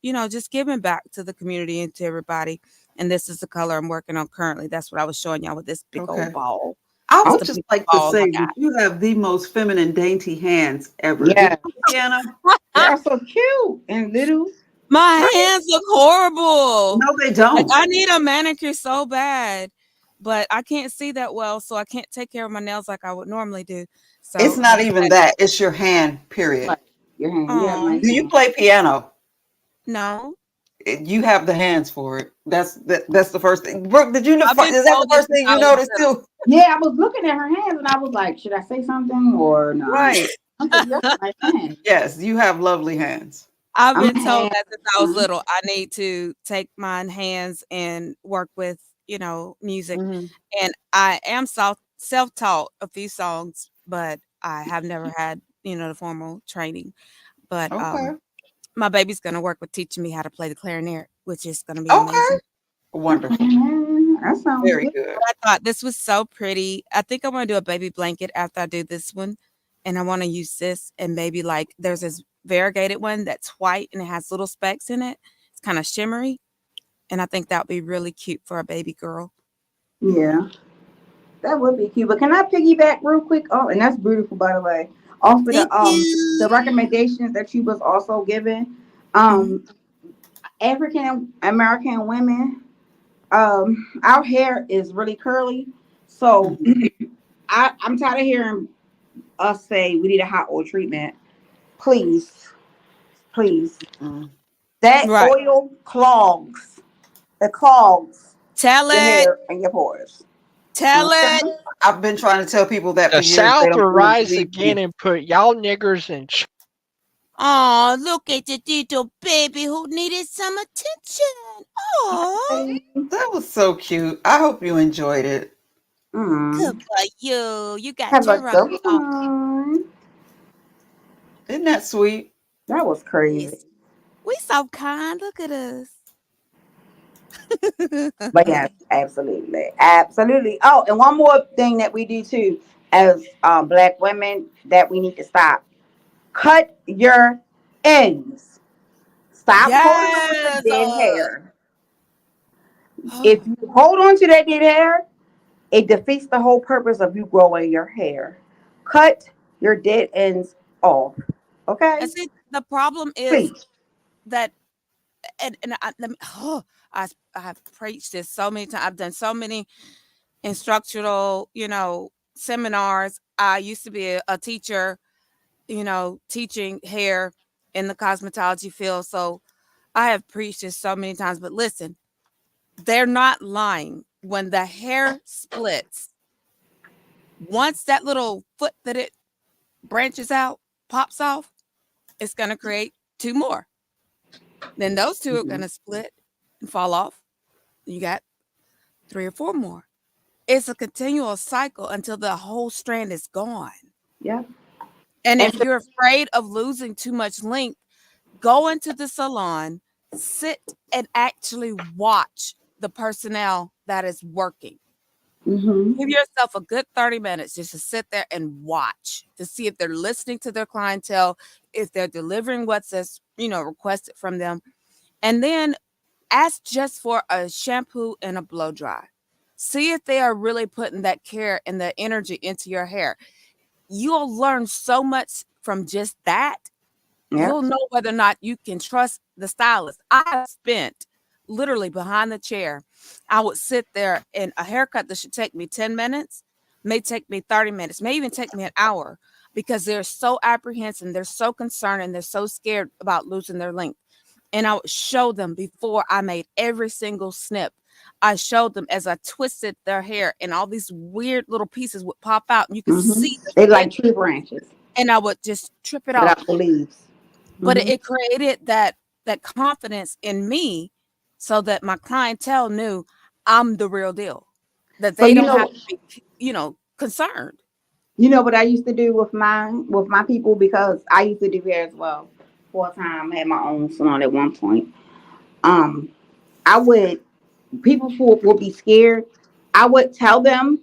giving back to the community and to everybody. And this is the color I'm working on currently. That's what I was showing y'all with this big old
Okay.
ball.
I
It's
would
the
just
biggest
like to
ball I
say
got.
that you have the most feminine, dainty hands ever. Did
Yeah,
you play piano?
they are so cute and little.
My
Right?
hands look horrible.
No, they
Like,
don't.
I need a manicure so bad, but I can't see that well, so I can't take care of my nails like I would normally do.
It's
So
not
that's
even
why.
that. It's your hand, period.
Like your hand, you have
Oh,
nice
Do you
hands.
play piano?
no.
You have the hands for it. That's the first thing. Brooke, did you know?
I've been
Is that the
told this
first
since
thing
I
you
was
noticed
little.
too?
Yeah, I was looking at her hands and I was like, should I say something or not?
Right.
I said, you have nice hands.
Yes, you have lovely hands.
I've
I'm
been
a
told
hand.
that since I was little. I need to take my hands and work with, music.
Hmm.
And I am self-taught a few songs, but I have never had, the formal training. But
Okay.
my baby's gonna work with teaching me how to play the clarinet, which is gonna be
Okay.
amazing.
Wonderful.
That sounds
Very
good.
good.
I thought this was so pretty. I think I want to do a baby blanket after I do this one. And I want to use this and maybe like there's this variegated one that's white and it has little specks in it. It's kind of shimmery. And I think that would be really cute for a baby girl.
Yeah, that would be cute. But can I piggyback real quick? Oh, and that's beautiful, by the way. Off of
Thank
the
you.
recommendations that you was also given.
Mhm.
African American women, our hair is really curly. So
Mhm.
I'm tired of hearing us say we need a hot oil treatment. Please, please.
Mhm.
That
Right.
oil clogs. It clogs
Tell
your
it.
hair and your pores.
Tell it.
Okay?
I've been trying to tell people that for
The
years. They
South
don't
will
want to
rise
believe
again
me.
and put y'all niggers in.
Oh, look at the little baby who needed some attention. Oh,
That was so cute. I hope you enjoyed it.
good
Mm.
for you. You got
Have a
your rose
good
on.
one.
Isn't that sweet?
That was crazy.
Yes. We so kind. Look at us.
But yes, absolutely. Absolutely. Oh, and one more thing that we do too as black women that we need to stop. Cut your ends. Stop holding on to
Yes.
dead hair. If you hold on to that dead hair, it defeats the whole purpose of you growing your hair. Cut your dead ends off.
And
Okay?
see, the problem is
Please.
that, and let me, I have preached this so many times. I've done so many instructional, seminars. I used to be a teacher, teaching hair in the cosmetology field. So I have preached this so many times. But listen, they're not lying. When the hair splits, Once that little foot that it branches out pops off, it's going to create two more. Then those two are going to split and fall off. You got three or four more. It's a continual cycle until the whole strand is gone.
Yeah.
And
And
if you're afraid of losing too much length, go into the salon, sit and actually watch the personnel that is working.
mm-hmm.
Give yourself a good 30 minutes just to sit there and watch to see if they're listening to their clientele, if they're delivering what's requested from them. And then ask just for a shampoo and a blow dry. See if they are really putting that care and the energy into your hair. You'll learn so much from just that.
Yeah.
You'll know whether or not you can trust the stylist. I have spent literally behind the chair. I would sit there, and a haircut that should take me 10 minutes may take me 30 minutes, may even take me an hour, because they're so apprehensive, they're so concerned, and they're so scared about losing their length. And I would show them before I made every single snip. I showed them as I twisted their hair, and all these weird little pieces would pop out, and you could
Mm-hmm.
see
They
the
like tree branches
and I would just trip it off.
without the leaves.
But
Mm-hmm.
it created that confidence in me, so that my clientele knew I'm the real deal, that
So
they don't have to be, concerned.
you know what I used to do with my people, because I used to do hair as well. For a time, I had my own salon at one point. Um, I would people would be scared. I would tell them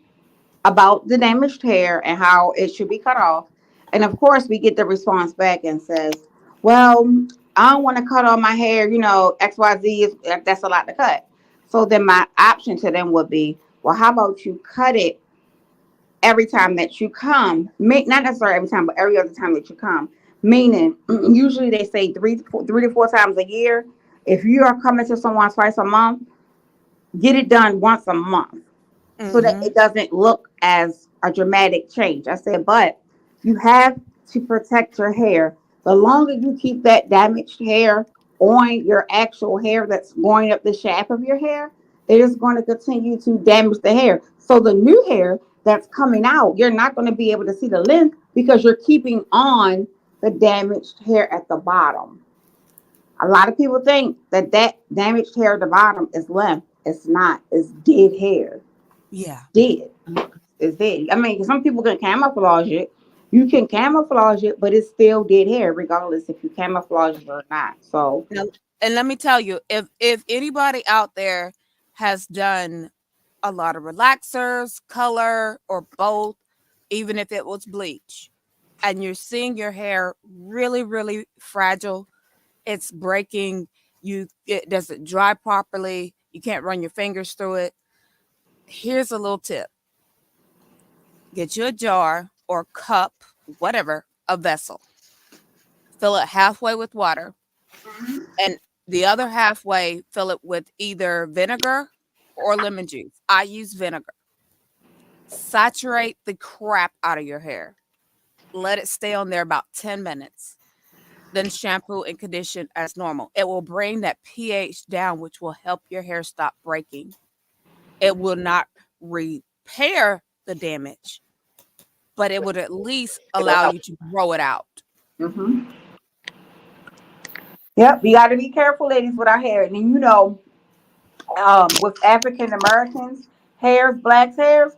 about the damaged hair and how it should be cut off. And of course, we get the response back and says, "Well, I don't want to cut all my hair. XYZ is that's a lot to cut." So then my option to them would be, "Well, how about you cut it every time that you come? Not necessarily every time, but every other time that you come. Meaning, usually they say three to four times a year. If you are coming to someone twice a month, get it done once a month, so that
Mhm.
it doesn't look as a dramatic change." I said, but you have to protect your hair. The longer you keep that damaged hair on your actual hair that's going up the shaft of your hair, it is going to continue to damage the hair. So the new hair that's coming out, you're not going to be able to see the length because you're keeping on the damaged hair at the bottom. A lot of people think that damaged hair at the bottom is length. It's not. It's dead hair.
Yeah.
Dead. It's dead. I mean, some people can camouflage it. You can camouflage it, but it's still dead hair, regardless if you camouflage it or not. So,
Now, and let me tell you, if anybody out there has done a lot of relaxers, color, or both, even if it was bleach, and you're seeing your hair really, really fragile, it's breaking, it doesn't dry properly, you can't run your fingers through it. Here's a little tip. Get you a jar or cup, whatever, a vessel. Fill it halfway with water, and the other halfway fill it with either vinegar or lemon juice. I use vinegar. Saturate the crap out of your hair. Let it stay on there about 10 minutes. Then shampoo and condition as normal. It will bring that pH down, which will help your hair stop breaking. It will not repair the damage, but it would at least allow you to grow it out.
hmm yep, we got to be careful, ladies, with our hair. And then, with African Americans, hairs, black hairs,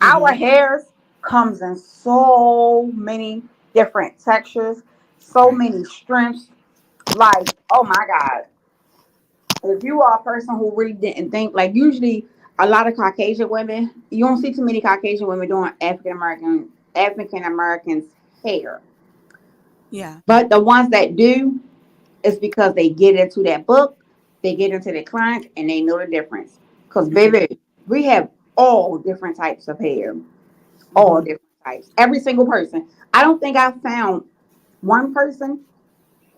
our
Mhm.
hairs comes in so many different textures, so
Right.
many strengths. Like, oh my God, if you are a person who really didn't think, like, usually a lot of Caucasian women, you don't see too many Caucasian women doing African Americans hair.
Yeah.
But the ones that do, is because they get into that book, they get into the clients, and they know the difference. Because,
Mhm.
baby, we have all different types of hair, all
Mhm.
different types. Every single person. I don't think I found one person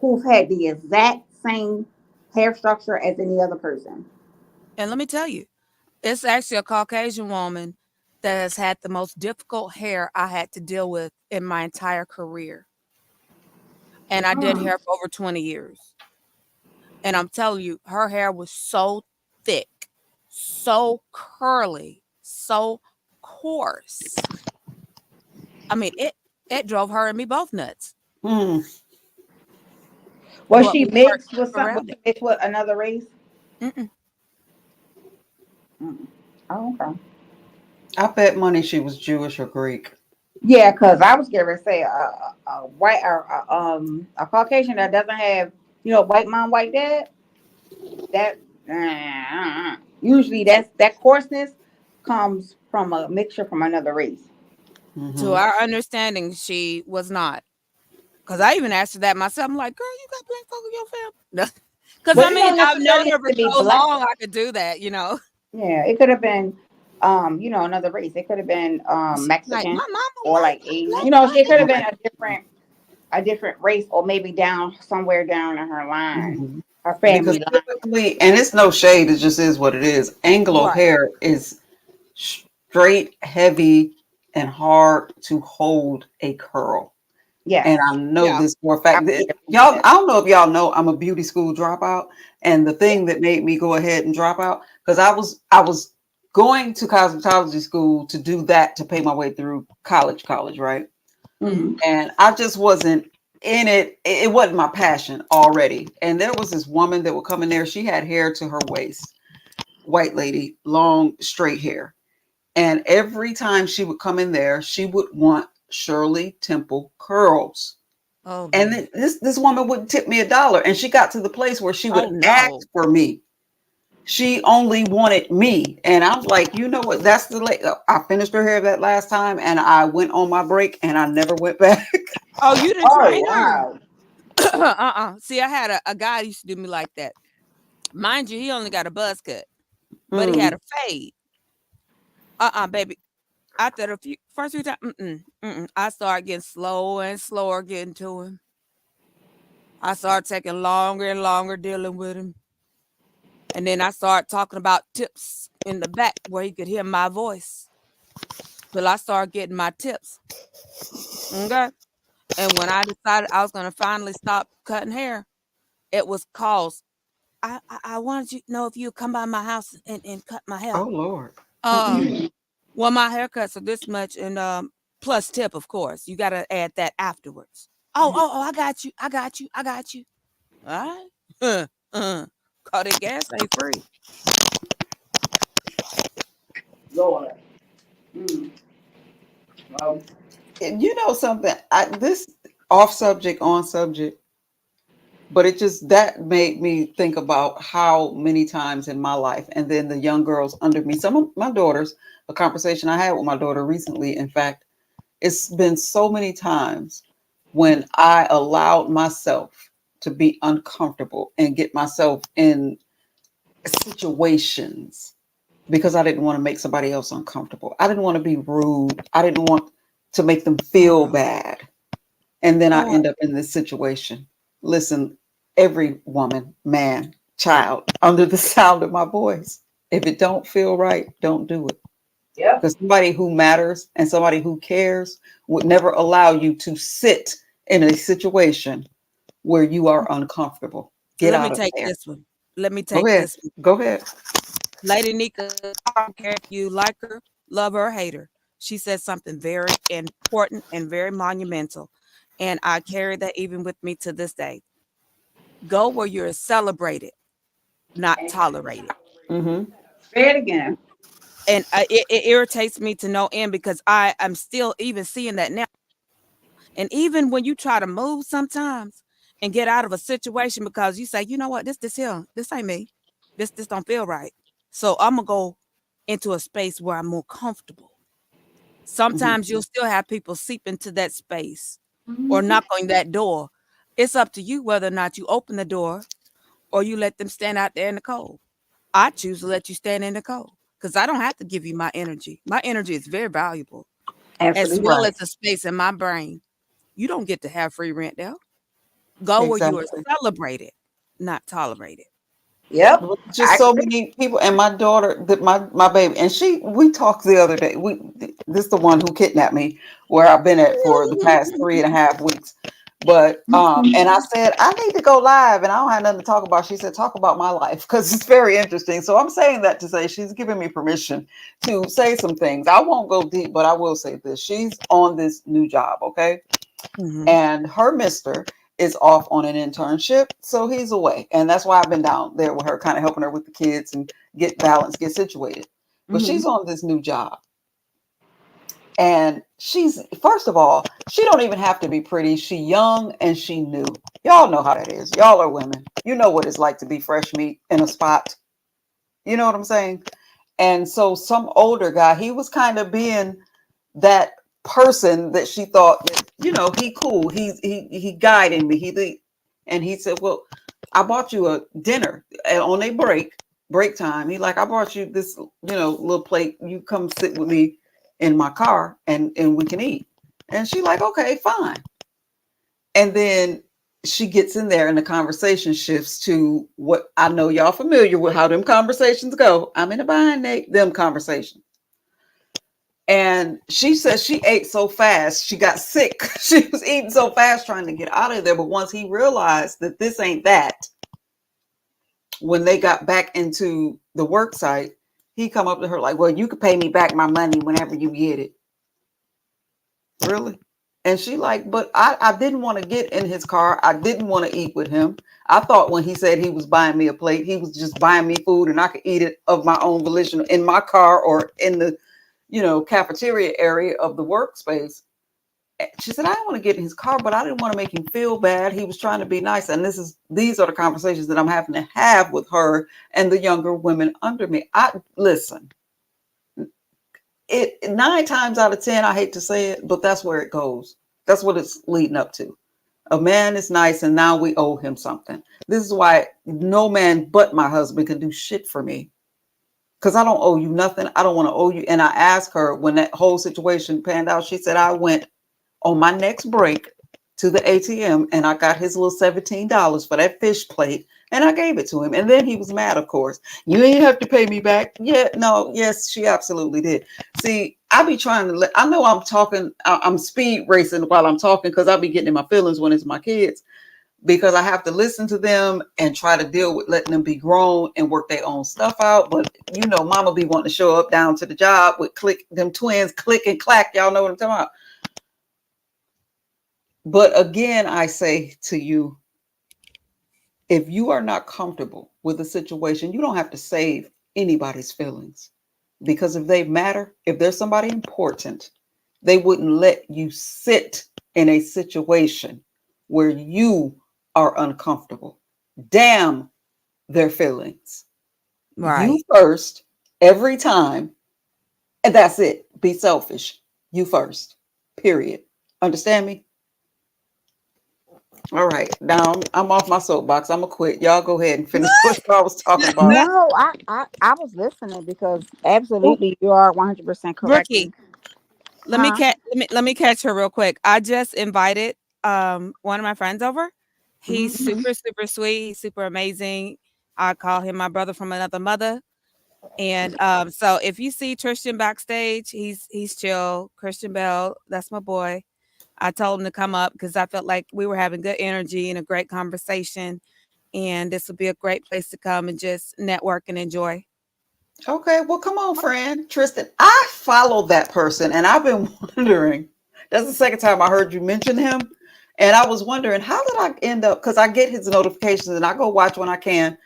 who's had the exact same hair structure as any other person.
And let me tell you, it's actually a Caucasian woman that has had the most difficult hair I had to deal with in my entire career. And I did
Hmm.
hair for over 20 years. And I'm telling you, her hair was so thick, so curly, so coarse. I mean, it drove her and me both nuts.
Hmm.
Was
But
she
we worked
mixed with some? Was
around
she
it.
mixed with another race?
Mm-mm.
Mm. Oh, okay.
I bet money she was Jewish or Greek.
Yeah, because I was going to say a white or a Caucasian that doesn't have white mom, white dad. That usually that coarseness comes from a mixture from another race.
To
Hmm.
our understanding, she was not. Because I even asked her that myself. I'm like, girl, you got black folk in your family? Because
But
I
it
mean,
don't
I've known
necessarily
her
have
for
to be
so
black.
long, I could do that.
Yeah, it could have been another race. It could have been
She's like,
Mexican
my mama
or
white,
like
I'm
Asian.
black,
It could have been
Right.
a different race, or maybe down somewhere down in her line,
Mhm.
her
Because
family line.
typically, and it's no shade, it just is what it is. Anglo
right,
hair is straight, heavy, and hard to hold a curl. And
Yes.
I know
yeah.
this for a
I
fact.
would
That-
definitely say
Y'all,
that.
I don't know if y'all know I'm a beauty school dropout. And the
Yeah.
thing that made me go ahead and drop out, because I was going to cosmetology school to do that to pay my way through college, right?
Mm.
Hmm.
And I just wasn't in it. It wasn't my passion already. And there was this woman that would come in there. She had hair to her waist, white lady, long, straight hair. And every time she would come in there, she would want Shirley Temple curls.
Oh
And
Lord.
this woman wouldn't tip me $1. And she got to the place where she
Oh
would ask
no.
for me. She only wanted me. And I was like, you know what? That's the late. I finished her hair that last time and I went on my break and I never went back.
Oh, you didn't
Oh
train her?
wow.
See, I had a guy used to do me like that. Mind you, he only got a buzz cut, but he had
Mm.
a fade. Baby. After the first few times, I started getting slower and slower getting to him. I started taking longer and longer dealing with him. And then I started talking about tips in the back where he could hear my voice. Till I started getting my tips. Okay. And when I decided I was gonna finally stop cutting hair, it was cause I wanted you to know if you would come by my house and cut my hair.
Oh Lord.
Um,
Mhm.
well, my haircuts are this much, and plus tip, of course. You gotta add that afterwards. Oh, I got you, I got you, I got you. All right. Call that gas ain't free.
Lord. Mm. Well,
And you know something? This off subject, on subject, but it just that made me think about how many times in my life, and then the young girls under me, some of my daughters, a conversation I had with my daughter recently, in fact, it's been so many times when I allowed myself to be uncomfortable and get myself in situations because I didn't want to make somebody else uncomfortable. I didn't want to be rude. I didn't want to make them feel
Oh,
bad. And then I
oh,
end up in this situation. Listen, every woman, man, child, under the sound of my voice, if it don't feel right, don't do it.
yep.
Because somebody who matters and somebody who cares would never allow you to sit in a situation where you are uncomfortable. Get
let me
out of
take
there.
this one. Let me
Go
take
ahead.
this one.
Go ahead.
Lady Nika, I don't care if you like her, love her, or hate her. She said something very important and very monumental. And I carry that even with me to this day. Go where you're celebrated, not tolerated.
Mm-hmm.
Say it again.
And it irritates me to no end because I am still even seeing that now. And even when you try to move sometimes and get out of a situation because you say, you know what, this here, this ain't me. This don't feel right. So I'm gonna go into a space where I'm more comfortable.
Mm-hmm.
Sometimes you'll still have people seep into that space or
Mhm.
knock on that door. It's up to you whether or not you open the door or you let them stand out there in the cold. I choose to let you stand in the cold because I don't have to give you my energy. My energy is very valuable, as
Absolutely.
well
Right.
as the space in my brain. You don't get to have free rent there. Go where you are
Exactly.
celebrated, not tolerated.
Yep.
Well, just
I
so
agree.
many people, and my daughter, that my baby, and we talked the other day. This is the one who kidnapped me, where I've been at for the past 3.5 weeks. But and I said, I need to go live and I don't have nothing to talk about. She said, talk about my life because it's very interesting. So I'm saying that to say she's giving me permission to say some things. I won't go deep, but I will say this. She's on this new job, okay?
Mhm.
And her mister is off on an internship, so he's away. And that's why I've been down there with her, kind of helping her with the kids and get balanced, get situated. But she's on this new job. And she's, first of all, she don't even have to be pretty. She young and she new. Y'all know how that is. Y'all are women. You know what it's like to be fresh meat in a spot. You know what I'm saying? And so some older guy, he was kind of being that person that she thought that, he cool. He guided me. And he said, well, I bought you a dinner on a break time. He like, I brought you this, little plate. You come sit with me in my car and we can eat. And she like, okay, fine. And then she gets in there and the conversation shifts to what I know y'all familiar with how them conversations go. I'm in a bind, Nate. Them conversations. And she says she ate so fast, she got sick. She was eating so fast trying to get out of there. But once he realized that this ain't that, when they got back into the work site, he come up to her like, well, you could pay me back my money whenever you get it. Really? And she like, but I didn't want to get in his car. I didn't want to eat with him. I thought when he said he was buying me a plate, he was just buying me food and I could eat it of my own volition in my car or in the, cafeteria area of the workspace. She said, I didn't want to get in his car, but I didn't want to make him feel bad. He was trying to be nice. And these are the conversations that I'm having to have with her and the younger women under me. Listen, it 9 times out of 10, I hate to say it, but that's where it goes. That's what it's leading up to. A man is nice and now we owe him something. This is why no man but my husband can do shit for me. Because I don't owe you nothing. I don't want to owe you. And I asked her when that whole situation panned out, she said, I went on my next break to the ATM and I got his little $17 for that fish plate and I gave it to him. And then he was mad, of course. You ain't have to pay me back. Yeah, no, yes, she absolutely did. See, I be trying to I know I'm talking, I'm speed racing while I'm talking because I'll be getting in my feelings when it's my kids because I have to listen to them and try to deal with letting them be grown and work their own stuff out. But mama be wanting to show up down to the job with them twins, click and clack. Y'all know what I'm talking about. But again, I say to you, if you are not comfortable with the situation, you don't have to save anybody's feelings. Because if they matter, if there's somebody important, they wouldn't let you sit in a situation where you are uncomfortable. Damn their feelings. You
Right.
first, every time, and that's it. Be selfish. You first. Period. Understand me? All right. Now I'm off my soapbox. I'm gonna quit. Y'all go ahead and finish what I was talking about.
No, I was listening because
Ooh,
absolutely you are 100% correct.
Brookie,
Huh?
let me catch her real quick. I just invited one of my friends over. He's
Mhm.
super, super sweet. He's super amazing. I call him my brother from another mother. And so if you see Tristan backstage, he's chill. Christian Bell, that's my boy. I told him to come up because I felt like we were having good energy and a great conversation. And this would be a great place to come and just network and enjoy.
Okay, well, come on, friend. Tristan, I followed that person and I've been wondering. That's the second time I heard you mention him. And I was wondering, how did I end up? Because I get his notifications and I go watch when I can.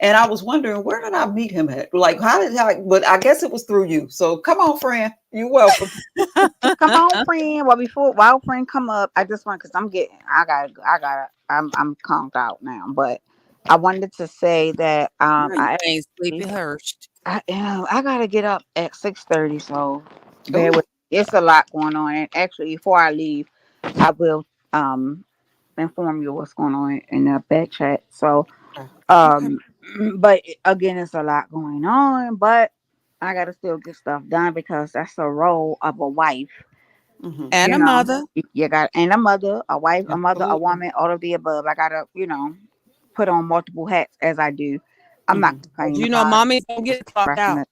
And I was wondering, where did I meet him at? Like, how did I? But I guess it was through you. So come on, friend. You're welcome.
Come on, friend. Well, before while friend come up, I just want because I'm conked out now. But I wanted to say that
No, you ain't sleepy Hurst.
I gotta get up at 6:30. So bear
Oh,
with. It's a lot going on. And actually, before I leave, I will inform you what's going on in the back chat. So
Okay.
um, but again, it's a lot going on. But I gotta still get stuff done because that's the role of a wife.
hmm,
And
You
a
know,
mother.
you got and a mother, a wife, a mother, a
absolutely.
woman, all of the above. I gotta, put on multiple hats as I do. I'm not
Hmm.
Cause
complaining
you know
about
mommies don't
just
get clocked out.
procrastinating.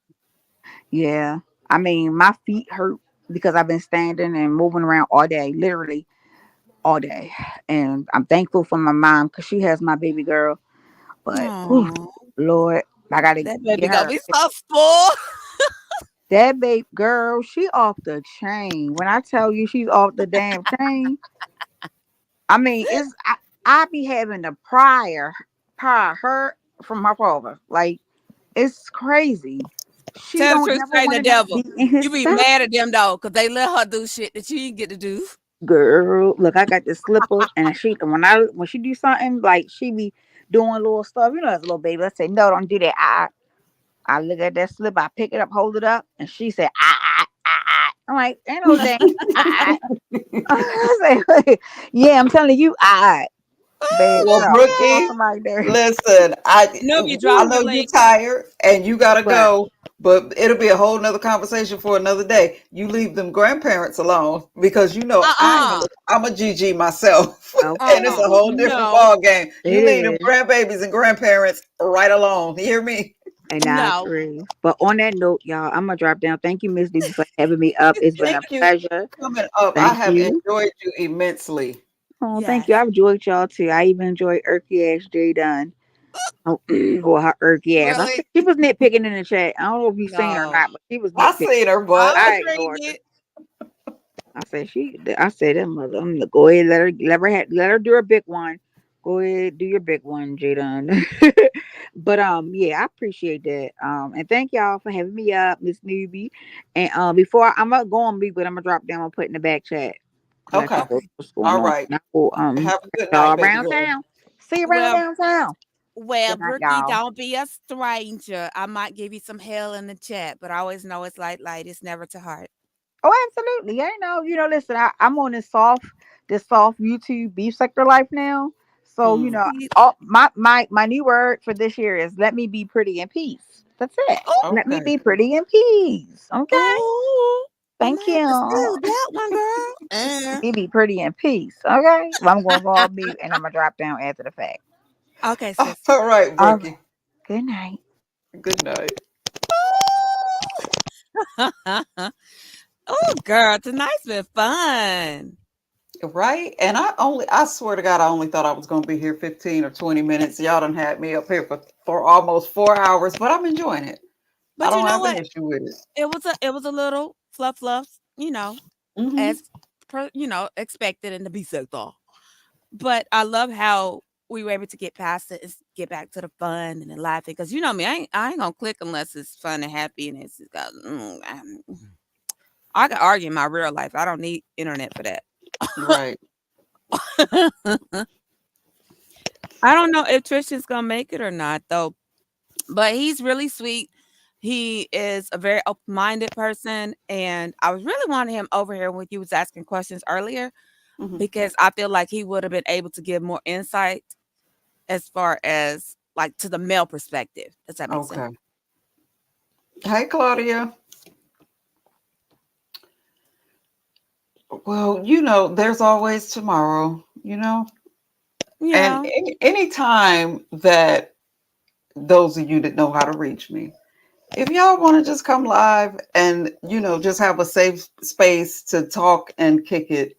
Yeah, I mean, my feet hurt because I've been standing and moving around all day, literally. all day. And I'm thankful for my mom because she has my baby girl. But whew,
Oh,
Lord, I gotta
that baby
get
gonna
her.
be so spoiled.
That babe girl, she off the chain. When I tell you she's off the damn chain, I mean I be having to pry her from my father. Like it's crazy. She
Tell the
don't
truth,
never
straighten
want
the
to not
devil.
be in his
You be
stuff.
mad at them though, cause they let her do shit that you didn't get to do.
Girl, look, I got this slipper and she when she do something like she be doing little stuff, you know, as a little baby. Let's say no, don't do that. I look at that slipper, I pick it up, hold it up, and she said, I'm like, ain't no thing. I. I say, yeah, I'm telling you, babe,
Oh,
Well,
no, get on
Brookie,
somebody there.
listen,
Nubia,
I
drop
know
your
you
link.
tired and you gotta
But
go, but it'll be a whole nother conversation for another day. You leave them grandparents alone because you know
Uh-uh.
I'm a GG myself, and it's
okay,
a whole different
No.
ball game. You
it
leave them
is.
grandbabies and grandparents right alone. You hear me?
And I
No.
agree. But on that note, y'all, I'm gonna drop down. Thank you, Miss Doobie, for having me up. It's been
Thank
a
you
pleasure.
for coming up. I
Thank
have
you.
enjoyed you immensely.
Oh, thank you.
Yes.
I've enjoyed y'all too. I even enjoyed Erky ass J Dunn. Oh, well, her Erky ass. I
Really?
think she was nitpicking in the chat. I don't know if you seen her or
No.
not, but she was
I
nitpicking.
seen her,
I
but
was
I
reading
ignored her.
it.
I said I said that mother. I'm gonna go ahead, let her do her big one. Go ahead, do your big one, Jadon. But yeah, I appreciate that. And thank y'all for having me up, Miss Newbie. And before I'm gonna go on mute, but I'm gonna drop down and put in the back chat. Let
okay.
you know
Okay.
what's going
All
on.
right.
Now, we'll,
Have a good
y'all
night, baby
around
girl.
town. See you around
Well,
downtown.
well,
Good night,
Brookie,
y'all.
don't be a stranger. I might give you some hell in the chat, but I always know it's light. It's never to heart.
Oh, absolutely. I know. Listen, I'm on this soft YouTube beef sector life now. So,
Mm,
See?
all my new word for this year is let me be pretty in peace. That's it.
Oh,
Let me
okay.
be pretty in peace. Okay.
oh, I'm
Thank
gonna have to
you.
steal that one, girl.
Let me be pretty in peace. Okay. Well, I'm gonna go on mute and I'm gonna drop down after the fact.
Okay, sis.
All right,
All right.
Brookie.
Good night.
Good night.
Oh, girl, tonight's been fun.
Right? And I swear to God, I only thought I was going to be here 15 or 20 minutes. Y'all done had me up here for almost 4 hours, but I'm enjoying it. I
But you
don't
know
have an
what?
issue with it.
It was a little fluffs,
Hmm.
as expected in the B sector. But I love how we were able to get past it and get back to the fun and the laughing. Because you know me, I ain't gonna click unless it's fun and happy and it's got. I can argue in my real life. I don't need internet for that.
Right.
I don't know if Tristan's gonna make it or not though, but he's really sweet. He is a very open-minded person, and I was really wanting him over here when you was asking questions earlier
Hmm.
because I feel like he would have been able to give more insight as far as like to the male perspective. Does that make sense?
Okay. Hey, Claudia. Well, there's always tomorrow. And
Yeah.
anytime that those of you that know how to reach me, if y'all want to just come live and just have a safe space to talk and kick it,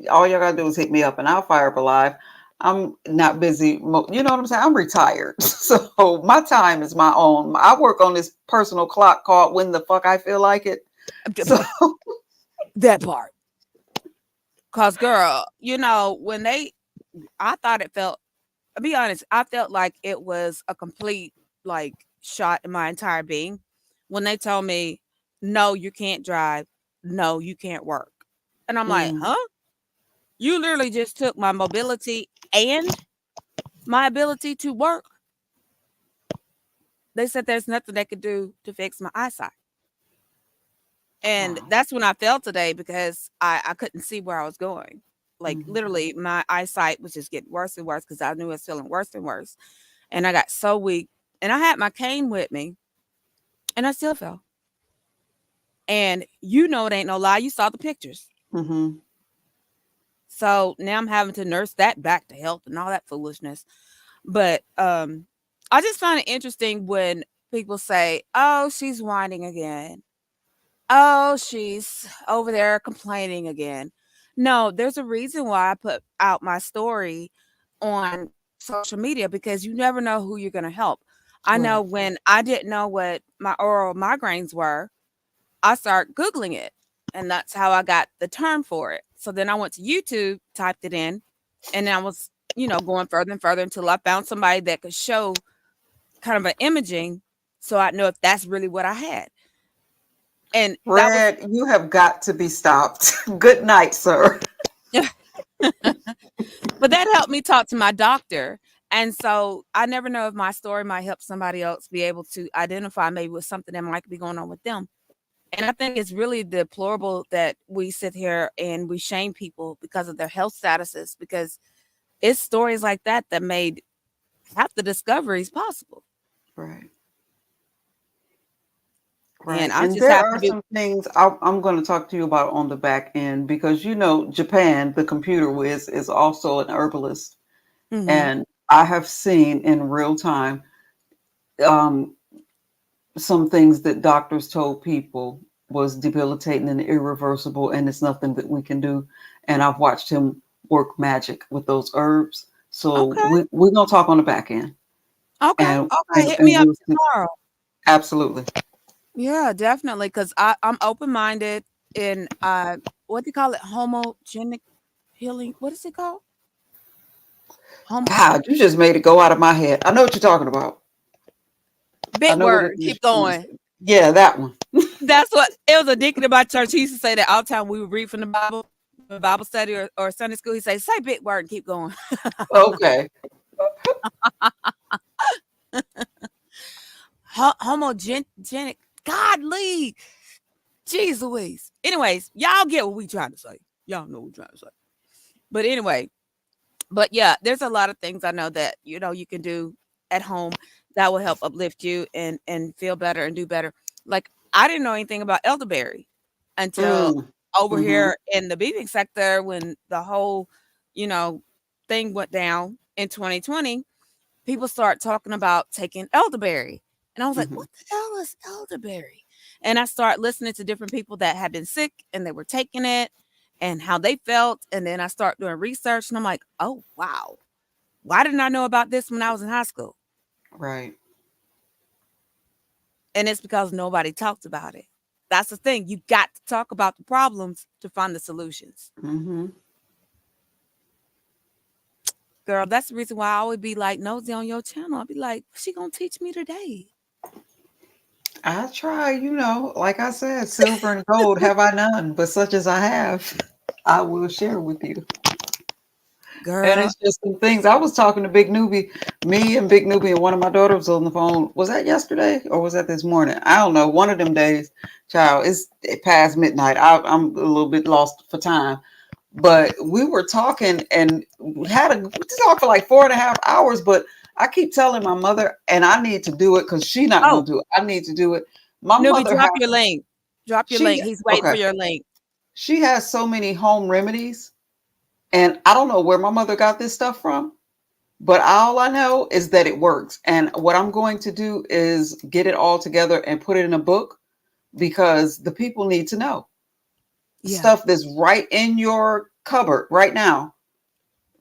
all y'all gotta do is hit me up and I'll fire up a live. I'm not busy. You know what I'm saying? I'm retired. So my time is my own. I work on this personal clock called when the fuck I feel like it. So
That part. Cause girl, I thought it felt I'll be honest, I felt like it was a complete like shot in my entire being when they told me, no, you can't drive, no, you can't work. And I'm like,
mm,
huh? You literally just took my mobility and my ability to work. They said there's nothing they could do to fix my eyesight. And
wow.
that's when I fell today because I couldn't see where I was going. Like
Mhm.
literally my eyesight was just getting worse and worse because I knew it was feeling worse and worse. And I got so weak. And I had my cane with me and I still fell. And it ain't no lie. You saw the pictures.
Mhm.
So now I'm having to nurse that back to health and all that foolishness. But I just find it interesting when people say, "Oh, she's whining again. Oh, she's over there complaining again." No, there's a reason why I put out my story on social media because you never know who you're going to help. I know
Right.
when I didn't know what my oral migraines were, I started Googling it. And that's how I got the term for it. So then I went to YouTube, typed it in, and then I was, going further and further until I found somebody that could show kind of an imaging so I know if that's really what I had. And that was
Fred, you have got to be stopped. Good night, sir.
but that helped me talk to my doctor. And so I never know if my story might help somebody else be able to identify maybe with something that might be going on with them. And I think it's really deplorable that we sit here and we shame people because of their health statuses, because it's stories like that that made half the discoveries possible.
Right.
And
Right.
I
And
just
there
happen to
are
be
some things I'm going to talk to you about on the back end because, Japan, the computer whiz, is also an herbalist.
hmm
And I have seen in real time um, some things that doctors told people was debilitating and irreversible, and it's nothing that we can do. And I've watched him work magic with those herbs. So
okay,
we're going to talk on the back end.
okay,
And,
okay.
and,
Hit me
and
up
we'll see.
tomorrow.
Absolutely.
Yeah, definitely. Because I'm open minded in what do you call it? Homogenic healing. What is it called? Home
God, you just made it go out of my head. I know what you're talking about. I
big
know what it
word.
is
Keep
you're trying to
going.
say. Yeah, that one.
That's what it was a deacon in my church. He used to say that all the time we would read from the Bible study or Sunday school. He say big word and keep going.
Okay.
Homogenic. Godly. Jeez Louise. Anyways, y'all get what we trying to say. Y'all know what we trying to say. But anyway, but yeah, there's a lot of things I know that you can do at home that will help uplift you and feel better and do better. Like I didn't know anything about elderberry until
Mm.
over
Mm-hmm.
here in the beading sector when the whole, you know, thing went down in 2020. People start talking about taking elderberry. And I was like,
Mm-hmm.
what the hell is elderberry? And I start listening to different people that had been sick and they were taking it and how they felt. And then I start doing research and I'm like, oh, wow. Why didn't I know about this when I was in high school?
Right.
And it's because nobody talked about it. That's the thing. You got to talk about the problems to find the solutions.
Mm-hmm.
Girl, that's the reason why I always be like nosy on your channel. I'll be like, what's she gonna teach me today?
I try, like I said, silver and gold have I none, but such as I have, I will share with you. And
Girl,
it's just some things. I was talking to Big Newbie, me and Big Newbie, and one of my daughters on the phone. Was that yesterday or was that this morning? I don't know. One of them days, child, it's past midnight. I'm a little bit lost for time. But we were talking and we talk for like 4.5 hours. But I keep telling my mother, and I need to do it because she's not
oh,
going to do it. I need to do it. My
Newbie,
mother has,
drop your link. Drop your
she,
link. He's waiting
okay,
for your link.
she has so many home remedies. And I don't know where my mother got this stuff from. But all I know is that it works. And what I'm going to do is get it all together and put it in a book because the people need to know
Yeah.
stuff that's right in your cupboard right now,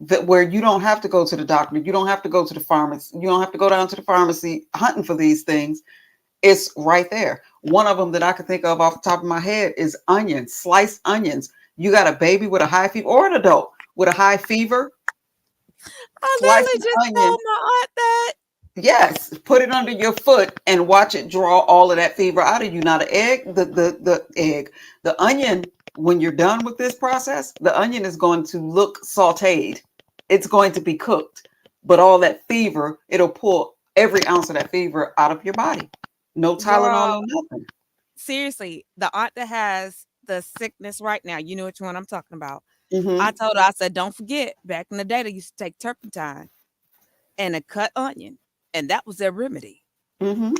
that where you don't have to go to the doctor, you don't have to go to the pharmacy, you don't have to go down to the pharmacy hunting for these things. It's right there. One of them that I can think of off the top of my head is onions, sliced onions. You got a baby with a high fever or an adult with a high fever,
I
slice
literally
an
just
onion.
told my aunt that.
Yes, put it under your foot and watch it draw all of that fever out of you. Now the egg, the egg, the onion, when you're done with this process, the onion is going to look sauteed. It's going to be cooked. But all that fever, it'll pull every ounce of that fever out of your body. No Tylenol,
Girl,
no nothing.
seriously, the aunt that has the sickness right now, you know which one I'm talking about. I
Mm-hmm.
told her, I said, don't forget, back in the day, they used to take turpentine and a cut onion, and that was their remedy.
Mm-hmm.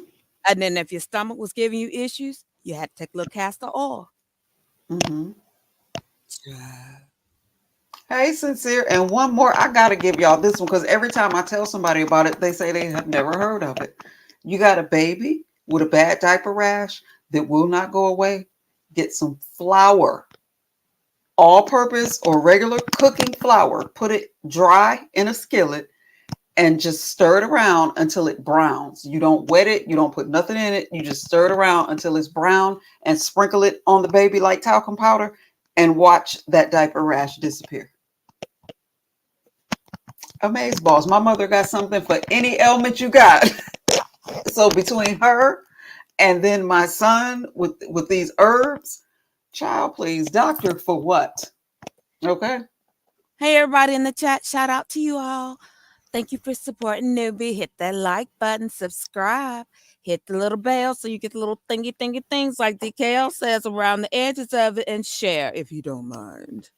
And then if your stomach was giving you issues, you had to take a little castor oil.
Mm-hmm.
Yeah.
Hey, sincere. And one more, I gotta give y'all this one because every time I tell somebody about it, they say they have never heard of it. You got a baby with a bad diaper rash that will not go away. Get some flour all-purpose or regular cooking flour, put it dry in a skillet, and just stir it around until it browns. You don't wet it, you don't put nothing in it. You just stir it around until it's brown and sprinkle it on the baby like talcum powder and watch that diaper rash disappear. Amaze balls. My mother got something for any ailment you got. So between her and then my son with these herbs, child, please, doctor for what? Okay.
Hey, everybody in the chat, shout out to you all. Thank you for supporting Newbie. Hit that like button, subscribe, hit the little bell so you get the little thingy things like DKL says around the edges of it, and share if you don't mind.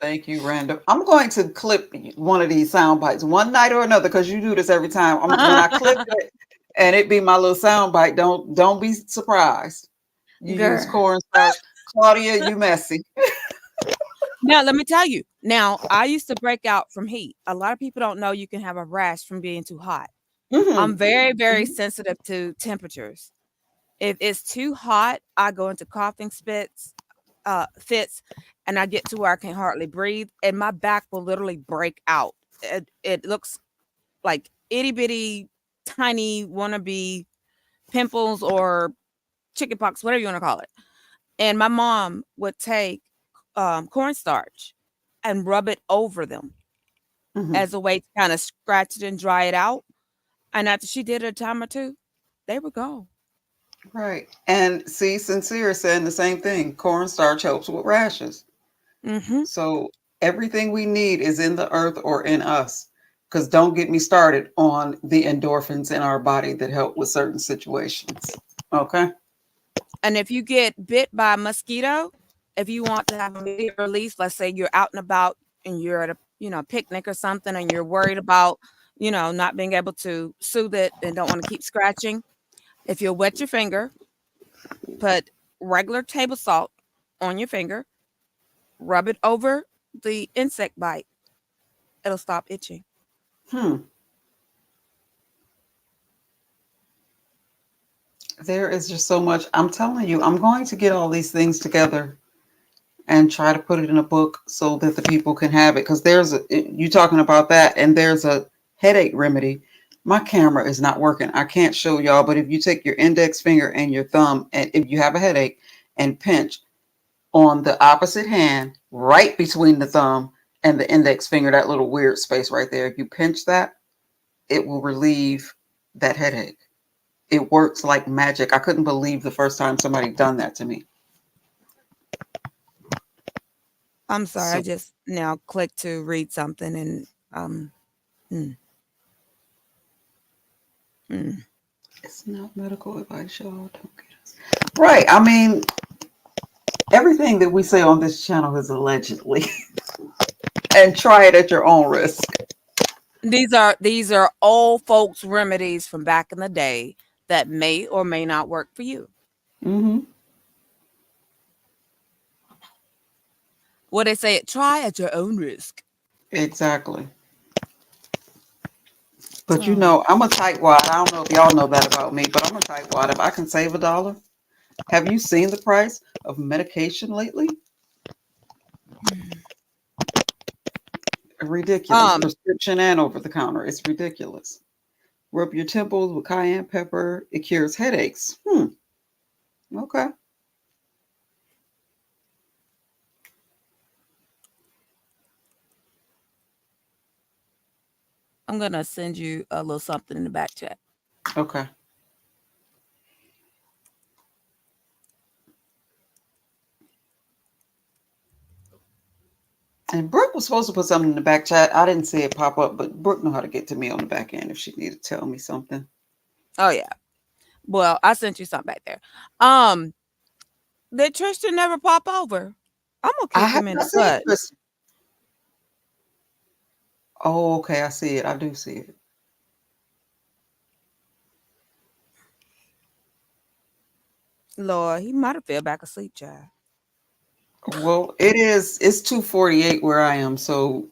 Thank you, Random. I'm going to clip one of these sound bites one night or another because you do this every time. When I clip it and it be my little sound bite, don't be surprised. You use
Girl.
cornstarch. Claudia, you messy.
Now, let me tell you. Now, I used to break out from heat. A lot of people don't know you can have a rash from being too hot. I'm very, very sensitive to temperatures. If it's too hot, I go into coughing fits, and I get to where I can hardly breathe, and my back will literally break out. It looks like itty bitty, tiny wannabe pimples or chickenpox, whatever you want to call it. And my mom would take cornstarch and rub it over them as a way to kind of scratch it and dry it out. And after she did it a time or two, they would go.
Right. And see, Sincere is saying the same thing. Cornstarch helps with rashes. So everything we need is in the earth or in us. Because don't get me started on the endorphins in our body that help with certain situations. Okay.
And if you get bit by a mosquito, if you want to have immediate release, let's say you're out and about and you're at a picnic or something, and you're worried about not being able to soothe it and don't want to keep scratching. If you'll wet your finger, put regular table salt on your finger, rub it over the insect bite, it'll stop itching.
There is just so much. I'm telling you, I'm going to get all these things together and try to put it in a book so that the people can have it. Because you talking about that, and there's a headache remedy. My camera is not working. I can't show y'all, but if you take your index finger and your thumb, and if you have a headache, and pinch on the opposite hand, right between the thumb and the index finger, that little weird space right there, if you pinch that, it will relieve that headache. It works like magic. I couldn't believe the first time somebody done that to me.
I'm sorry, I just now clicked to read something and
It's not medical advice, y'all. Don't get us. Right. I mean, everything that we say on this channel is allegedly. And try it at your own risk.
These are old folks remedies from back in the day that may or may not work for you. What they say, try at your own risk.
Exactly. But I'm a tightwad. I don't know if y'all know that about me, but I'm a tightwad. If I can save $1, have you seen the price of medication lately? Ridiculous. Prescription and over the counter. It's ridiculous. Rub your temples with cayenne pepper. It cures headaches. Okay.
I'm going to send you a little something in the back chat.
Okay. And Brooke was supposed to put something in the back chat. I didn't see it pop up, but Brooke know how to get to me on the back end if she needed to tell me something.
Oh, yeah. Well, I sent you something back there. Did Tristan never pop over? I'm going to kick him in the butt.
Oh, okay. I see it. I do see it.
Lord, he might have fell back asleep, child.
Well, it's 2:48 where I am, so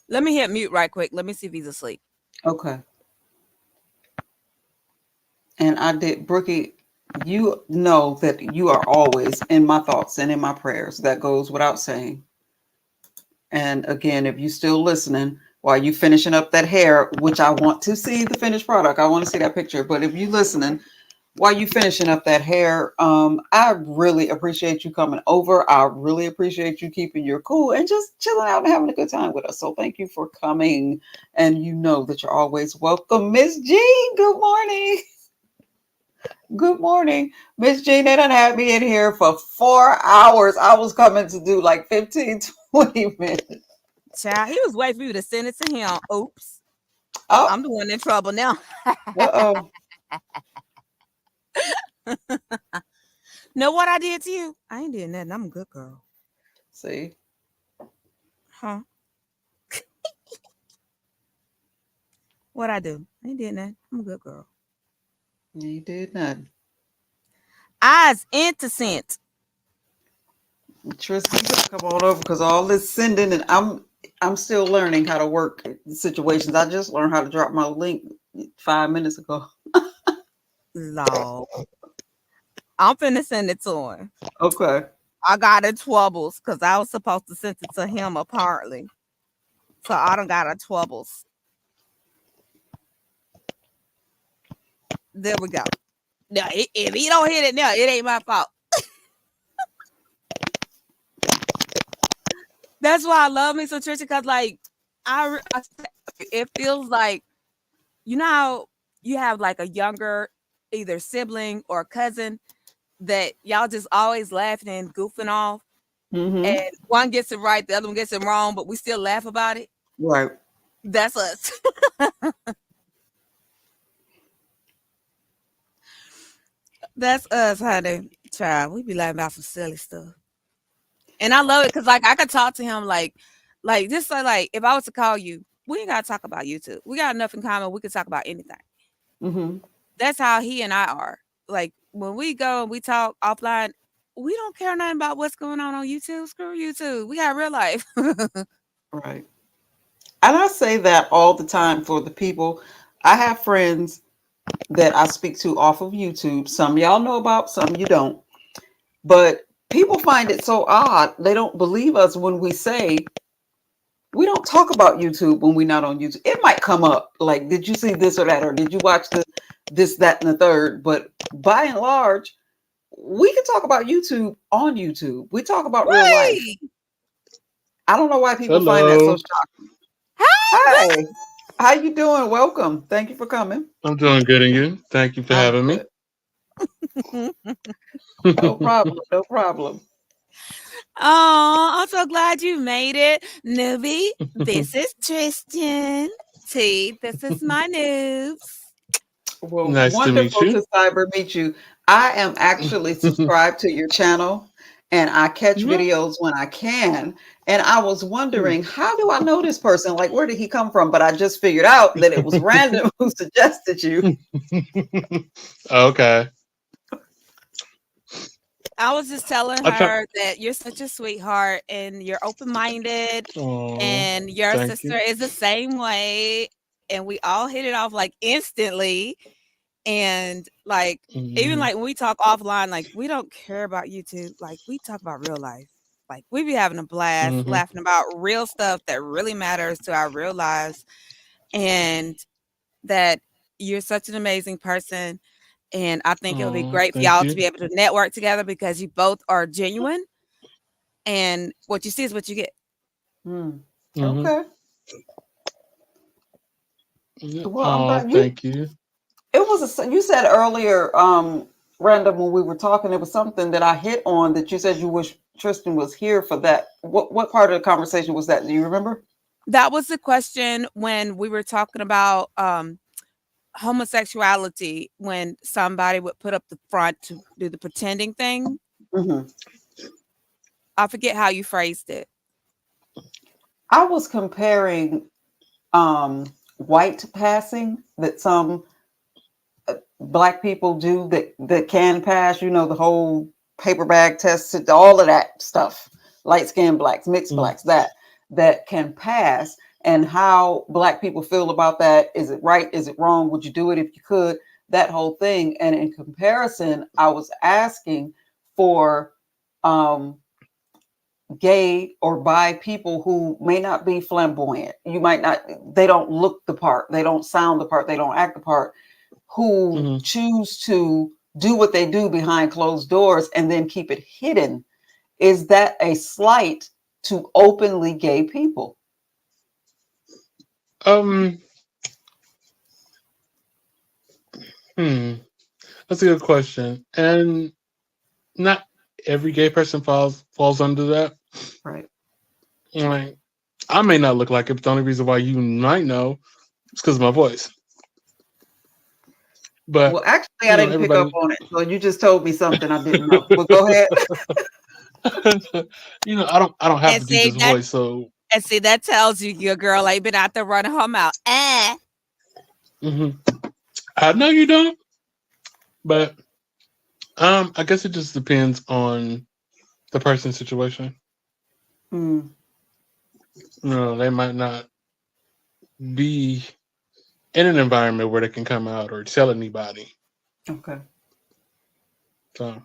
let me hit mute right quick. Let me see if he's asleep.
Okay. And I did, Brookie, You know that you are always in my thoughts and in my prayers. That goes without saying. And again, if you still listening while you finishing up that hair, which I want to see the finished product, I want to see that picture. But if you listening while you finishing up that hair, I really appreciate you coming over. I really appreciate you keeping your cool and just chilling out and having a good time with us. So thank you for coming. And you know that you're always welcome. Miss Jean, good morning. Good morning. Miss Jean, they done had me in here for 4 hours. I was coming to do like 15, 20 minutes.
Child, he was waiting for you to send it to him. Oops.
Oh,
I'm the one in trouble now.
uh-oh.
Know what I did to you? I ain't did nothing. I'm a good girl.
See,
Huh? What I do? I ain't did nothing. I'm a good girl.
you did nothing.
Eyes innocent.
Tristan, you gotta come on over because all this sending and I'm still learning how to work situations. I just learned how to drop my link 5 minutes ago.
Lord. I'm finna send it to him.
Okay.
I got it troubles because I was supposed to send it to him apparently. So I don't got a troubles. There we go. Now, if he don't hit it now, it ain't my fault. That's why I love me so Trisha, because like it feels like you know how you have like a younger either sibling or cousin that y'all just always laughing and goofing off, and
Mm-hmm.
one gets it right, the other one gets it wrong, but we still laugh about it.
Right.
That's us. That's us, honey. Child, we be laughing about some silly stuff. And I love it because like I could talk to him like just like if I was to call you, we ain't gotta talk about YouTube. We got enough in common. We could talk about anything.
Mm-hmm.
That's how he and I are. Like when we go and we talk offline, we don't care nothing about what's going on YouTube. Screw YouTube. We got real life.
Right. And I say that all the time for the people. I have friends that I speak to off of YouTube. Some y'all know about, some you don't. But people find it so odd. They don't believe us when we say we don't talk about YouTube when we're not on YouTube. It might come up like, did you see this or that? Or did you watch this, that, and the third? But by and large, we can talk about YouTube on YouTube. We talk about real life.
Right.
I don't know why people find that so
Hello.
shocking.
Hi,
Hi, how you doing? Welcome. Thank you for coming.
I'm doing good and you. Thank you for
I'm
having me.
good. No problem. No problem.
Oh, I'm so glad you made it. Newbie, this is Tristan. T, this is my noobs.
Well,
Nice to meet
wonderful
you.
to cyber meet you. I am actually subscribed to your channel and I catch
Mhm.
videos when I can. And I was wondering, how do I know this person? Like, where did he come from? But I just figured out that it was random who suggested you.
Okay.
I was just telling
I try.
her that you're such a sweetheart and you're open minded,
Oh,
and your
thank
sister
you.
is the same way. And we all hit it off like instantly. And like, even
Hmm.
like when we talk offline, like we don't care about YouTube. Like we talk about real life. Like we be having a blast,
Hmm.
laughing about real stuff that really matters to our real lives. And that you're such an amazing person. And I think it would be
Oh,
great for
thank
y'all to
you.
be able to network together because you both are genuine and what you see is what you get.
Hmm.
Hmm.
Okay. Well, I'm
Oh,
glad you.
thank you.
It was you said earlier, Random, when we were talking, it was something that I hit on that you said you wish Tristan was here for that. What part of the conversation was that? Do you remember?
That was the question when we were talking about homosexuality, when somebody would put up the front to do the pretending thing.
Hmm.
I forget how you phrased it.
I was comparing white passing that some black people do that can pass, the whole paper bag test, all of that stuff, light skinned blacks, mixed
Mm.
blacks, that can pass, and how black people feel about that. Is it right? Is it wrong? Would you do it if you could? that whole thing. And in comparison, I was asking for gay or bi people who may not be flamboyant. You might not, they don't look the part, they don't sound the part, they don't act the part, who choose to do what they do behind closed doors and then keep it hidden. Is that a slight to openly gay people?
That's a good question. And not every gay person falls under that.
Right.
Like, I may not look like it, but the only reason why you might know is because of my voice. But
well, actually, I didn't pick up on it. So you just told me something I didn't know. But go ahead.
I don't have to do this voice. So
and see, that tells you your girl ain't been out there running her mouth.
I know you don't. But I guess it just depends on the person's situation. They might not be in an environment where they can come out or tell anybody.
Okay.
So,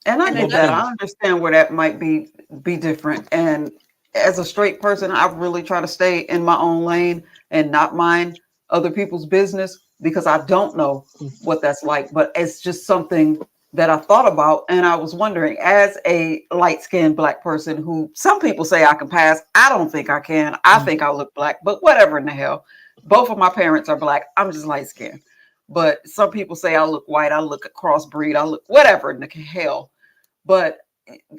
and I get that. I understand where that might be different. And as a straight person, I really try to stay in my own lane and not mind other people's business because I don't know what that's like. But it's just something that I thought about, and I was wondering, as a light-skinned Black person who some people say I can pass, I don't think I can. I think I look Black, but whatever in the hell. Both of my parents are Black. I'm just light-skinned. But some people say I look white, I look a crossbreed, I look whatever in the hell. But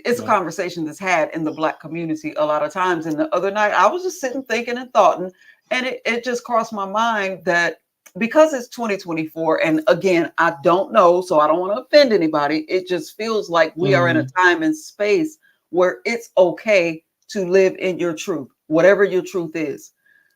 it's a conversation that's had in the Black community a lot of times. And the other night, I was just sitting thinking and thoughting, and it just crossed my mind that because it's 2024, and again, I don't know, so I don't want to offend anybody. It just feels like we are in a time and space where it's okay to live in your truth, whatever your truth is.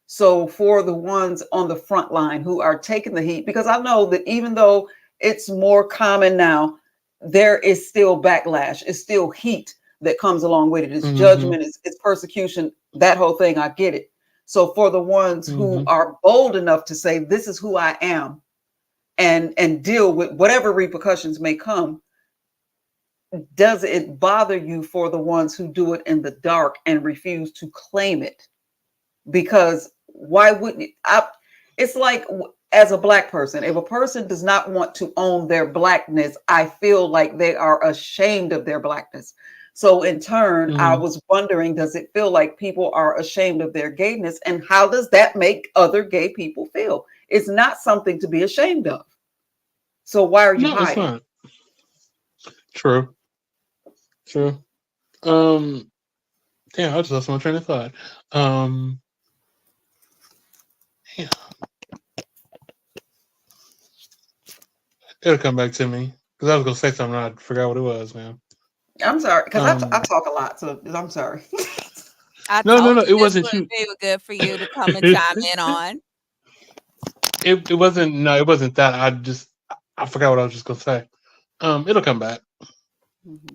So for the ones on the front line who are taking the heat, because I know that even though it's more common now, there is still backlash. It's still heat that comes along with it. It's judgment, it's persecution, that whole thing. I get it. So for the ones who are bold enough to say, this is who I am, and deal with whatever repercussions may come, does it bother you for the ones who do it in the dark and refuse to claim it? Because why wouldn't it? It's like, as a Black person, if a person does not want to own their Blackness, I feel like they are ashamed of their Blackness. So in turn, I was wondering, does it feel like people are ashamed of their gayness? And how does that make other gay people feel? It's not something to be ashamed of. So why are you hiding?
It's not. True. Damn, I just lost my train of thought. Yeah. It'll come back to me. Because I was going to say something and I forgot what it was, man.
I'm sorry, because I talk a lot, so I'm sorry.
No, it wasn't you.
It was good for you to come and chime in on.
It wasn't that. I forgot what I was just going to say. It'll come back.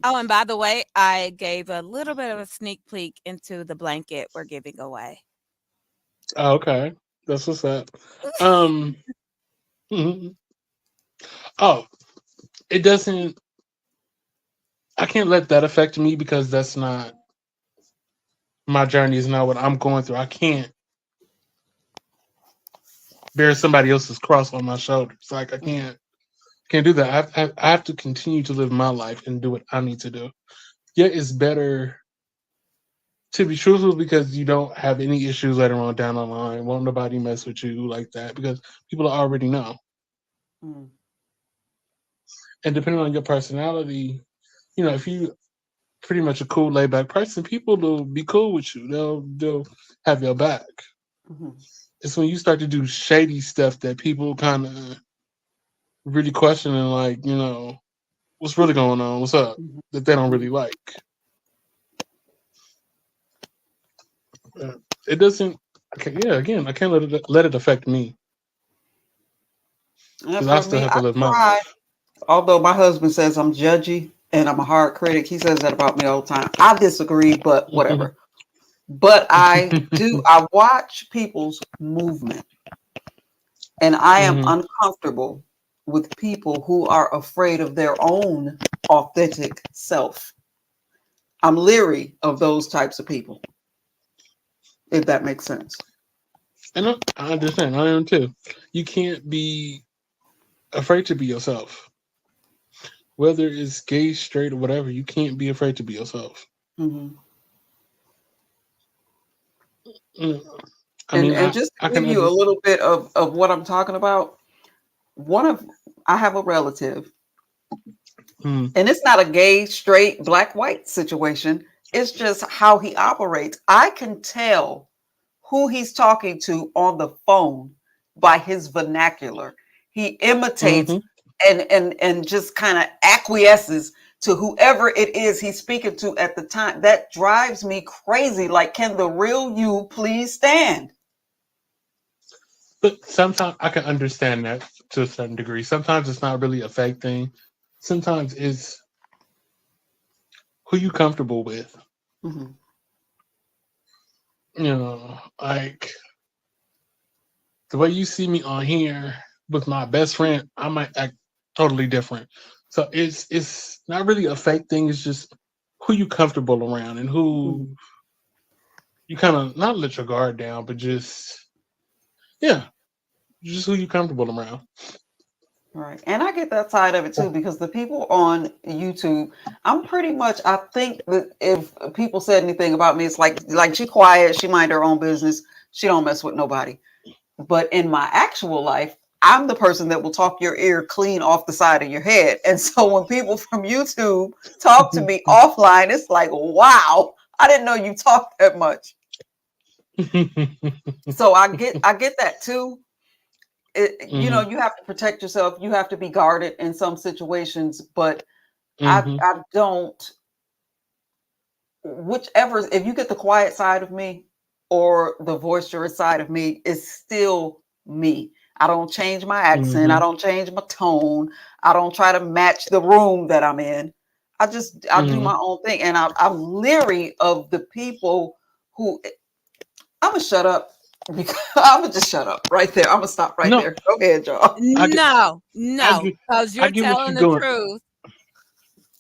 Oh, and by the way, I gave a little bit of a sneak peek into the blanket we're giving away.
Oh, okay. That's what's up. Oh, it doesn't. I can't let that affect me because that's not my journey. Is not what I'm going through. I can't bear somebody else's cross on my shoulders. Like I can't do that. I have to continue to live my life and do what I need to do. Yeah, it's better to be truthful because you don't have any issues later on down the line. Won't nobody mess with you like that because people already know. And depending on your personality, if you pretty much a cool, laid back person, people will be cool with you. They'll have your back. It's when you start to do shady stuff that people kind of really question and like, what's really going on? What's up? That they don't really like. It doesn't. Again, I can't let it affect me. Because I still have to live my life.
Although my husband says I'm judgy and I'm a hard critic, he says that about me all the time. I disagree, but whatever. But I watch people's movement, and I am uncomfortable with people who are afraid of their own authentic self. I'm leery of those types of people, if that makes sense.
And I understand. I am too. You can't be afraid to be yourself. Whether it's gay, straight, or whatever, you can't be afraid to be yourself.
Mm-hmm.
Mm, I mean,
And just
I
to give
can
you a
understand.
little bit of what I'm talking about, one of I have a relative,
Mm,
and it's not a gay, straight, black, white situation. It's just how he operates. I can tell who he's talking to on the phone by his vernacular. He imitates
hmm
and just kind of acquiesces to whoever it is he's speaking to at the time. That drives me crazy. Like, can the real you please stand?
But sometimes I can understand that to a certain degree. Sometimes it's not really a fake thing. Sometimes it's who you comfortable with.
Mhm.
You know, like the way you see me on here with my best friend, I might act totally different. So it's not really a fake thing. It's just who you comfortable around and
Mhm.
who you kind of not let your guard down, but just yeah, just who you comfortable around.
Right. And I get that side of it too, because the people on YouTube, I'm pretty much, I think that if people said anything about me, it's like she quiet, she mind her own business, she don't mess with nobody. But in my actual life, I'm the person that will talk your ear clean off the side of your head. And so when people from YouTube talk to me offline, it's like, wow, I didn't know you talked that much. So I get that too.
hmm
You have to protect yourself. You have to be guarded in some situations, but
hmm
I don't, whichever, if you get the quiet side of me or the boisterous side of me, it's still me. I don't change my accent. I
hmm
don't change my tone. I don't try to match the room that I'm in. I do
hmm
my own thing. And I'm leery of the people who I'm gonna shut up because I'm gonna just shut up right there. I'm gonna stop right
No,
there. Go ahead, y'all.
I get,
No,
I
no,
get,
because
I
you're
get what
telling
you're
the
going.
truth.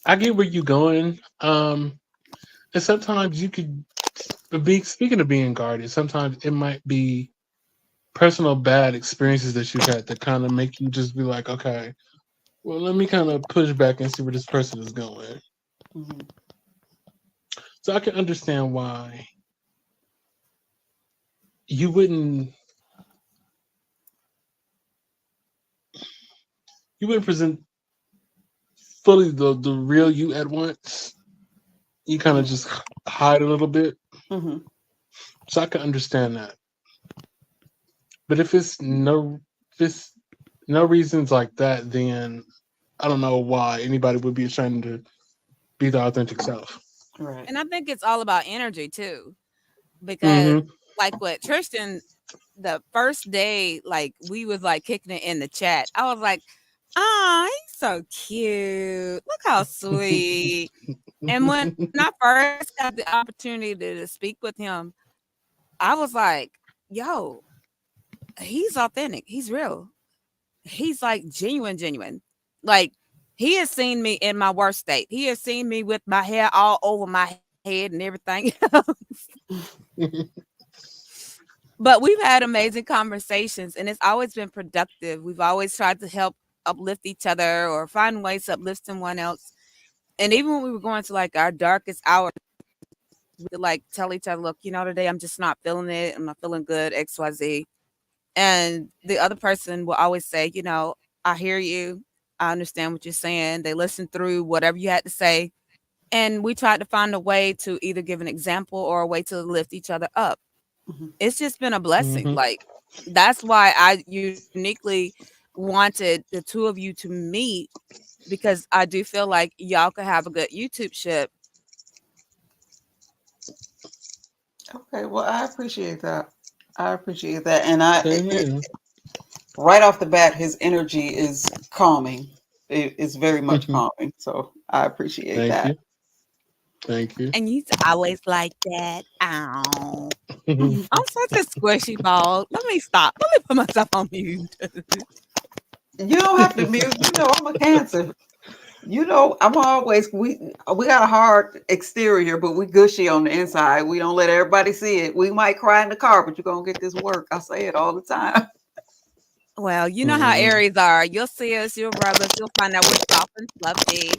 I get where you're going. And sometimes you could be speaking of being guarded. Sometimes it might be personal bad experiences that you've had that kind of make you just be like, okay, well, let me kind of push back and see where this person is going.
Mhm.
So I can understand why you wouldn't present fully the real you at once. You kind of
Mhm.
just hide a little bit.
Mhm.
So I can understand that. But if it's no reasons like that, then I don't know why anybody would be ashamed to be the authentic self.
Right.
And I think it's all about energy too, because
Mm-hmm.
like what Tristan, the first day, like we was like kicking it in the chat. I was like, "Oh, he's so cute. Look how sweet." And when I first got the opportunity to speak with him, I was like, "Yo, he's authentic. He's real. He's like genuine. Like he has seen me in my worst state. He has seen me with my hair all over my head and everything." But we've had amazing conversations and it's always been productive. We've always tried to help uplift each other or find ways to uplift someone else. And even when we were going to like our darkest hours, we could like tell each other, look, today I'm just not feeling it. I'm not feeling good, XYZ. And the other person will always say, I hear you. I understand what you're saying. They listen through whatever you had to say. And we tried to find a way to either give an example or a way to lift each other up.
Mhm.
It's just been a blessing.
Mm-hmm.
Like that's why I uniquely wanted the two of you to meet because I do feel like y'all could have a good YouTube ship.
Okay. Well, I appreciate that. I appreciate that. And I,
Same here.
right off the bat, his energy is calming. It is very much calming. So I appreciate
Thank
that.
you. Thank you.
And you always like that. Ow. I'm such a squishy ball. Let me stop. Let me put myself on mute.
You don't have to mute. You know I'm a Cancer. You know I'm always we got a hard exterior, but we gushy on the inside. We don't let everybody see it. We might cry in the car, but you're gonna get this work. I say it all the time.
Well, you know how Aries are. You'll see us, you'll rub us, you'll find out we're soft and fluffy.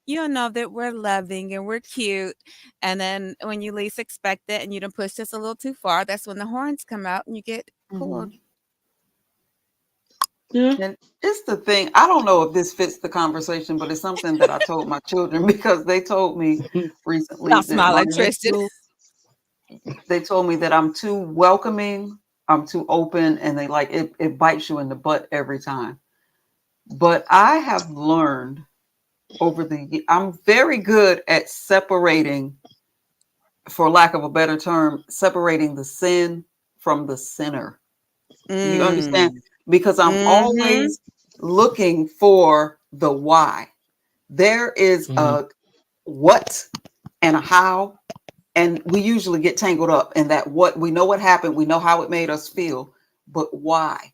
You'll know that we're loving and we're cute. And then when you least expect it and you don't push us a little too far, that's when the horns come out and you get pulled.
Yeah.
And it's the thing. I don't know if this fits the conversation, but it's something that I told my children because they told me recently
Stop
that my
smiling, Tristan.
mental, they told me that I'm too welcoming, I'm too open, and they like it bites you in the butt every time. But I have learned over I'm very good at separating, for lack of a better term, separating the sin from the sinner. Do you understand?
Mm.
Because I'm
Mm-hmm.
always looking for the why. There is a what and a how, and we usually get tangled up in that what. We know what happened, we know how it made us feel, but why?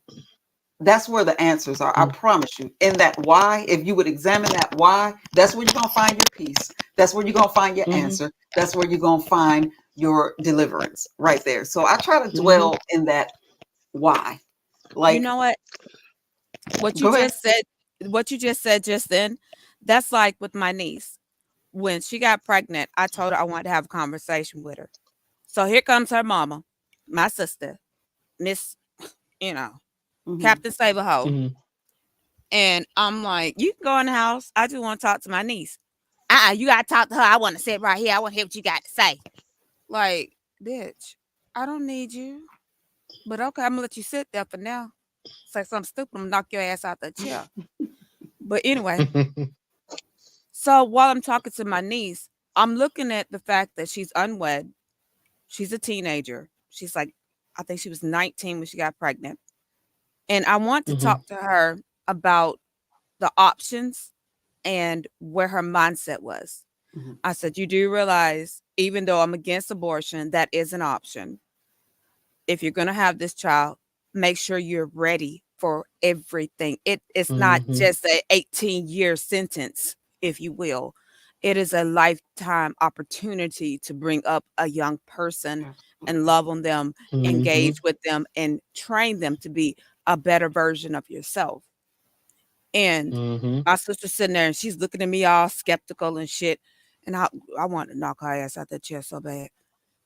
That's where the answers are. I promise you. In that why, if you would examine that why, that's where you're going to find your peace. That's where you're going to find your answer. That's where you're going to find your deliverance right there. So I try to dwell in that why.
You
Like,
know what? What you
go ahead.
just said, what you just said just then, that's like with my niece. When she got pregnant, I told her I wanted to have a conversation with her. So here comes her mama, my sister, Miss, you know, Captain Saberho. And I'm like, you can go in the house. I just want to talk to my niece. You got to talk to her. I want to sit right here. I want to hear what you got to say. Like, bitch, I don't need you. But okay, I'm going to let you sit there for now. Say something stupid, I'm going to knock your ass out the chair. But anyway, so while I'm talking to my niece, I'm looking at the fact that she's unwed. She's a teenager. She's like, I think she was 19 when she got pregnant. And I want to talk to her about the options and where her mindset was. I said, you do realize, even though I'm against abortion, that is an option. If you're going to have this child, make sure you're ready for everything. It's not just a 18-year sentence, if you will. It is a lifetime opportunity to bring up a young person and love on them, engage with them, and train them to be a better version of yourself. And my sister's sitting there and she's looking at me all skeptical and shit. And I want to knock her ass out that chair so bad.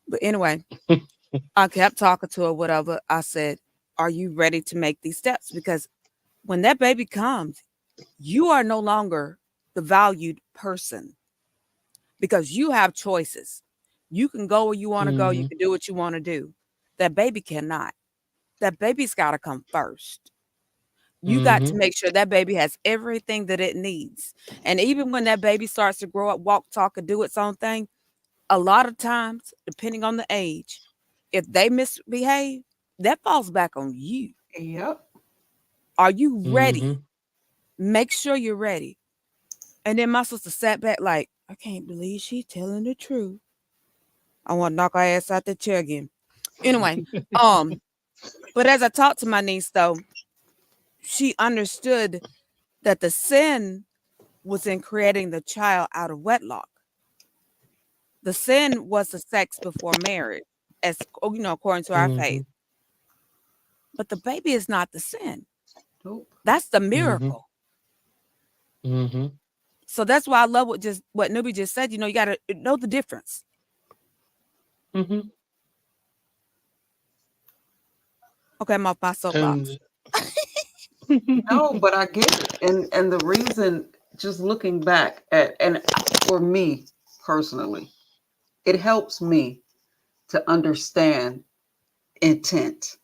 But anyway, I kept talking to her, whatever. I said, are you ready to make these steps? Because when that baby comes, you are no longer the valued person because you have choices. You can go where you want to go. You can do what you want to do. That baby cannot. That baby's got to come first. You got to make sure that baby has everything that it needs. And even when that baby starts to grow up, walk, talk, and do its own thing, a lot of times, depending on the age, if they misbehave, that falls back on you.
Yep.
Are you ready? Make sure you're ready. And then my sister sat back like, I can't believe she's telling the truth. I want to knock her ass out the chair again. Anyway, but as I talked to my niece, though, she understood that the sin was in creating the child out of wedlock. The sin was the sex before marriage, as according to our faith. But the baby is not the sin.
Nope.
That's the miracle. So that's why I love what Nubi just said. You got to know the difference. Okay, I'm off my soapbox.
No, but I get it. And the reason, just looking back at, and for me personally, it helps me to understand intent.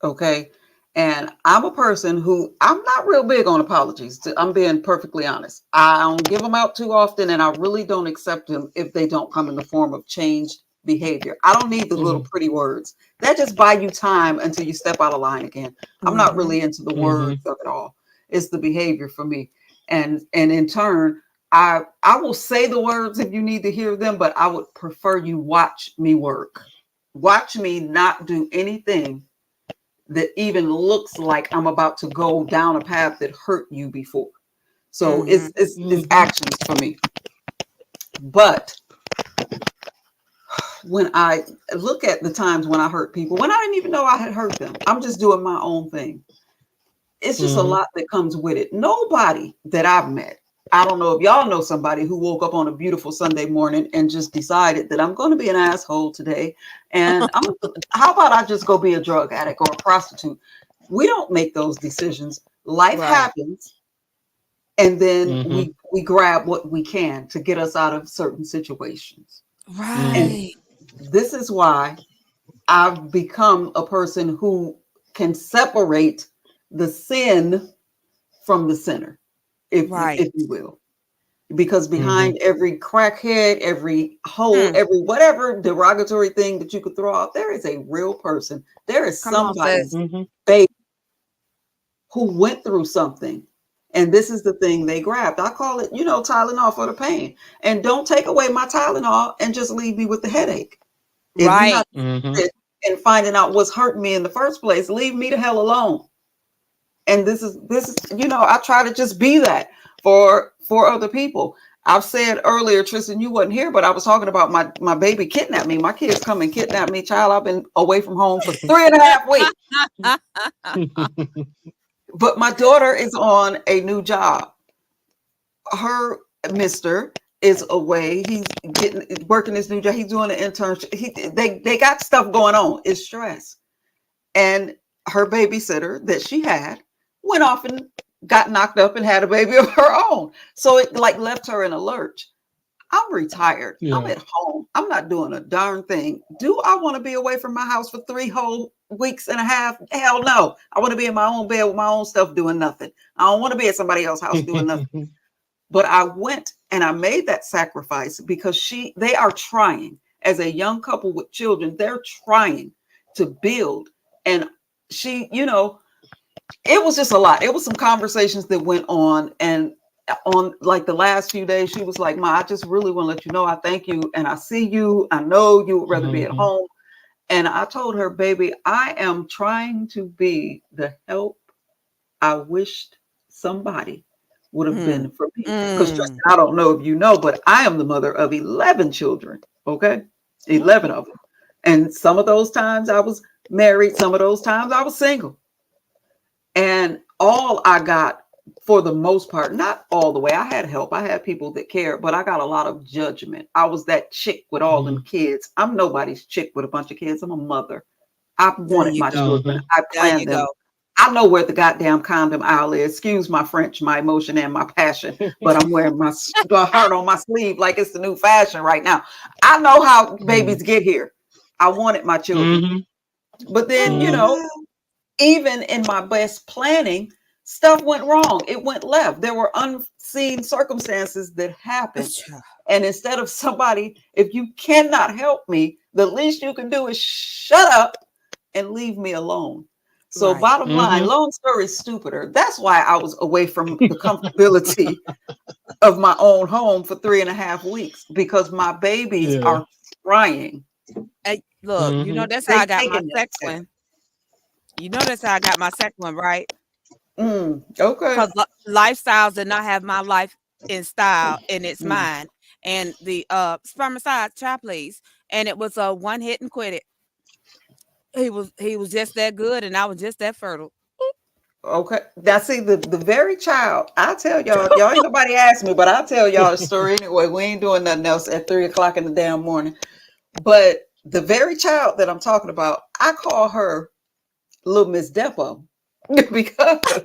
Okay. And I'm a person who I'm not real big on apologies. I'm being perfectly honest. I don't give them out too often, and I really don't accept them if they don't come in the form of changed behavior. I don't need the little pretty words. That just buy you time until you step out of line again. I'm not really into the words of it all. It's the behavior for me. And in turn, I will say the words if you need to hear them, but I would prefer you watch me work. Watch me not do anything that even looks like I'm about to go down a path that hurt you before. So it's actions for me. But when I look at the times when I hurt people, when I didn't even know I had hurt them, I'm just doing my own thing. It's just a lot that comes with it. Nobody that I've met, I don't know if y'all know somebody who woke up on a beautiful Sunday morning and just decided that I'm going to be an asshole today. And how about I just go be a drug addict or a prostitute? We don't make those decisions. Life happens. And then we grab what we can to get us out of certain situations.
Right.
And this is why I've become a person who can separate the sin from the sinner, if you will. Because behind every crackhead, every hole, every whatever derogatory thing that you could throw out, there is a real person. There is somebody's baby who went through something. And this is the thing they grabbed. I call it, Tylenol for the pain. And don't take away my Tylenol and just leave me with the headache.
Right.
And finding out what's hurting me in the first place, leave me the hell alone. And this is, I try to just be that for other people. I've said earlier, Tristan, you wasn't here, but I was talking about my baby kidnapped me. My kids come and kidnap me. Child, I've been away from home for 3.5 weeks. But my daughter is on a new job. Her mister is away. He's working his new job. He's doing an internship. They got stuff going on. It's stress. And her babysitter that she had went off and got knocked up and had a baby of her own. So it left her in a lurch. I'm retired. Yeah. I'm at home. I'm not doing a darn thing. Do I want to be away from my house for 3 whole weeks and a half? Hell no. I want to be in my own bed with my own stuff doing nothing. I don't want to be at somebody else's house doing nothing. But I went and I made that sacrifice because they are trying, as a young couple with children, they're trying to build. And she, it was just a lot. It was some conversations that went on, and on the last few days, she was like, Ma, I just really want to let you know I thank you and I see you. I know you would rather be at home. And I told her, baby, I am trying to be the help I wished somebody would have been for me. Because I don't know if you know, but I am the mother of 11 children. Okay. 11 of them. And some of those times I was married. Some of those times I was single. And all I got, for the most part, not all the way, I had help. I had people that cared, but I got a lot of judgment. I was that chick with all them kids. I'm nobody's chick with a bunch of kids. I'm a mother. I wanted my children. I planned them. I know where the goddamn condom aisle is. Excuse my French, my emotion, and my passion, but I'm wearing my heart on my sleeve like it's the new fashion right now. I know how babies get here. I wanted my children. But then, even in my best planning, stuff went wrong. It went left. There were unseen circumstances that happened. And instead of somebody, if you cannot help me, the least you can do is shut up and leave me alone. So bottom line, long story stupider. That's why I was away from the comfortability of my own home for 3.5 weeks, because my babies are trying.
Hey, look, that's how I got my second one. That's how I got my second one, right?
Okay.
Because lifestyles did not have my life in style, and it's mine. And the spermicide, child, please. And it was a one hit and quit it. He was just that good, and I was just that fertile.
Okay. Now see, the very child, I tell y'all ain't nobody asked me, but I'll tell y'all the story anyway. We ain't doing nothing else at 3:00 in the damn morning. But the very child that I'm talking about, I call her Little Miss Depo because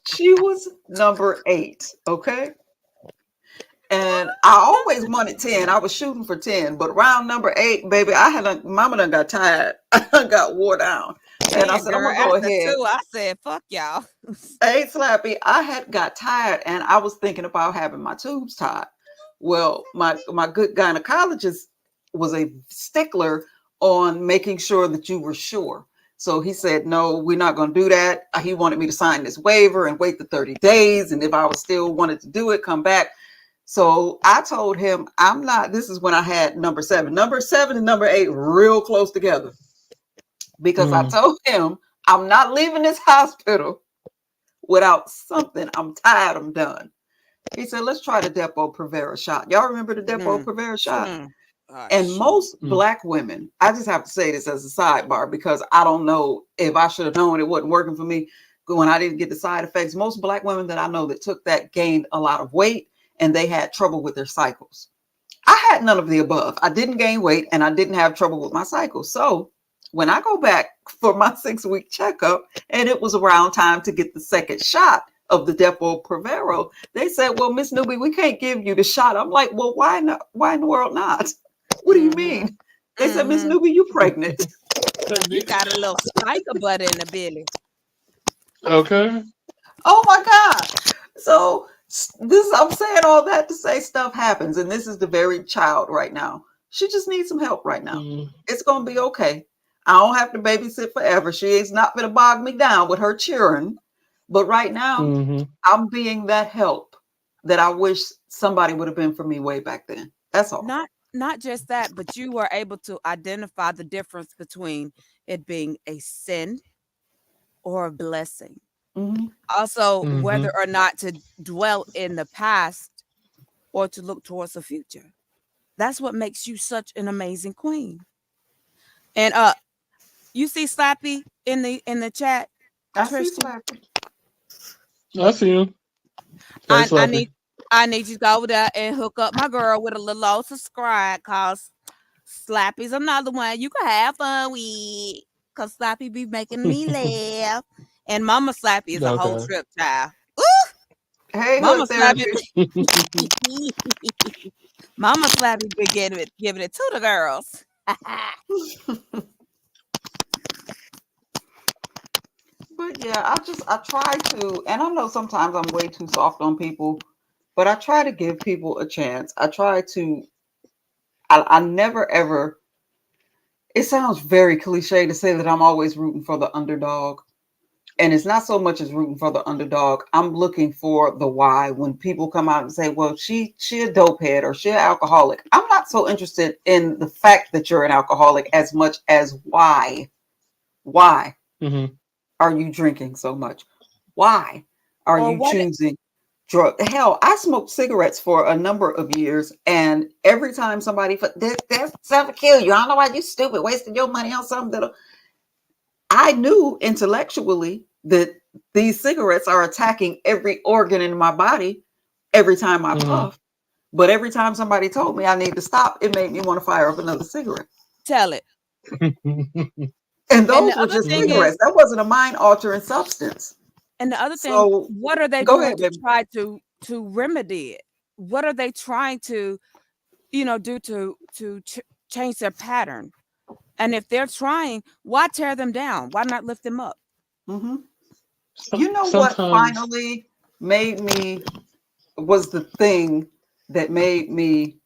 she was number 8. Okay. And I always wanted 10. I was shooting for 10, but round number 8, baby, mama done got tired. I done got wore down. And I said, I'm gonna go ahead.
I said, fuck y'all.
Hey, Slappy, I had got tired and I was thinking about having my tubes tied. Well, my good gynecologist was a stickler on making sure that you were sure. So he said, no, we're not going to do that. He wanted me to sign this waiver and wait the 30 days. And if I was still wanted to do it, come back. So I told him, I'm not, this is when I had number 7 and number 8 real close together. because I told him I'm not leaving this hospital without something. I'm tired. I'm done. He said, let's try the Depo-Provera shot. Y'all remember the Depo-Provera shot? And most Black women, I just have to say this as a sidebar because I don't know if I should have known it wasn't working for me when I didn't get the side effects. Most Black women that I know that took that gained a lot of weight and they had trouble with their cycles. I had none of the above. I didn't gain weight and I didn't have trouble with my cycle. So when I go back for my 6-week checkup and it was around time to get the second shot of the Depo-Provera, they said, well, Miss Newbie, we can't give you the shot. I'm like, well, why not? Why in the world not? What do you mean? They said, Miss Newbie, you pregnant.
You got a little spike of butter in the belly.
Okay.
Oh my God. So I'm saying all that to say stuff happens. And this is the very child right now. She just needs some help right now. It's going to be okay. I don't have to babysit forever. She is not going to bog me down with her cheering. But right now, I'm being that help that I wish somebody would have been for me way back then. That's all.
Not just that, but you were able to identify the difference between it being a sin or a blessing. Also, whether or not to dwell in the past or to look towards the future. That's what makes you such an amazing queen. And you see Slappy in the chat?
I
Tristan?
see Slappy.
I see him.
I need you to go over there and hook up my girl with a little old subscribe, cause Slappy's another one you can have fun with. Cause Slappy be making me laugh. And Mama Slappy is a whole trip, child. Ooh!
Hey,
Mama Slappy.
therapy.
Mama Slappy be giving it to the girls.
But yeah, I try to, and I know sometimes I'm way too soft on people, but I try to give people a chance. I never ever, it sounds very cliche to say that I'm always rooting for the underdog. And it's not so much as rooting for the underdog. I'm looking for the why. When people come out and say, well, she a dope head or she an alcoholic. I'm not so interested in the fact that you're an alcoholic as much as why. Why are you drinking so much? Why are you choosing drug? Hell, I smoked cigarettes for a number of years, and every time somebody that's something kill you. I don't know why you stupid wasting your money on something that I knew intellectually that these cigarettes are attacking every organ in my body every time I puff. But every time somebody told me I need to stop, it made me want to fire up another cigarette.
Tell it.
And those were just cigarettes. That wasn't a mind-altering substance.
And the other thing, what are they going to try to remedy it? What are they trying to, do to change their pattern? And if they're trying, why tear them down? Why not lift them up?
You know what finally made me, was the thing that made me,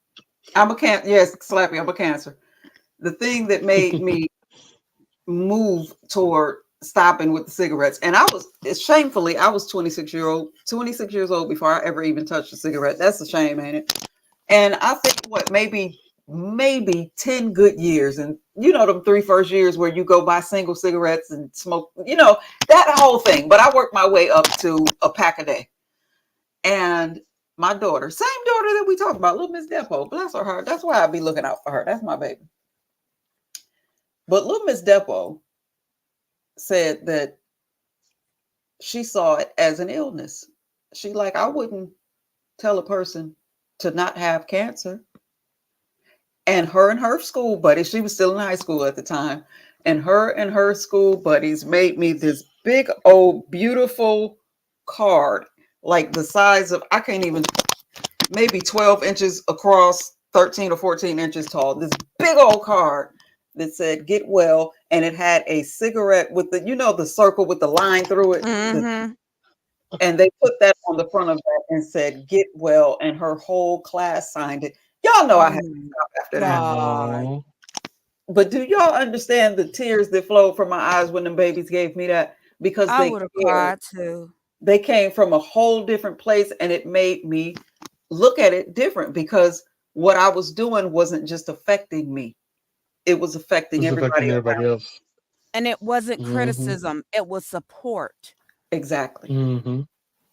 I'm a cancer. Yes, Slappy, I'm a cancer. The thing that made me move toward stopping with the cigarettes. And I was 26 years old before I ever even touched a cigarette. That's a shame, ain't it? And I think maybe 10 good years. And them 3 first years where you go buy single cigarettes and smoke, that whole thing. But I worked my way up to a pack a day. And my daughter, same daughter that we talked about, little Miss Depo, bless her heart. That's why I be looking out for her. That's my baby. But little Miss Depo said that she saw it as an illness. She I wouldn't tell a person to not have cancer. And her school buddies, she was still in high school at the time, and her school buddies made me this big old beautiful card, like the size of, I can't even, maybe 12 inches across, 13 or 14 inches tall, this big old card that said get well, and it had a cigarette with the circle with the line through it. And they put that on the front of that and said get well, and her whole class signed it. Y'all know I had to stop after that. But do y'all understand the tears that flowed from my eyes when them babies gave me that? Because
I would have cried too.
They came from a whole different place, and it made me look at it different, because what I was doing wasn't just affecting me. It was affecting everybody else.
And it wasn't
Mm-hmm.
criticism, it was support.
Exactly.
Mm-hmm.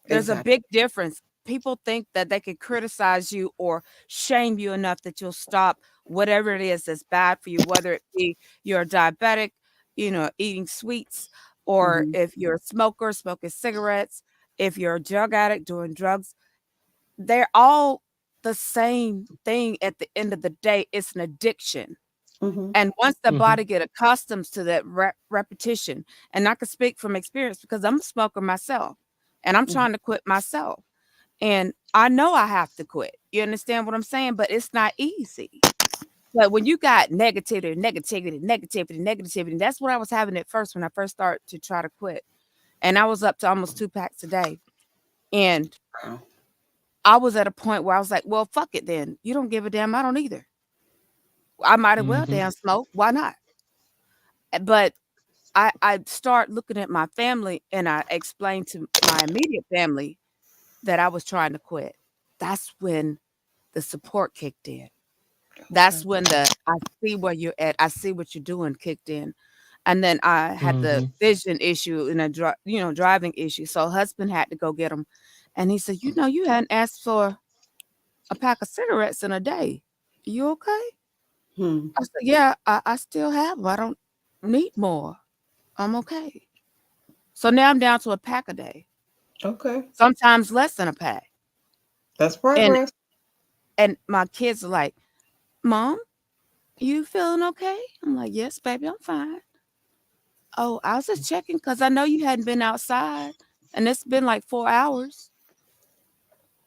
There's a
Exactly.
big difference. People think that they can criticize you or shame you enough that you'll stop whatever it is that's bad for you, whether it be you're a diabetic, eating sweets, or
Mhm.
if you're a smoker, smoking cigarettes, if you're a drug addict, doing drugs. They're all the same thing at the end of the day. It's an addiction.
Mhm.
And once the
Mm-hmm.
body get accustomed to that repetition, and I can speak from experience because I'm a smoker myself, and I'm
Mhm.
trying to quit myself, and I know I have to quit. You understand what I'm saying? But it's not easy. But when you got negativity, negativity, negativity, negativity, that's what I was having at first when I first started to try to quit, and I was up to almost 2 packs a day, and
Wow.
I was at a point where I was like, "Well, fuck it then. You don't give a damn. I don't either. I might as well
Mm-hmm.
damn smoke. Why not?" But I start looking at my family, and I explained to my immediate family that I was trying to quit. That's when the support kicked in. That's
Okay.
when the "I see where you're at. I see what you're doing" kicked in. And then I had the
Mm-hmm.
vision issue and driving issue. So husband had to go get him. And he said, "You hadn't asked for a pack of cigarettes in a day. You okay?"
Hmm.
I said, "Yeah, I still have 'em. I don't need more. I'm okay." So now I'm down to a pack a day,
Okay.
sometimes less than a pack.
That's
And
progress.
and my kids are like, "Mom, you feeling okay?" I'm like, "Yes, baby, I'm fine." "Oh, I was just checking because I know you hadn't been outside and it's been like 4 hours."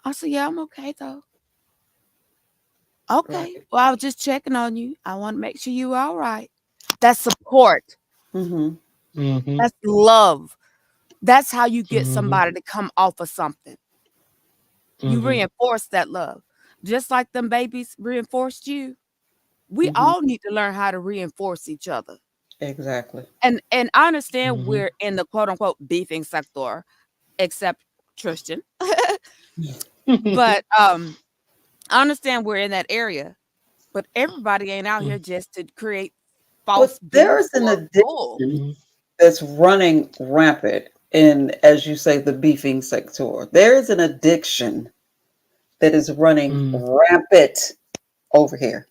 I said, "Yeah, I'm okay though." "Okay.
Right.
Well, I was just checking on you. I want to make sure you all right." That's support.
Mhm.
Mm-hmm.
That's love. That's how you get
Mm-hmm.
somebody to come off of something. You
Mm-hmm.
reinforce that love. Just like them babies reinforced you. We
Mhm.
all need to learn how to reinforce each other.
Exactly.
And I understand
Mm-hmm.
we're in the quote unquote beefing sector, except Tristan. But I understand we're in that area, but everybody ain't out here just to create
But
false
there
beef
is an
or bull.
addiction that's running rampant in, as you say, the beefing sector. There is an addiction that is running
Mm-hmm.
rampant over here.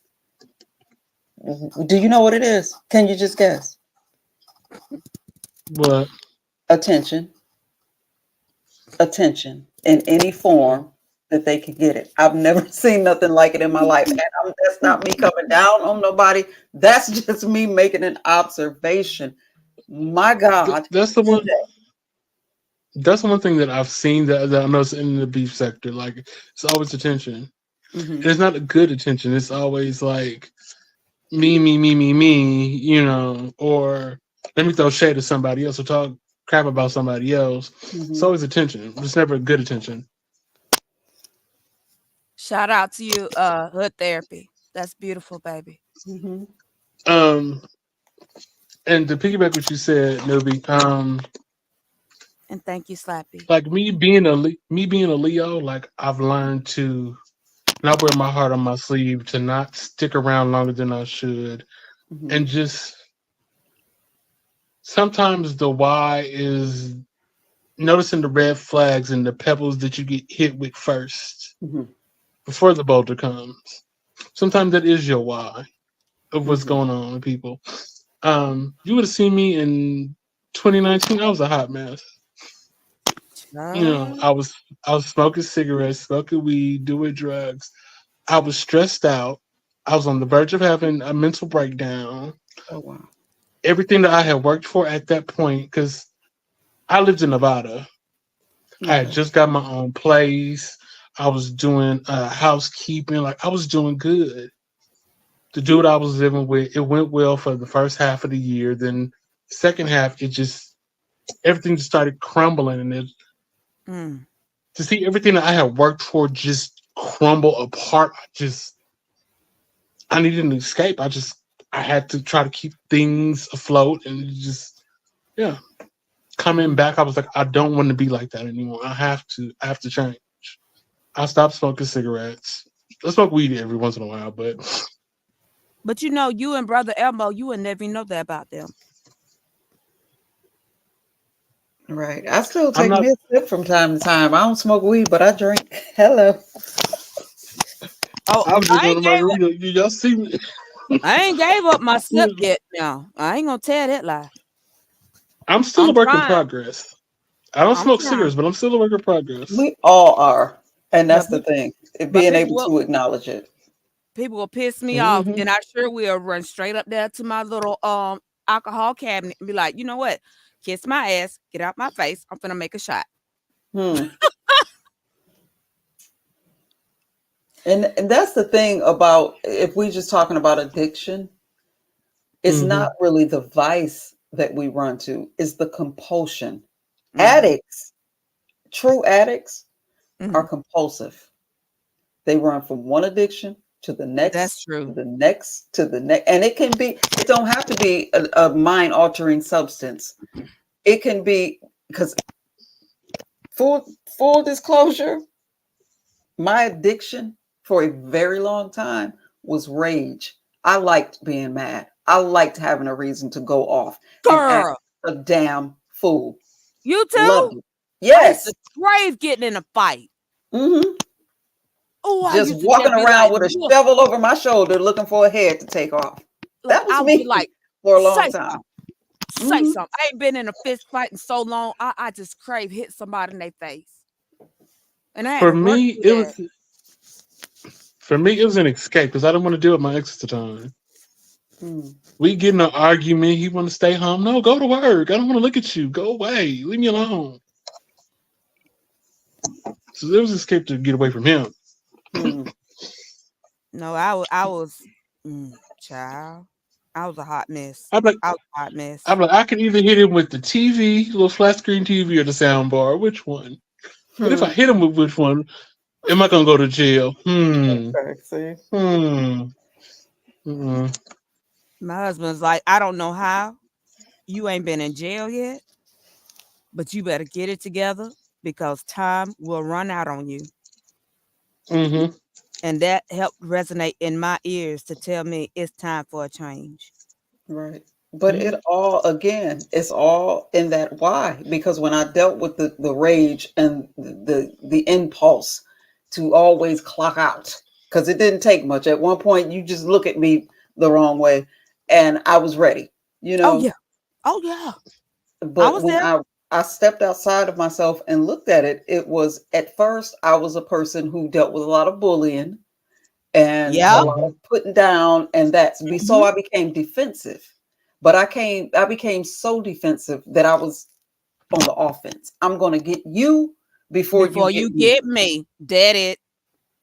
Do you know what it is? Can you just guess?
What?
Attention. Attention in any form that they could get it. I've never seen nothing like it in my life. And that's not me coming down on nobody. That's just me making an observation. My God,
That's the one.
today.
That's one thing that I've seen that I noticed in the beef sector. Like it's always attention, and
Mhm.
it's not a good attention. It's always like me, me, me, me, me. Or let me throw shade at somebody else or talk crap about somebody else. It's
Mhm.
always attention. It's never a good attention.
Shout out to you, Hood Therapy. That's beautiful, baby.
Mhm.
Um, and to piggyback what you said, Nubi,
And thank you, Slappy.
like me being a Leo, like I've learned to not wear my heart on my sleeve, to not stick around longer than I should,
Mhm.
and just sometimes the why is noticing the red flags and the pebbles that you get hit with first
Mhm.
before the boulder comes. Sometimes that is your why of what's
Mhm.
going on with people. You would have seen me in 2019. I was a hot mess.
Child.
I was smoking cigarettes, smoking weed, doing drugs. I was stressed out. I was on the verge of having a mental breakdown.
Oh wow.
Everything that I had worked for at that point, because I lived in Nevada. I had
Okay.
just got my own place. I was doing housekeeping. Like I was doing good. The dude I was living with, it went well for the first half of the year. Then second half, it just everything just started crumbling, and
Mm.
to see everything that I had worked for just crumble apart, I needed an escape. I had to try to keep things afloat, and yeah, coming
Mhm.
back, I was like, I don't want to be like that anymore. I have to change. I stopped smoking cigarettes. I smoke weed every once in a while, but
But you and Brother Elmo, you would never know that about them.
Right. I still
I'm
take
not.
me a sip from time to time. I don't smoke weed, but I drink. Hello.
Oh,
I'm drinking
I
on
ain't
a
gave up.
margarita. Y'all see me?
I ain't gave up my sip yet. Now I ain't gonna tell that lie.
I'm still a
I'm
work in
trying.
progress. I don't
I'm
smoke
trying.
cigarettes, but I'm still a work in progress.
We all are. And
But
that's the thing.
but
Being able to acknowledge it.
people will piss me off,
Hmm.
and I sure will run straight up there to my little alcohol cabinet and be like, you know what? Kiss my ass, get out my face. I'm gonna make a shot.
Hmm. And that's the thing about if we just talking about addiction, it's not
Hmm.
really the vice that we run to, it's the compulsion.
Hmm.
Addicts, true addicts, are
Hmm.
compulsive. They run from one addiction to the
That's
next, to
true.
the next, to the next. And it can be, it don't have to be a mind altering substance. It can be because full disclosure, my addiction for a very long time was rage. I liked being mad. I liked having a reason to go off and act
Girl,
a damn fool.
you too?
Loved it.
I used to
Yes.
crave getting in a fight.
Hmm.
Oh, I
Just
used to
walking
just be
around
like,
with a
"Look,"
shovel over my shoulder looking for a head to take off.
like
That was
I would be
me
like,
for a long
say
time.
something, say
Hmm.
something. I ain't been in a fist fight in so long. I just crave hit somebody in their face. And I had
For
to work
me,
through
it
that.
was for me it was an escape because I didn't want to deal with my ex at the time.
Hmm.
We get in an argument. He want to stay home. No, go to work. I don't want to look at you. Go away. Leave me alone. So it was an escape to get away from him.
Hmm.
No, I was child. I was a hot mess.
I'm like,
I was a hot mess.
I'm like, I can either hit him with the TV, little flat screen TV, or the sound bar. Which one? But if I
Hmm.
hit him with which one, am I gonna go to jail? Hmm.
Okay, see.
Hmm. Mm-mm.
My husband's like, I don't know how you ain't been in jail yet, but you better get it together because time will run out on you.
Mm-hmm.
And that helped resonate in my ears to tell me it's time for a change.
Right. But
Yeah.
it all, again, it's all in that why. Because when I dealt with the rage and the impulse to always clock out, because it didn't take much. At one point, you just look at me the wrong way, and I was ready, you
Oh
know.
yeah. Oh yeah. I
But
was
when
there.
I stepped outside of myself and looked at it, it was at first I was a person who dealt with a lot of bullying and a
Yeah.
lot
Mm-hmm.
of putting down, and so
Mhm.
I became defensive. But I became so defensive that I was on the offense. I'm going to get you before you
Before you
get me.
get me, that it.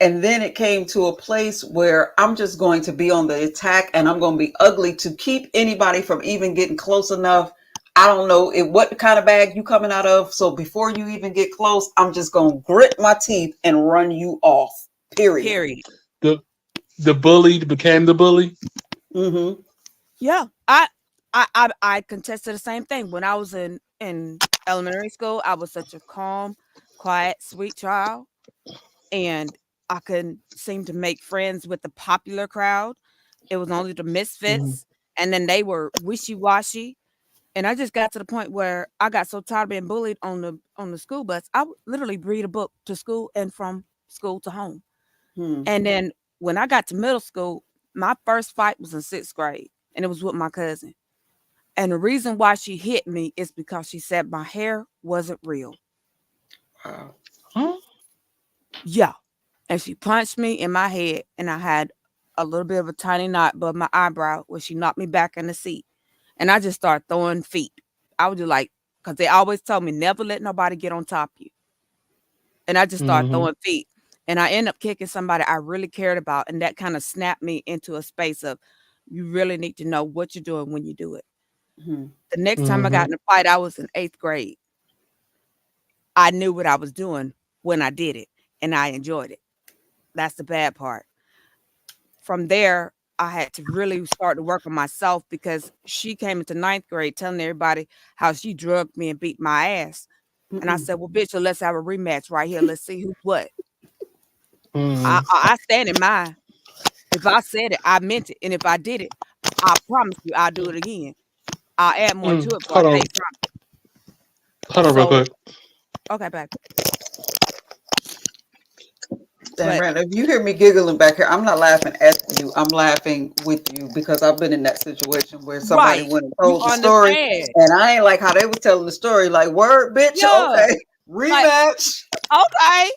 And then it came to a place where I'm just going to be on the attack, and I'm going to be ugly to keep anybody from even getting close enough. I don't know what kind of bag you coming out of. So before you even get close, I'm just going to grit my teeth and run you off. Period.
Period.
The the bully became the bully.
Hmm.
Yeah. I contested the same thing when I was in elementary school. I was such a calm, quiet, sweet child, and I couldn't seem to make friends with the popular crowd. It was only the
Mm-hmm.
misfits, and then they were wishy washy. And I just got to the point where I got so tired of being bullied on the school bus. I would literally read a book to school and from school to home.
Hmm.
And then when I got to middle school, my first fight was in sixth grade, and it was with my cousin. And the reason why she hit me is because she said my hair wasn't real.
Wow.
Huh?
Yeah. And she punched me in my head, and I had a little bit of a tiny knot above my eyebrow where she knocked me back in the seat. And I just started throwing feet. I would do like, because they always told me never let nobody get on top of you. And I just started
Mm-hmm.
throwing feet. And I ended up kicking somebody I really cared about. And that kind of snapped me into a space of you really need to know what you're doing when you do it.
Hmm.
The next time I
Mm-hmm.
got in a fight, I was in eighth grade. I knew what I was doing when I did it, and I enjoyed it. That's the bad part. From there, I had to really start to work on myself because she came into ninth grade telling everybody how she drugged me and beat my ass. And I
Mm-mm.
said, well, bitch, so let's have a rematch right here. Let's see who's what.
Mm-hmm.
I stand in mine. If I said it, I meant it. And if I did it, I promise you I'll do it again. I'll add more to it, but I
Hold on.
can't promise.
Hold on, real
So,
quick.
okay, babe.
Dan
But
Rand, if you hear me giggling back here, I'm not laughing at you. I'm laughing with you because I've been in that situation where somebody
right,
went and
you
told the story,
understand.
and I ain't like how they was telling the story. Like, word, bitch,
Yeah.
okay,
Like,
rematch.
okay.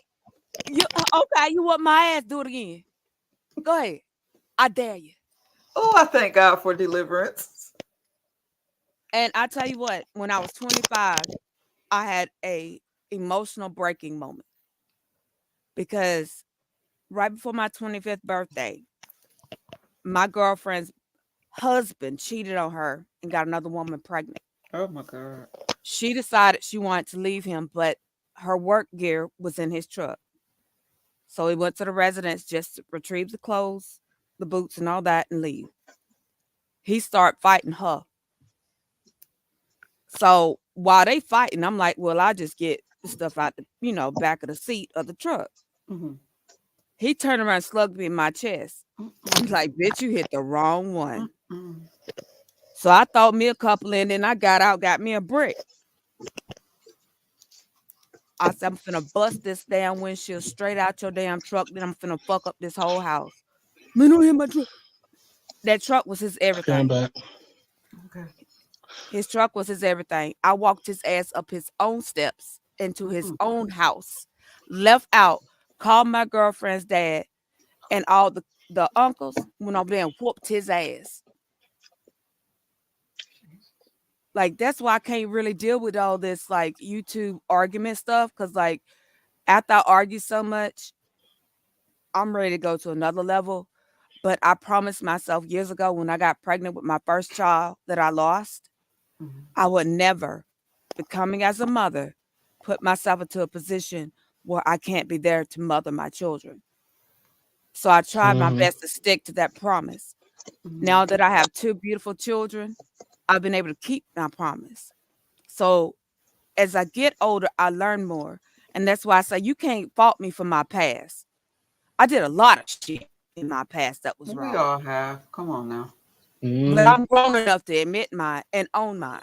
You want my ass, do it again. Go ahead. I dare you.
Oh, I thank God for deliverance.
And I tell you what, when I was 25, I had a emotional breaking moment because right before my 25th birthday, my girlfriend's husband cheated on her and got another woman pregnant.
Oh my God.
She decided she wanted to leave him, but her work gear was in his truck. So he went to the residence just to retrieve the clothes, the boots, and all that and leave. He started fighting her. So while they fighting, I'm like, well, I just get the stuff out the, back of the seat of the truck.
Mhm.
He turned around and slugged me in my chest. He's like, bitch, you hit the wrong one.
Mm.
So I thought me a couple in, and I got out, got me a brick. I said, I'm finna bust this damn windshield straight out your damn truck. Then I'm finna fuck up this whole house. Man, don't hit my truck. That truck was his
Okay, I'm
everything.
back.
Okay.
His truck was his everything. I walked his ass up his own steps into his
Mhm.
own house, left out, called my girlfriend's dad, and all the uncles went over there and whooped his ass. Like, that's why I can't really deal with all this like YouTube argument stuff. Cause like after I argue so much, I'm ready to go to another level. But I promised myself years ago when I got pregnant with my first child that I lost,
Mhm.
I would never, becoming as a mother, put myself into a position where I can't be there to mother my children. So I tried my
Mm-hmm.
best to stick to that promise.
Mhm.
Now that I have two beautiful children, I've been able to keep my promise. So as I get older, I learn more. And that's why I say you can't fault me for my past. I did a lot of shit in my past that was
We
wrong.
all have. Come on now.
But
Mm-hmm.
I'm grown enough to admit mine and own mine.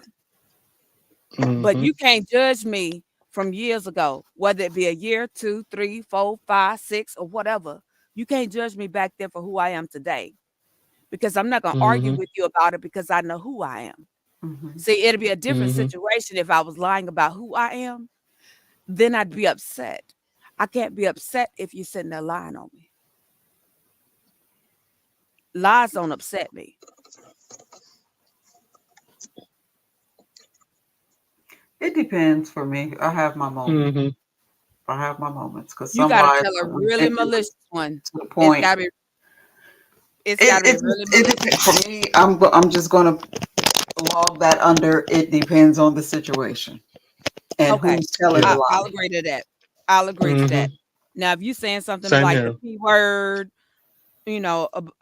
But
Mm-hmm.
you can't judge me from years ago, whether it be a year, 2, 3, 4, 5, 6, or whatever. You can't judge me back then for who I am today because I'm not going to argue
Mm-hmm.
with you about it because I know who I am.
Mhm.
See, it'd be a different
Mm-hmm.
situation if I was lying about who I am, then I'd be upset. I can't be upset if you're sitting there lying on me. Lies don't upset me.
It depends for me. I have my moments.
Mm-hmm.
I have my moments because
You
some
got to
lives
tell a
are
really
ridiculous
malicious one.
to the
It's
point.
got to be. It's got to be really
It
malicious.
depends for me. I'm just gonna log that under. It depends on the situation and
Okay,
who's telling the
Yeah.
I'll
lie.
agree to that. I'll agree to that.
Mm-hmm.
Now, if you saying something
Same
like the
here.
P word,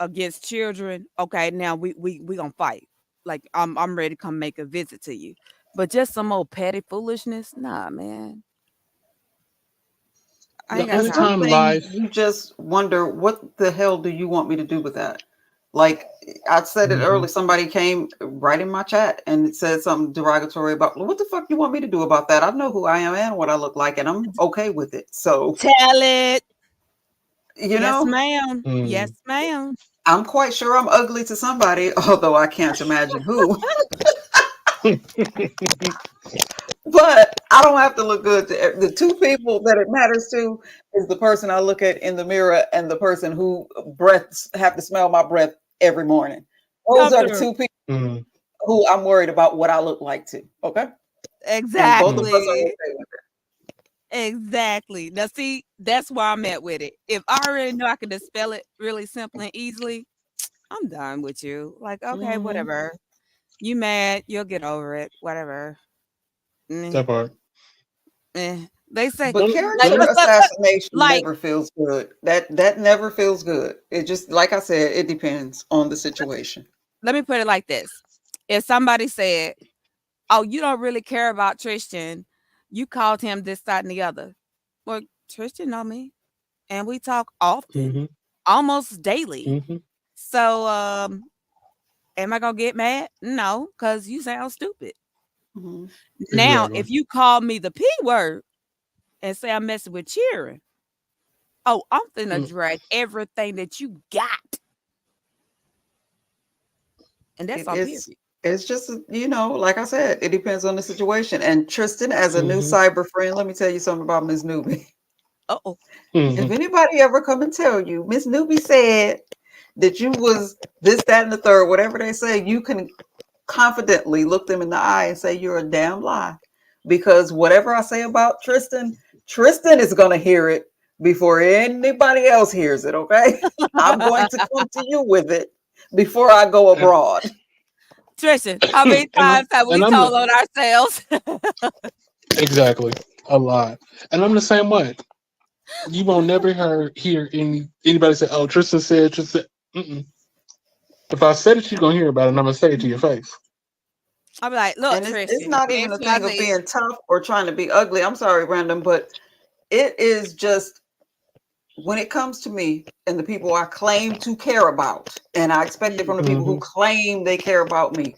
against children, okay, now we gonna fight. Like I'm ready to come make a visit to you. But just some old petty foolishness, nah, man, I
The
ain't got
And
only
time
some
for
time
that.
things
life.
you just wonder, what the hell do you want me to do with that? Like I said it
Mm-hmm.
earlier, somebody came right in my chat and it said something derogatory about, "Well, what the fuck you want me to do about that? I know who I am and what I look like, and I'm okay with it." So,
Tell it.
you
Yes,
know,
ma'am. Yes,
Mm.
ma'am.
I'm quite sure I'm ugly to somebody, although I can't imagine who. But I don't have to look good to the two people that it matters to is the person I look at in the mirror and the person who breaths have to smell my breath every morning. Those
Come
are the
through.
two people
Mm.
who I'm worried about what I look like to. Okay. And both of
Mm.
us are
Exactly.
okay with
Exactly. Now, see, that's where I'm at with it. If I already know I can dispel it really simply and easily, I'm done with you. Like,
it.
okay,
Mhm.
whatever. You mad, you'll get over it. Whatever. Eh,
That part.
They say,
But
Don't
like,
character
don't.
assassination
like,
never feels good. That never feels good. It just, like I said, it depends on the situation.
let me put it like this. If somebody said, oh, you don't really care about Tristan, you called him this, that, and the other. Well, Tristan know me, and we talk often,
Mm-hmm.
almost daily.
Mm-hmm.
So, am I gonna get mad? No, because you sound stupid.
Mhm.
Now,
Exactly.
if you call me the P word and say I'm messing with cheering, oh, I'm finna
Mm,
drag everything that you got. And that's
It,
on period.
it's just like I said, it depends on the situation. And Tristan, as a new
mhm,
cyber friend, let me tell you something about Miss Newbie.
Uh-oh.
If
mhm.
anybody ever come and tell you Miss Newbie said that you was this, that, and the third, whatever they say, you can confidently look them in the eye and say you're a damn lie. Because whatever I say about Tristan, Tristan is gonna hear it before anybody else hears it, okay? I'm going to come to you with it before I go
And,
abroad.
Tristan, how many
and I'm
times have we
and I'm
told
the,
on ourselves?
exactly a lot, and I'm the same way. You won't never hear anybody say, "Oh, Tristan said." Tristan. Mm-mm. If I said it, you're gonna hear about it, and I'm gonna say it to your face.
I'll be like, look,
And it's
Tristan,
not even a thing of
XYZ.
being tough or trying to be ugly. I'm sorry, Brandon, but it is just when it comes to me and the people I claim to care about, and I expect it from the people who
Hmm.
claim they care about me.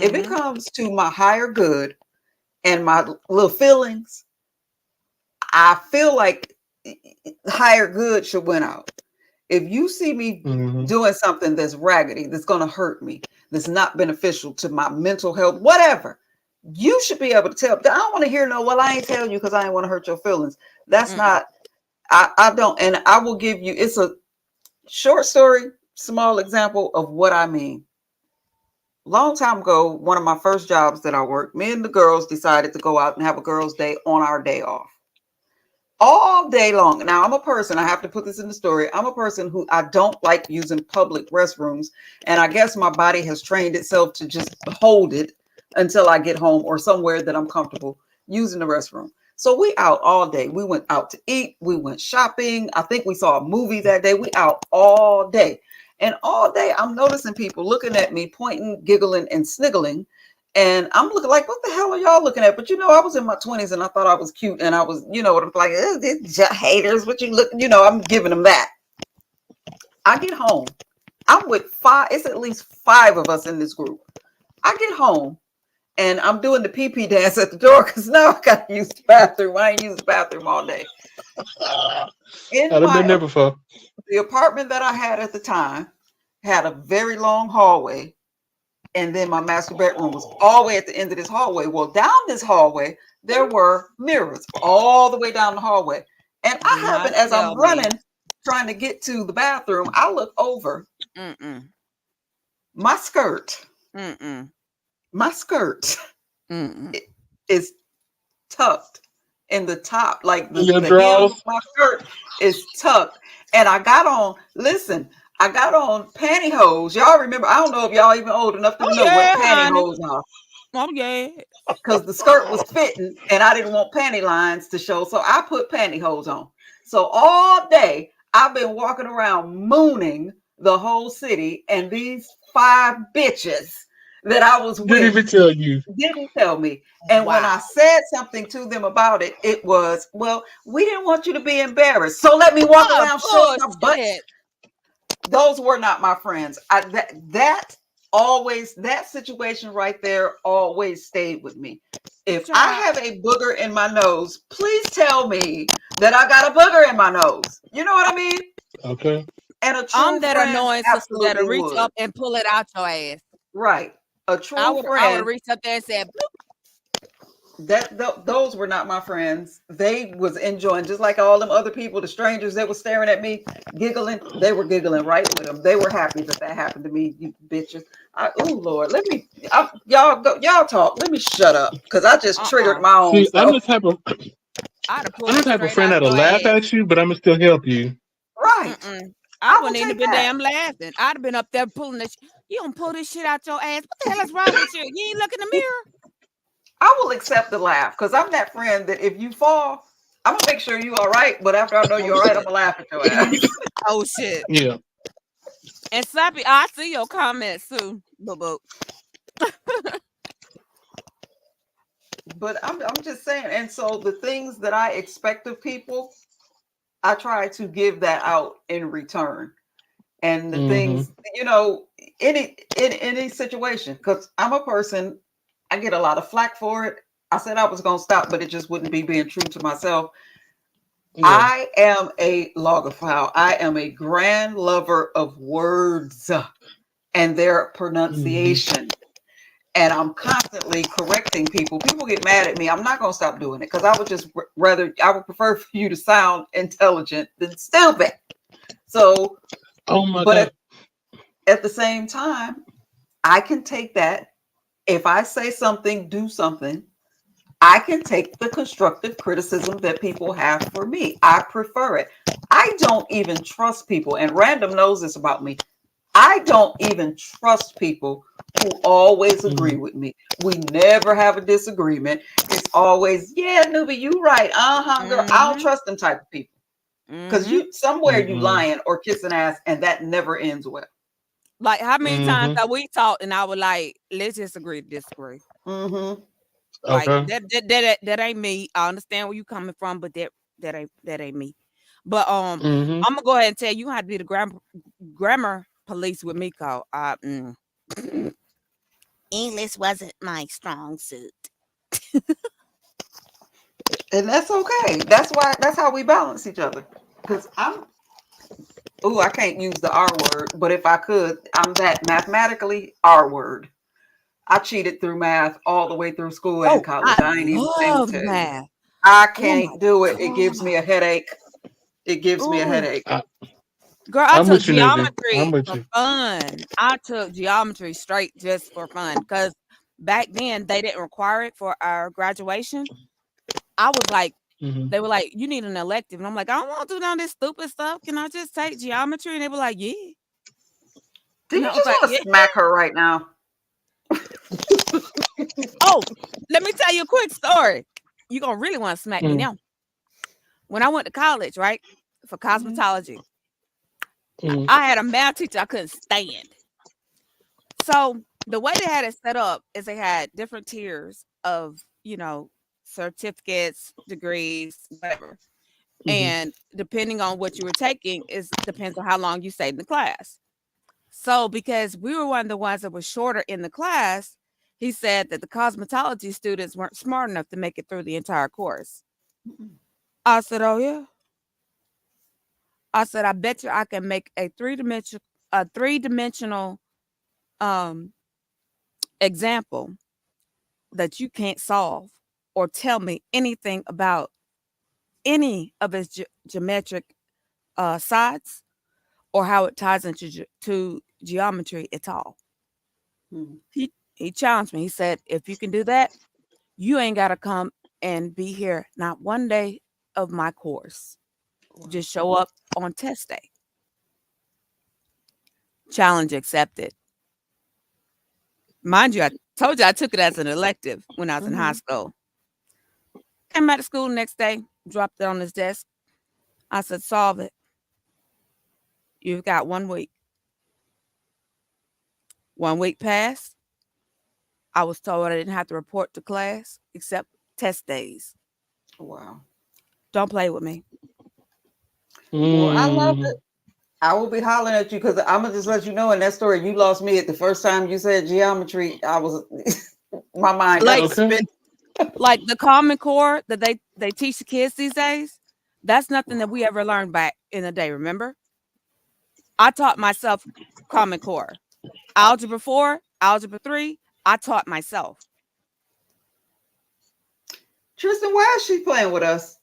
If it
Mm-hmm.
comes to my higher good and my little feelings, I feel like higher good should win out. If you see me
Hmm.
doing something that's raggedy, that's going to hurt me, that's not beneficial to my mental health, whatever, you should be able to tell. I don't want to hear no, well, I ain't telling you because I ain't want to hurt your feelings. That's
Mm-mm.
not, I don't, and I will give you, it's a short story, small example of what I mean. Long time ago, one of my first jobs that I worked, me and the girls decided to go out and have a girls' day on our day off all day long. Now, I'm a person, I have to put this in the story. I'm a person who I don't like using public restrooms. And I guess my body has trained itself to just hold it until I get home or somewhere that I'm comfortable using the restroom. So we out all day. We went out to eat. We went shopping. I think we saw a movie that day. We out all day. And all day I'm noticing people looking at me, pointing, giggling, and sniggling, and I'm looking like, what the hell are y'all looking at? But I was in my 20s and I thought I was cute. And I was, what I'm like, these haters, what you look, I'm giving them that. I get home. I'm with five, it's at least five of us in this group. I get home and I'm doing the pee pee dance at the door because now I got to use the bathroom. I ain't used the bathroom all day. In
I've been there before.
the apartment that I had at the time had a very long hallway. And then my master bedroom was all the way at the end of this hallway. Well, down this hallway, there were mirrors all the way down the hallway. And I
Do not
happen, as I'm
tell me.
running, trying to get to the bathroom, I look over
Mm-mm.
my skirt.
Mm-mm.
My skirt
Mm-mm.
is tucked in the top, like
In your
the hem of
drawers.
my skirt is tucked. And I got on, listen, I got on pantyhose. Y'all remember, I don't know if y'all even old enough to
Oh
know what
yeah, honey.
pantyhose are.
Oh yeah.
Because the skirt was fitting and I didn't want panty lines to show. So I put pantyhose on. So all day I've been walking around mooning the whole city, and these five bitches that I was
Didn't
with
even tell you.
didn't tell me. And when I
Wow.
said something to them about it, it was, well, we didn't want you to be embarrassed. So let me walk
Oh
around showing my butt.
bullshit.
Those were not my friends. That situation right there always stayed with me. If I
Child.
have a booger in my nose, please tell me that I got a booger in my nose. You know what I mean?
Okay.
And a
I'm
true
that
friend
annoying sister that'll
absolutely
reach
would.
up and pull it out your ass.
Right. A
I
true
would I would have
friend.
reached up there and said, bloop.
Those were not my friends. They was enjoying, just like all them other people, the strangers that were staring at me, giggling. They were giggling right with them. They were happy that happened to me. You bitches. Oh Lord, y'all talk. Let me shut up because I just triggered
Uh-uh.
my own
See,
self.
I'd have
I'm
pulled
the
it
type of
straight
friend
out
that'll
your
laugh
ass.
at you, but I'm gonna still help you.
Right.
Mm-mm. I
I will
wouldn't even
take
been
that.
damn laughing. I'd have been up there pulling this. You don't pull this shit out your ass. What the hell is wrong with you? You ain't look in the mirror.
I will accept the laugh because I'm that friend that if you fall, I'm gonna make sure you all right. But after I know
Oh
you're all right, I'm
shit.
gonna laugh at your ass.
Oh shit.
Yeah.
And Slappy, I see your comments too. Boo boo.
But I'm just saying. And so the things that I expect of people, I try to give that out in return. And the
Hmm.
things, any in any situation, because I'm a person, I get a lot of flack for it. I said I was going to stop, but it just wouldn't be being true to myself.
Yeah.
I am a logophile. I am a grand lover of words and their pronunciation. And I'm constantly correcting people. People get mad at me. I'm not going to stop doing it because I would just I would prefer for you to sound intelligent than stupid. So,
Oh my
but
God.
at the same time, I can take that. If I say something, do something, I can take the constructive criticism that people have for me. I prefer it. I don't even trust people, and Random knows this about me. I don't even trust people who always agree with me. We never have a disagreement. It's always, yeah, newbie, you right. Girl. I don't trust them type of people. Because you somewhere you lying or kissing ass, and that never ends well.
Like, how many times have we talked and I was like, let's just agree to disagree. Like, that ain't me. I understand where you coming from, but that ain't me. But I'm gonna go ahead and tell you how to be the grammar police with me, call. English wasn't my strong suit.
And that's okay. That's how we balance each other. Because I can't use the R word, but if I could, I'm that mathematically R word. I cheated through math all the way through school and college. I ain't even able to.
Math.
I can't do it. It gives me a headache. It gives me a headache.
Girl, I took geometry
with
for
you.
fun. I took geometry straight just for fun because back then they didn't require it for our graduation. I was like, they were like, you need an elective. And I'm like, I don't want to do none of this stupid stuff. Can I just take geometry? And they were like, yeah.
Do you just want to smack her right now?
Oh, let me tell you a quick story. You're going to really want to smack me now. When I went to college, right, for cosmetology, I had a math teacher I couldn't stand. So the way they had it set up is they had different tiers of, certificates, degrees, whatever. And depending on what you were taking, depends on how long you stayed in the class. So because we were one of the ones that was shorter in the class, he said that the cosmetology students weren't smart enough to make it through the entire course. I said, oh yeah. I said, I bet you I can make a three-dimensional example that you can't solve or tell me anything about any of its geometric sides or how it ties into to geometry at all. He challenged me. He said, if you can do that, you ain't got to come and be here not one day of my course. Just show up on test day. Challenge accepted. Mind you, I told you I took it as an elective when I was in high school. Came back to school the next day, dropped it on his desk. I said, solve it. You've got 1 week. 1 week passed. I was told I didn't have to report to class except test days.
Wow.
Don't play with me.
Well, I love it. I will be hollering at you because I'm going to just let you know in that story, you lost me at the first time you said geometry. I was, my mind
like,
spin.
Like the Common Core that they teach the kids these days, that's nothing that we ever learned back in the day, remember? I taught myself Common Core. Algebra 4, Algebra 3, I taught myself.
Tristan, why is she playing with us?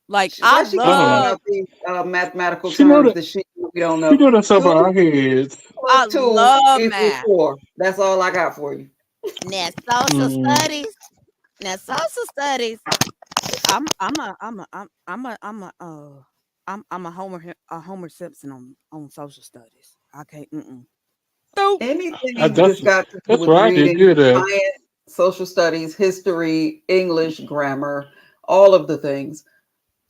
Like,
why she calling up these mathematical terms that we don't know?
She know that's over our heads.
I love math.
4. That's all I got for you.
Now social studies. Now social studies. I'm a Homer Simpson on social studies. I can't.
Anything that's got to do with reading, science, social studies, history, English, grammar, all of the things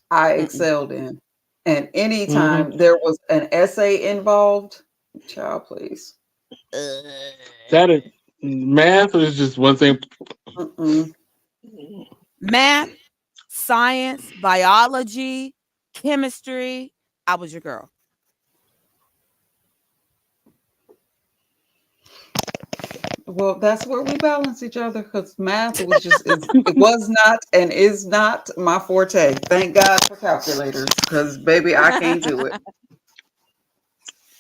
I excelled in. And anytime there was an essay involved, child, please.
Math is just one thing.
Math, science, biology, chemistry. I was your girl.
Well, that's where we balance each other because math was just it was not and is not my forte. Thank God for calculators because baby, I can't do it.
And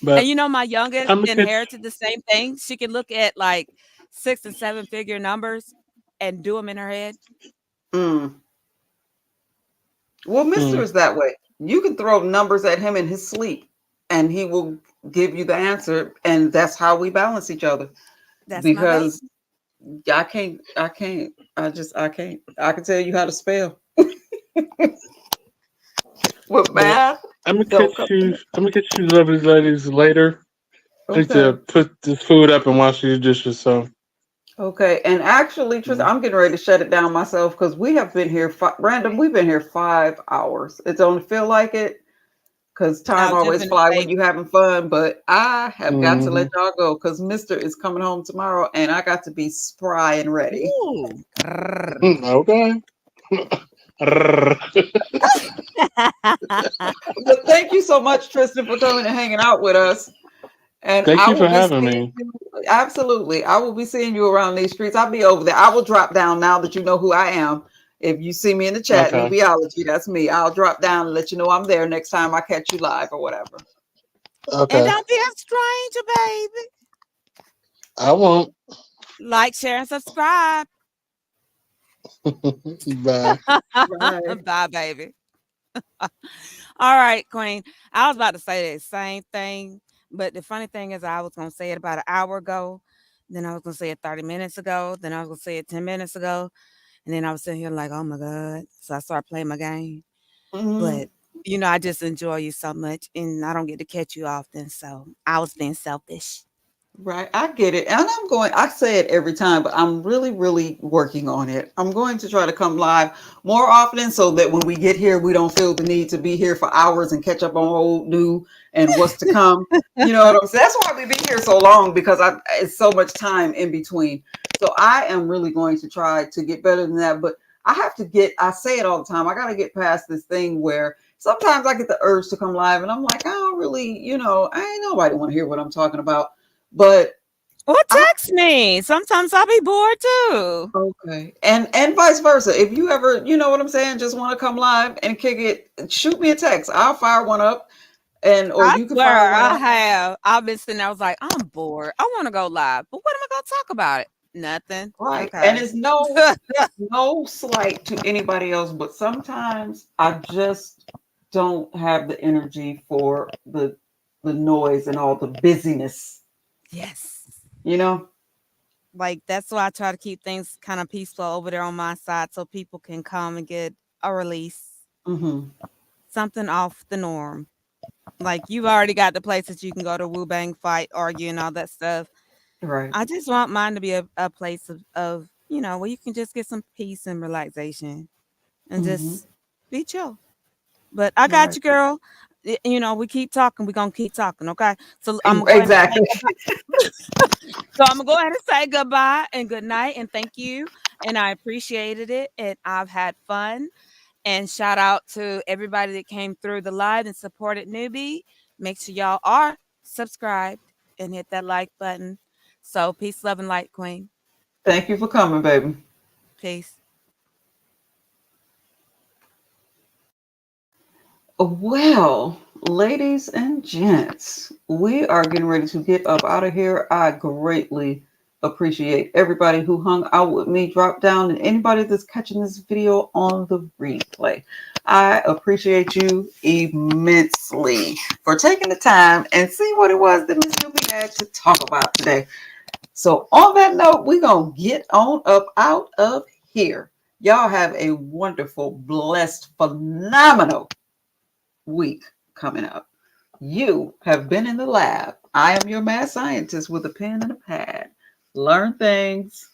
But
you know, my youngest
I'm gonna catch.
inherited the same thing. She can look at like 6 and 7 figure numbers and do them in her head.
Mm. Well, Mister
Mm,
is that way. You can throw numbers at him in his sleep, and he will give you the answer, and that's how we balance each other.
That's my baby.
Because I can't, I can't. I can tell you how to spell with
but
math.
I'm gonna
Don't
catch
come.
you. I'm gonna catch you, lovely ladies, later. I need to
Okay.
put this food up and wash these dishes. So
Okay, and actually, Tristan,
mm,
I'm getting ready to shut it down myself because we have been here, random. We've been here 5 hours. It don't feel like it because
I
time
was just
always
gonna
fly when
say,
you having fun. But I have got to let
mhm.
y'all go because Mister is coming home tomorrow, and I got to be spry and ready.
ooh. Grrr.
Okay.
But thank you so much, Tristan, for coming and hanging out with us. And
Thank
I
you
will
for
be
having
seeing
me.
you. Absolutely. I will be seeing you around these streets. I'll be over there. I will drop down now that you know who I am. If you see me in the chat,
Okay.
Nubiology, that's me. I'll drop down and let you know I'm there next time I catch you live or whatever.
And
Okay.
don't be a stranger, baby.
I won't.
Like, share, and subscribe.
Bye.
Right.
Bye, baby. All right, Queen. I was about to say the same thing, but the funny thing is, I was going to say it about an hour ago. Then I was going to say it 30 minutes ago. Then I was going to say it 10 minutes ago. And then I was sitting here like, oh my God. So I started playing my game.
Mhm.
But, you know, I just enjoy you so much and I don't get to catch you often. So I was being selfish.
Right. I get it. And I say it every time, but I'm really, really working on it. I'm going to try to come live more often so that when we get here, we don't feel the need to be here for hours and catch up on old, new, and what's to come. You know what I'm saying? That's why we be here so long because it's so much time in between. So I am really going to try to get better than that. But I say it all the time. I got to get past this thing where sometimes I get the urge to come live and I'm like, I don't really, I ain't nobody want to hear what I'm talking about. But
Or
I
text me. Sometimes I'll be bored too.
okay, and vice versa. If you ever, you know what I'm saying, just want to come live and kick it, shoot me a text. I'll fire one up, or
I
you can
swear
fire one
I
up.
have. I've been sitting there. I was like, I'm bored. I want to go live, but what am I going to talk about it? Nothing.
Right, and
Okay.
it's no slight to anybody else, but sometimes I just don't have the energy for the noise and all the busyness.
Yes.
You know.
Like that's why I try to keep things kind of peaceful over there on my side so people can come and get a release.
Hmm.
Something off the norm. Like you've already got the places you can go to woo bang fight, argue and all that stuff.
Right.
I just want mine to be a place of, where you can just get some peace and relaxation and
Hmm.
just be chill. But I got
Right.
you, girl. We keep talking. We're gonna keep talking, okay? So I'm gonna go ahead and say
Exactly.
goodbye. So I'm gonna go ahead and say goodbye and good night and thank you. And I appreciated it and I've had fun. And shout out to everybody that came through the live and supported Newbie. Make sure y'all are subscribed and hit that like button. So peace, love, and light, Queen.
Thank you for coming, baby.
Peace.
Well, ladies and gents, we are getting ready to get up out of here. I greatly appreciate everybody who hung out with me, drop down, and anybody that's catching this video on the replay. I appreciate you immensely for taking the time and see what it was that Miss Newbie had to talk about today. So, on that note, we're going to get on up out of here. Y'all have a wonderful, blessed, phenomenal week coming up. You have been in the lab. I am your mad scientist with a pen and a pad. Learn things,